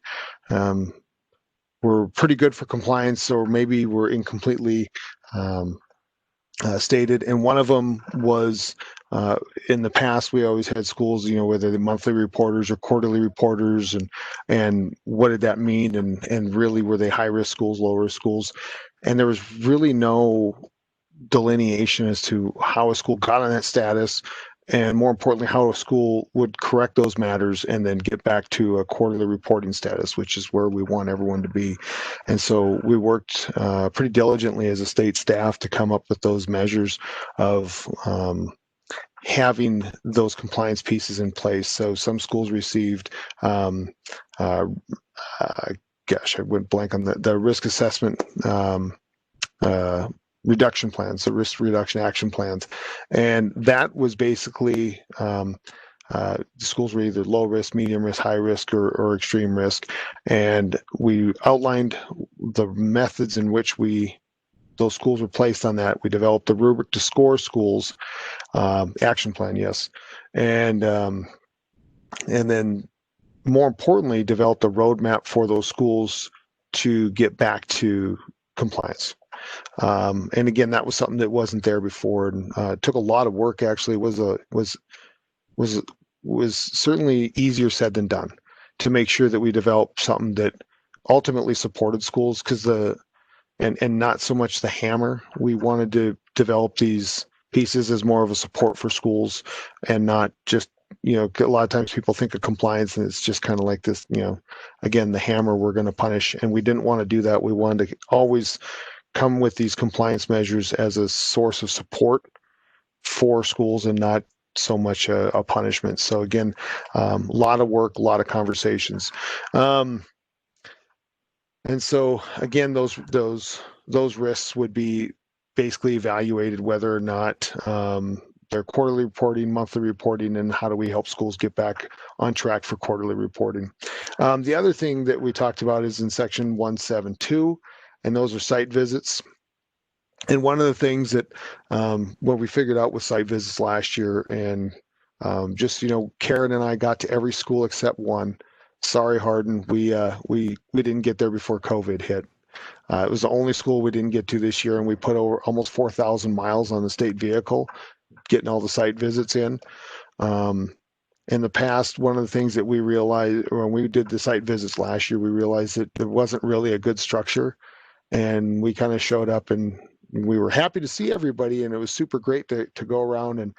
were pretty good for compliance, or maybe were incompletely stated. And one of them was in the past, we always had schools, whether the monthly reporters or quarterly reporters, and what did that mean? And really, were they high risk schools, low risk schools? And there was really no delineation as to how a school got on that status, and more importantly, how a school would correct those matters and then get back to a quarterly reporting status, which is where we want everyone to be. And so we worked pretty diligently as a state staff to come up with those measures of having those compliance pieces in place. So some schools received, gosh, I went blank on the risk assessment reduction plans, the risk reduction action plans. And that was basically schools were either low risk, medium risk, high risk, or extreme risk. And we outlined the methods in which those schools were placed on that. We developed the rubric to score schools, action plan, yes. And then more importantly, developed a roadmap for those schools to get back to compliance. And again, that was something that wasn't there before, and it took a lot of work. Actually, was certainly easier said than done to make sure that we developed something that ultimately supported schools, because and not so much the hammer. We wanted to develop these pieces as more of a support for schools and not just, you know, a lot of times people think of compliance and it's just kind of like this, you know, again, the hammer we're going to punish. And we didn't want to do that. We wanted to always come with these compliance measures as a source of support for schools and not so much a punishment. So again, a lot of work, a lot of conversations. And so again, those risks would be basically evaluated whether or not they're quarterly reporting, monthly reporting, and how do we help schools get back on track for quarterly reporting. The other thing that we talked about is in section 172, and those are site visits. And one of the things that what we figured out with site visits last year, and just, you know, Karen and I got to every school except one. Sorry, Hardin, we didn't get there before COVID hit. It was the only school we didn't get to this year, and we put over almost 4,000 miles on the state vehicle, getting all the site visits in. In the past, one of the things that we realized when we did the site visits last year, we realized that there wasn't really a good structure, and we kind of showed up and we were happy to see everybody, and it was super great to go around, and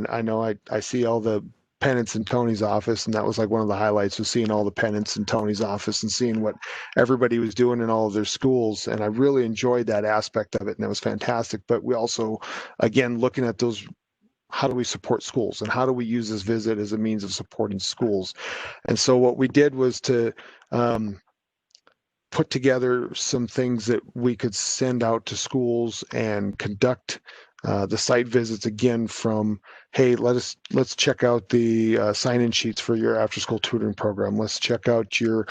I know I see all the pennants in Tony's office, and that was like one of the highlights, was seeing all the pennants in Tony's office and seeing what everybody was doing in all of their schools, and I really enjoyed that aspect of it, and that was fantastic. But we also, again, looking at those, how do we support schools and how do we use this visit as a means of supporting schools? And so what we did was to put together some things that we could send out to schools and conduct the site visits again from, hey, let's check out the sign-in sheets for your after-school tutoring program. Let's check out your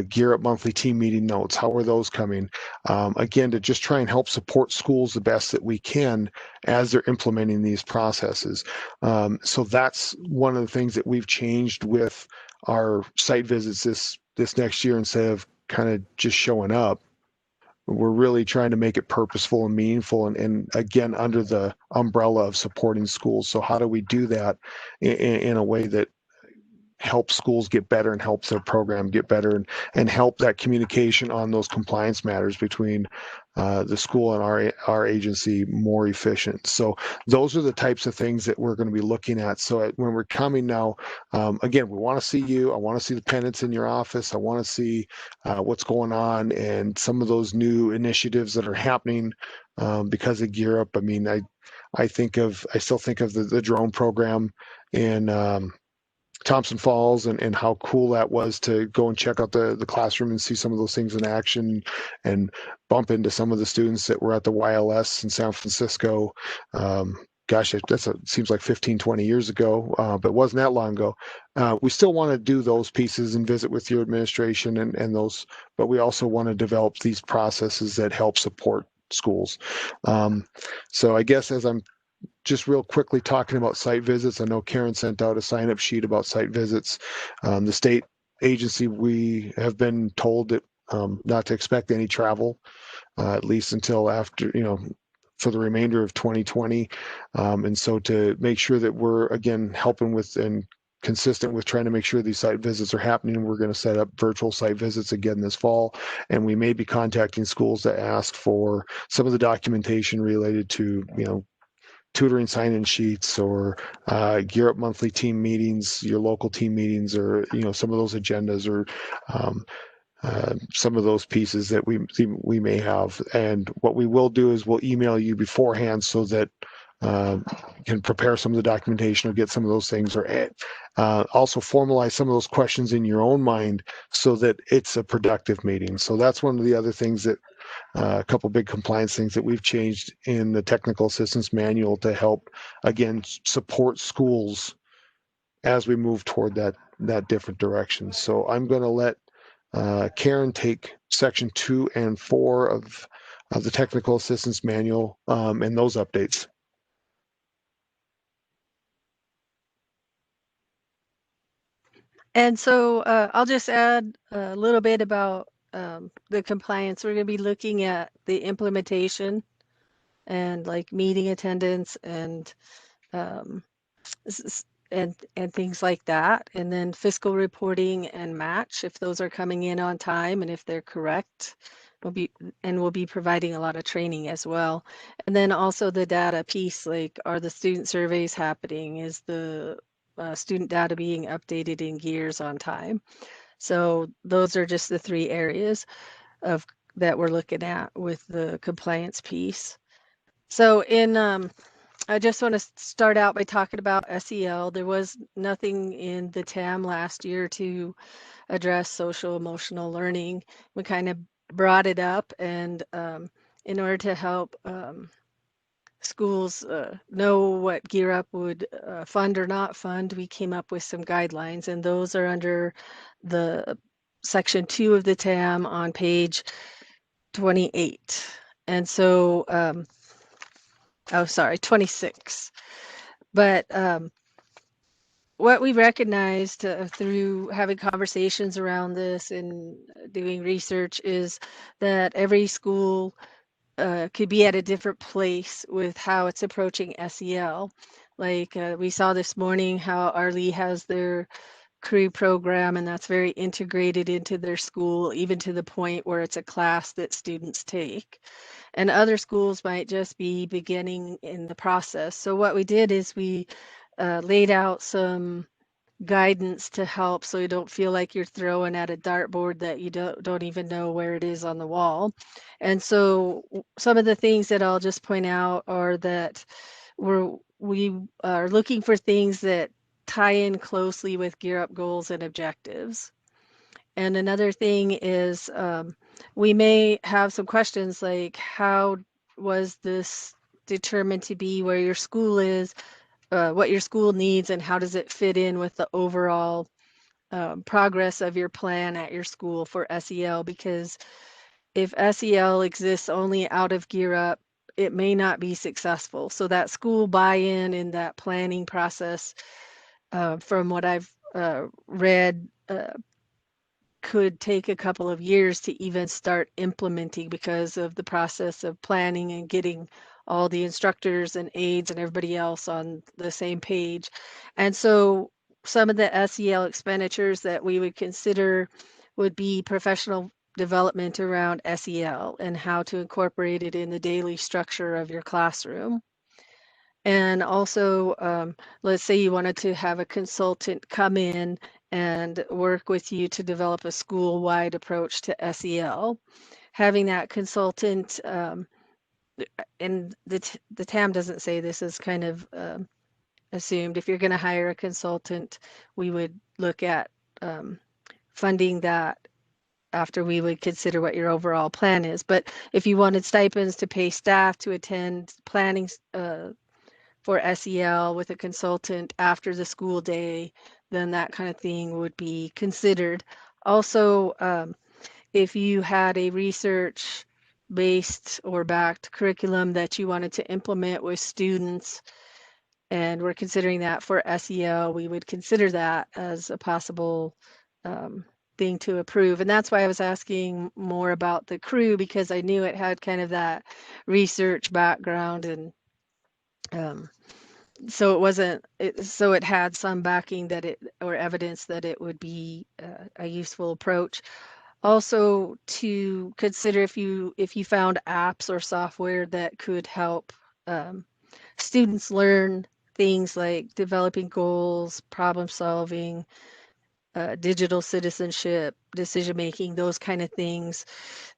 Gear Up monthly team meeting notes. How are those coming? Again, to just try and help support schools the best that we can as they're implementing these processes. So that's one of the things that we've changed with our site visits this next year. Instead of kind of just showing up, we're really trying to make it purposeful and meaningful, and again, under the umbrella of supporting schools. So how do we do that in a way that help schools get better and helps their program get better, and help that communication on those compliance matters between the school and our agency more efficient? So those are the types of things that we're going to be looking at. So when we're coming now, again, we want to see you. I want to see the pennants in your office. I want to see what's going on and some of those new initiatives that are happening because of Gear Up. I mean, I still think of the drone program in Thompson Falls, and how cool that was to go and check out the classroom and see some of those things in action, and bump into some of the students that were at the YLS in San Francisco. Gosh, seems like 15, 20 years ago, but it wasn't that long ago. We still want to do those pieces and visit with your administration and those, but we also want to develop these processes that help support schools. So I guess as I'm just real quickly talking about site visits, I know Karen sent out a sign-up sheet about site visits. The state agency, we have been told that not to expect any travel, at least until after, for the remainder of 2020. And so to make sure that we're, again, helping with and consistent with trying to make sure these site visits are happening, we're going to set up virtual site visits again this fall. And we may be contacting schools to ask for some of the documentation related to, tutoring sign-in sheets, or Gear Up monthly team meetings, your local team meetings, or some of those agendas, or some of those pieces that we may have. And what we will do is we'll email you beforehand so that you can prepare some of the documentation or get some of those things, or also formalize some of those questions in your own mind so that it's a productive meeting. So that's one of the other things that a couple big compliance things that we've changed in the technical assistance manual to help, again, support schools as we move toward that different direction. So I'm going to let Karen take section 2 and 4 of the technical assistance manual and those updates. And so I'll just add a little bit about the compliance. We're going to be looking at the implementation and like meeting attendance and things like that, and then fiscal reporting and match, if those are coming in on time and if they're correct. we'll be providing a lot of training as well. And then also the data piece, like, are the student surveys happening? Is the student data being updated in gears on time? So those are just the 3 areas of that we're looking at with the compliance piece. So I just want to start out by talking about SEL. There was nothing in the TAM last year to address social emotional learning. We kind of brought it up, and in order to help schools know what Gear Up would fund or not fund, we came up with some guidelines, and those are under the section 2 of the TAM on page 28. And so, oh, sorry, 26. But what we recognized through having conversations around this and doing research is that every school could be at a different place with how it's approaching SEL. Like we saw this morning how Arlie has their crew program, and that's very integrated into their school, even to the point where it's a class that students take. And other schools might just be beginning in the process. So what we did is we laid out some guidance to help so you don't feel like you're throwing at a dartboard that you don't even know where it is on the wall. And so some of the things that I'll just point out are that we are looking for things that tie in closely with Gear Up goals and objectives. And another thing is we may have some questions like, how was this determined to be where your school is, what your school needs, and how does it fit in with the overall progress of your plan at your school for SEL? Because if SEL exists only out of Gear Up, it may not be successful. So that school buy-in in that planning process, from what I've read, could take a couple of years to even start implementing because of the process of planning and getting all the instructors and aides and everybody else on the same page. And so some of the SEL expenditures that we would consider would be professional development around SEL and how to incorporate it in the daily structure of your classroom. And also, let's say you wanted to have a consultant come in and work with you to develop a school-wide approach to SEL. Having that consultant, and the TAM doesn't say this, is kind of assumed. If you're going to hire a consultant, we would look at funding that after we would consider what your overall plan is. But if you wanted stipends to pay staff to attend planning for SEL with a consultant after the school day, then that kind of thing would be considered. Also, if you had a research based or backed curriculum that you wanted to implement with students, and we're considering that for SEL, we would consider that as a possible thing to approve. And that's why I was asking more about the crew, because I knew it had kind of that research background, and so it wasn't so it had some backing that it, or evidence that it would be a useful approach. Also, to consider if you found apps or software that could help students learn things like developing goals, problem solving, digital citizenship, decision making, those kind of things,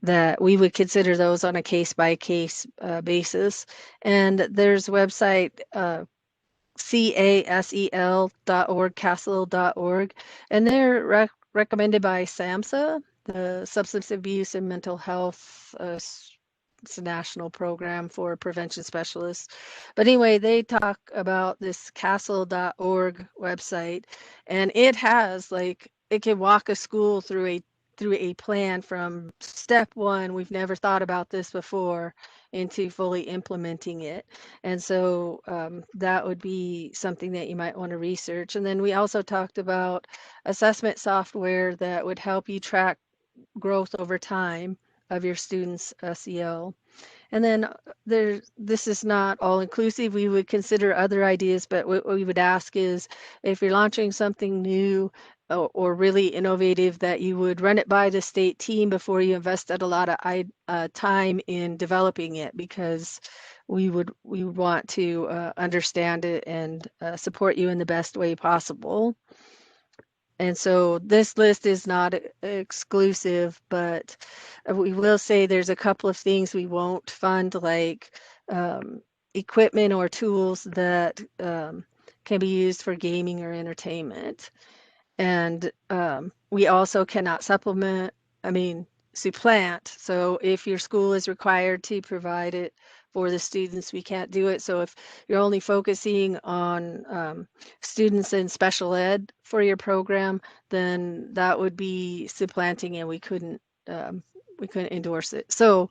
that we would consider those on a case by case basis. And there's a website, casel.org, casel.org, and they're recommended by SAMHSA, the Substance Abuse and Mental Health. It's a national program for prevention specialists. But anyway, they talk about this casel.org website, and it has, like, it can walk a school through a plan from step one, we've never thought about this before, into fully implementing it. And so that would be something that you might want to research. And then we also talked about assessment software that would help you track growth over time of your students' SEL. And then this is not all inclusive. We would consider other ideas, but what we would ask is, if you're launching something new, or really innovative that you would run it by the state team before you invested a lot of time in developing it, because we want to understand it and support you in the best way possible. And so this list is not exclusive, but we will say there's a couple of things we won't fund, like equipment or tools that can be used for gaming or entertainment. And we also cannot supplement, supplant. So if your school is required to provide it for the students, we can't do it. So if you're only focusing on students in special ed for your program, then that would be supplanting, and we couldn't endorse it. So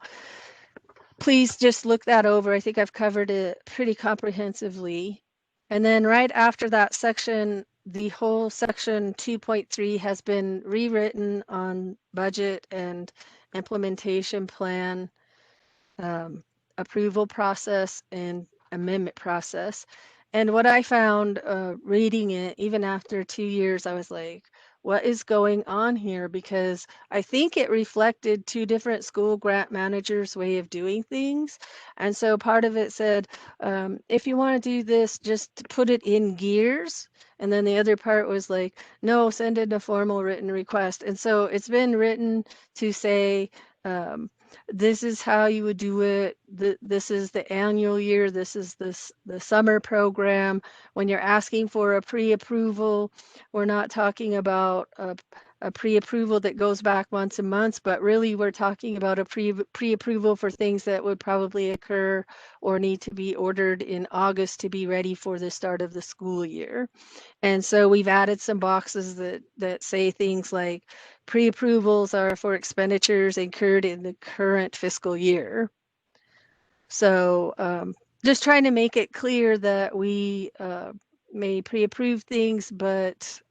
please just look that over. I think I've covered it pretty comprehensively. And then right after that section, the whole section 2.3 has been rewritten on budget and implementation plan, approval process, and amendment process. And what I found reading it, even after 2 years, I was like, what is going on here? Because I think it reflected two different school grant managers' way of doing things. And so part of it said, if you want to do this, just put it in gears. And then the other part was like, no, send in a formal written request. And so it's been written to say, this is how you would do it. This is the annual year. This is the summer program. When you're asking for a pre-approval, we're not talking about a pre-approval that goes back months and months, but really we're talking about a pre-approval for things that would probably occur or need to be ordered in August to be ready for the start of the school year. And so we've added some boxes that say things like pre-approvals are for expenditures incurred in the current fiscal year. So just trying to make it clear that we may pre-approve things, but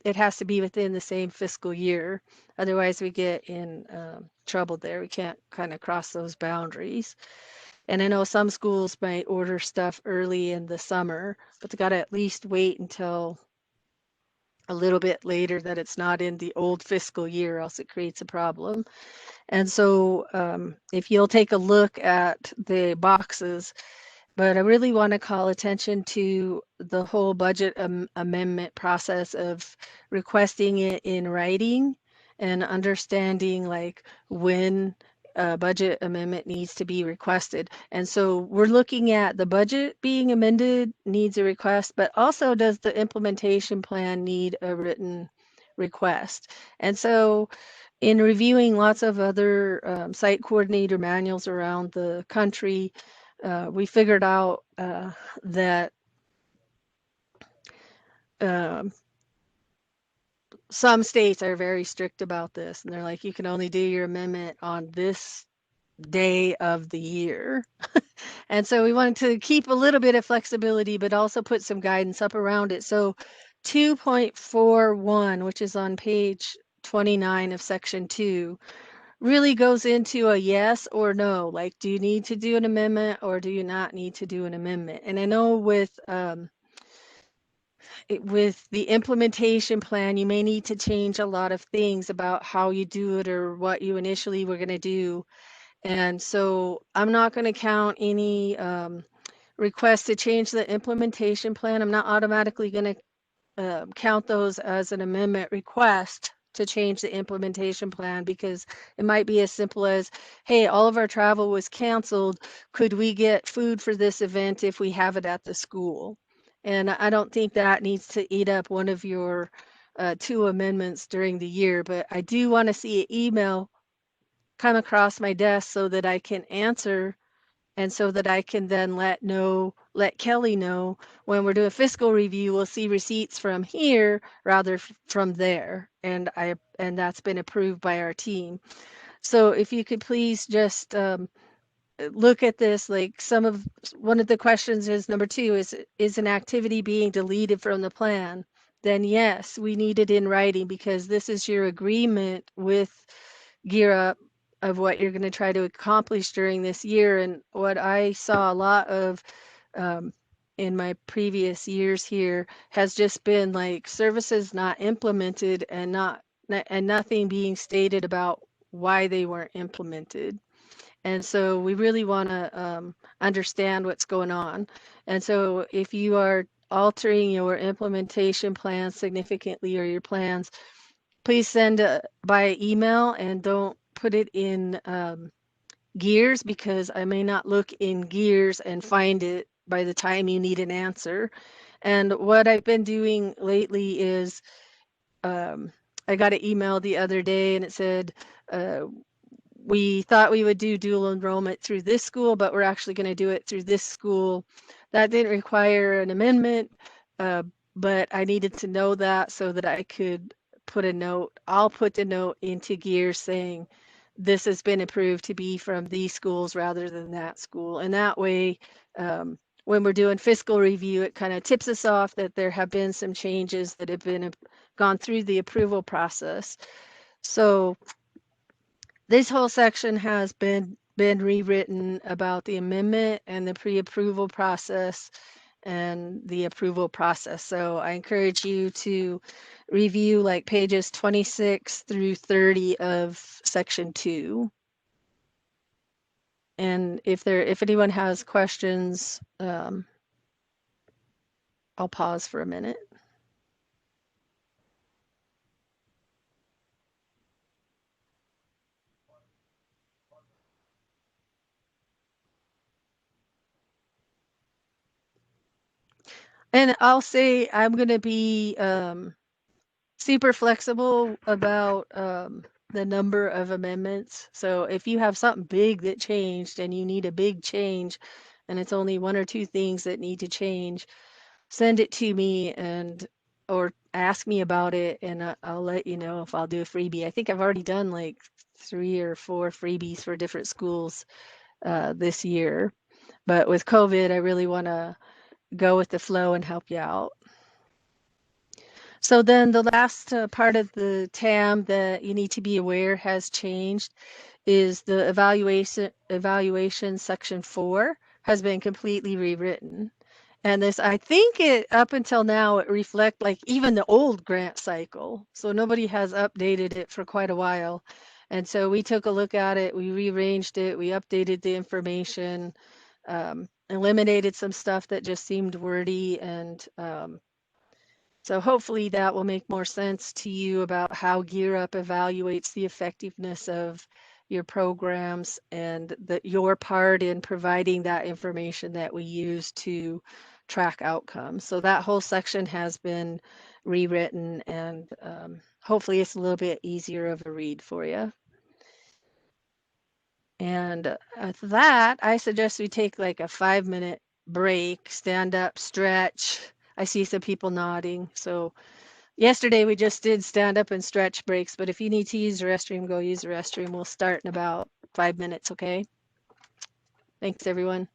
it has to be within the same fiscal year. Otherwise, we get in trouble there. We can't kind of cross those boundaries. And I know some schools might order stuff early in the summer, but they got to at least wait until a little bit later, that it's not in the old fiscal year, else it creates a problem. And so if you'll take a look at the boxes, but I really want to call attention to the whole budget amendment process of requesting it in writing and understanding like when a budget amendment needs to be requested. And so we're looking at the budget being amended needs a request, but also does the implementation plan need a written request? And so in reviewing lots of other site coordinator manuals around the country, we figured out that some states are very strict about this, and they're like, you can only do your amendment on this day of the year. And so we wanted to keep a little bit of flexibility, but also put some guidance up around it. So 2.41, which is on page 29 of section 2, really goes into a yes or no, like, do you need to do an amendment or do you not need to do an amendment? And I know with the implementation plan, you may need to change a lot of things about how you do it or what you initially were going to do. And so I'm not going to count any requests to change the implementation plan. I'm not automatically going to count those as an amendment request to change the implementation plan, because it might be as simple as, hey, all of our travel was canceled. Could we get food for this event if we have it at the school? And I don't think that needs to eat up one of your 2 amendments during the year, but I do want to see an email come across my desk so that I can answer, and so that I can then let Kelly know when we're doing fiscal review, we'll see receipts from here rather from there. And that's been approved by our team. So if you could please just look at this, like one of the questions is number 2 is an activity being deleted from the plan? Then yes, we need it in writing, because this is your agreement with Gear Up of what you're going to try to accomplish during this year. And what I saw a lot of in my previous years here has just been like services not implemented and nothing being stated about why they weren't implemented. And so we really want to understand what's going on. And so if you are altering your implementation plans significantly or your plans, please send by email and don't put it in Gears, because I may not look in Gears and find it by the time you need an answer. And what I've been doing lately is I got an email the other day and it said, we thought we would do dual enrollment through this school, but we're actually going to do it through this school. That didn't require an amendment, but I needed to know that so that I could put a note. I'll put the note into Gears saying this has been approved to be from these schools rather than that school. And that way, when we're doing fiscal review, it kind of tips us off that there have been some changes that have been gone through the approval process. So this whole section has been rewritten about the amendment and the pre-approval process and the approval process. So I encourage you to review like pages 26 through 30 of section 2. And if anyone has questions, I'll pause for a minute. And I'll say I'm going to be super flexible about the number of amendments. So if you have something big that changed and you need a big change and it's only one or two things that need to change, send it to me or ask me about it and I'll let you know if I'll do a freebie. I think I've already done like 3 or 4 freebies for different schools this year. But with COVID, I really want to go with the flow and help you out. So then the last part of the TAM that you need to be aware has changed is the evaluation section 4 has been completely rewritten. And this, I think it up until now, it reflect like even the old grant cycle. So nobody has updated it for quite a while. And so we took a look at it, we rearranged it, we updated the information, eliminated some stuff that just seemed wordy, and so hopefully that will make more sense to you about how Gear Up evaluates the effectiveness of your programs and your part in providing that information that we use to track outcomes. So that whole section has been rewritten, and hopefully it's a little bit easier of a read for you. And after that, I suggest we take like a 5-minute break, stand up, stretch. I see some people nodding. So yesterday we just did stand up and stretch breaks, but if you need to use the restroom, go use the restroom. We'll start in about 5 minutes, okay? Thanks, everyone.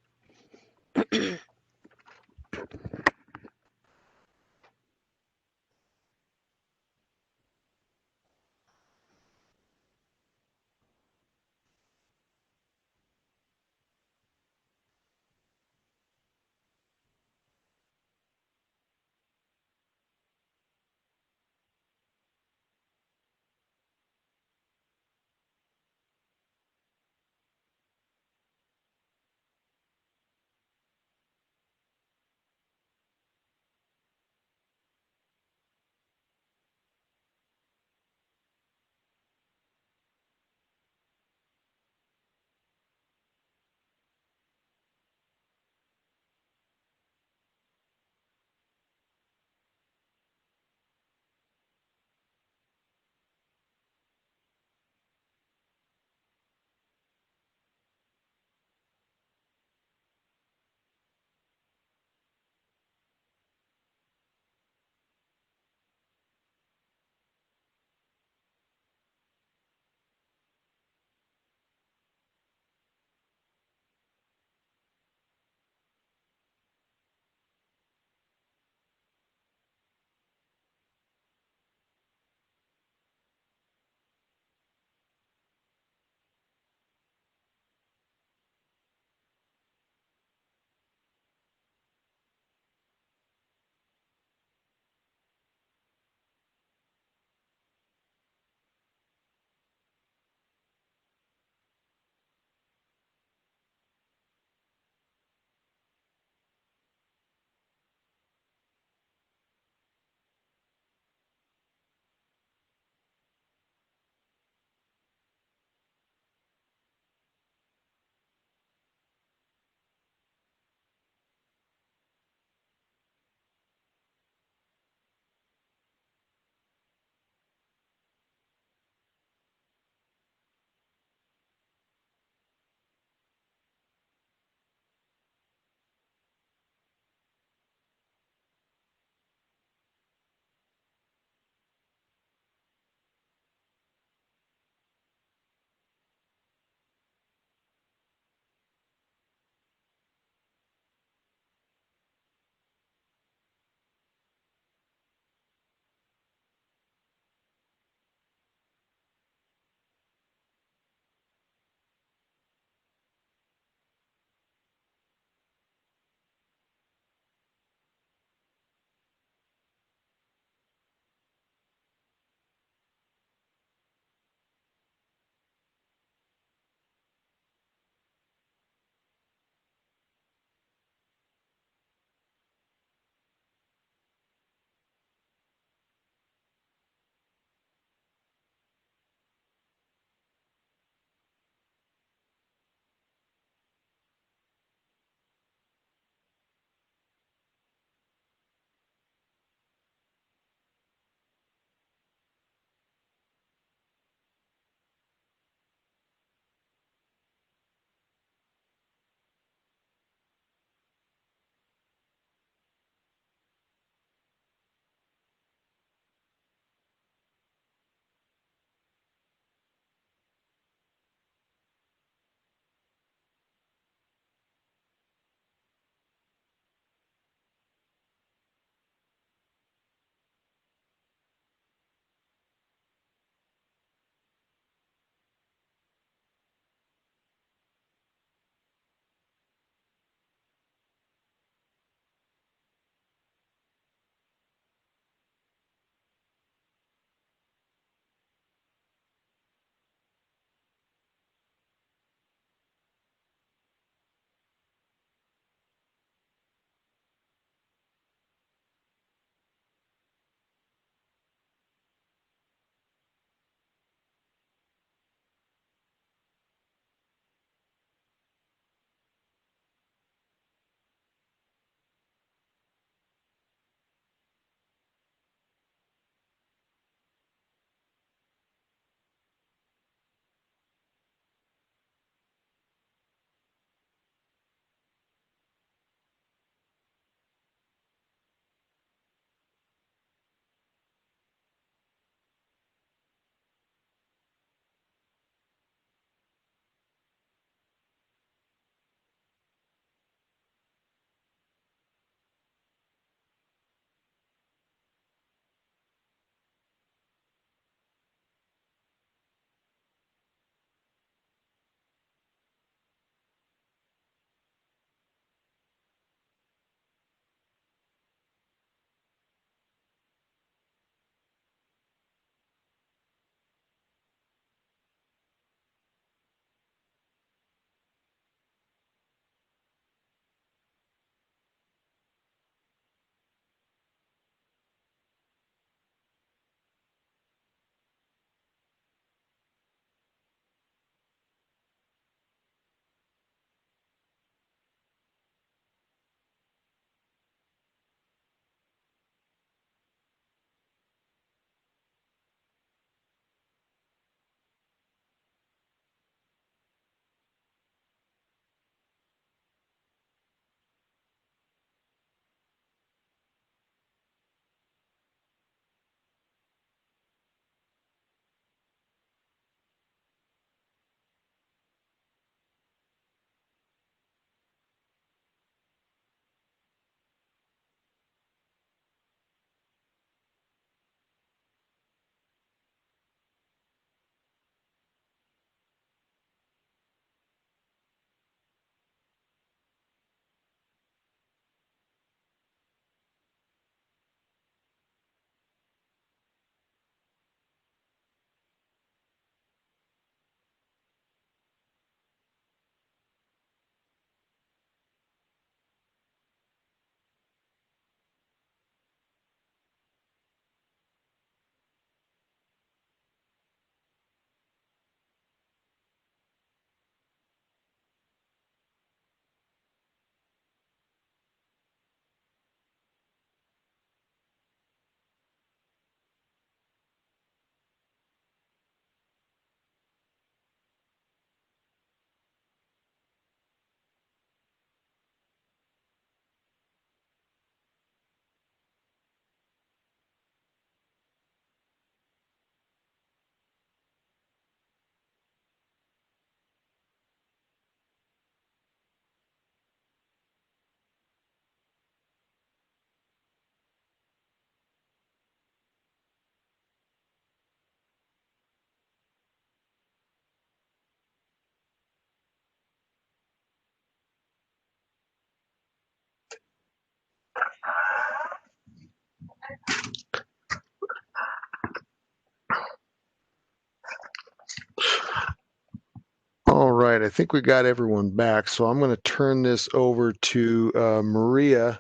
right, I think we got everyone back, so I'm going to turn this over to Maria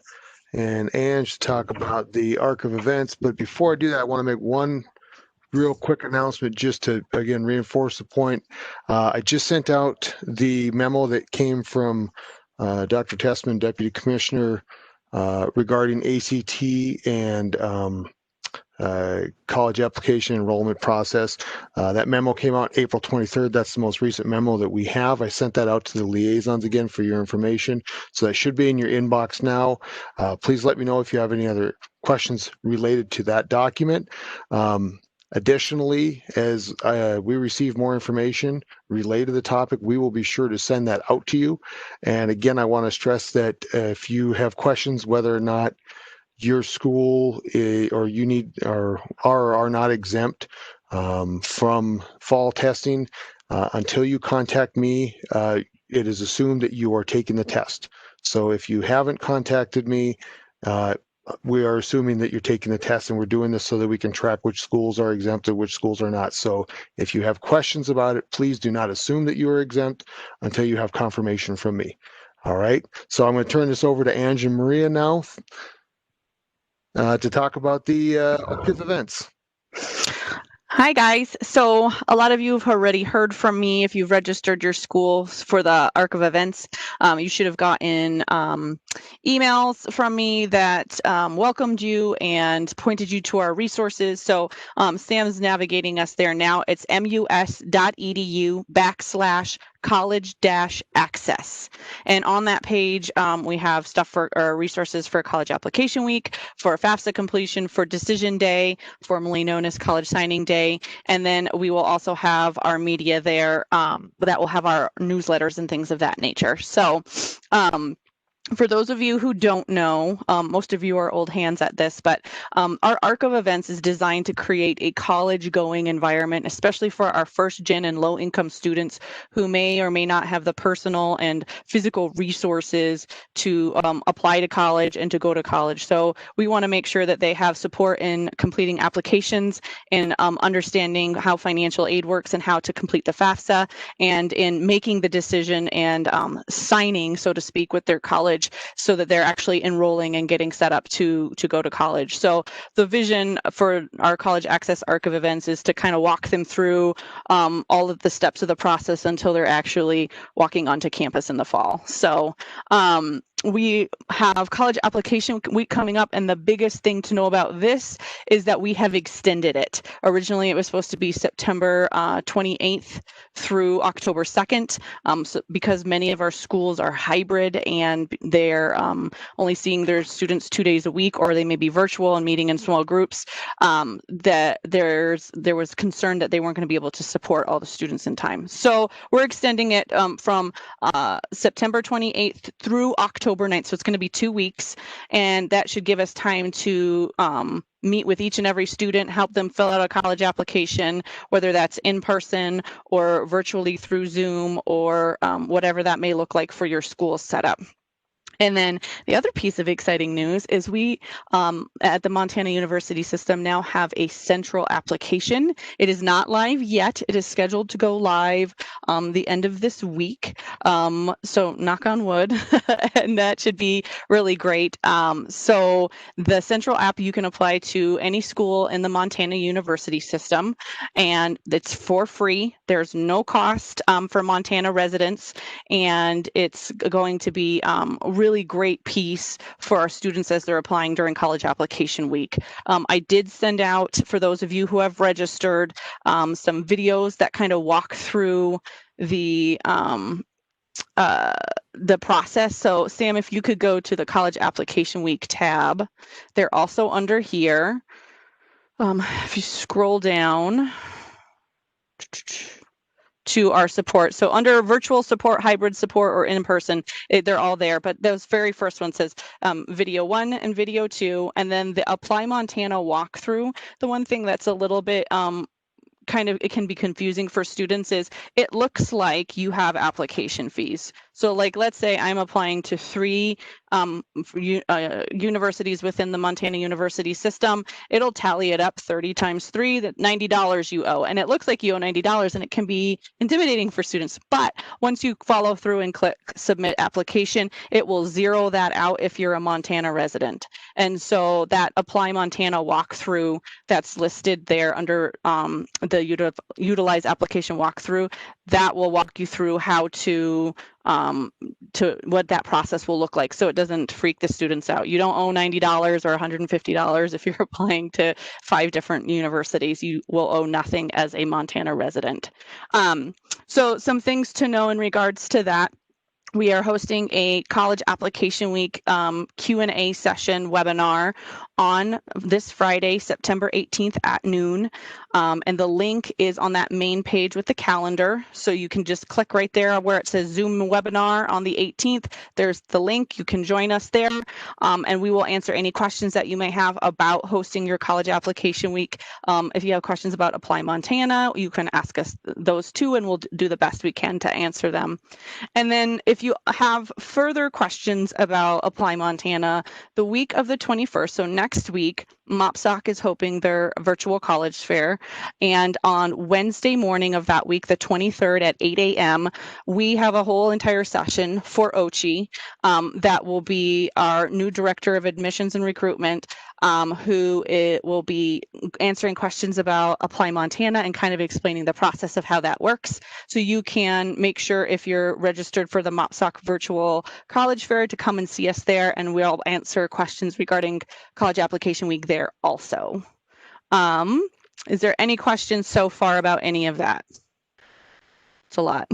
and Ange to talk about the arc of events. But before I do that, I want to make one real quick announcement just to, again, reinforce the point. I just sent out the memo that came from Dr. Tessman, Deputy Commissioner, regarding ACT and college application enrollment process. That memo came out April 23rd. That's the most recent memo that we have. I sent that out to the liaisons again for your information. So that should be in your inbox now. Please let me know if you have any other questions related to that document. Additionally, as we receive more information related to the topic, we will be sure to send that out to you. And again, I want to stress that if you have questions, whether or not your school or you need or are not exempt from fall testing, until you contact me, it is assumed that you are taking the test. So if you haven't contacted me, we are assuming that you're taking the test, and we're doing this so that we can track which schools are exempt and which schools are not. So if you have questions about it, please do not assume that you are exempt until you have confirmation from me. All right. So I'm going to turn this over to Ange and Maria now to talk about the active events. Hi guys. So a lot of you have already heard from me. If you've registered your schools for the arc of events, you should have gotten emails from me that welcomed you and pointed you to our resources. So Sam's navigating us there now. It's mus.edu/college-access. And on that page, we have stuff for resources for College Application Week, for FAFSA completion, for Decision Day, formerly known as College Signing Day. And then we will also have our media there that will have our newsletters and things of that nature. So for those of you who don't know, most of you are old hands at this, but our arc of events is designed to create a college-going environment, especially for our first-gen and low-income students who may or may not have the personal and physical resources to apply to college and to go to college. So we want to make sure that they have support in completing applications and understanding how financial aid works and how to complete the FAFSA, and in making the decision and signing, so to speak, with their college, so that they're actually enrolling and getting set up to go to college. So the vision for our College Access arc of events is to kind of walk them through all of the steps of the process until they're actually walking onto campus in the fall. So we have College Application Week coming up, and the biggest thing to know about this is that we have extended it. Originally, it was supposed to be September 28th through October 2nd, so because many of our schools are hybrid and they're only seeing their students 2 days a week, or they may be virtual and meeting in small groups, that there was concern that they weren't going to be able to support all the students in time. So we're extending it from September 28th through October 9th. So it's going to be 2 weeks, and that should give us time to meet with each and every student, help them fill out a college application, whether that's in person or virtually through Zoom, or whatever that may look like for your school setup. And then the other piece of exciting news is we at the Montana University System now have a central application. It is not live yet. It is scheduled to go live the end of this week. So knock on wood, and that should be really great. So the central app, you can apply to any school in the Montana University System, and it's for free. There's no cost for Montana residents, and it's going to be really great piece for our students as they're applying during College Application Week. I did send out, for those of you who have registered, some videos that kind of walk through the process. So Sam, if you could go to the College Application Week tab, they're also under here. If you scroll down to our support. So under virtual support, hybrid support, or in person, they're all there. But those very first one says video 1 and video 2, and then the Apply Montana walkthrough. The one thing that's a little bit it can be confusing for students is it looks like you have application fees. So like, let's say I'm applying to 3 universities within the Montana University system. It'll tally it up 30 times 3, that $90 you owe. And it looks like you owe $90, and it can be intimidating for students. But once you follow through and click submit application, it will zero that out if you're a Montana resident. And so that Apply Montana walkthrough that's listed there under the Utilize Application Walkthrough, that will walk you through how to what that process will look like, so it doesn't freak the students out. You don't owe $90 or $150 if you're applying to 5 different universities. You will owe nothing as a Montana resident. So some things to know in regards to that. We are hosting a College Application Week Q&A session webinar on this Friday, September 18th at noon. And the link is on that main page with the calendar. So you can just click right there where it says Zoom webinar on the 18th. There's the link. You can join us there. And we will answer any questions that you may have about hosting your College Application Week. If you have questions about Apply Montana, you can ask us those too, and we'll do the best we can to answer them. And then if you have further questions about Apply Montana, the week of the 21st, so next week, MOPSOC is hoping their virtual college fair. And on Wednesday morning of that week, the 23rd at 8 a.m., we have a whole entire session for OCHI that will be our new Director of Admissions and Recruitment, who will be answering questions about Apply Montana and kind of explaining the process of how that works. So you can make sure if you're registered for the MOPSOC virtual college fair to come and see us there, and we'll answer questions regarding College Application Week there also. Is there any questions so far about any of that? It's a lot.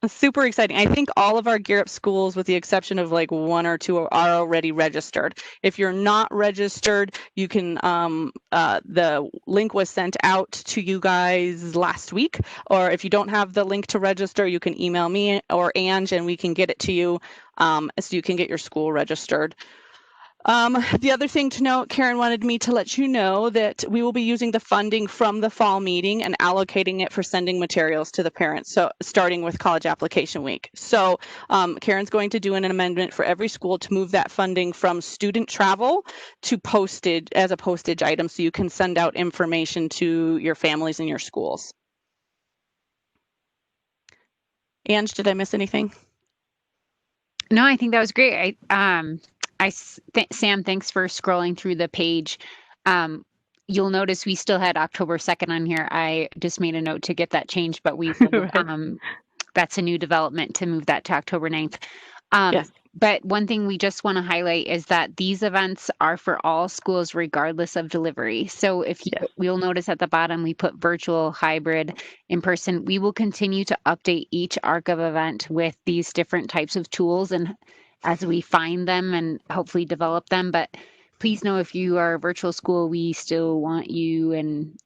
Super exciting. I think all of our Gear Up schools, with the exception of like 1 or 2, are already registered. If you're not registered, you can, the link was sent out to you guys last week, or if you don't have the link to register, you can email me or Ange and we can get it to you so you can get your school registered. The other thing to note, Karen wanted me to let you know that we will be using the funding from the fall meeting and allocating it for sending materials to the parents, so starting with College Application Week. So Karen's going to do an amendment for every school to move that funding from student travel to postage as a postage item, so you can send out information to your families and your schools. Ange, did I miss anything? No, I think that was great. Sam, thanks for scrolling through the page. You'll notice we still had October 2nd on here. I just made a note to get that changed, but we that's a new development to move that to October 9th. Yes. But one thing we just want to highlight is that these events are for all schools regardless of delivery. So if you'll notice at the bottom, we put virtual, hybrid, in person. We will continue to update each ARC of event with these different types of tools and as we find them and hopefully develop them. But please know if you are a virtual school, we still want you, and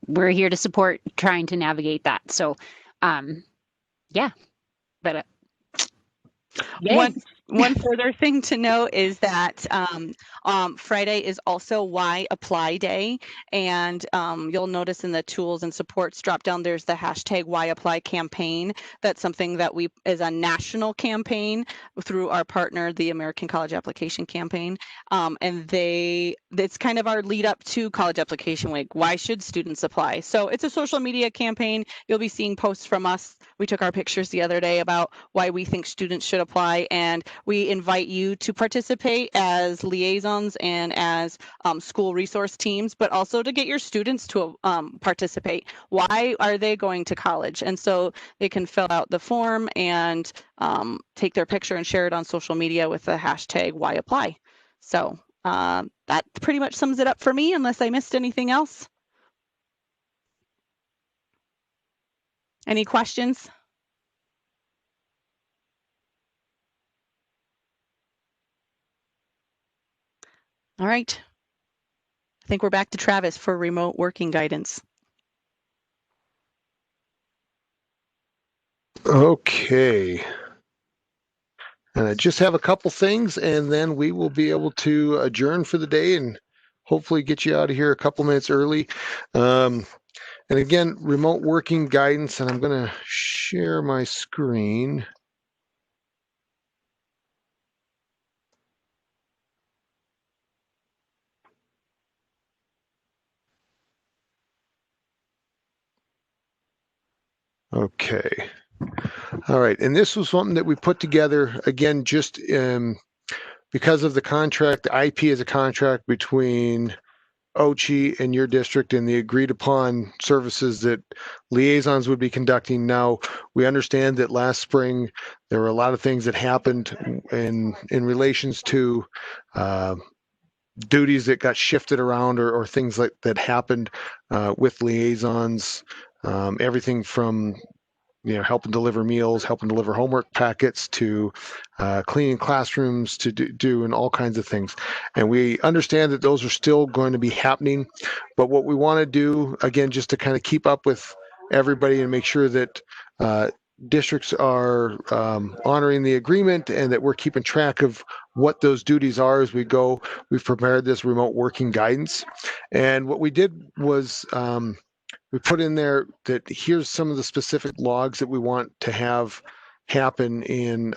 we're here to support trying to navigate that. So yeah, but One further thing to note is that Friday is also Why Apply Day, and you'll notice in the tools and supports drop down there's the hashtag Why Apply campaign. That's something that is a national campaign through our partner, the American College Application Campaign, and it's kind of our lead up to College Application Week. Why should students apply? So it's a social media campaign. You'll be seeing posts from us. We took our pictures the other day about why we think students should apply, and we invite you to participate as liaisons and as school resource teams, but also to get your students to participate. Why are they going to college? And so they can fill out the form and take their picture and share it on social media with the hashtag Why Apply. So that pretty much sums it up for me, unless I missed anything else. Any questions? All right. I think we're back to Travis for remote working guidance. Okay. And I just have a couple things, and then we will be able to adjourn for the day and hopefully get you out of here a couple minutes early. And again, remote working guidance, and I'm going to share my screen. Okay. All right. And this was something that we put together, again, just because of the contract. The IP is a contract between OCHI and your district and the agreed upon services that liaisons would be conducting. Now, we understand that last spring there were a lot of things that happened in relations to duties that got shifted around, or things like that happened with liaisons. Everything from helping deliver meals, helping deliver homework packets, to cleaning classrooms, to doing all kinds of things. And we understand that those are still going to be happening. But what we want to do, again, just to kind of keep up with everybody and make sure that districts are honoring the agreement and that we're keeping track of what those duties are as we go, we've prepared this remote working guidance. And what we did was we put in there that here's some of the specific logs that we want to have happen in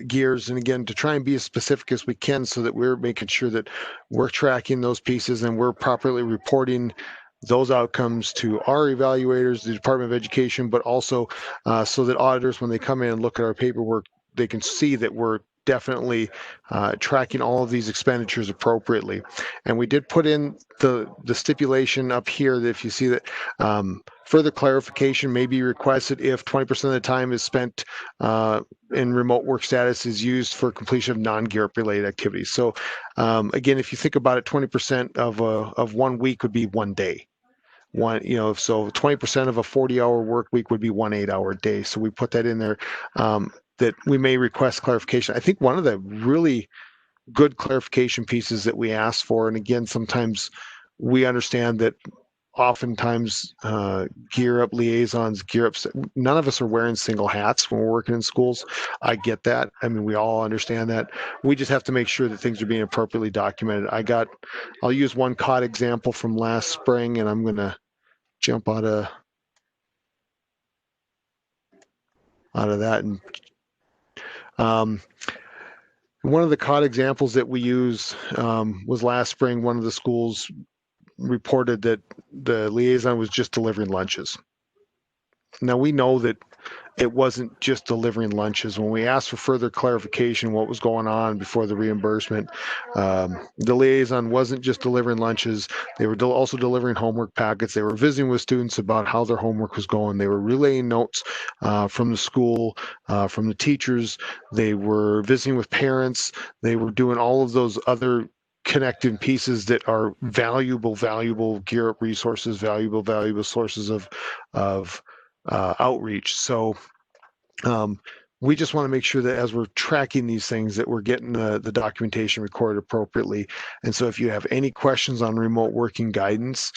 gears. And again, to try and be as specific as we can so that we're making sure that we're tracking those pieces and we're properly reporting those outcomes to our evaluators, the Department of Education, but also so that auditors, when they come in and look at our paperwork, they can see that we're definitely tracking all of these expenditures appropriately. And we did put in the stipulation up here that if you see that further clarification may be requested if 20% of the time is spent in remote work status is used for completion of non-GEARP related activities. So again, if you think about it, 20% of 1 week would be 1 day. So 20% of a 40-hour work week would be 1 8-hour day. So we put that in there that we may request clarification. I think one of the really good clarification pieces that we asked for, and again, sometimes we understand that oftentimes gear up liaisons, gear ups, none of us are wearing single hats when we're working in schools. I get that. I mean, we all understand that. We just have to make sure that things are being appropriately documented. I'll use one COD example from last spring, and I'm going to jump out of that. And one of the COD examples that we use was last spring. One of the schools reported that the liaison was just delivering lunches. Now, we know that it wasn't just delivering lunches. When we asked for further clarification what was going on before the reimbursement, the liaison wasn't just delivering lunches. They were also delivering homework packets. They were visiting with students about how their homework was going. They were relaying notes from the school, from the teachers. They were visiting with parents. They were doing all of those other connecting pieces that are valuable gear up resources, valuable sources of outreach. So we just want to make sure that as we're tracking these things that we're getting the documentation recorded appropriately. And so if you have any questions on remote working guidance,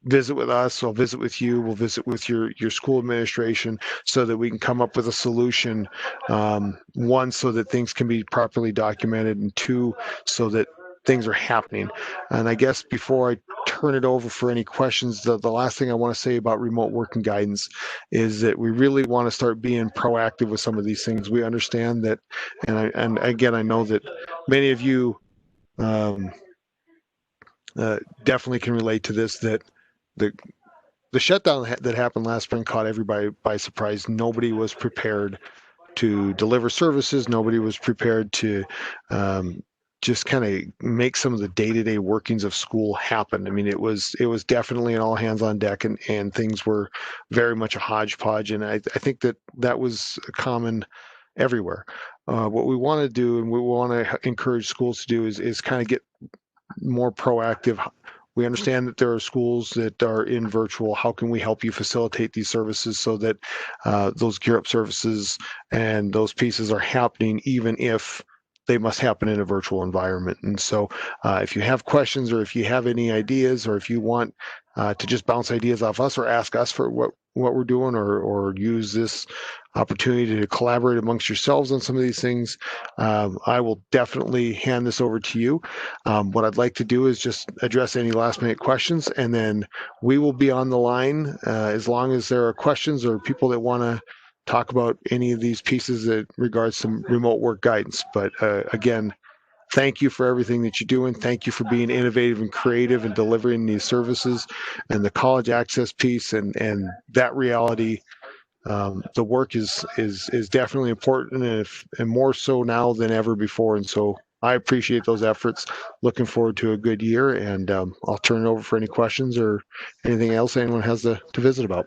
visit with us. I'll visit with you. We'll visit with your school administration so that we can come up with a solution. One, so that things can be properly documented, and two, so that things are happening. And I guess before I turn it over for any questions, the last thing I want to say about remote working guidance is that we really want to start being proactive with some of these things. We understand that, and again, I know that many of you definitely can relate to this, that the shutdown that happened last spring caught everybody by surprise. Nobody was prepared to deliver services. Nobody was prepared to just kind of make some of the day-to-day workings of school happen. I mean, it was definitely an all hands on deck, and things were very much a hodgepodge. And I think that was common everywhere. What we want to do, and we want to encourage schools to do, is kind of get more proactive. We understand that there are schools that are in virtual. How can we help you facilitate these services so that those gear up services and those pieces are happening, even if they must happen in a virtual environment. And so if you have questions, or if you have any ideas, or if you want to just bounce ideas off us or ask us for what we're doing, or use this opportunity to collaborate amongst yourselves on some of these things, I will definitely hand this over to you. What I'd like to do is just address any last minute questions, and then we will be on the line as long as there are questions or people that want to talk about any of these pieces that regards some remote work guidance. But again, thank you for everything that you're doing. Thank you for being innovative and creative and delivering these services, and the college access piece, and that reality. The work is definitely important, and more so now than ever before. And so I appreciate those efforts. Looking forward to a good year, and I'll turn it over for any questions or anything else anyone has to visit about.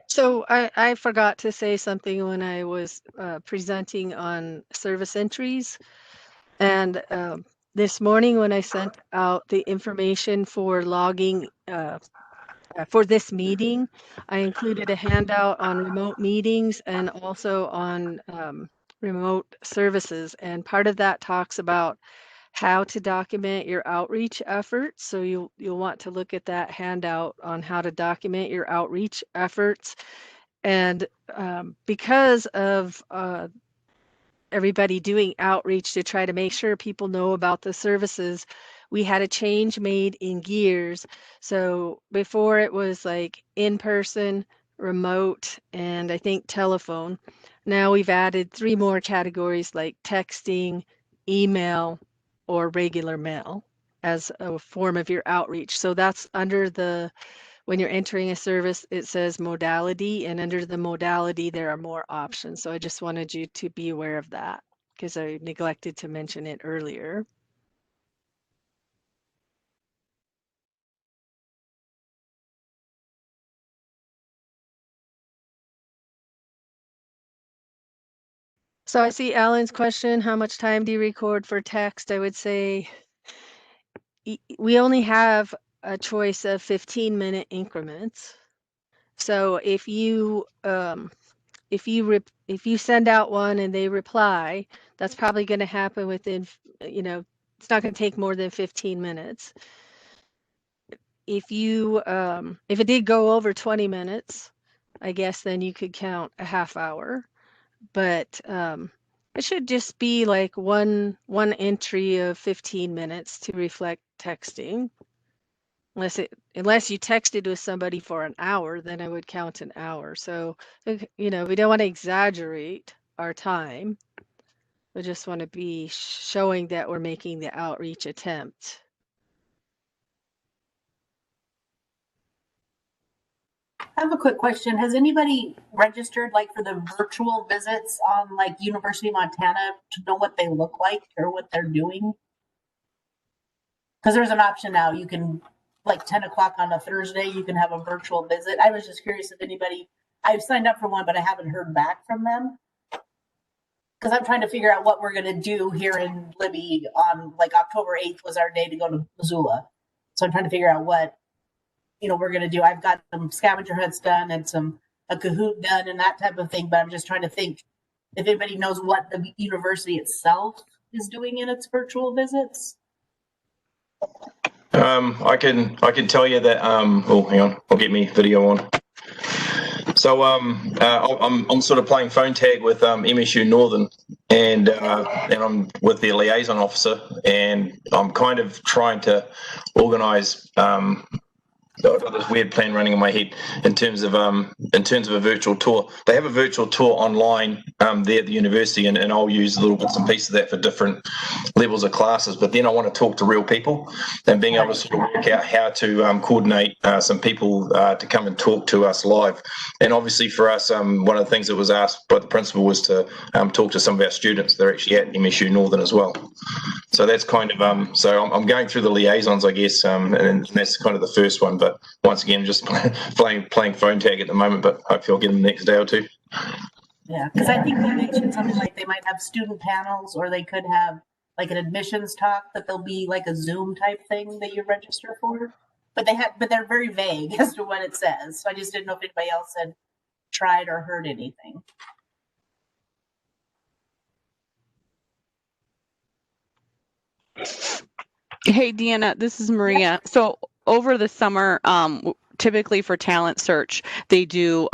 So I forgot to say something when I was presenting on service entries. And this morning when I sent out the information for logging for this meeting, I included a handout on remote meetings and also on remote services. And part of that talks about how to document your outreach efforts. So you'll want to look at that handout on how to document your outreach efforts. And because of everybody doing outreach to try to make sure people know about the services, we had a change made in gears. So before it was like in person, remote, and I think telephone. Now we've added 3 more categories like texting, email, or regular mail as a form of your outreach. So that's under the, when you're entering a service, it says modality, and under the modality, there are more options. So I just wanted you to be aware of that because I neglected to mention it earlier. So I see Alan's question, how much time do you record for text? I would say we only have a choice of 15-minute increments. So if you send out one and they reply, that's probably going to happen within, it's not going to take more than 15 minutes. If it did go over 20 minutes, I guess then you could count a half hour. But it should just be like one entry of 15 minutes to reflect texting. Unless you texted with somebody for an hour, then I would count an hour. So, we don't want to exaggerate our time. We just want to be showing that we're making the outreach attempt. I have a quick question. Has anybody registered like for the virtual visits on like University of Montana to know what they look like or what they're doing? Because there's an option now. You can, like 10 o'clock on a Thursday, you can have a virtual visit. I was just curious if anybody, I've signed up for one, but I haven't heard back from them. Because I'm trying to figure out what we're going to do here in Libby on like October 8th was our day to go to Missoula. So I'm trying to figure out what, we're going to do. I've got some scavenger hunts done and a Kahoot done and that type of thing. But I'm just trying to think if anybody knows what the university itself is doing in its virtual visits. I can tell you that. Oh, hang on, I'll get me video on. So I'm sort of playing phone tag with MSU Northern, and I'm with their liaison officer, and I'm kind of trying to organise. I've got this weird plan running in my head in terms of a virtual tour. They have a virtual tour online there at the university, and I'll use little bits and pieces of that for different levels of classes. But then I want to talk to real people and being able to sort of work out how to coordinate some people to come and talk to us live. And obviously for us, one of the things that was asked by the principal was to talk to some of our students. They're actually at MSU Northern as well. So that's kind of so I'm going through the liaisons, I guess, and that's kind of the first one. But once again, just playing phone tag at the moment, but hopefully I'll get them the next day or two. Yeah, because I think they mentioned something like they might have student panels, or they could have like an admissions talk, that there'll be like a Zoom type thing that you register for. But they're very vague as to what it says. So I just didn't know if anybody else had tried or heard anything. Hey, Deanna, this is Maria. So over the summer, typically for talent search, they do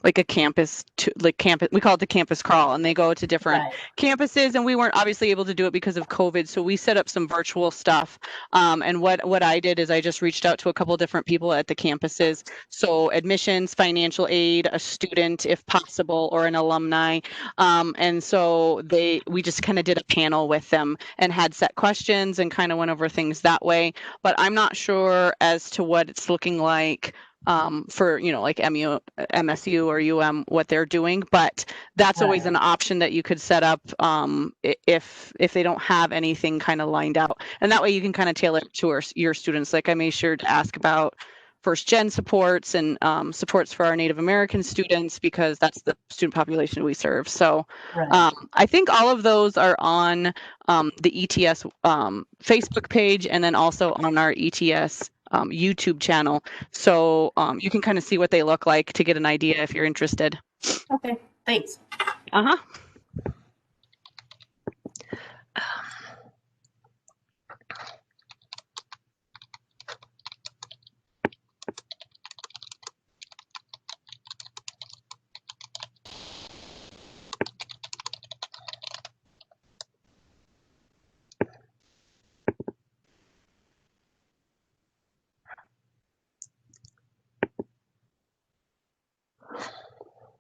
like a campus, we call it the campus crawl, and they go to different campuses. And we weren't obviously able to do it because of COVID, so we set up some virtual stuff. And what I did is I just reached out to a couple different people at the campuses. So admissions, financial aid, a student if possible, or an alumni. And so we just kind of did a panel with them and had set questions and kind of went over things that way. But I'm not sure as to what it's looking like for, like MSU or UM, what they're doing, but that's always an option that you could set up if they don't have anything kind of lined out. And that way you can kind of tailor it to your students. Like I made sure to ask about first gen supports and supports for our Native American students, because that's the student population we serve. So I think all of those are on the ETS Facebook page, and then also on our ETS YouTube channel. So you can kind of see what they look like to get an idea if you're interested. Okay, thanks. Uh-huh.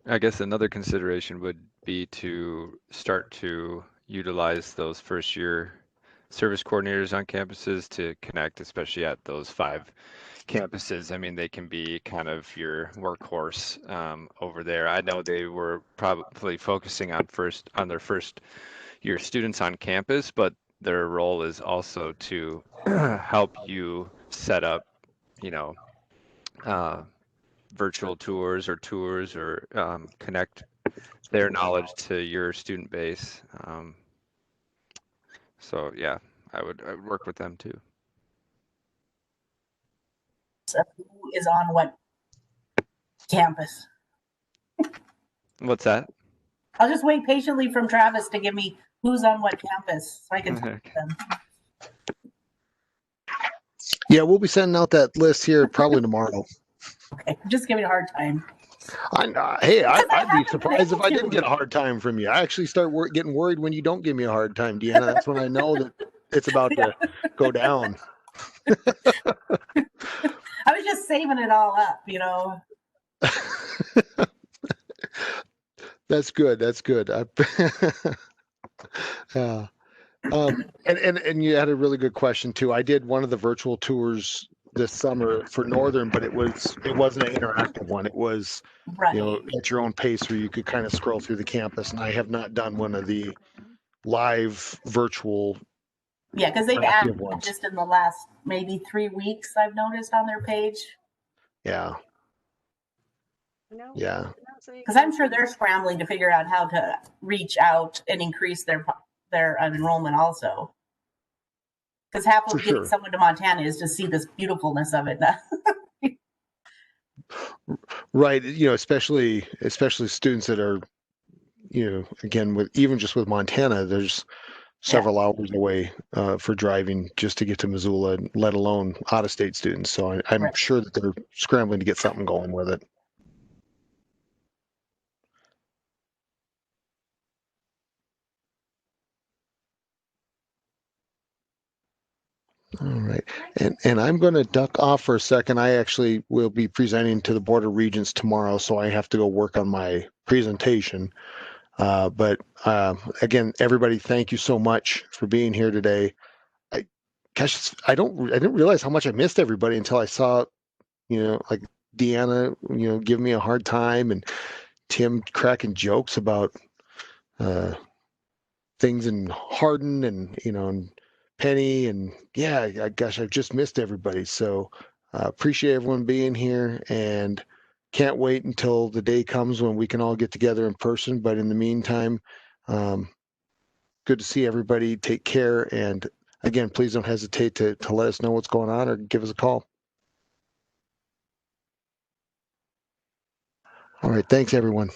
I guess another consideration would be to start to utilize those first year service coordinators on campuses to connect, especially at those 5 campuses. I mean, they can be kind of your workhorse over there. I know they were probably focusing on their first year students on campus, but their role is also to help you set up, virtual tours or connect their knowledge to your student base. So yeah, I would work with them too. So who is on what campus? What's that? I'll just wait patiently from Travis to give me who's on what campus so I can talk to them. Yeah, we'll be sending out that list here probably tomorrow. Okay, just give me a hard time. Hey, I'd be surprised if I didn't get a hard time from you. I actually start getting worried when you don't give me a hard time, Deanna. That's when I know that it's about to go down. I was just saving it all up, That's good. That's good. Yeah. And you had a really good question too. I did one of the virtual tours this summer for Northern, but it wasn't an interactive one. It was at your own pace where you could kind of scroll through the campus. And I have not done one of the live virtual. Yeah, because they've added just in the last maybe 3 weeks, I've noticed on their page. Yeah. Yeah. Because I'm sure they're scrambling to figure out how to reach out and increase their enrollment also. Because half of getting someone to Montana is to see this beautifulness of it. Right. Especially students that are, again, with Montana, there's several hours away for driving just to get to Missoula, let alone out-of-state students. So I'm sure that they're scrambling to get something going with it. All right. And I'm going to duck off for a second. I actually will be presenting to the Board of Regents tomorrow, so I have to go work on my presentation. But again, everybody, thank you so much for being here today. I didn't realize how much I missed everybody until I saw, like Deanna, give me a hard time, and Tim cracking jokes about things in Hardin and Penny, and gosh, I've just missed everybody. So appreciate everyone being here, and can't wait until the day comes when we can all get together in person. But in the meantime, good to see everybody. Take care. And again, please don't hesitate to let us know what's going on or give us a call. All right. Thanks, everyone.